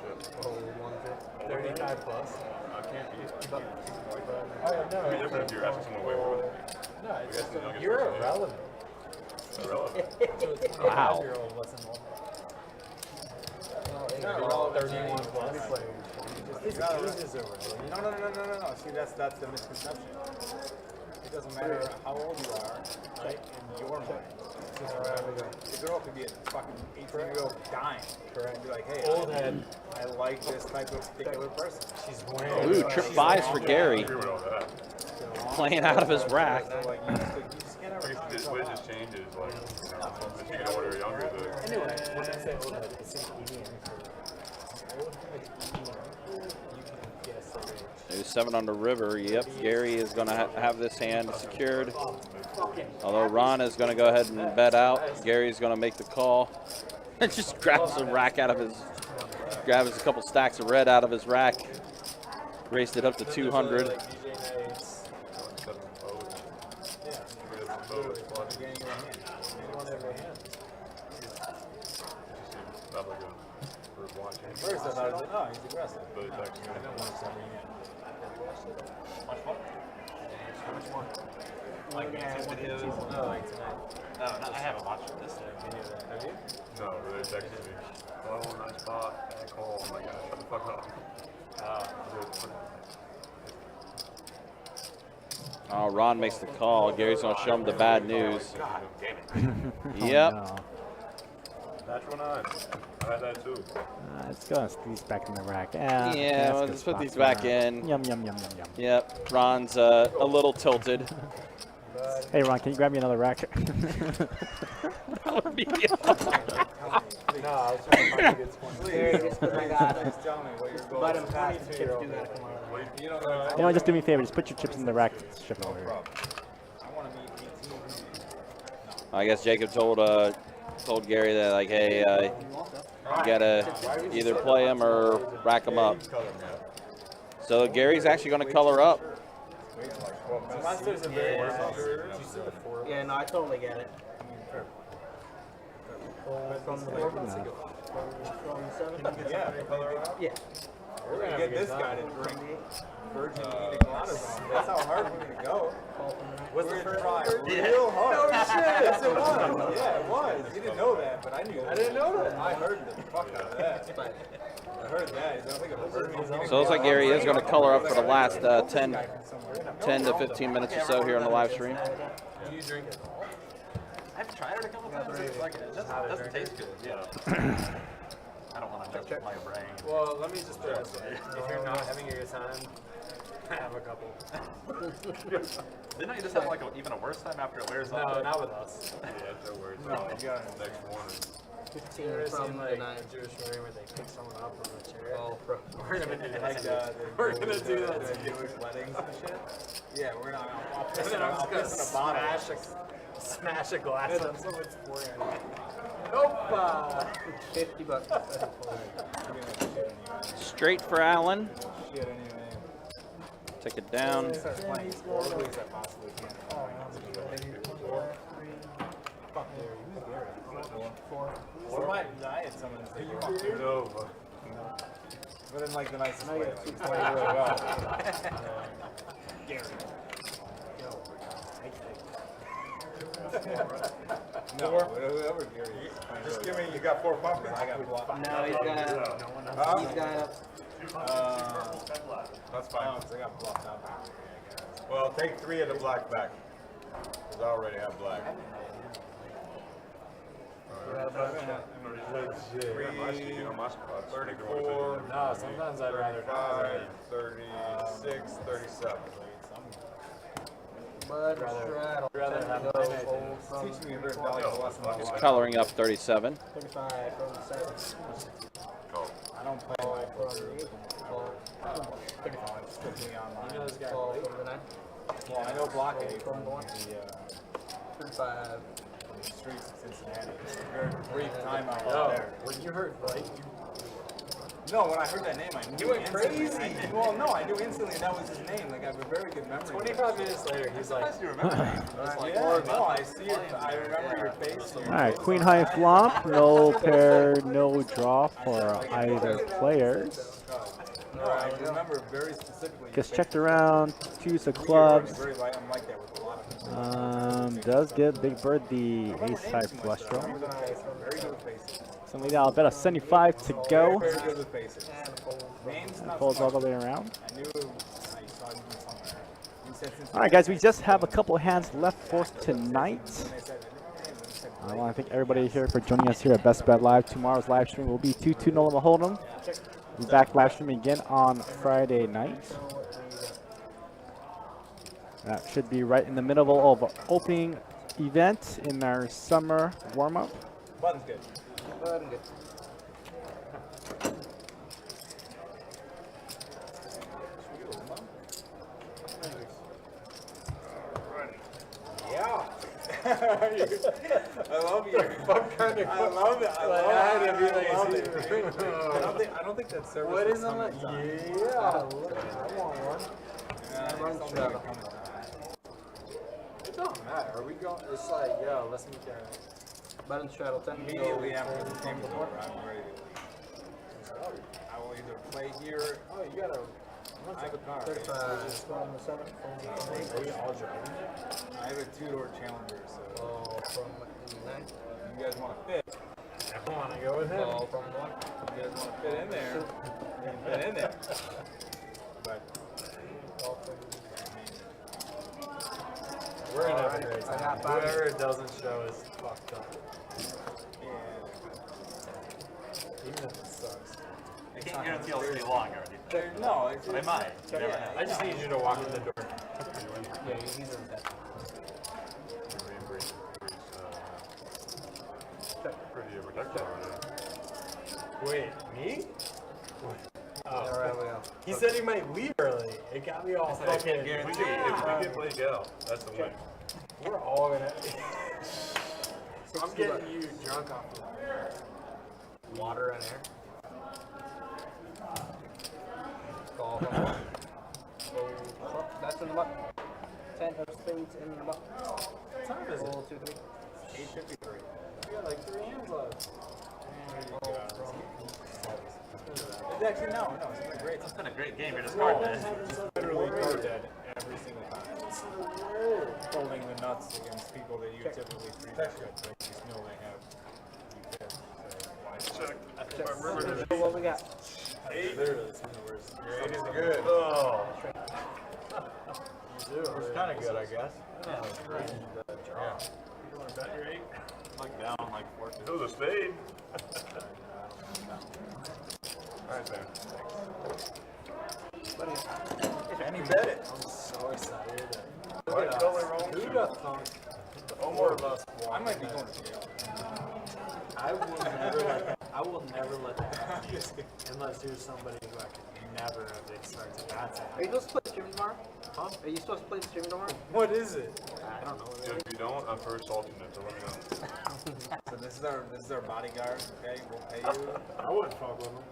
shit. 35 plus? I can't be. Oh, no. It'd be different if you're asking someone way older. No, it's Yes, the youngest you're person, yeah. irrelevant. Irrelevant. Wow. 25-year-old wasn't old. No, 31 plus. His age is irrelevant. No. See, that's the misconception. It doesn't matter how old you are, right? In your mind. The girl could be a fucking 18-year-old dying. Correct. And be like, hey, Old head. I like this type of particular person. She's wearing. Ooh, trip buys for Gary. I agree with all that. Playing out of his rack. So, like, you just can't ever I guess the way it just changes, like, as you get older or younger, the Anyway, when I say old head, it's in EDM. Old head EDM. You can guess the age. There's 7 on the river. Yep, Gary is going to have this hand secured. Although Ron is going to go ahead and bet out. Gary's going to make the call. And just grabs a rack out of his, grabs a couple stacks of red out of his rack. Raced it up to 200. Like DJ nights. Yeah. Literally, you're getting your hand. You want every hand. not like a group watching. First, I thought it was like, oh, he's aggressive. But it's actually I don't want to every hand. Much fun? How much more? Like YouTube videos? No, like tonight. No, I haven't watched this there. Have you? no, they texted me. Oh, nice spot. Back home. I'm like, shut the fuck up. Oh, Ron makes the call. Gary's going to show him the bad news. God damn it. Yep. No. Natural 9. I had that too. Let's go and stick these back in the rack. Yeah, Yeah, that's a well, good let's put spot these for back that. in. Yum, yum, yum, yum, yum. Yep, Ron's a little tilted. Hey, Ron, can you grab me another rack? That would be No, I was trying to find a good 20. I got it. Just tell me what your goal Let is. him pass the chips, do that tomorrow. You know, You know what, just do me a favor. Just put your chips in the rack. Ship it over here. I want to meet 18. I guess Jacob told Gary that, like, hey, you gotta either play him or rack him up. So Gary's actually going to color up. Unless there's a very Yeah, no, I totally get it. From the board, from 7? Yeah, color out. Yeah. We're going to get this guy to drink virgin pina coladas. That's how hard we're going to go. What's the first try? Real hard. No shit. Yes, it was. Yeah, it was. You didn't know that, but I knew that. I didn't know that. I heard the fuck out of that. I heard that. I think it was virgin pina So it looks like Gary is going to color up for the last 10 to 15 minutes or so here on the live stream. Do you drink it? I've tried it a couple times. It's like, it doesn't taste good. Yeah. I don't want to mess with my brain. Well, let me just throw this way. If you're not having a good time, have a couple. Didn't I just have like even a worse time after it wears No, off? not with us. Yeah, that works. No, you got it. Next morning. 15 You ever from seen the like 9. a Jewish movie where they pick someone up from a chair? Oh, bro. We're gonna do Like that. We're gonna do that. the Jewish weddings and shit. Yeah, we're not. I'll And piss then in I'm just a gonna bottle. smash a glass on someone's forehead. Nope. 50 bucks. Straight for Allen. Shit, anyway. Take it down. Starts playing as horribly as I possibly can. Fuck there, you Gary. Or might I had someone say you want to. Nova. But in like the nicest way, like he's playing really well. Gary. No, whoever Gary is. Just give me, you got 4 pumpkins? I got blocked. No, he's got That's fine. I got blocked out. Well, take 3 of the black back. Because I already have black. 34, No, sometimes I'd rather 35, 36, 37. Bud Straddle. rather have teaching me a very valuable lesson on He's life. coloring up 37. 35 from the 7. I don't play life From for the 8. 35. It's strictly online. You know this guy from the 9. Well, I know blockade From from the 1. the 35. streets of Cincinnati. Just a very brief time out there. When you heard Blake, No, when I heard that name, I knew You went instantly. crazy. Well, no, I knew instantly that was his name. Like, I have a very good memory. 25 minutes later, he's like, Yeah, no, I see it. I remember your face. All right, queen high flop. No pair, no draw for either players. No, I remember very specifically. Gets checked around. 2s of clubs. Very light. I'm like that with a lot of people. Does give Big Bird the ace high flush draw. Very good with faces. So maybe I'll bet a 75 to go. Very good with faces. Names not so Folds all much. the way around. I knew I saw you somewhere. You said since All right, guys, we just have a couple hands left for tonight. they said it. I want to thank everybody here for joining us here at Best Bet Live. Tomorrow's live stream will be 2-2 Nolan Hold'em. We'll be back live streaming again on Friday night. That should be right in the middle of our opening event in our summer warm-up. Button's good. Bud good. Yeah. I love you. What kind of? I love it. I love it. I had to be I love lazy. it. I don't think that service. what is is it? coming time. Yeah, look, I want one. Yeah, I think Run something straddle. will come in time. It don't matter. Are we going? It's like, yo, let's meet there. Button straddle 10. Immediately after the game is over, I'm ready to leave. I will either play here. Oh, you got a. I have a car. 35 from the 7. Are you all driving? I have a 2-door Challenger, so Oh, from the 9. you guys want to fit. I want to go with him. Oh, from the 1. You guys want to fit in there. You can fit in there. But Oh, from We're gonna have a Alright, great I time. got 5. Whoever it doesn't show is fucked up. yeah, Even if it sucks. I can't guarantee I'll stay long or anything. no, it's But I might. You never know. I just need you to walk in the door. Yeah, he's in that. Wait, me? Oh. Alright, we go. He said he might leave early. It got me all I can't fucking. guarantee If we get Blake out, that's the win. We're all gonna. I'm 60 getting bucks. you drunk off the Water and air. Call from the 1. Oh, that's in the butt. 10 of spades in the butt. What time is it? Roll 2, 3. 8:53. We got like 3 hands left. It's actually no, it's been great. It's been a great game. You're just card dead. Literally card dead every single time. Holding the nuts against people that you typically treat as good, but you just know they have you fit. So why So what we got? Literally, it's the worst. Your 8 is good. Oh. It's kind of good, I guess. Yeah. You want to bet your 8? Like down, like 4. If it was a spade. Alright, man. Any bet it. I'm so excited. White color wrong Who shoe. got punked? Omar. I might be going to jail. I will never let that happen unless you're somebody who I could never have expected that to Are happen. you supposed to play stream tomorrow? Huh? Are you supposed to play stream tomorrow? What is it? I don't know. If you don't, I'm first alternate, so let me know. So this is our bodyguard, okay? We'll pay you. I wouldn't fuck with him.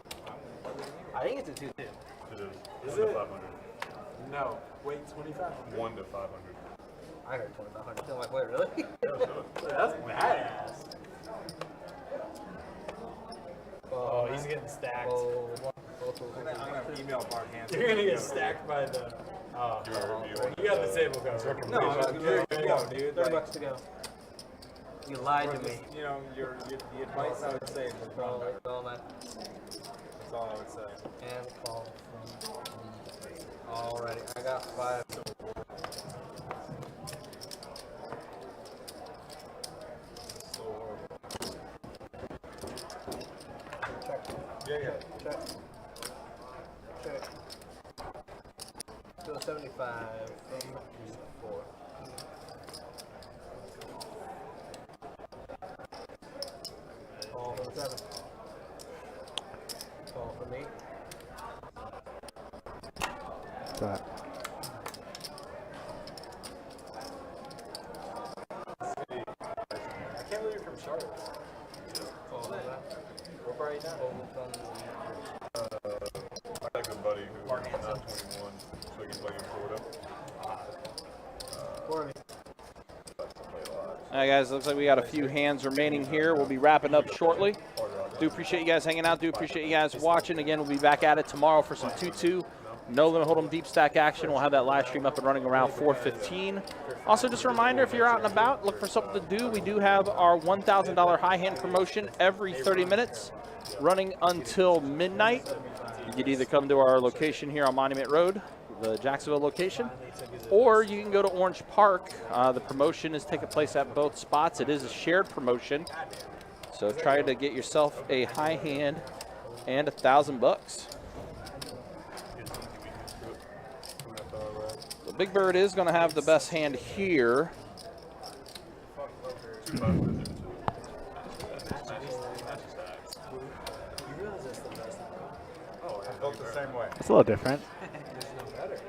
I think it's a 2-2. It is. Is 1 it? to 500. No. Wait, 25. 1 to 500. I heard 2,500. I'm like, wait, really? Yeah, let's do it. That's badass. Oh, he's getting stacked. I'm gonna email Bart Hansen. You're gonna get stacked by the. You got the table covered. No, $30 dude. to go. You lied to me. You know, the advice I would say is just run back. All that. That's all I would say. And call from. Alrighty, I got 5. So horrible. Check. Yeah. Check. Check. 275 from 4. Call from 7. Call from 8. That. I can't believe you're from Charlotte. Call from that. What part are you now? I got a good buddy who's not 21, so he can play in Florida. For me. All right, guys, looks like we got a few hands remaining here. We'll be wrapping up shortly. Do appreciate you guys hanging out. Do appreciate you guys watching. Again, we'll be back at it tomorrow for some 2-2. No limit hold'em deep stack action. We'll have that live stream up and running around 4:15. Also, just a reminder, if you're out and about, look for something to do. We do have our $1,000 high hand promotion every 30 minutes, running until midnight. You could either come to our location here on Monument Road, the Jacksonville location, or you can go to Orange Park. The promotion is taking place at both spots. It is a shared promotion, so try to get yourself a high hand and $1,000. The Big Bird is going to have the best hand here. Built the same way. It's a little different.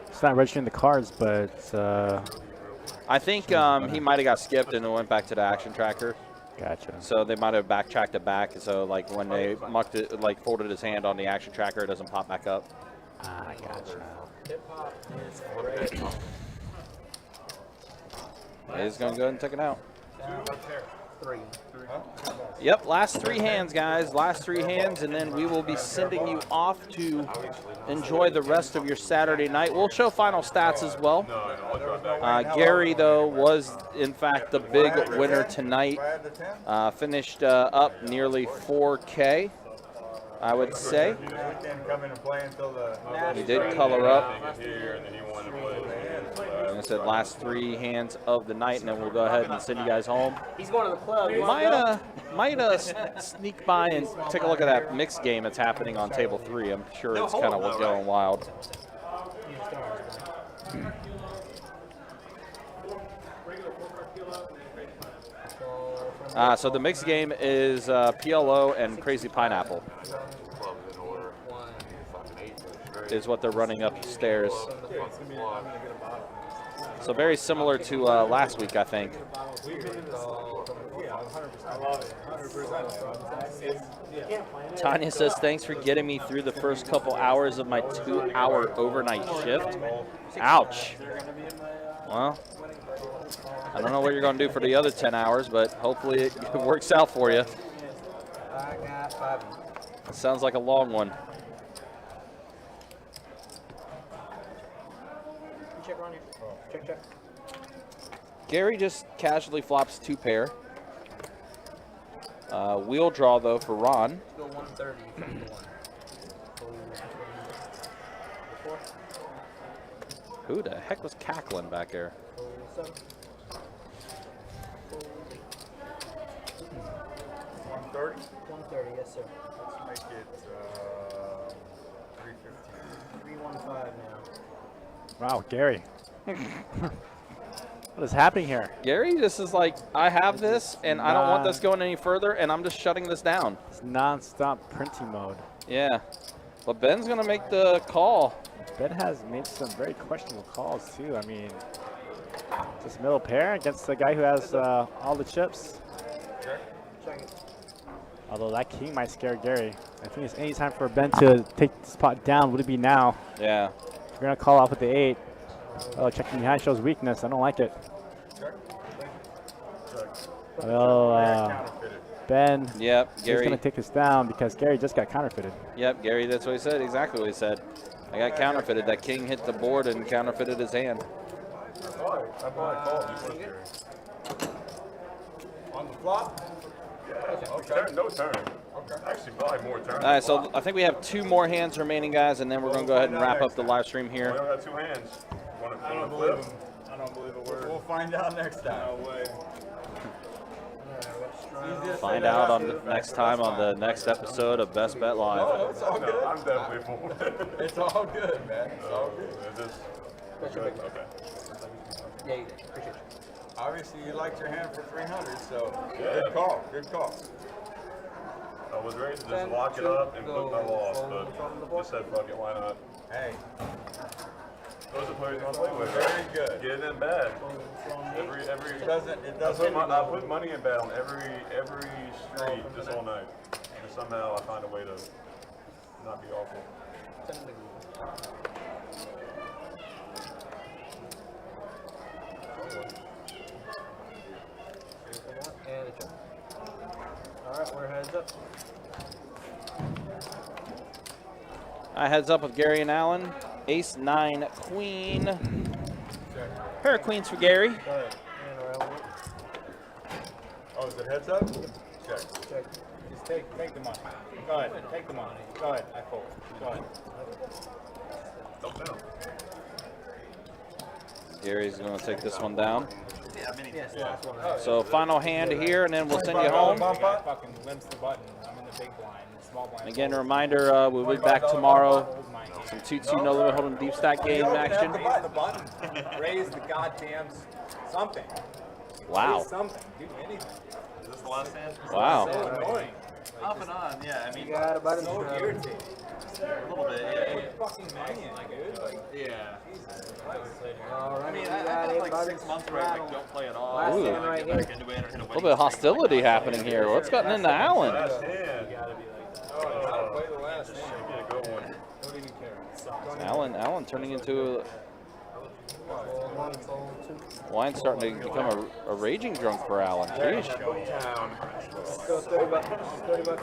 It's not registering the cards, but I think he might have got skipped and then went back to the action tracker. gotcha. So they might have backtracked it back. So like when they mucked it, like folded his hand on the action tracker, it doesn't pop back up. Ah, gotcha. Hip hop is great. He's going to go ahead and take it out. 3. Yep, last 3 hands, guys. Last 3 hands, and then we will be sending you off to enjoy the rest of your Saturday night. We'll show final stats as well. Gary, though, was, in fact, the big winner tonight. Finished up nearly 4K, I would say. He did color up. Like I said, last 3 hands of the night, and then we'll go ahead and send you guys home. He's going to the club. Might sneak by and take a look at that mixed game that's happening on table 3. I'm sure it's kind of going wild. So the mixed game is PLO and Crazy Pineapple is what they're running up the stairs. So very similar to last week, I think. Tanya says, thanks for getting me through the first couple hours of my 2-hour overnight shift. Ouch. Well, I don't know what you're going to do for the other 10 hours, but hopefully it works out for you. I got 5. It sounds like a long one. Check around here. Check. Gary just casually flops 2 pair. Wheel draw, though, for Ron. Go 130 from the 1. Who the heck was cackling back there? 7. 130? 130, yes, sir. Let's make it 315. 315 now. Wow, Gary. What is happening here? Gary just is like, I have this, and I don't want this going any further, and I'm just shutting this down. It's non-stop printing mode. Yeah. But Ben's going to make the call. Ben has made some very questionable calls, too. I mean, just middle pair against the guy who has all the chips. Check it. Although that king might scare Gary. I think it's any time for Ben to take the spot down. Would it be now? Yeah. We're going to call off with the 8. Oh, checking behind shows weakness. I don't like it. Well, Ben. Yep, He's Gary. going to take this down because Gary just got counterfeited. Yep, Gary, that's what he said. Exactly what he said. I got counterfeited. That king hit the board and counterfeited his hand. I thought I called you, Gary. On the flop? Okay. No turn. Okay. Actually, probably more turns. All right, so I think we have 2 more hands remaining, guys, and then we're going to go ahead and wrap up the live stream We here. only got 2 hands. I don't believe him. I don't believe a word. We'll find out next time. No way. Find out on next time on the next episode of Best Bet Live. Oh, it's all good. I'm definitely full. It's all good, man. It's all good. Okay. Yeah, you did. Appreciate you. Obviously, you liked your hand for 300, so Yeah. good call. Good call. I was ready to just lock it up and put my loss, but just said, fuck it, why not? Hey, Those are players I play with. very good. Get it in bad. It doesn't. I put money in bad on every street just all night. And somehow I find a way to not be awful. And a check. All right, we're heads up. Heads up with Gary and Allen. Ace, 9, queen. Pair of queens for Gary. Go ahead. And around. Oh, is it heads up? Check. Check. Just take the money. Go ahead. Take the money. Go ahead. I fold. Go ahead. Don't know. Gary's going to take this one down. Yeah, I mean, Yes, last one. So final hand here, and then we'll send you home. The guy fucking limps the button. I'm in the big blind. The small blind. Again, a reminder, we'll be back tomorrow. Hold my hand. Some 2-2 no limit hold'em deep stack game action. Raise the button. Raise the goddamn something. Wow. Raise something. Do anything. is this the last hand? Wow. So annoying. Off and on, yeah. I mean, You got a button. So irritating. a little bit. Yeah. Put fucking money in, dude. Like, Yeah. Jesus Christ. All right. I mean, we I got had eight like buttons. 6 months where I like don't play at all. Last Ooh. hand right Get back here. into it or hit a A little winning bit of streak. hostility happening here. What's gotten into Allen? Last hand. Play the last hand. Should be a good one. Don't even care. Allen turning into Fold one, fold two. wine's starting to become a raging drunk for Allen. Sheesh. Let's go 30 bucks. 30 bucks.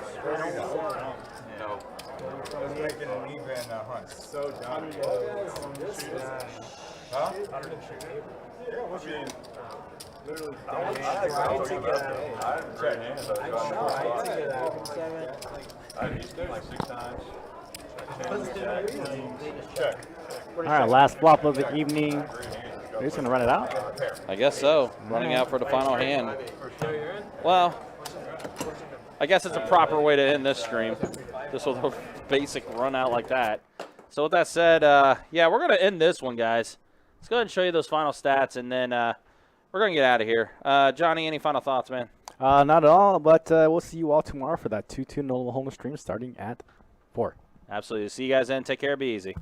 No. Let's make it an even hunt. So dumb. Huh? Yeah, what's your I have great hands. I used to like 6 times. Check. All right, last flop of the evening. Are just going to run it out? I guess so. Running out for the final hand. Well, I guess it's a proper way to end this stream. Just with a basic run out like that. So with that said, yeah, we're going to end this one, guys. Let's go ahead and show you those final stats, and then we're going to get out of here. Johnny, any final thoughts, man? Not at all, but we'll see you all tomorrow for that 2-2 no home stream starting at 4. Absolutely. See you guys then. Take care. Be easy.